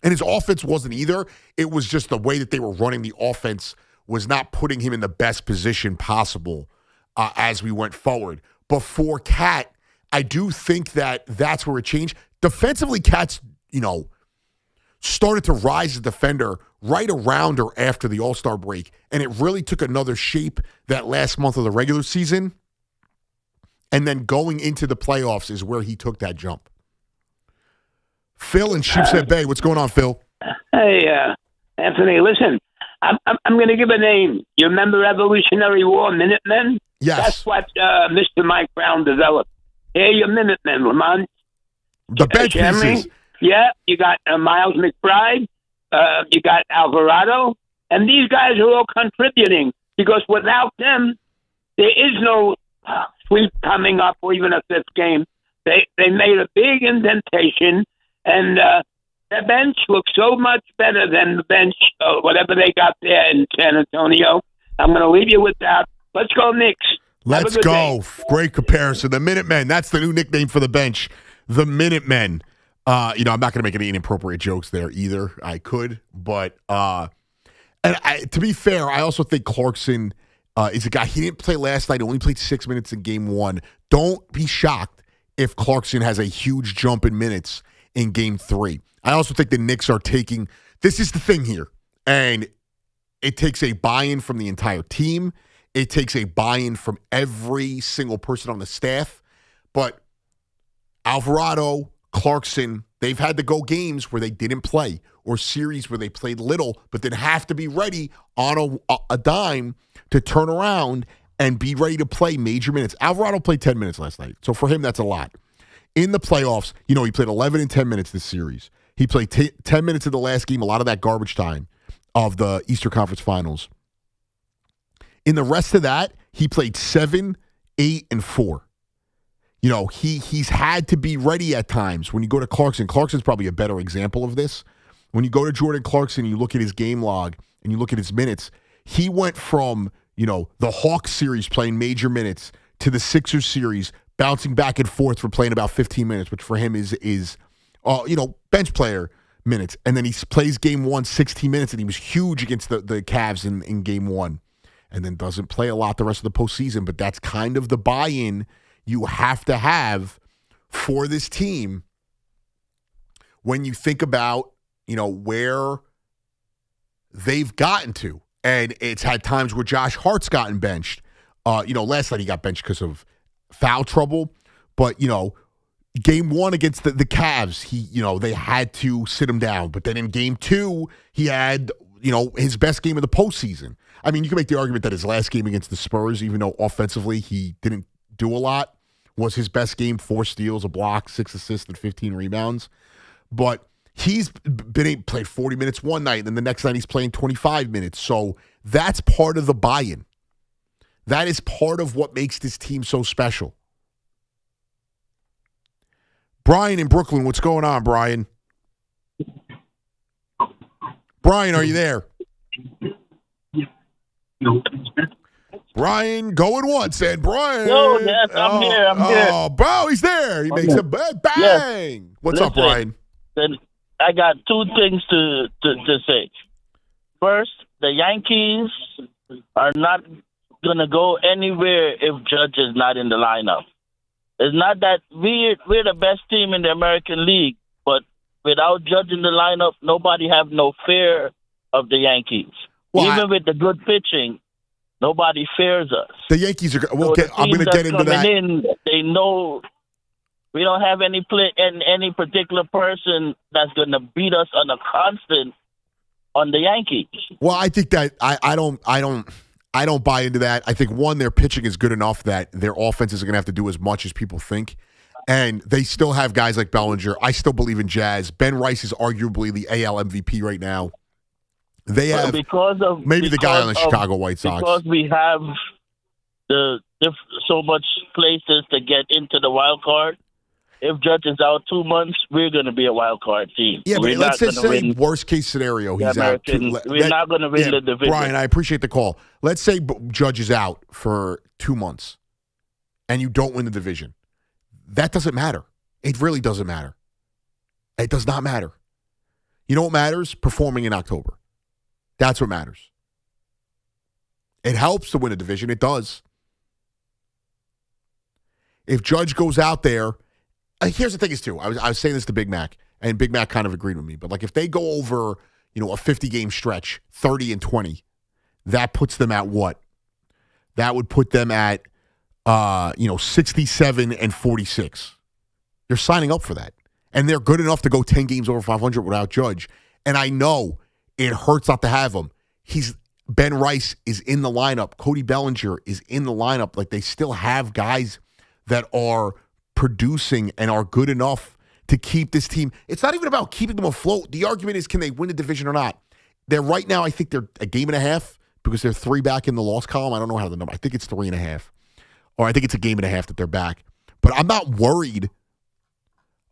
And his offense wasn't either. It was just the way that they were running the offense was not putting him in the best position possible as we went forward. But for Cat, I do think that that's where it changed. Defensively, Cat's, started to rise as a defender right around or after the All-Star break, and it really took another shape that last month of the regular season. And then going into the playoffs is where he took that jump. Phil in Sheepshead Bay. What's going on, Phil? Hey, Anthony, listen, I'm going to give a name. You remember Revolutionary War, Minutemen? Yes. That's what Mr. Mike Brown developed. Here, your Minutemen, Lamont. The bench pieces. Yeah, you got Miles McBride. You got Alvarado. And these guys are all contributing because without them, there is no sweep coming up or even a 5th game. They made a big indentation, and their bench looks so much better than the bench, whatever they got there in San Antonio. I'm going to leave you with that. Let's go, Knicks. Let's go. Day. Great comparison. The Minutemen. That's the new nickname for the bench. The Minutemen. I'm not going to make any inappropriate jokes there either. I could, but to be fair, I also think Clarkson is a guy. He didn't play last night. He only played 6 minutes in Game 1. Don't be shocked if Clarkson has a huge jump in minutes in Game 3. I also think the Knicks are taking. This is the thing here, and it takes a buy-in from the entire team. It takes a buy-in from every single person on the staff. But Alvarado, Clarkson, they've had to go games where they didn't play or series where they played little, but then have to be ready on a dime to turn around and be ready to play major minutes. Alvarado played 10 minutes last night, so for him, that's a lot. In the playoffs, he played 11 and 10 minutes this series. He played 10 minutes in the last game, a lot of that garbage time of the Eastern Conference Finals. In the rest of that, he played 7, 8, and 4. He's had to be ready at times. When you go to Clarkson, Clarkson's probably a better example of this. When you go to Jordan Clarkson, you look at his game log and you look at his minutes, he went from, the Hawks series playing major minutes to the Sixers series bouncing back and forth for playing about 15 minutes, which for him is bench player minutes. And then he plays Game 1 16 minutes, and he was huge against the Cavs in Game 1. And then doesn't play a lot the rest of the postseason, but that's kind of the buy-in you have to have for this team when you think about, where they've gotten to. And it's had times where Josh Hart's gotten benched. Last night he got benched because of foul trouble. But, Game 1 against the Cavs, they had to sit him down. But then in Game 2, he had, his best game of the postseason. I mean, you can make the argument that his last game against the Spurs, even though offensively he didn't do a lot, was his best game. 4 steals, a block, 6 assists, and 15 rebounds. But he's played 40 minutes one night, and then the next night he's playing 25 minutes. So that's part of the buy-in. That is part of what makes this team so special. Brian in Brooklyn, what's going on, Brian? Brian, are you there? Brian, going once, and Brian. No, yes, I'm here. I'm here. Oh, bro, he's there. He makes a bang. Yes. What's up, Brian? I got 2 things to say. First, the Yankees are not going to go anywhere if Judge is not in the lineup. It's not that we're the best team in the American League, but without Judge in the lineup, nobody have no fear of the Yankees. Well, even with the good pitching, nobody fears us. The Yankees are. I'm going to get into that. They know We don't have any any particular person that's going to beat us on a constant on the Yankees. Well, I think that I don't buy into that. I think, one, their pitching is good enough that their offense isn't going to have to do as much as people think. And they still have guys like Bellinger. I still believe in Jazz. Ben Rice is arguably the AL MVP right now. They have the guy on the Chicago White Sox. Because we have so much places to get into the wild card. If Judge is out 2 months, we're going to be a wild card team. Yeah, but let's just say worst case scenario, he's out. We're not going to win the division. Brian, I appreciate the call. Let's say Judge is out for 2 months and you don't win the division. That doesn't matter. It really doesn't matter. It does not matter. You know what matters? Performing in October. That's what matters. It helps to win a division. It does. If Judge goes out there, here's the thing is, too, I was saying this to Big Mac, and Big Mac kind of agreed with me, but like if they go over, a 50-game stretch, 30-20, that puts them at what? That would put them at 67-46. You're signing up for that. And they're good enough to go 10 games over 500 without Judge. And I know it hurts not to have him. Ben Rice is in the lineup. Cody Bellinger is in the lineup. Like, they still have guys that are producing and are good enough to keep this team. It's not even about keeping them afloat. The argument is, can they win the division or not? They're right now, I think they're a game and a half because they're 3 back in the loss column. I don't know how the number. I think it's 3.5. Or I think it's a game and a half that they're back. But I'm not worried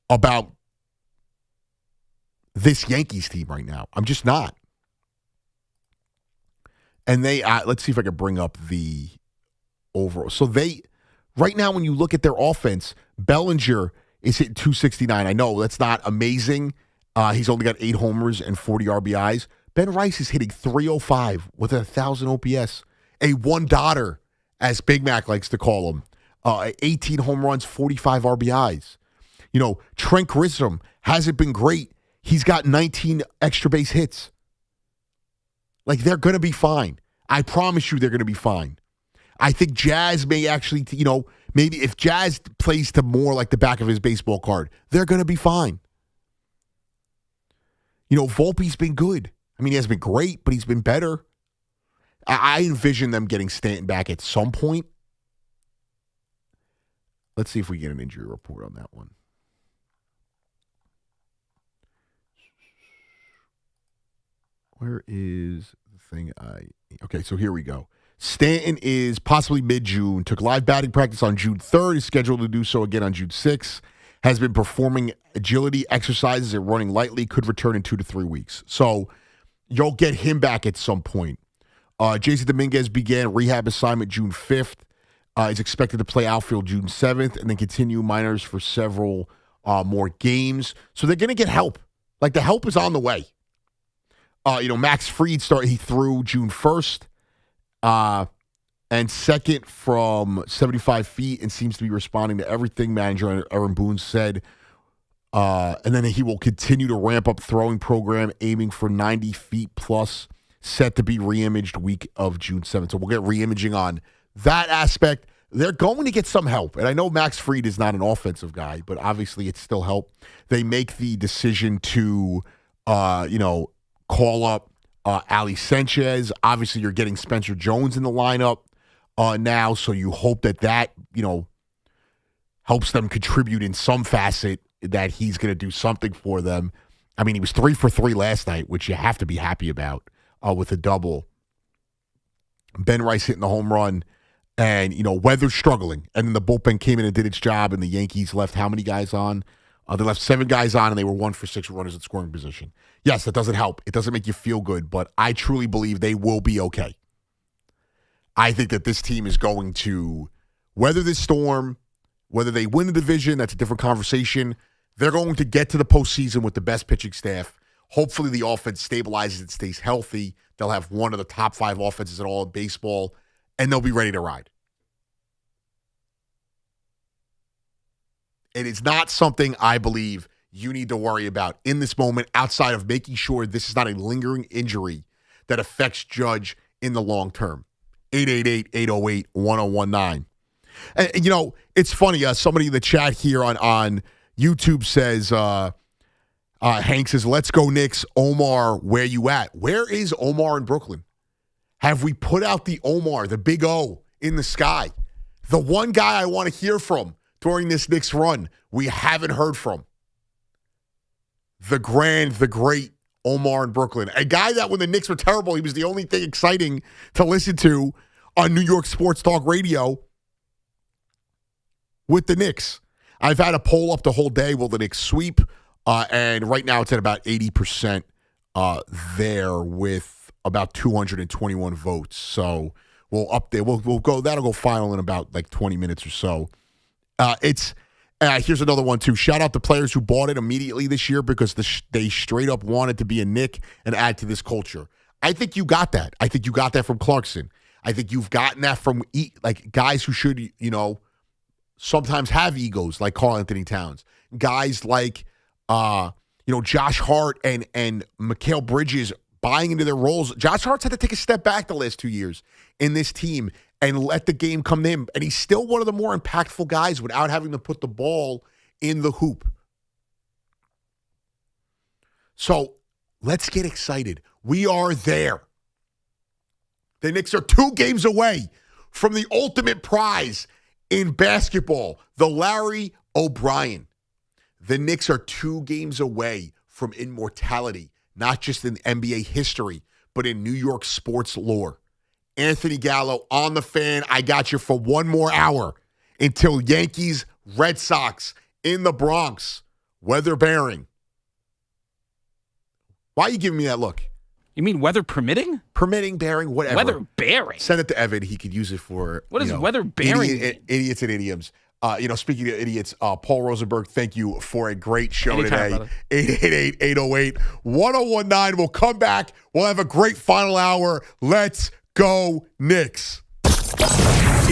about this Yankees team right now. I'm just not. And they, let's see if I can bring up the overall. So right now, when you look at their offense, Bellinger is hitting 269. I know that's not amazing. He's only got 8 homers and 40 RBIs. Ben Rice is hitting 305 with 1,000 OPS. A one-dotter, as Big Mac likes to call him. 18 home runs, 45 RBIs. Trent Grisham hasn't been great. He's got 19 extra base hits. Like, they're going to be fine. I promise you they're going to be fine. I think Jazz may actually, maybe if Jazz plays to more like the back of his baseball card, they're going to be fine. Volpe's been good. I mean, he hasn't been great, but he's been better. I envision them getting Stanton back at some point. Let's see if we get an injury report on that one. Where is the thing okay, so here we go. Stanton is possibly mid-June. Took live batting practice on June 3rd. Is scheduled to do so again on June 6th. Has been performing agility exercises and running lightly. Could return in 2 to 3 weeks. So you'll get him back at some point. Jason Dominguez began rehab assignment June 5th. Is expected to play outfield June 7th and then continue minors for several more games. So they're going to get help. Like, the help is on the way. Max Fried he threw June 1st and second from 75 feet and seems to be responding to everything, manager Aaron Boone said. And then he will continue to ramp up throwing program, aiming for 90 feet plus, set to be reimaged week of June 7th. So we'll get reimaging on that aspect. They're going to get some help. And I know Max Fried is not an offensive guy, but obviously it's still help. They make the decision to, call up Ali Sanchez. Obviously, you're getting Spencer Jones in the lineup now, so you hope that helps them contribute in some facet, that he's going to do something for them. I mean, he was 3 for 3 last night, which you have to be happy about with a double. Ben Rice hitting the home run, and, Weather's struggling. And then the bullpen came in and did its job, and the Yankees left how many guys on? They left 7 guys on, and they were 1 for 6 runners at scoring position. Yes, that doesn't help. It doesn't make you feel good, but I truly believe they will be okay. I think that this team is going to weather this storm. Whether they win the division, that's a different conversation. They're going to get to the postseason with the best pitching staff. Hopefully the offense stabilizes and stays healthy. They'll have one of the top 5 offenses in all of baseball, and they'll be ready to ride. It is not something I believe you need to worry about in this moment outside of making sure this is not a lingering injury that affects Judge in the long term. 888-808-1019. And, it's funny. Somebody in the chat here on YouTube says, Hank says, let's go Knicks. Omar, where you at? Where is Omar in Brooklyn? Have we put out the Omar, the big O, in the sky? The one guy I want to hear from during this Knicks run, we haven't heard from. The great Omar in Brooklyn. A guy that when the Knicks were terrible, he was the only thing exciting to listen to on New York Sports Talk Radio with the Knicks. I've had a poll up the whole day. Will the Knicks sweep? And right now it's at about 80% there with about 221 votes. So we'll update. We'll go. That'll go final in about like 20 minutes or so. Here's another one too. Shout out to players who bought it immediately this year because they straight up wanted to be a Knick and add to this culture. I think you got that. I think you got that from Clarkson. I think you've gotten that from guys who should sometimes have egos like Karl Anthony Towns. Guys like Josh Hart and Mikal Bridges buying into their roles. Josh Hart's had to take a step back the last 2 years in this team and let the game come in. And he's still one of the more impactful guys without having to put the ball in the hoop. So let's get excited. We are there. The Knicks are 2 games away from the ultimate prize in basketball, the Larry O'Brien. The Knicks are 2 games away from immortality, not just in NBA history, but in New York sports lore. Anthony Gallo on the Fan. I got you for 1 more hour until Yankees, Red Sox in the Bronx. Weather bearing. Why are you giving me that look? You mean weather permitting? Permitting, bearing, whatever. Weather bearing. Send it to Evan. He could use it for what is weather bearing? Idiots and idioms. Speaking of idiots, Paul Rosenberg, thank you for a great show Anytime, today. 888-808-1019. We'll come back. We'll have a great final hour. Let's go Knicks.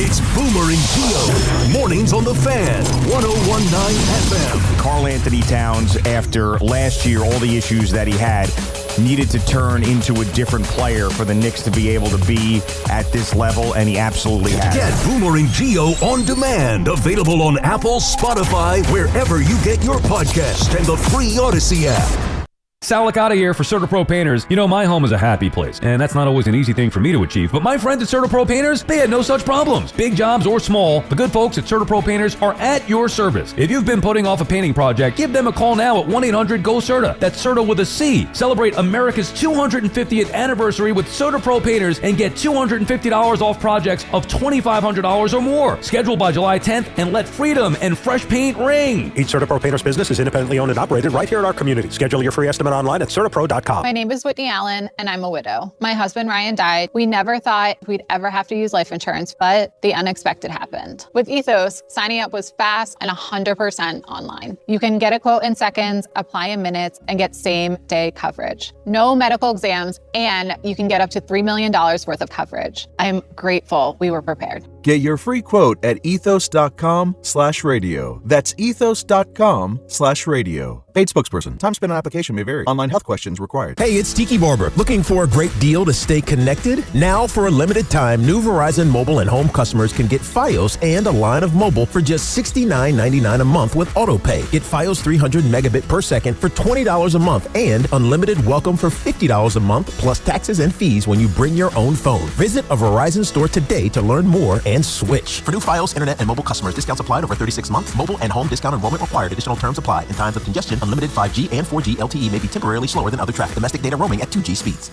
It's Boomer and Gio. Mornings on the Fan. 101.9 FM. Karl Anthony Towns, after last year, all the issues that he had, needed to turn into a different player for the Knicks to be able to be at this level, and he absolutely has. Get Boomer and Gio on demand. Available on Apple, Spotify, wherever you get your podcast, and the free Odyssey app. Sal Licata here for CertaPro Painters. You know, my home is a happy place, and that's not always an easy thing for me to achieve, but my friends at CertaPro Painters, they had no such problems. Big jobs or small, the good folks at CertaPro Painters are at your service. If you've been putting off a painting project, give them a call now at 1-800-GO-CERTA. That's CERTA with a C. Celebrate America's 250th anniversary with CertaPro Painters and get $250 off projects of $2,500 or more. Schedule by July 10th and let freedom and fresh paint ring. Each CertaPro Painters business is independently owned and operated right here in our community. Schedule your free estimate online at CertaPro.com. My name is Whitney Allen, and I'm a widow. My husband, Ryan, died. We never thought we'd ever have to use life insurance, but the unexpected happened. With Ethos, signing up was fast and 100% online. You can get a quote in seconds, apply in minutes, and get same-day coverage. No medical exams, and you can get up to $3 million worth of coverage. I'm grateful we were prepared. Get your free quote at ethos.com/radio. That's ethos.com/radio. Paid spokesperson. Time spent on application may vary. Online health questions required. Hey, it's Tiki Barber. Looking for a great deal to stay connected? Now, for a limited time, new Verizon mobile and home customers can get Fios and a line of mobile for just $69.99 a month with AutoPay. Get Fios 300 megabit per second for $20 a month and unlimited welcome for $50 a month plus taxes and fees when you bring your own phone. Visit a Verizon store today to learn more and switch. For new Fios, internet, and mobile customers, discounts applied over 36 months. Mobile and home discount enrollment required. Additional terms apply. In times of congestion, unlimited 5G and 4G LTE may be temporarily slower than other traffic. Domestic data roaming at 2G speeds.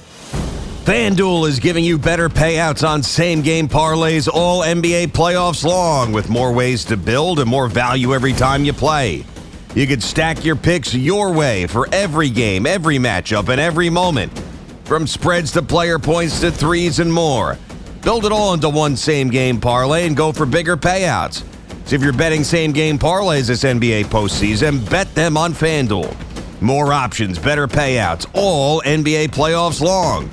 FanDuel is giving you better payouts on same-game parlays all NBA playoffs long, with more ways to build and more value every time you play. You can stack your picks your way for every game, every matchup, and every moment. From spreads to player points to threes and more. Build it all into one same-game parlay and go for bigger payouts. So if you're betting same-game parlays this NBA postseason, bet them on FanDuel. More options, better payouts, all NBA playoffs long.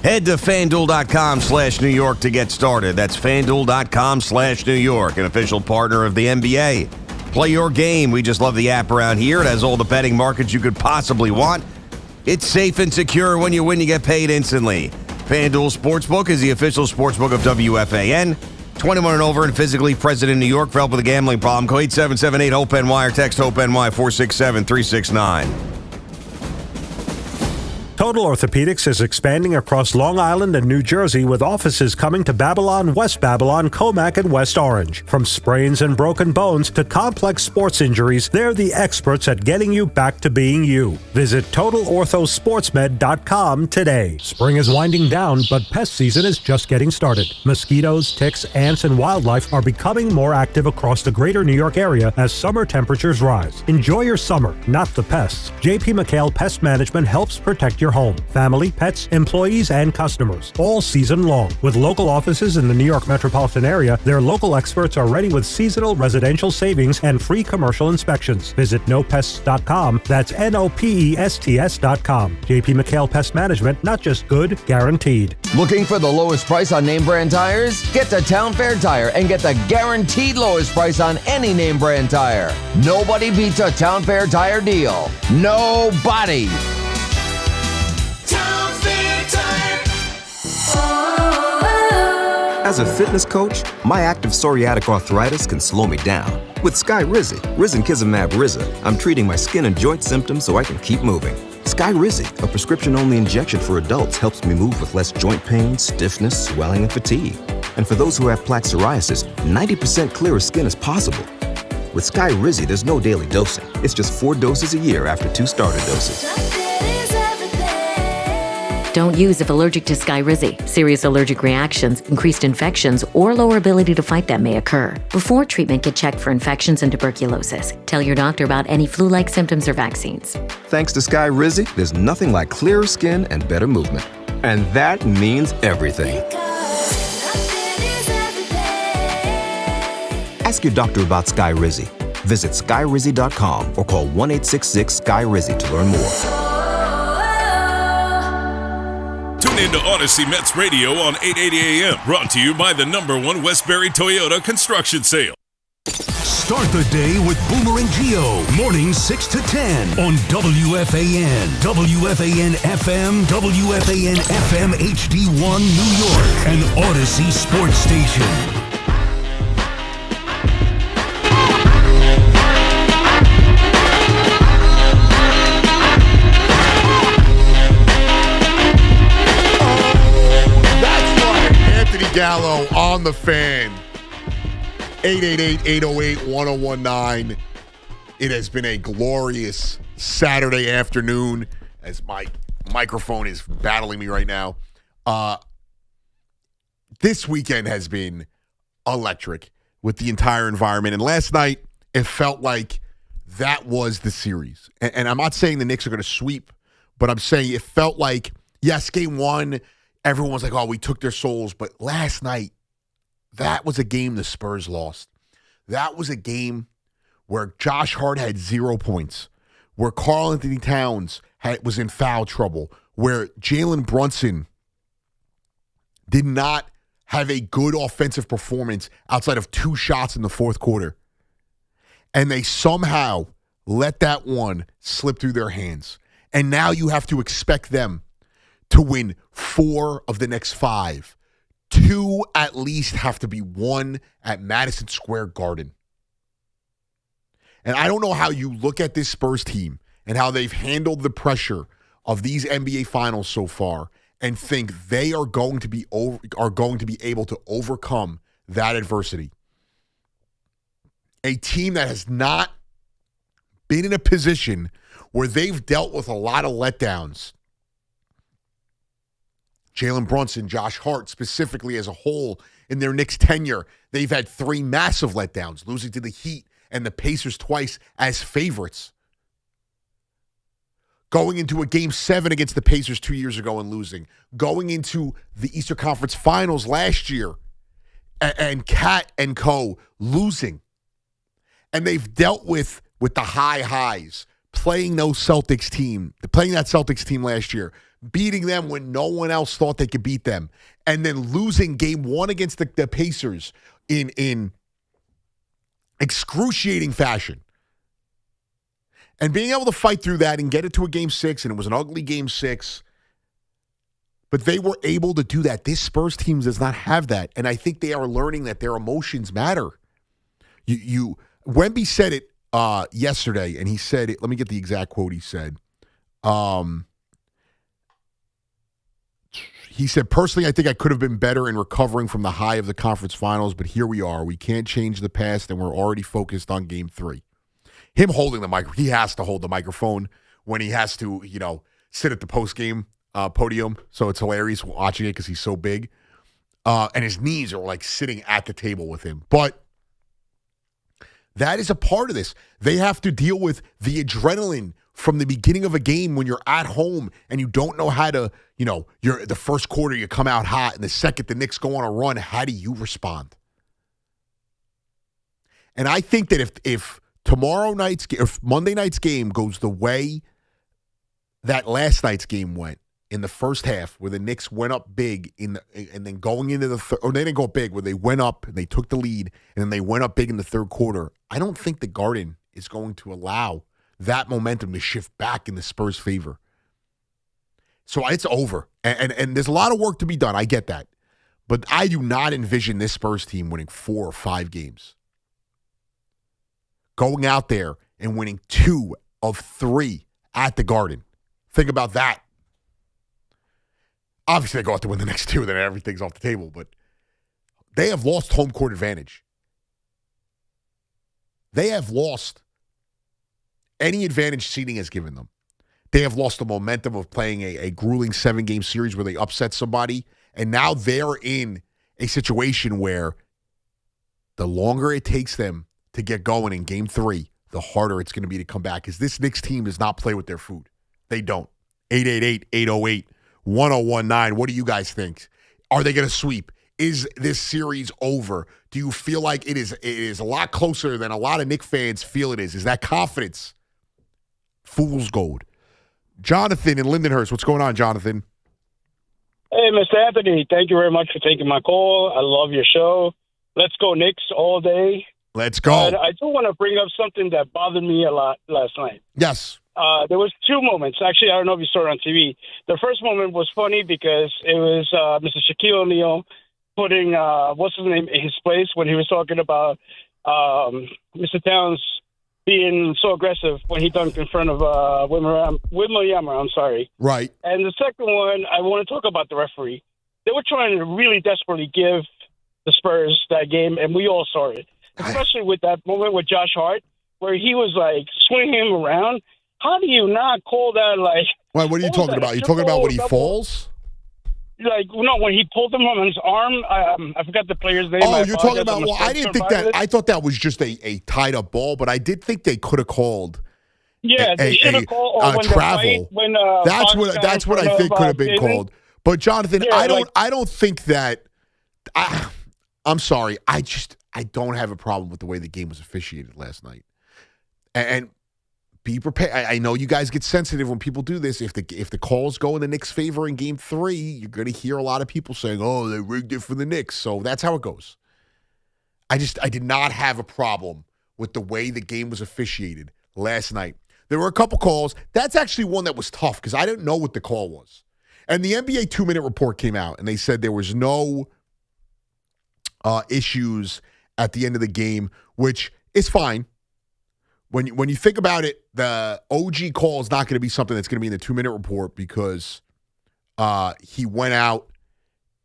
Head to FanDuel.com/New York to get started. That's FanDuel.com/New York, an official partner of the NBA. Play your game. We just love the app around here. It has all the betting markets you could possibly want. It's safe and secure. When you win, you get paid instantly. FanDuel Sportsbook is the official sportsbook of WFAN. 21 and over and physically present in New York. For help with a gambling problem, call 877-8-HOPE-NY or text HOPE-NY 467-369. Total Orthopedics is expanding across Long Island and New Jersey with offices coming to Babylon, West Babylon, Comac, and West Orange. From sprains and broken bones to complex sports injuries, they're the experts at getting you back to being you. Visit TotalOrthoSportsMed.com today. Spring is winding down, but pest season is just getting started. Mosquitoes, ticks, ants, and wildlife are becoming more active across the greater New York area as summer temperatures rise. Enjoy your summer, not the pests. J.P. McHale Pest Management helps protect your home, family, pets, employees, and customers all season long. With local offices in the New York metropolitan area, their local experts are ready with seasonal residential savings and free commercial inspections. Visit nopests.com. That's NOPESTS.com. JP McHale Pest Management, not just good, guaranteed. Looking for the lowest price on name brand tires? Get to Town Fair Tire and get the guaranteed lowest price on any name brand tire. Nobody beats a Town Fair Tire deal. Nobody. As a fitness coach, my active psoriatic arthritis can slow me down. With Skyrizi, Risankizumab Riza, I'm treating my skin and joint symptoms so I can keep moving. Skyrizi, a prescription-only injection for adults, helps me move with less joint pain, stiffness, swelling, and fatigue. And for those who have plaque psoriasis, 90% clearer skin is possible. With Skyrizi, there's no daily dosing. It's just 4 doses a year after 2 starter doses. Don't use if allergic to Skyrizi. Serious allergic reactions, increased infections, or lower ability to fight them may occur. Before treatment, get checked for infections and tuberculosis. Tell your doctor about any flu-like symptoms or vaccines. Thanks to Skyrizi, there's nothing like clearer skin and better movement. And that means everything. Ask your doctor about Skyrizi. Visit Skyrizi.com or call 1-866-SKY-RIZZI to learn more. Tune into Odyssey Mets Radio on 880 AM. Brought to you by the #1 Westbury Toyota Construction Sale. Start the day with Boomer and Geo. Mornings 6 to 10 on WFAN. WFAN FM, WFAN FM HD1 New York, and Odyssey Sports Station. Gallo on the fan. 888-808-1019. It has been a glorious Saturday afternoon as my microphone is battling me right now. This weekend has been electric with the entire environment. And last night, it felt like that was the series. And I'm not saying the Knicks are going to sweep, but I'm saying it felt like, yes, game one, everyone was like, oh, we took their souls. But last night, that was a game the Spurs lost. That was a game where Josh Hart had 0 points, where Karl Anthony Towns was in foul trouble, where Jalen Brunson did not have a good offensive performance outside of 2 shots in the fourth quarter. And they somehow let that one slip through their hands. And now you have to expect them to win 4 of the next 5. 2 at least have to be won at Madison Square Garden. And I don't know how you look at this Spurs team and how they've handled the pressure of these NBA Finals so far and think they are going to be able to overcome that adversity. A team that has not been in a position where they've dealt with a lot of letdowns. Jalen Brunson, Josh Hart, specifically as a whole in their Knicks tenure, they've had 3 massive letdowns, losing to the Heat and the Pacers twice as favorites. Going into a Game 7 against the Pacers 2 years ago and losing. Going into the Eastern Conference Finals last year and Cat and co. losing. And they've dealt with the high highs, playing that Celtics team last year, beating them when no one else thought they could beat them, and then losing game 1 against the Pacers in excruciating fashion. And being able to fight through that and get it to a game 6, and it was an ugly game 6, But they were able to do that. This Spurs team does not have that. And I think they are learning that their emotions matter. Wemby said it yesterday, and he said it. Let me get the exact quote he said. He said, personally, I think I could have been better in recovering from the high of the conference finals, but here we are. We can't change the past, and we're already focused on game 3. Him holding the mic, he has to hold the microphone when he has to, sit at the post-game podium. So it's hilarious watching it because he's so big. And his knees are like sitting at the table with him. But that is a part of this. They have to deal with the adrenaline from the beginning of a game when you're at home and you don't know how to, you're the first quarter you come out hot, and the second the Knicks go on a run, how do you respond? And I think that if Monday night's game goes the way that last night's game went in the first half, where the Knicks went up big and then going into the third, or they didn't go big, where they went up and they took the lead and then they went up big in the third quarter, I don't think the Garden is going to allow that momentum to shift back in the Spurs' favor. So it's over. And there's a lot of work to be done. I get that. But I do not envision this Spurs team winning 4 or 5 games. Going out there and winning 2 of 3 at the Garden. Think about that. Obviously, they go out to win the next 2, then everything's off the table. But they have lost home court advantage. They have lost any advantage seeding has given them. They have lost the momentum of playing a grueling 7-game series where they upset somebody. And now they're in a situation where the longer it takes them to get going in game 3, the harder it's going to be to come back. Because this Knicks team does not play with their food. They don't. 888-808-1019. What do you guys think? Are they going to sweep? Is this series over? Do you feel like it is a lot closer than a lot of Knicks fans feel it is? Is that confidence fool's gold? Jonathan in Lindenhurst. What's going on, Jonathan? Hey, Mr. Anthony. Thank you very much for taking my call. I love your show. Let's go Knicks all day. Let's go. I do want to bring up something that bothered me a lot last night. Yes. There was 2 moments. Actually, I don't know if you saw it on TV. The first moment was funny because it was Mr. Shaquille O'Neal putting, what's his name, in his place when he was talking about Mr. Towns being so aggressive when he dunked in front of Wembanyama. I'm sorry. Right. And the second one, I want to talk about the referee. They were trying to really desperately give the Spurs that game, and we all saw it, especially with that moment with Josh Hart, where he was like swinging him around. How do you not call that like? Wait, what are you talking about? You talking about when he falls? Like, no, when he pulled him on his arm, I forgot the player's name. Oh, you're talking about, well, I didn't think that. I thought that was just a tied up ball, but I did think they could have called. Yeah, they should have called travel. That's what I think could have been called. But Jonathan, I don't think that. I'm sorry. I don't have a problem with the way the game was officiated last night, and be prepared. I know you guys get sensitive when people do this. If the calls go in the Knicks' favor in game 3, you're going to hear a lot of people saying, "Oh, they rigged it for the Knicks." So that's how it goes. I did not have a problem with the way the game was officiated last night. There were a couple calls. That's actually one that was tough because I didn't know what the call was. And the NBA 2-minute report came out, and they said there was no issues at the end of the game, which is fine. When you think about it, the OG call is not going to be something that's going to be in the 2-minute report because he went out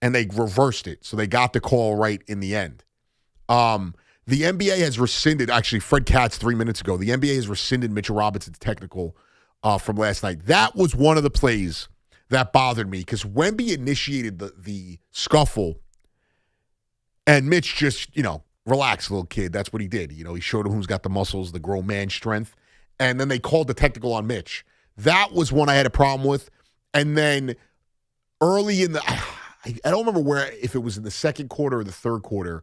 and they reversed it. So they got the call right in the end. The NBA has rescinded, actually, Fred Katz 3 minutes ago, the NBA has rescinded Mitchell Robinson's technical from last night. That was one of the plays that bothered me because Wemby initiated the scuffle and Mitch just, relax, little kid. That's what he did. He showed him who's got the muscles, the grown man strength. And then they called the technical on Mitch. That was one I had a problem with. And then early in I don't remember if it was in the second quarter or the third quarter,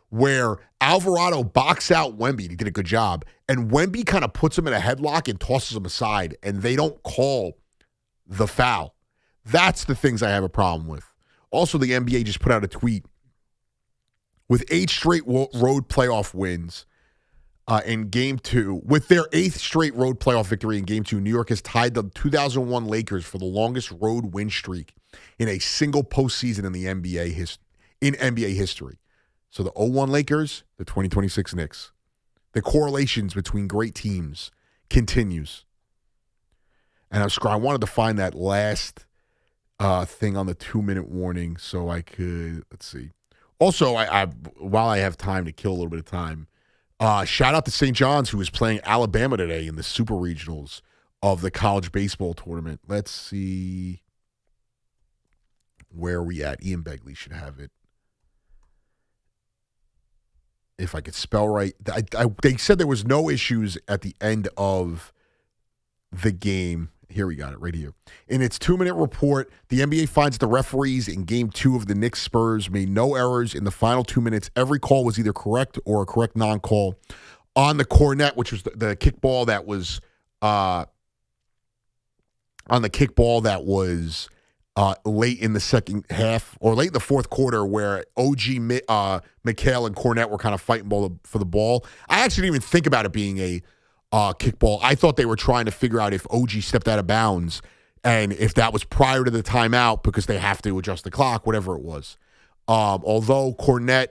where Alvarado boxed out Wemby. He did a good job. And Wemby kind of puts him in a headlock and tosses him aside. And they don't call the foul. That's the things I have a problem with. Also, the NBA just put out a tweet. With 8 straight road playoff wins, in Game 2. With their 8th straight road playoff victory in Game 2, New York has tied the 2001 Lakers for the longest road win streak in a single postseason in the NBA history. So the 01 Lakers, the 2026 Knicks. The correlations between great teams continues. And I wanted to find that last thing on the 2-minute warning so I could, let's see. Also, I while I have time to kill a little bit of time, shout out to St. John's, who is playing Alabama today in the Super Regionals of the college baseball tournament. Let's see. Where are we at? Ian Begley should have it. If I could spell right. They said there was no issues at the end of the game. Here we got it right here. In its 2-minute report, the NBA finds the referees in Game 2 of the Knicks Spurs made no errors in the final 2 minutes. Every call was either correct or a correct non-call. On the cornet, which was the kickball that was late in the second half or late in the fourth quarter, where OG, McHale, and Cornette were kind of fighting for the ball. I actually didn't even think about it being a kickball. I thought they were trying to figure out if OG stepped out of bounds and if that was prior to the timeout because they have to adjust the clock, whatever it was. Although Cornette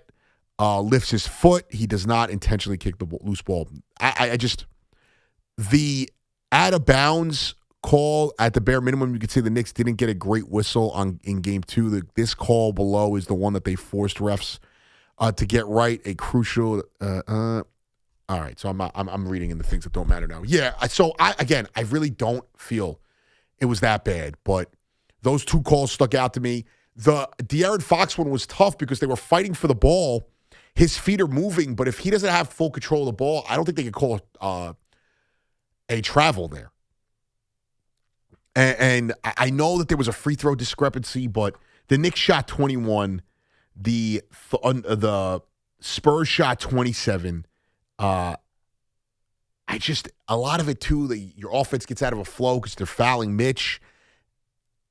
lifts his foot, he does not intentionally kick the loose ball. The out of bounds call, at the bare minimum, you could say the Knicks didn't get a great whistle in Game 2. This call below is the one that they forced refs to get right. A crucial. All right, so I'm reading in the things that don't matter now. Yeah, so I really don't feel it was that bad, but those two calls stuck out to me. The De'Aaron Fox one was tough because they were fighting for the ball. His feet are moving, but if he doesn't have full control of the ball, I don't think they could call a travel there. And I know that there was a free throw discrepancy, but the Knicks shot 21, the Spurs shot 27. A lot of it too, your offense gets out of a flow because they're fouling Mitch.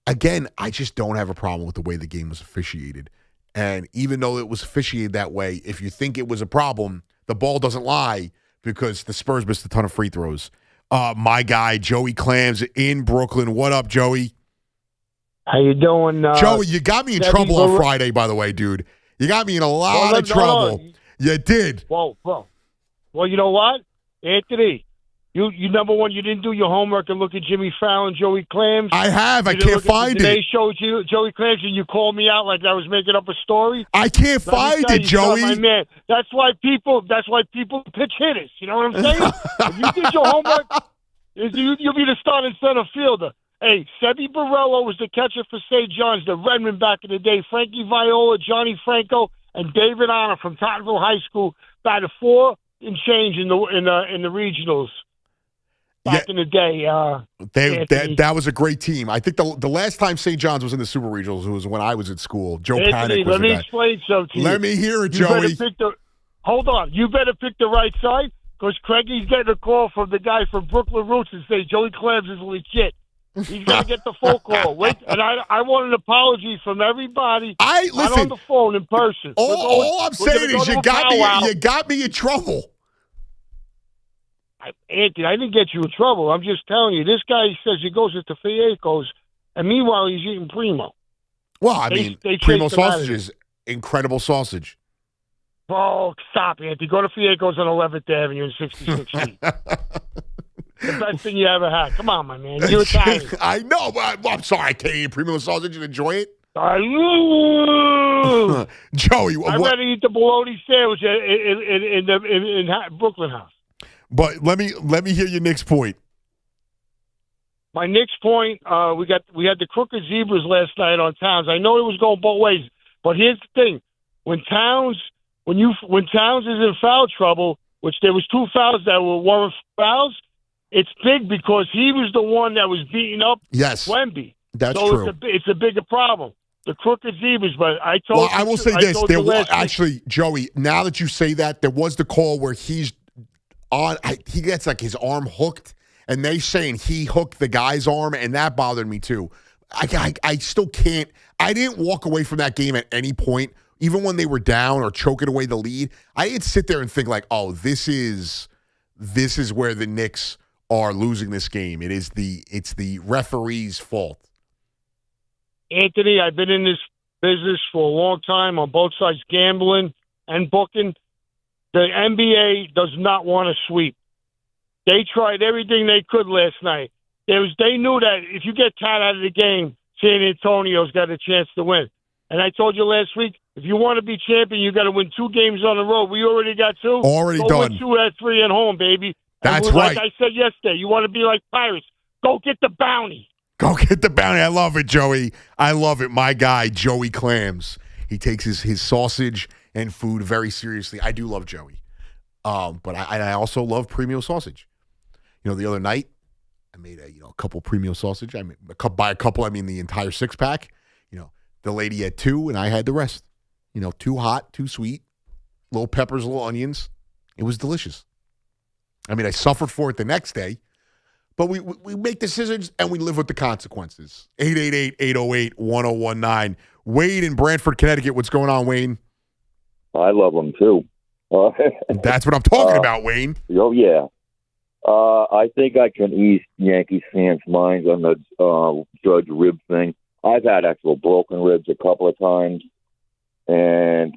Again, I just don't have a problem with the way the game was officiated. And even though it was officiated that way, if you think it was a problem, the ball doesn't lie because the Spurs missed a ton of free throws. My guy, Joey Clams in Brooklyn. What up, Joey? How you doing? Joey, you got me in trouble on Friday, by the way, dude. You got me in a lot of trouble. No. You did. Well, you know what, Anthony? You number one, you didn't do your homework and look at Jimmy Fallon, Joey Clams. I have. I can't find it. They showed you Joey Clams and you called me out like I was making up a story. I can't find it, Joey. My man. That's why people pitch hitters. You know what I'm saying? If you did your homework, you'll be the starting center fielder. Hey, Sebi Borrello was the catcher for St. John's, the Redmond back in the day. Frankie Viola, Johnny Franco, and David Honor from Tottenville High School batted 4 and change in the regionals. Back in the day, that was a great team. I think the last time St. John's was in the Super Regionals was when I was at school. Joe Anthony, Panic was let me explain something to you. Let me hear it, Joey. Hold on. You better pick the right side because Craigie's getting a call from the guy from Brooklyn Roots and say Joey Clams is legit. He's going to get the phone call. Wait, and I want an apology from everybody. Not on the phone, in person. All I'm saying is you got me in trouble. Anthony, I didn't get you in trouble. I'm just telling you. This guy says he goes into Fiecos, and meanwhile he's eating Primo. Well, they Primo sausage is incredible sausage. Oh, stop, Anthony. Go to Fiecos on 11th Avenue in 66 Street. The best thing you ever had. Come on, my man. You're Italian. I know, but I'm sorry. I can't eat Primo sausage and enjoy it. Joey, I'd rather eat the bologna sandwich in Brooklyn House. But let me hear your next point. My next point, we had the crooked zebras last night on Towns. I know it was going both ways, but here's the thing: when Towns is in foul trouble, which there was 2 fouls that were warrant fouls, it's big because he was the one that was beating up Wemby. That's true. It's a bigger problem. The crooked zebras, but I will say this: there was actually, Joey. Now that you say that, there was the call where he gets like his arm hooked, and they saying he hooked the guy's arm, and that bothered me too. I still can't. I didn't walk away from that game at any point, even when they were down or choking away the lead. I didn't sit there and think like, oh, this is this is where the Knicks are losing this game. It's the referee's fault. Anthony, I've been in this business for a long time on both sides, gambling and booking. The NBA does not want to sweep. They tried everything they could last night. They knew that if you get Cat out of the game, San Antonio's got a chance to win. And I told you last week, if you want to be champion, you got to win 2 games on the road. We already got 2. Already Go done. Win 2 out of 3 at home, baby. That's and right. Like I said yesterday, you want to be like Pirates. Go get the bounty. Go get the bounty. I love it, Joey. I love it. My guy, Joey Clams. He takes his sausage and food very seriously. I do love Joey. But I also love premium sausage. The other night, I made a couple premium sausage. I made by a couple, I mean the entire 6-pack. The lady had 2, and I had the rest. 2 hot, 2 sweet, little peppers, little onions. It was delicious. I mean, I suffered for it the next day, but we make decisions and we live with the consequences. 888-808-1019. Wade in Brantford, Connecticut. What's going on, Wayne? I love them too. That's what I'm talking about, Wayne. Oh, yeah. I think I can ease Yankees fans' minds on the Judge rib thing. I've had actual broken ribs a couple of times, and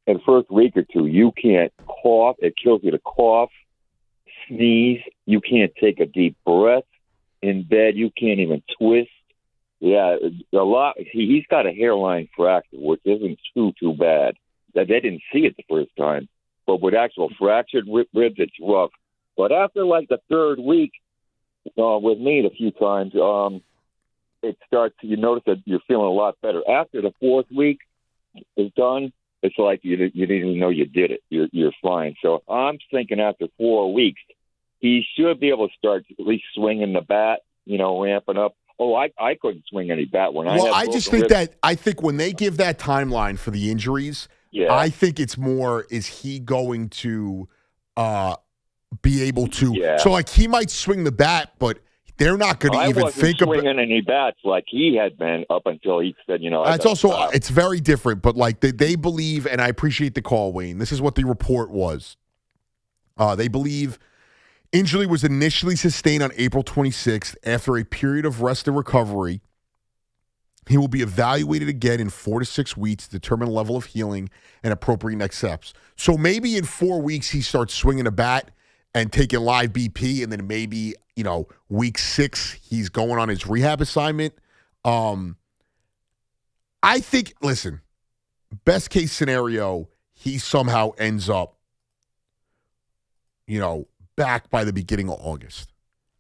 in the first week or 2, you can't cough. It kills you to cough, sneeze. You can't take a deep breath in bed. You can't even twist. Yeah, a lot. He's got a hairline fracture, which isn't too bad. They didn't see it the first time, but with actual fractured ribs, it's rough. But after like the 3rd week, with me a few times, it starts. You notice that you're feeling a lot better. After the 4th week is done, it's like you didn't even know you did it. You're fine. So I'm thinking after 4 weeks, he should be able to start at least swinging the bat. Ramping up. Oh, I couldn't swing any bat when I. Well, I just think that when they give that timeline for the injuries, I think it's more, is he going to be able to? Yeah. So like he might swing the bat, but they're not going to even think about swinging any bats like he had been up until he said, It's also it's very different, but like they believe, and I appreciate the call, Wayne. This is what the report was. They believe injury was initially sustained on April 26th after a period of rest and recovery. He will be evaluated again in 4 to 6 weeks to determine the level of healing and appropriate next steps. So maybe in 4 weeks he starts swinging a bat and taking live BP, and then maybe, week 6 he's going on his rehab assignment. I think, listen, best case scenario, he somehow ends up, back by the beginning of August.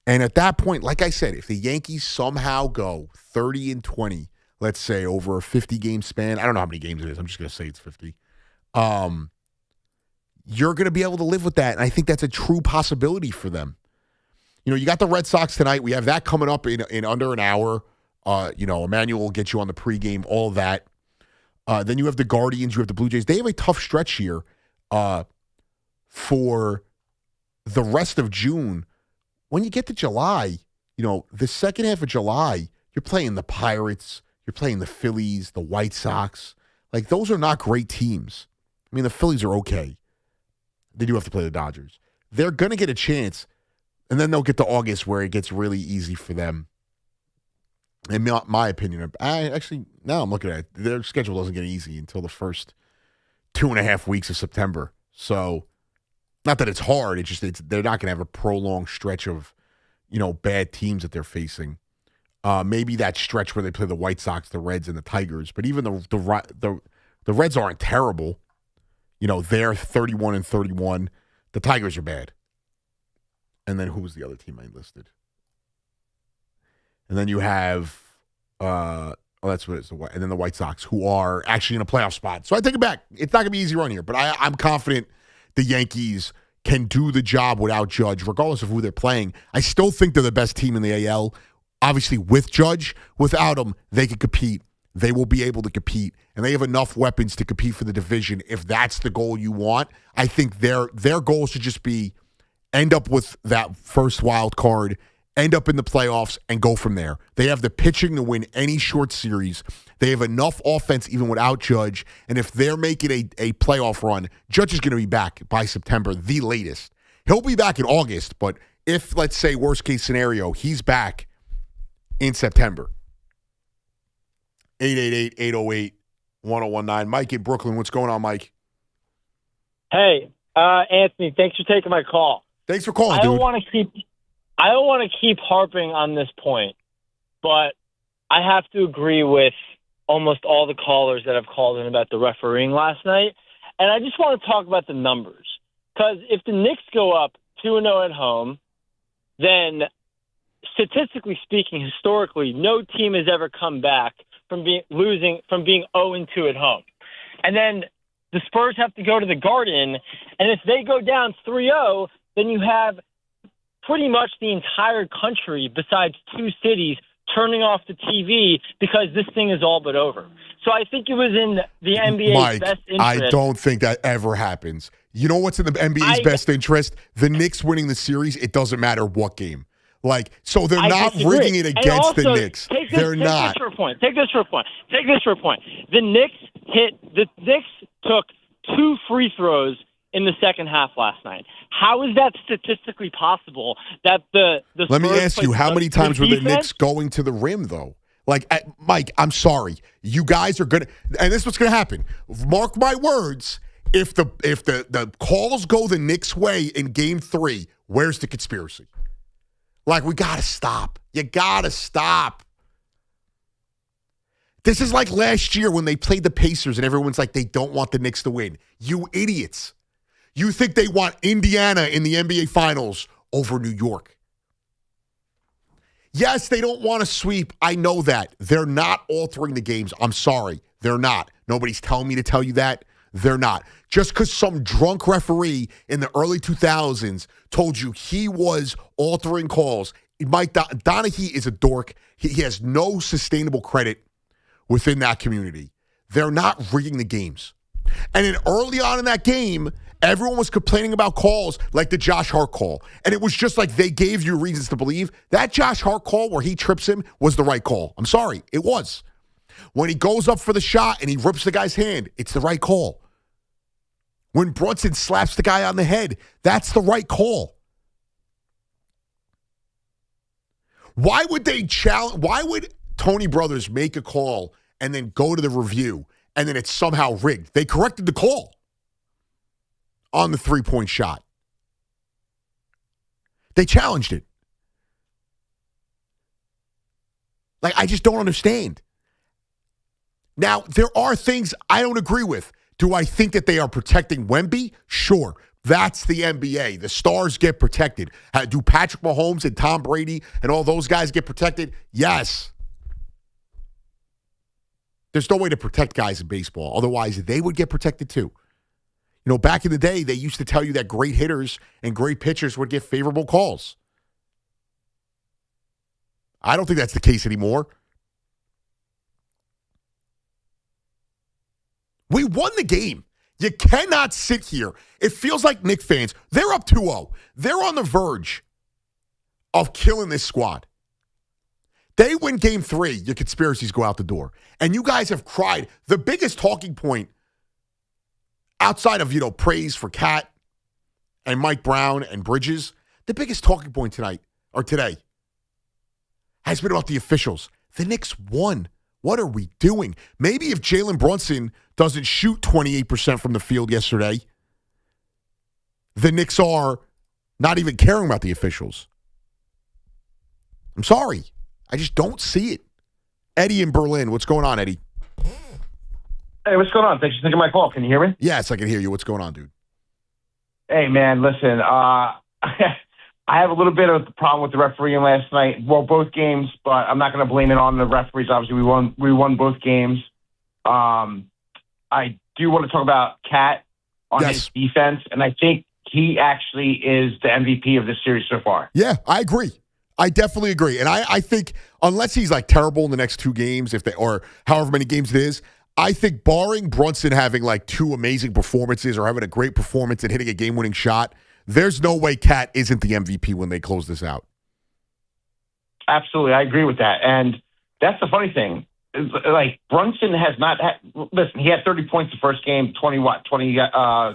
And at that point, like I said, if the Yankees somehow go 30-20, let's say over a 50-game span, I don't know how many games it is, I'm just going to say it's 50, you're going to be able to live with that. And I think that's a true possibility for them. You got the Red Sox tonight. We have that coming up in under an hour. Emmanuel will get you on the pregame, all of that. Then you have the Guardians, you have the Blue Jays. They have a tough stretch here for the rest of June. When you get to July, the second half of July, you're playing the Pirates, you're playing the Phillies, the White Sox. Like, those are not great teams. I mean, the Phillies are okay. They do have to play the Dodgers. They're going to get a chance, and then they'll get to August where it gets really easy for them. In my opinion, now I'm looking at it, their schedule doesn't get easy until the first 2.5 weeks of September. So, not that it's hard, they're not going to have a prolonged stretch of, bad teams that they're facing. Maybe that stretch where they play the White Sox, the Reds, and the Tigers. But even the Reds aren't terrible. They're 31-31. The Tigers are bad. And then who was the other team I listed? And then you have, that's what it is. And then the White Sox, who are actually in a playoff spot. So I take it back. It's not going to be easy run here, but I'm confident the Yankees can do the job without Judge, regardless of who they're playing. I still think they're the best team in the AL. Obviously, with Judge, without him, they can compete. They will be able to compete, and they have enough weapons to compete for the division if that's the goal you want. I think their goal should just be end up with that first wild card, end up in the playoffs, and go from there. They have the pitching to win any short series. They have enough offense even without Judge, and if they're making a playoff run, Judge is going to be back by September, the latest. He'll be back in August, but if, let's say, worst case scenario, he's back in September. 888-808-1019. Mike in Brooklyn. What's going on, Mike? Hey, Anthony, thanks for taking my call. Thanks for calling, dude. I don't want to keep harping on this point, but I have to agree with almost all the callers that have called in about the refereeing last night. And I just want to talk about the numbers. Because if the Knicks go up 2-0 at home, then statistically speaking, historically, no team has ever come back from being 0-2 at home. And then the Spurs have to go to the Garden, and if they go down 3-0, then you have pretty much the entire country, besides two cities, turning off the TV because this thing is all but over. So I think it was in the NBA's best interest. I don't think that ever happens. You know what's in the NBA's best interest? The Knicks winning the series. It doesn't matter what game. So they're not rigging it against the Knicks. They're not. Take this for a point. The Knicks took 2 free throws in the second half last night. How is that statistically possible that the Let me Spurs ask you, how many times were the Knicks going to the rim, though? Mike, I'm sorry. You guys are going to – and this is what's going to happen. Mark my words. If the calls go the Knicks' way in Game 3, where's the conspiracy? We got to stop. You got to stop. This is like last year when they played the Pacers and everyone's like, they don't want the Knicks to win. You idiots. You think they want Indiana in the NBA Finals over New York. Yes, they don't want to sweep. I know that. They're not altering the games. I'm sorry. They're not. Nobody's telling me to tell you that. They're not. Just because some drunk referee in the early 2000s told you he was altering calls. Mike Donaghy is a dork. He has no sustainable credit within that community. They're not rigging the games. And then early on in that game, everyone was complaining about calls like the Josh Hart call. And it was just like they gave you reasons to believe that Josh Hart call where he trips him was the right call. I'm sorry, it was. When he goes up for the shot and he rips the guy's hand, it's the right call. When Brunson slaps the guy on the head, that's the right call. Why would Tony Brothers make a call and then go to the review and then it's somehow rigged? They corrected the call on the 3-point shot. They challenged it. I just don't understand. Now, there are things I don't agree with. Do I think that they are protecting Wemby? Sure. That's the NBA. The stars get protected. Do Patrick Mahomes and Tom Brady and all those guys get protected? Yes. There's no way to protect guys in baseball. Otherwise, they would get protected too. Back in the day, they used to tell you that great hitters and great pitchers would get favorable calls. I don't think that's the case anymore. We won the game. You cannot sit here. It feels like Knicks fans, they're up 2-0. They're on the verge of killing this squad. They win Game 3, your conspiracies go out the door. And you guys have cried. The biggest talking point outside of, praise for Cat and Mike Brown and Bridges, the biggest talking point today has been about the officials. The Knicks won. What are we doing? Maybe if Jalen Brunson doesn't shoot 28% from the field yesterday, the Knicks are not even caring about the officials. I'm sorry. I just don't see it. Eddie in Berlin. What's going on, Eddie? Hey, what's going on? Thanks for taking my call. Can you hear me? Yes, I can hear you. What's going on, dude? Hey, man, listen. I have a little bit of a problem with the refereeing last night. Well, both games, but I'm not going to blame it on the referees. Obviously, we won both games. I do want to talk about Cat on his defense, and I think he actually is the MVP of this series so far. Yeah, I agree. I definitely agree. And I think unless he's terrible in the next 2 games, or however many games it is, I think barring Brunson having 2 amazing performances or having a great performance and hitting a game-winning shot, there's no way Cat isn't the MVP when they close this out. Absolutely. I agree with that. And that's the funny thing. Brunson has not had – listen, he had 30 points the first game, 20 what? 20 well,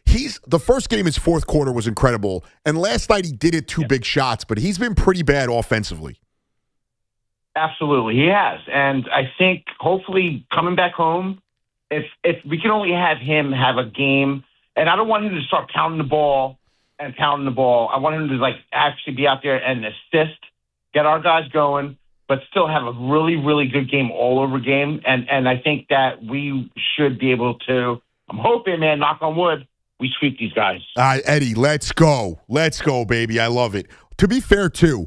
The first game, his fourth quarter was incredible, and last night he did hit two big shots, but he's been pretty bad offensively. Absolutely, he has. And I think hopefully coming back home, if we can only have him have a game, and I don't want him to start pounding the ball. I want him to actually be out there and assist, get our guys going, but still have a really, really good game all over game. And I think that we should be able to, I'm hoping, man, knock on wood, we sweep these guys. All right, Eddie, let's go. Let's go, baby. I love it. To be fair, too,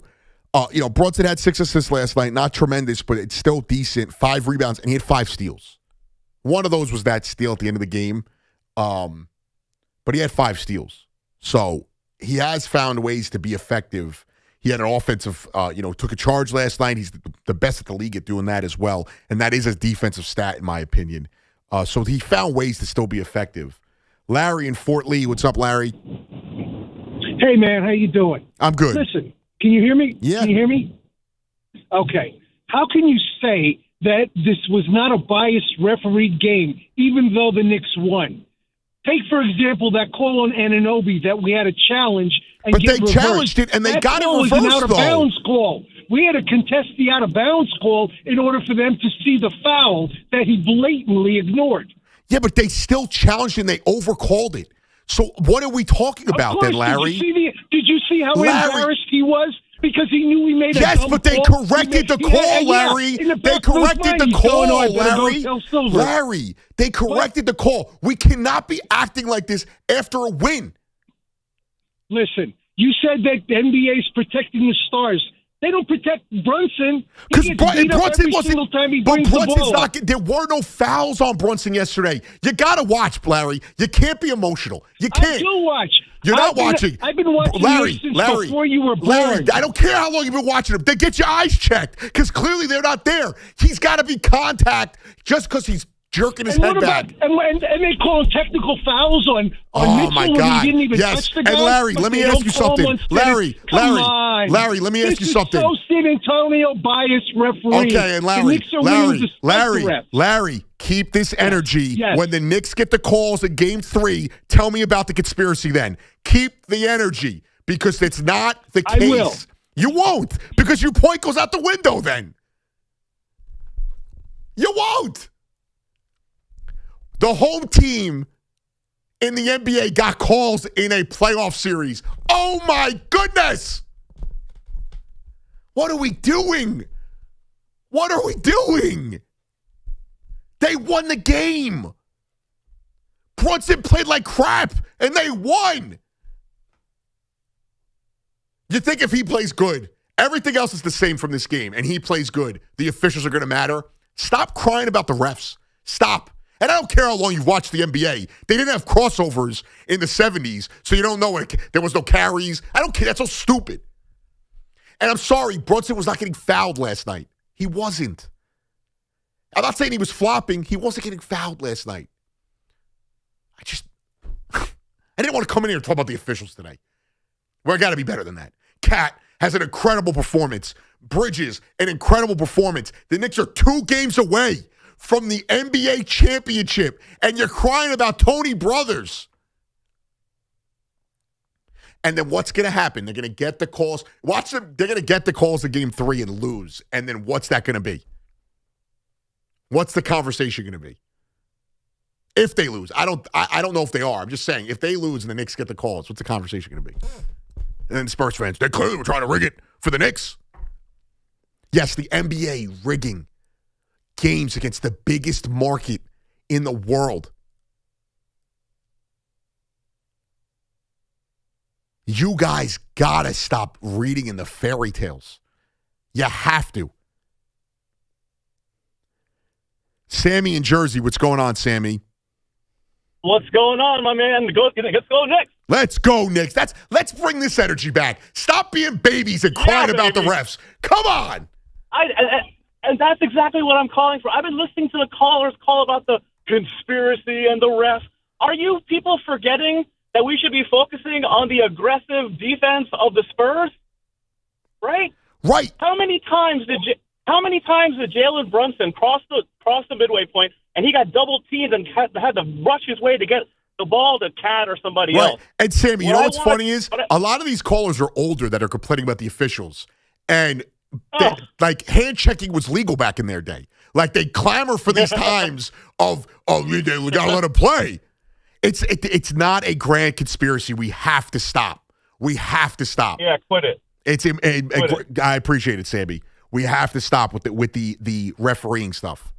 Brunson had 6 assists last night. Not tremendous, but it's still decent. 5 rebounds, and he had 5 steals. One of those was that steal at the end of the game. But he had 5 steals. So he has found ways to be effective. He had an offensive, took a charge last night. He's the best at the league at doing that as well. And that is a defensive stat, in my opinion. So he found ways to still be effective. Larry in Fort Lee. What's up, Larry? Hey, man. How you doing? I'm good. Listen, can you hear me? Yeah. Can you hear me? Okay. How can you say that this was not a biased refereed game, even though the Knicks won? Take, for example, that call on Anunoby that we had a challenge and but get they reversed. challenged it, and they that got it call reversed, was an out-of-bounds call. We had to contest the out-of-bounds call in order for them to see the foul that he blatantly ignored. Yeah, but they still challenged it, and they overcalled it. So what are we talking about then, Larry? Did you see how embarrassed he was? Because he knew we made a dumb but they call. corrected the call, Larry. They corrected the call, Larry. Larry, they corrected the call. We cannot be acting like this after a win. Listen, you said that the NBA is protecting the stars. They don't protect Brunson. Because Brunson wasn't. But Brunson's not. There were no fouls on Brunson yesterday. You got to watch, Larry. You can't be emotional. You can't. I do watch. You're not watching. I've been watching Larry, since before you were born. Larry, I don't care how long you've been watching them. They get your eyes checked because clearly they're not there. He's got to be contact just because he's jerking his head back. And they call technical fouls on Mitchell my God. He didn't even touch the guy. And Larry, let me ask you something. Larry, let me ask you something. This is so San Antonio biased referee. Okay, and Larry, keep this energy. When the Knicks get the calls in Game 3, tell me about the conspiracy then. Keep the energy because it's not the case. I will. You won't because your point goes out the window then. You won't. The home team in the NBA got calls in a playoff series. Oh, my goodness. What are we doing? What are we doing? They won the game. Brunson played like crap, and they won. You think if he plays good, everything else is the same from this game, and he plays good, the officials are going to matter? Stop crying about the refs. Stop. And I don't care how long you've watched the NBA. They didn't have crossovers in the 70s, so you don't know it. There was no carries. I don't care. That's so stupid. And I'm sorry, Brunson was not getting fouled last night. He wasn't. I'm not saying he was flopping. He wasn't getting fouled last night. I didn't want to come in here and talk about the officials today. We're got to be better than that. Cat has an incredible performance. Bridges, an incredible performance. The Knicks are 2 games away from the NBA championship, and you're crying about Tony Brothers. And then what's going to happen? They're going to get the calls. Watch them. They're going to get the calls in Game 3 and lose. And then what's that going to be? What's the conversation going to be? If they lose. I don't know if they are. I'm just saying, if they lose and the Knicks get the calls, what's the conversation going to be? And then Spurs fans, they clearly were trying to rig it for the Knicks. Yes, the NBA rigging games against the biggest market in the world. You guys gotta stop reading in the fairy tales. You have to. Sammy in Jersey, what's going on, Sammy? What's going on, my man? Let's go Knicks. Let's go, Knicks. Let's bring this energy back. Stop being babies and crying about the refs. Come on. And that's exactly what I'm calling for. I've been listening to the callers call about the conspiracy and the refs. Are you people forgetting that we should be focusing on the aggressive defense of the Spurs? Right? Right. How many times did Jalen Brunson cross the midway point and he got double teamed and had to rush his way to get the ball to Cat or somebody Right. else. And Sammy, you know what's funny is but I- a lot of these callers are older that are complaining about the officials. And like hand checking was legal back in their day. Like they clamor for these times of, we gotta let him play. It's not a grand conspiracy. We have to stop. We have to stop. Yeah, quit it. I appreciate it, Sammy. We have to stop with the refereeing stuff.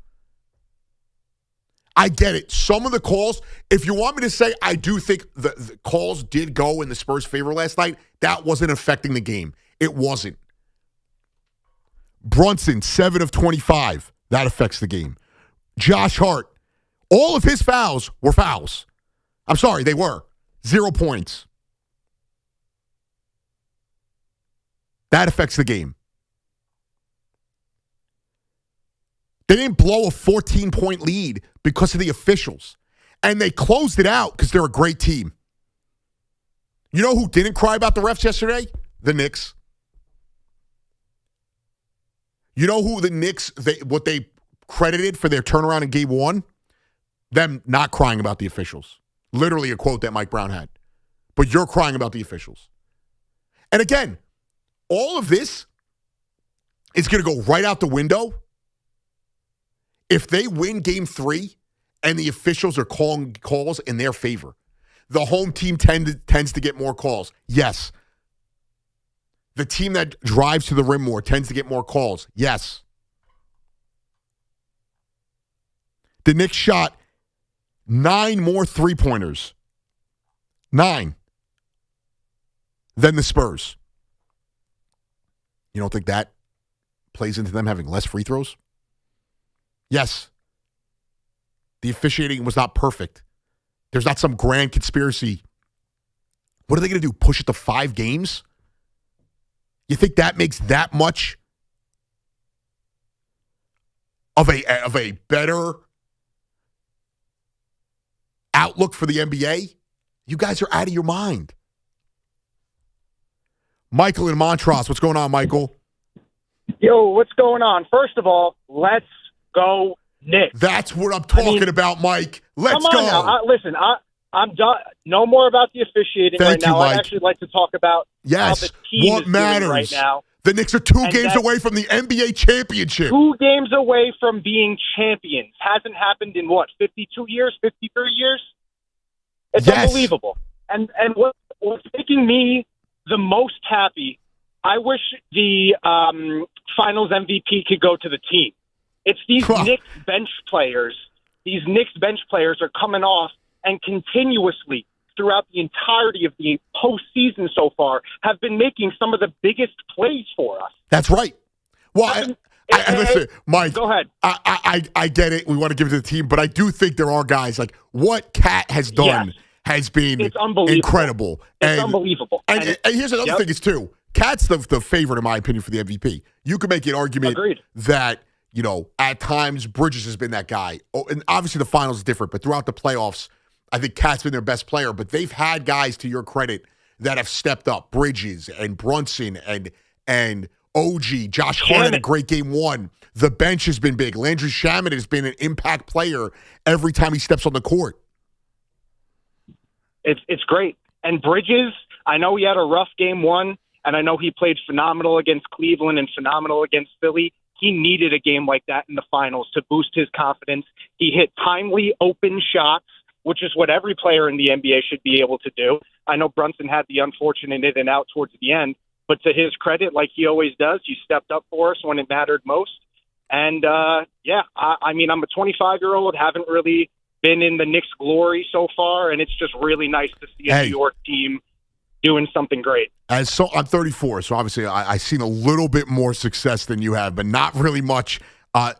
I get it. Some of the calls, if you want me to say, I do think the calls did go in the Spurs' favor last night. That wasn't affecting the game. It wasn't. Brunson, 7 of 25. That affects the game. Josh Hart, all of his fouls were fouls. I'm sorry, they were. 0 points. That affects the game. They didn't blow a 14-point lead because of the officials. And they closed it out because they're a great team. You know who didn't cry about the refs yesterday? The Knicks. You know who the Knicks, what they credited for their turnaround in game 1? Them not crying about the officials. Literally a quote that Mike Brown had. But you're crying about the officials. And again, all of this is going to go right out the window if they win game 3 and the officials are calling calls in their favor. The home team tends to get more calls. Yes. The team that drives to the rim more tends to get more calls. Yes. The Knicks shot 9 more three-pointers. 9 than the Spurs. You don't think that plays into them having less free throws? Yes. The officiating was not perfect. There's not some grand conspiracy. What are they going to do? Push it to 5 games? You think that makes that much of a better outlook for the NBA? You guys are out of your mind. Michael in Montrose. What's going on, Michael? Yo, what's going on? First of all, let's go Knicks. That's what I'm talking about, Mike. Let's come on go. Now. Listen, I'm done. No more about the officiating Thank right now. you, Mike. I'd actually like to talk about how the team what is matters doing right now. The Knicks are 2 And games away from the NBA championship. 2 games away from being champions. Hasn't happened in, 52 years, 53 years? It's unbelievable. And what's making me the most happy, I wish the finals MVP could go to the team. It's these Knicks bench players. These Knicks bench players are coming off and continuously throughout the entirety of the postseason so far have been making some of the biggest plays for us. That's right. Well, listen, Mike. Go ahead. I get it. We want to give it to the team, but I do think there are guys like what Cat has done has been incredible. It's unbelievable. And here's another thing is too. Cat's the favorite in my opinion for the MVP. You could make an argument that at times Bridges has been that guy. Oh, and obviously the finals is different, but throughout the playoffs, I think Cat's been their best player. But they've had guys, to your credit, that have stepped up. Bridges and Brunson and OG. Josh Hart had a great game 1. The bench has been big. Landry Shamet has been an impact player every time he steps on the court. It's great. And Bridges, I know he had a rough game 1, and I know he played phenomenal against Cleveland and phenomenal against Philly. He needed a game like that in the finals to boost his confidence. He hit timely, open shots, which is what every player in the NBA should be able to do. I know Brunson had the unfortunate in and out towards the end, but to his credit, like he always does, he stepped up for us when it mattered most. And, I'm a 25-year-old, haven't really been in the Knicks' glory so far, and it's just really nice to see a New York team doing something great. I'm 34, so obviously I've seen a little bit more success than you have, but not really much.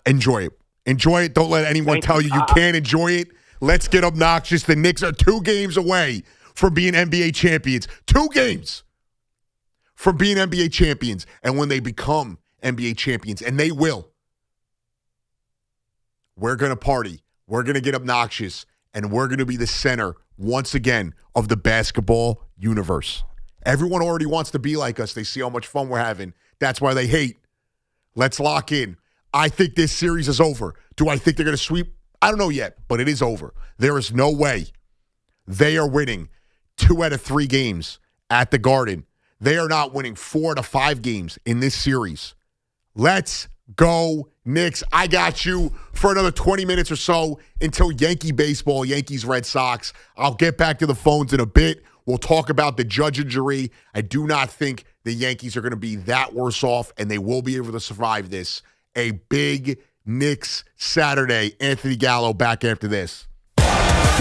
Enjoy it. Enjoy it. Don't let anyone tell you can't enjoy it. Let's get obnoxious. The Knicks are 2 games away from being NBA champions. 2 games from being NBA champions. And when they become NBA champions, and they will, we're going to party. We're going to get obnoxious. And we're going to be the center, once again, of the basketball universe. Everyone already wants to be like us. They see how much fun we're having. That's why they hate. Let's lock in. I think this series is over. Do I think they're going to sweep? I don't know yet, but it is over. There is no way They are winning 2 out of 3 games at the Garden. They are not winning 4 out of 5 games in this series. Let's go, Knicks. I got you for another 20 minutes or so until Yankee baseball, Yankees, Red Sox. I'll get back to the phones in a bit. We'll talk about the Judge injury. I do not think the Yankees are going to be that worse off, and they will be able to survive this. A big Knicks Saturday. Anthony Gallo back after this.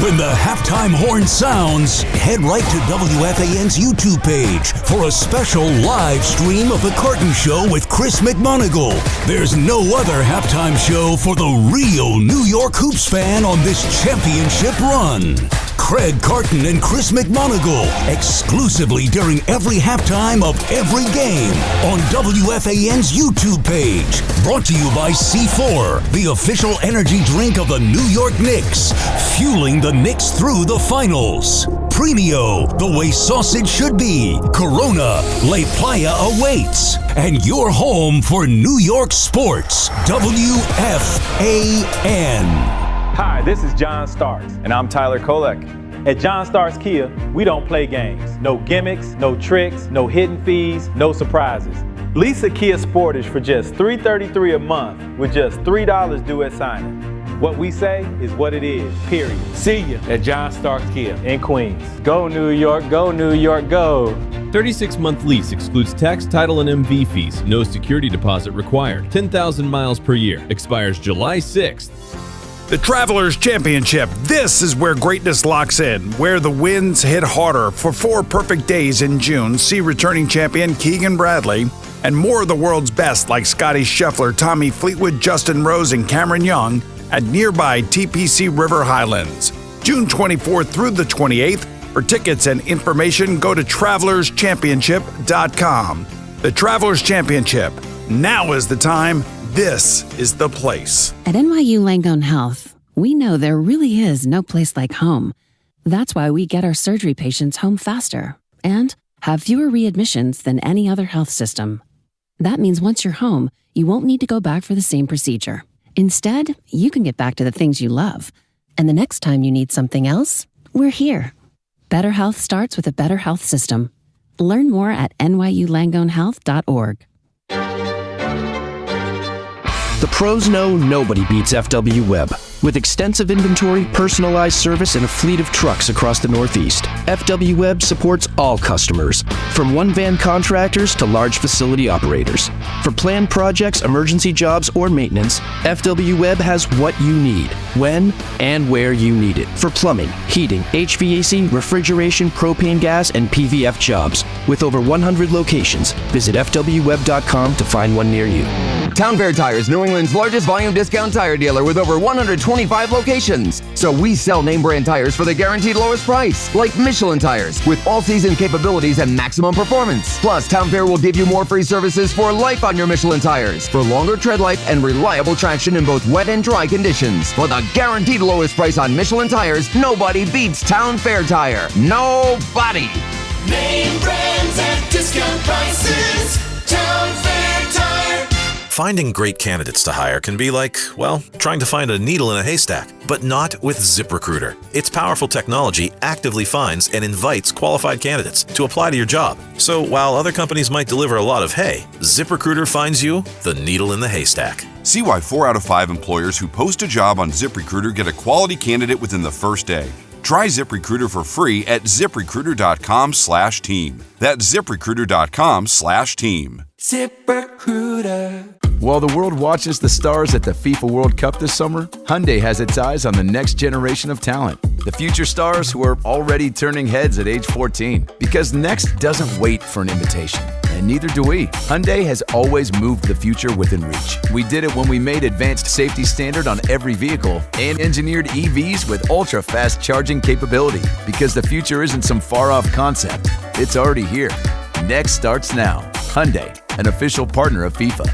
When the halftime horn sounds, head right to WFAN's YouTube page for a special live stream of The Carton Show with Chris McMonagle. There's no other halftime show for the real New York Hoops fan on this championship run. Craig Carton and Chris McMonagle, exclusively during every halftime of every game on WFAN's YouTube page. Brought to you by C4, the official energy drink of the New York Knicks, fueling the Knicks through the finals. Premio, the way sausage should be. Corona, La Playa awaits. And your home for New York sports, WFAN. Hi, this is John Starks, and I'm Tyler Kolek. At John Starks Kia, we don't play games. No gimmicks, no tricks, no hidden fees, no surprises. Lease a Kia Sportage for just $333 a month with just $3 due at signing. What we say is what it is, period. See you at John Starks Kia in Queens. Go New York, go New York, go. 36-month lease excludes tax, title, and MV fees. No security deposit required. 10,000 miles per year. Expires July 6th. The Travelers Championship. This is where greatness locks in, where the winds hit harder. For 4 perfect days in June, see returning champion Keegan Bradley and more of the world's best like Scotty Scheffler, Tommy Fleetwood, Justin Rose, and Cameron Young at nearby TPC River Highlands. June 24th through the 28th. For tickets and information, go to TravelersChampionship.com. The Travelers Championship. Now is the time. This is the place. At NYU Langone Health, we know there really is no place like home. That's why we get our surgery patients home faster and have fewer readmissions than any other health system. That means once you're home, you won't need to go back for the same procedure. Instead, you can get back to the things you love. And the next time you need something else, we're here. Better health starts with a better health system. Learn more at nyulangonehealth.org. The pros know nobody beats FW Web. With extensive inventory, personalized service, and a fleet of trucks across the Northeast, FW Web supports all customers, from one-van contractors to large facility operators. For planned projects, emergency jobs, or maintenance, FW Web has what you need, when and where you need it. For plumbing, heating, HVAC, refrigeration, propane gas, and PVF jobs. With over 100 locations, visit FWWeb.com to find one near you. Town Fair Tires, New England's largest volume discount tire dealer with over 125 locations. So we sell name brand tires for the guaranteed lowest price, like Michelin tires, with all-season capabilities and maximum performance. Plus, Town Fair will give you more free services for life on your Michelin tires, for longer tread life and reliable traction in both wet and dry conditions. For the guaranteed lowest price on Michelin tires, nobody beats Town Fair Tire. Nobody! Name brands at discount prices. Town Fair Tire. Finding great candidates to hire can be like, well, trying to find a needle in a haystack, but not with ZipRecruiter. Its powerful technology actively finds and invites qualified candidates to apply to your job. So while other companies might deliver a lot of hay, ZipRecruiter finds you the needle in the haystack. See why 4 out of 5 employers who post a job on ZipRecruiter get a quality candidate within the first day. Try ZipRecruiter for free at ZipRecruiter.com/team. That's ZipRecruiter.com/team. ZipRecruiter. While the world watches the stars at the FIFA World Cup this summer, Hyundai has its eyes on the next generation of talent. The future stars who are already turning heads at age 14. Because next doesn't wait for an invitation. And neither do we. Hyundai has always moved the future within reach. We did it when we made advanced safety standard on every vehicle and engineered EVs with ultra-fast charging capability. Because the future isn't some far-off concept. It's already here. Next starts now. Hyundai, an official partner of FIFA.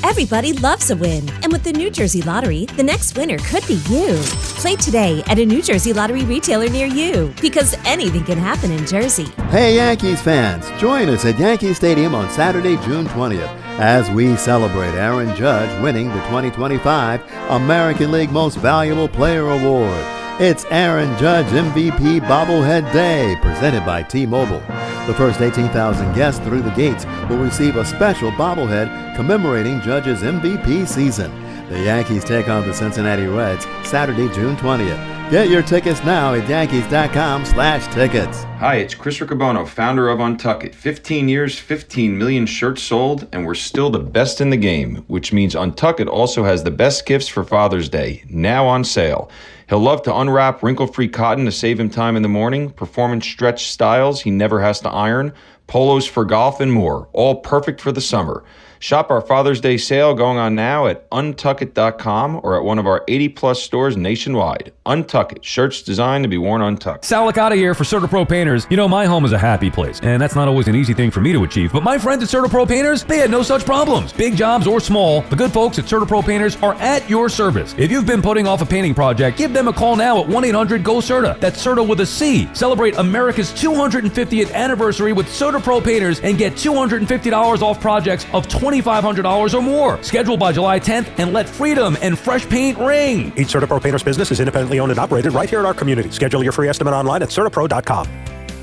Everybody loves a win. And with the New Jersey Lottery, the next winner could be you. Play today at a New Jersey Lottery retailer near you, because anything can happen in Jersey. Hey Yankees fans, join us at Yankee Stadium on Saturday, June 20th, as we celebrate Aaron Judge winning the 2025 American League Most Valuable Player Award. It's Aaron Judge MVP Bobblehead Day, presented by T-Mobile. The first 18,000 guests through the gates will receive a special bobblehead commemorating Judge's MVP season. The Yankees take on the Cincinnati Reds Saturday, June 20th. Get your tickets now at Yankees.com/tickets. Hi, it's Chris Riccobono, founder of Untuckit. 15 years, 15 million shirts sold, and we're still the best in the game, which means Untuckit also has the best gifts for Father's Day, now on sale. He'll love to unwrap wrinkle-free cotton to save him time in the morning, performance stretch styles he never has to iron, polos for golf, and more, all perfect for the summer. Shop our Father's Day sale going on now at untuckit.com or at one of our 80-plus stores nationwide. Untuckit, shirts designed to be worn untucked. Sal Licata here for CertaPro Painters. You know, my home is a happy place, and that's not always an easy thing for me to achieve, but my friends at CertaPro Painters, they had no such problems. Big jobs or small, the good folks at CertaPro Painters are at your service. If you've been putting off a painting project, give them a call now at 1-800-GO-CERTA. That's CERTA with a C. Celebrate America's 250th anniversary with CertaPro Painters and get $250 off projects of $2,500 or more. Schedule by July 10th and let freedom and fresh paint ring. Each CertaPro Painters business is independently owned and operated right here in our community. Schedule your free estimate online at CertaPro.com.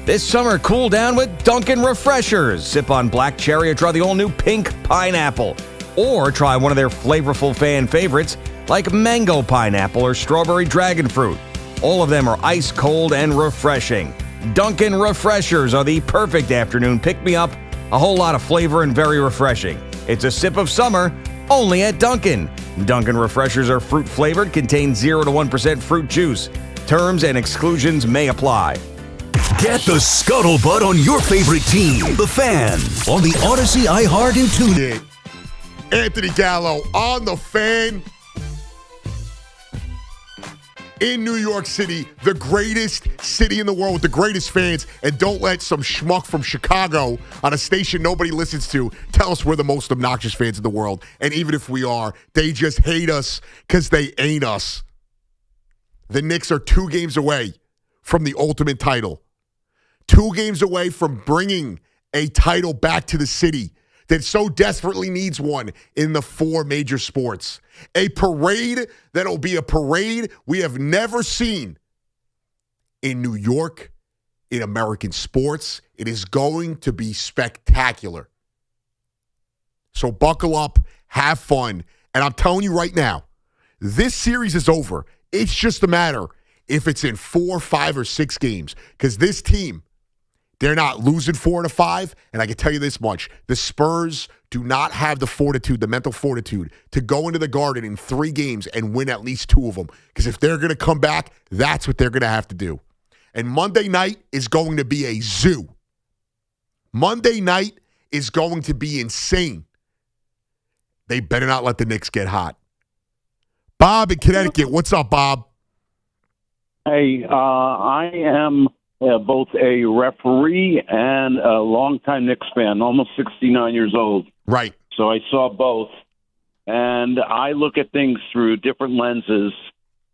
This summer, cool down with Dunkin' Refreshers. Sip on black cherry or try the all-new pink pineapple. Or try one of their flavorful fan favorites like mango pineapple or strawberry dragon fruit. All of them are ice cold and refreshing. Dunkin' Refreshers are the perfect afternoon pick-me-up. A whole lot of flavor and very refreshing. It's a sip of summer, only at Dunkin'. Dunkin' Refreshers are fruit-flavored, contain 0 to 1% fruit juice. Terms and exclusions may apply. Get the scuttlebutt on your favorite team, the Fan, on the Odyssey, iHeart, and TuneIn. Anthony Gallo on the Fan. In New York City, the greatest city in the world with the greatest fans, and don't let some schmuck from Chicago on a station nobody listens to tell us we're the most obnoxious fans in the world. And even if we are, they just hate us because they ain't us. The Knicks are 2 games away from the ultimate title. 2 games away from bringing a title back to the city that so desperately needs one in the 4 major sports. A parade that'll be a parade we have never seen in New York, in American sports. It is going to be spectacular. So buckle up, have fun, and I'm telling you right now, this series is over. It's just a matter if it's in 4, 5, or 6 games, because this team, they're not losing 4 to 5, and I can tell you this much. The Spurs do not have the fortitude, the mental fortitude, to go into the Garden in 3 games and win at least 2 of them. Because if they're going to come back, that's what they're going to have to do. And Monday night is going to be a zoo. Monday night is going to be insane. They better not let the Knicks get hot. Bob in Connecticut. What's up, Bob? Hey, I am both a referee and a longtime Knicks fan, almost 69 years old. Right. So I saw both. And I look at things through different lenses.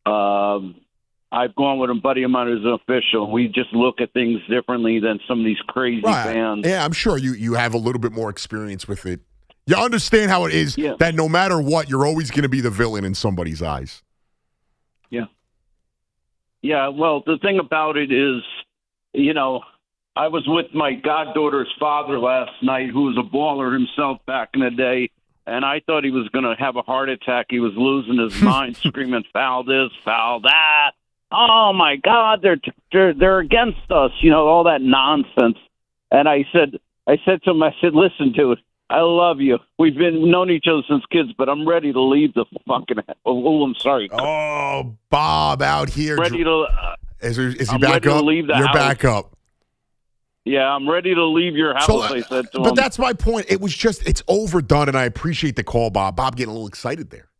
I've gone with a buddy of mine who's an official. We just look at things differently than some of these crazy fans. Yeah, I'm sure you have a little bit more experience with it. You understand how it is that no matter what, you're always going to be the villain in somebody's eyes. Yeah. Yeah, well, the thing about it is, you know, I was with my goddaughter's father last night, who was a baller himself back in the day, and I thought he was going to have a heart attack. He was losing his mind, screaming, foul this, foul that. Oh, my God, they're against us, you know, all that nonsense. And I said to him, listen to it. I love you. We've known each other since kids, but I'm ready to leave the fucking. Oh, I'm sorry. Oh, Bob out here. Ready to. Is he I'm back ready up? to leave the You're house. back up. Yeah, I'm ready to leave your house. I said to him. But that's my point. It was just it's overdone, and I appreciate the call, Bob. Bob getting a little excited there.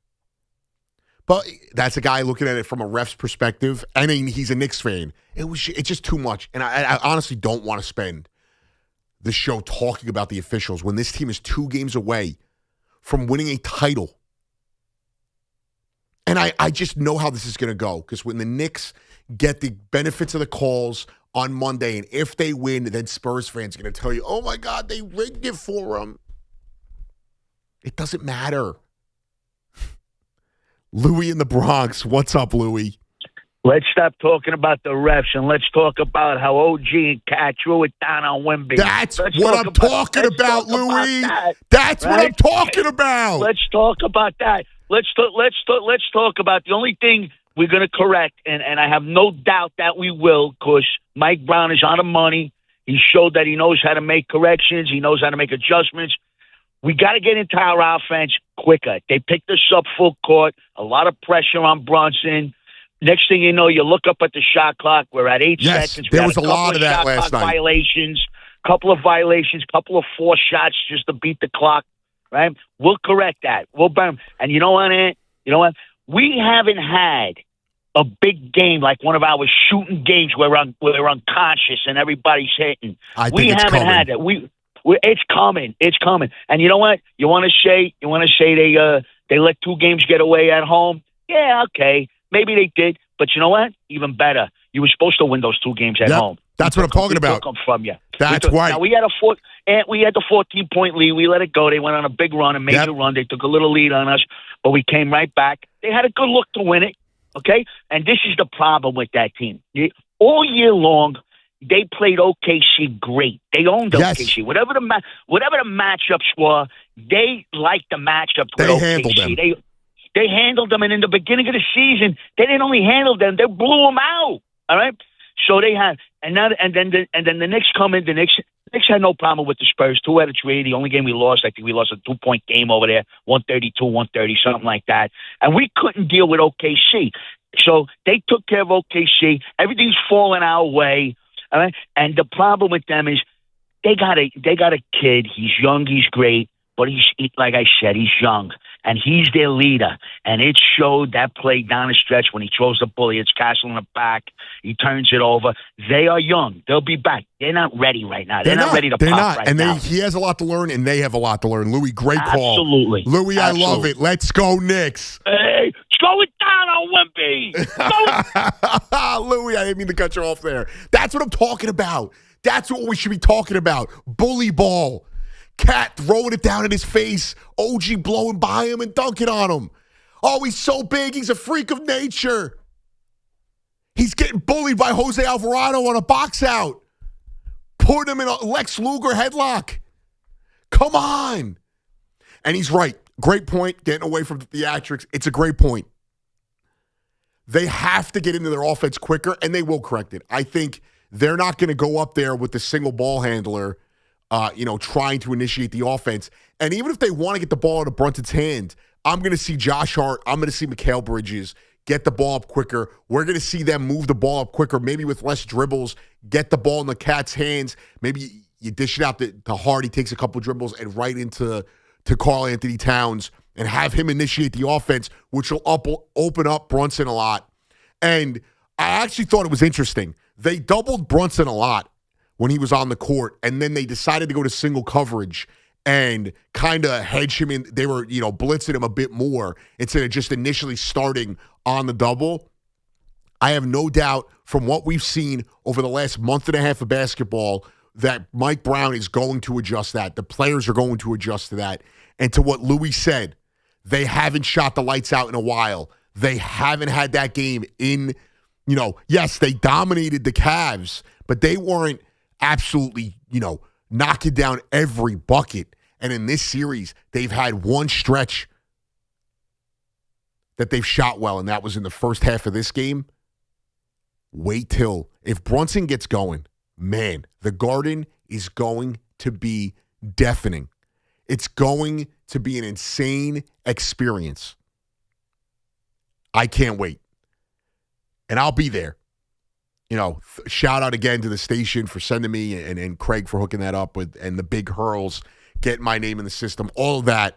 But that's a guy looking at it from a ref's perspective. I mean, he's a Knicks fan. It's just too much, and I honestly don't want to spend the show talking about the officials when this team is 2 games away from winning a title. And I just know how this is going to go, because when the Knicks get the benefits of the calls on Monday, and if they win, then Spurs fans are going to tell you, oh, my God, they rigged it for them. It doesn't matter. Louis in the Bronx. What's up, Louis? Let's stop talking about the refs and let's talk about how OG and Cat threw it down on Wemby. That's what I'm talking about, Louie. That's what I'm talking about. Let's talk about that. Let's talk about the only thing we're going to correct, and I have no doubt that we will, because Mike Brown is on the money. He showed that he knows how to make corrections. He knows how to make adjustments. We got to get into our offense quicker. They picked us up full court, a lot of pressure on Brunson. Next thing you know, you look up at the shot clock. We're at 8 seconds. There was a lot of that last night. Couple of violations, couple of forced shots just to beat the clock, right? We'll correct that. We'll burn. And you know what, Ant? You know what? We haven't had a big game like one of our shooting games where we're unconscious and everybody's hitting. We haven't had that. It's coming. It's coming. And you know what? You want to say they let 2 games get away at home? Yeah, okay. Maybe they did. But you know what? Even better. You were supposed to win those 2 games at home. That's what I'm talking about. Took them from you. That's right. Now, we had the 14-point lead. We let it go. They went on a big run, a major run. They took a little lead on us, but we came right back. They had a good look to win it, okay? And this is the problem with that team. All year long, they played OKC great. They owned OKC. Whatever the matchups were, they liked the matchup with OKC. Handled them. They handled them, and in the beginning of the season, they didn't only handle them; they blew them out. All right. So they had, and then the Knicks come in. The Knicks had no problem with the Spurs. 2 out of 3. The only game we lost, I think we lost a 2-point game over there, 132-130, something like that. And we couldn't deal with OKC. So they took care of OKC. Everything's falling our way. All right. And the problem with them is they got a kid. He's young. He's great. But he's like I said, he's young, and he's their leader. And it showed that play down the stretch when he throws the ball. He hits Castle in the back. He turns it over. They are young. They'll be back. They're not ready right now. They're not ready to pop right now. He has a lot to learn, and they have a lot to learn. Louis, great call. Absolutely. Louis, I love it. Let's go, Knicks. Hey, throw it down on Wemby. Louis, I didn't mean to cut you off there. That's what I'm talking about. That's what we should be talking about. Bully ball. Cat throwing it down in his face. OG blowing by him and dunking on him. Oh, he's so big. He's a freak of nature. He's getting bullied by Jose Alvarado on a box out. Putting him in a Lex Luger headlock. Come on. And he's right. Great point. Getting away from the theatrics. It's a great point. They have to get into their offense quicker, and they will correct it. I think they're not going to go up there with the single ball handler trying to initiate the offense. And even if they want to get the ball out of Brunson's hand, I'm going to see Josh Hart, I'm going to see Mikal Bridges get the ball up quicker. We're going to see them move the ball up quicker, maybe with less dribbles, get the ball in the Cat's hands. Maybe you dish it out to Hart. He takes a couple dribbles and right into Karl Anthony Towns and have him initiate the offense, which will open up Brunson a lot. And I actually thought it was interesting. They doubled Brunson a lot when he was on the court, and then they decided to go to single coverage and kind of hedge him in. They were, blitzing him a bit more instead of just initially starting on the double. I have no doubt from what we've seen over the last month and a half of basketball that Mike Brown is going to adjust that. The players are going to adjust to that. And to what Louis said, they haven't shot the lights out in a while. They haven't had that game in, yes, they dominated the Cavs, but they weren't absolutely, knocking down every bucket. And in this series, they've had one stretch that they've shot well, and that was in the first half of this game. Wait till, if Brunson gets going, man, the Garden is going to be deafening. It's going to be an insane experience. I can't wait. And I'll be there. Shout out again to the station for sending me and Craig for hooking that up with, and the big hurls, getting my name in the system, all of that.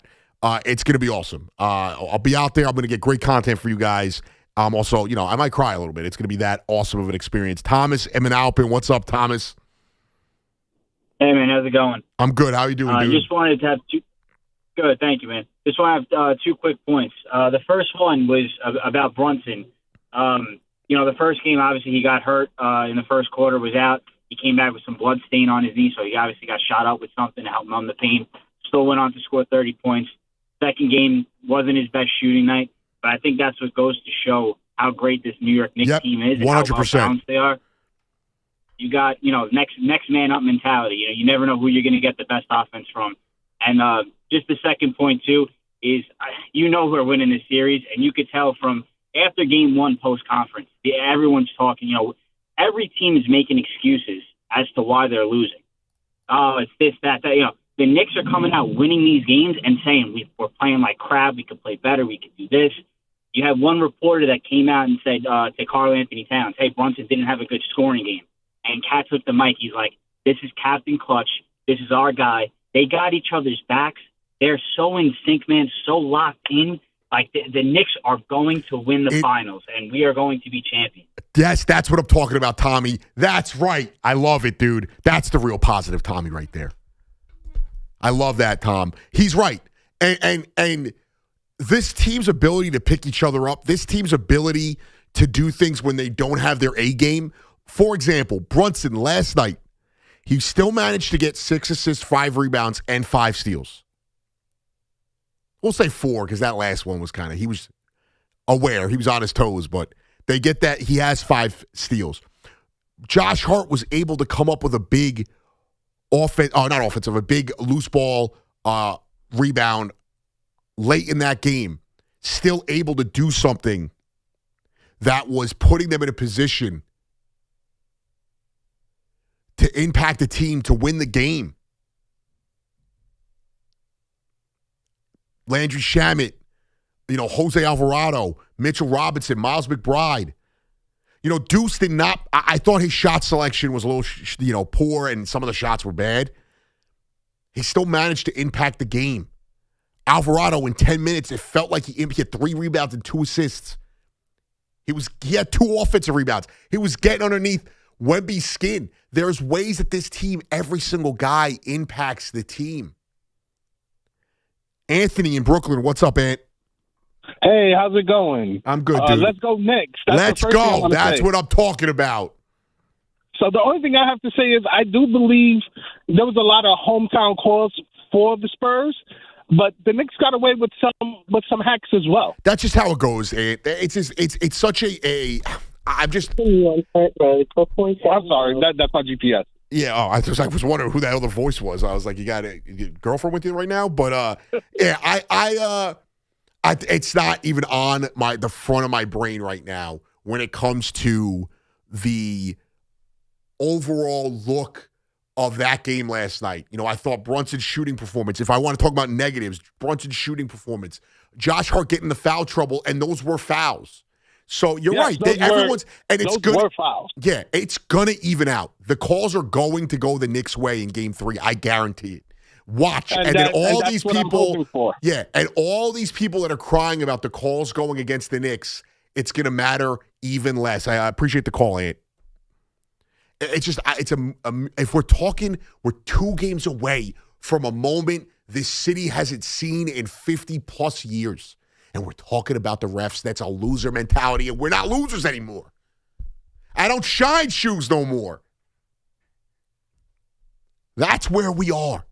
It's going to be awesome. I'll be out there. I'm going to get great content for you guys. Also, I might cry a little bit. It's going to be that awesome of an experience. Thomas Eminalpin, what's up, Thomas? Hey, man, how's it going? I'm good. How are you doing, dude? Just wanted to have two. Good, thank you, man. Just want to have 2 quick points. The first one was about Brunson. The first game, obviously, he got hurt in the first quarter, was out. He came back with some blood stain on his knee, so he obviously got shot up with something to help numb the pain. Still went on to score 30 points. Second game wasn't his best shooting night, but I think that's what goes to show how great this New York Knicks team is and how well balanced they are. You got, next man up mentality. You never know who you're going to get the best offense from. And just the second point, too, is who are winning this series, and you could tell from after game one post-conference, everyone's talking, every team is making excuses as to why they're losing. Oh, it's this, that. The Knicks are coming out winning these games and saying, we're playing like crap, we could play better, we could do this. You had one reporter that came out and said to Karl Anthony Towns, hey, Brunson didn't have a good scoring game. And Cat took the mic. He's like, this is Captain Clutch. This is our guy. They got each other's backs. They're so in sync, man, so locked in. Like, the Knicks are going to win the finals, and we are going to be champions. Yes, that's what I'm talking about, Tommy. That's right. I love it, dude. That's the real positive Tommy right there. I love that, Tom. He's right. And this team's ability to pick each other up, this team's ability to do things when they don't have their A game. For example, Brunson last night, he still managed to get 6 assists, 5 rebounds, and 5 steals. We'll say 4 because that last one was he was aware. He was on his toes, but they get that. He has 5 steals. Josh Hart was able to come up with a big a big loose ball rebound late in that game, still able to do something that was putting them in a position to impact the team to win the game. Landry Shamet, Jose Alvarado, Mitchell Robinson, Miles McBride. Deuce did not – I thought his shot selection was a little, poor and some of the shots were bad. He still managed to impact the game. Alvarado, in 10 minutes, it felt like he had 3 rebounds and 2 assists. He had 2 offensive rebounds. He was getting underneath Wemby's skin. There's ways that this team, every single guy impacts the team. Anthony in Brooklyn, what's up, Ant? Hey, how's it going? I'm good, dude. Let's go Knicks. Let's go. That's what I'm talking about. So the only thing I have to say is I do believe there was a lot of hometown calls for the Spurs, but the Knicks got away with some hacks as well. That's just how it goes, Ant. It's such a I'm just. I'm sorry. That's my GPS. Yeah, I was wondering who that other voice was. I was like, you got a girlfriend with you right now? But yeah, it's not even on the front of my brain right now when it comes to the overall look of that game last night. I thought Brunson's shooting performance, if I want to talk about negatives, Brunson's shooting performance, Josh Hart getting the foul trouble, and those were fouls. So you're right. It's good. Yeah, it's gonna even out. The calls are going to go the Knicks' way in Game 3. I guarantee it. Watch, and then all these people. Yeah, and all these people that are crying about the calls going against the Knicks, it's gonna matter even less. I appreciate the call, Ant. It's just if we're talking, we're 2 games away from a moment this city hasn't seen in 50 plus years. And we're talking about the refs. That's a loser mentality, and we're not losers anymore. I don't shine shoes no more. That's where we are.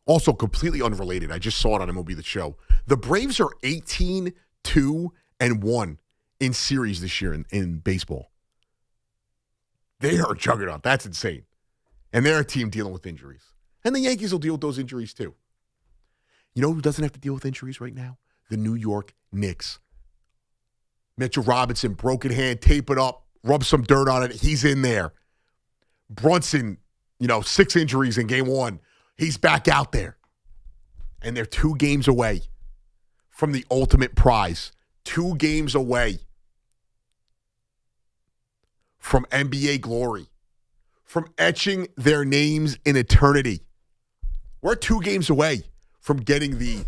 Also, completely unrelated. I just saw it on MLB The Show. The Braves are 18-2-1 in series this year in baseball. They are a juggernaut. That's insane. And they're a team dealing with injuries. And the Yankees will deal with those injuries too. You know who doesn't have to deal with injuries right now? The New York Knicks. Mitchell Robinson, broken hand, tape it up, rub some dirt on it. He's in there. Brunson, 6 injuries in Game 1. He's back out there. And they're 2 games away from the ultimate prize. 2 games away from NBA glory. From etching their names in eternity. We're 2 games away from getting the,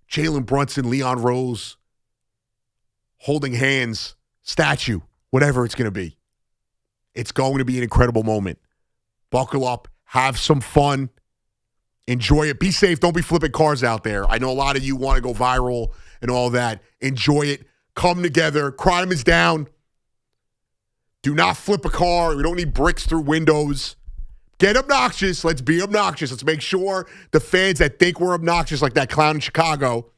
Jalen Brunson, Leon Rose, holding hands, statue, whatever it's going to be. It's going to be an incredible moment. Buckle up, have some fun, enjoy it. Be safe. Don't be flipping cars out there. I know a lot of you want to go viral and all that. Enjoy it. Come together. Crime is down. Do not flip a car. We don't need bricks through windows. Get obnoxious. Let's be obnoxious. Let's make sure the fans that think we're obnoxious, like that clown in Chicago,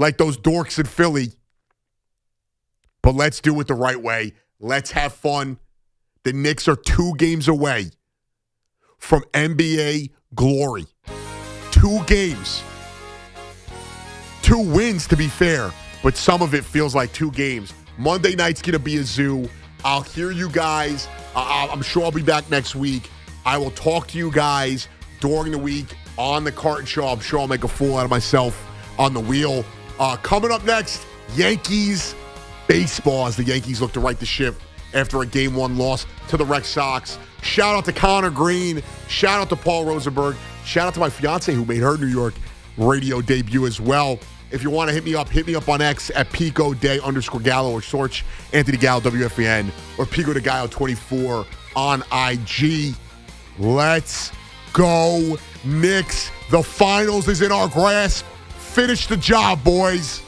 like those dorks in Philly. But let's do it the right way. Let's have fun. The Knicks are 2 games away from NBA glory. 2 games. 2 wins, to be fair, but some of it feels like 2 games. Monday night's going to be a zoo. I'll hear you guys. I'm sure I'll be back next week. I will talk to you guys during the week on the Carton Show. I'm sure I'll make a fool out of myself on the wheel. Coming up next, Yankees baseball, as the Yankees look to right the ship after a Game 1 loss to the Red Sox. Shout out to Connor Green. Shout out to Paul Rosenberg. Shout out to my fiance who made her New York radio debut as well. If you want to hit me up on X at PicoDay_Gallo or search Anthony Gallo WFAN or Pico de Gallo 24 on IG. Let's go, Knicks. The finals is in our grasp. Finish the job, boys.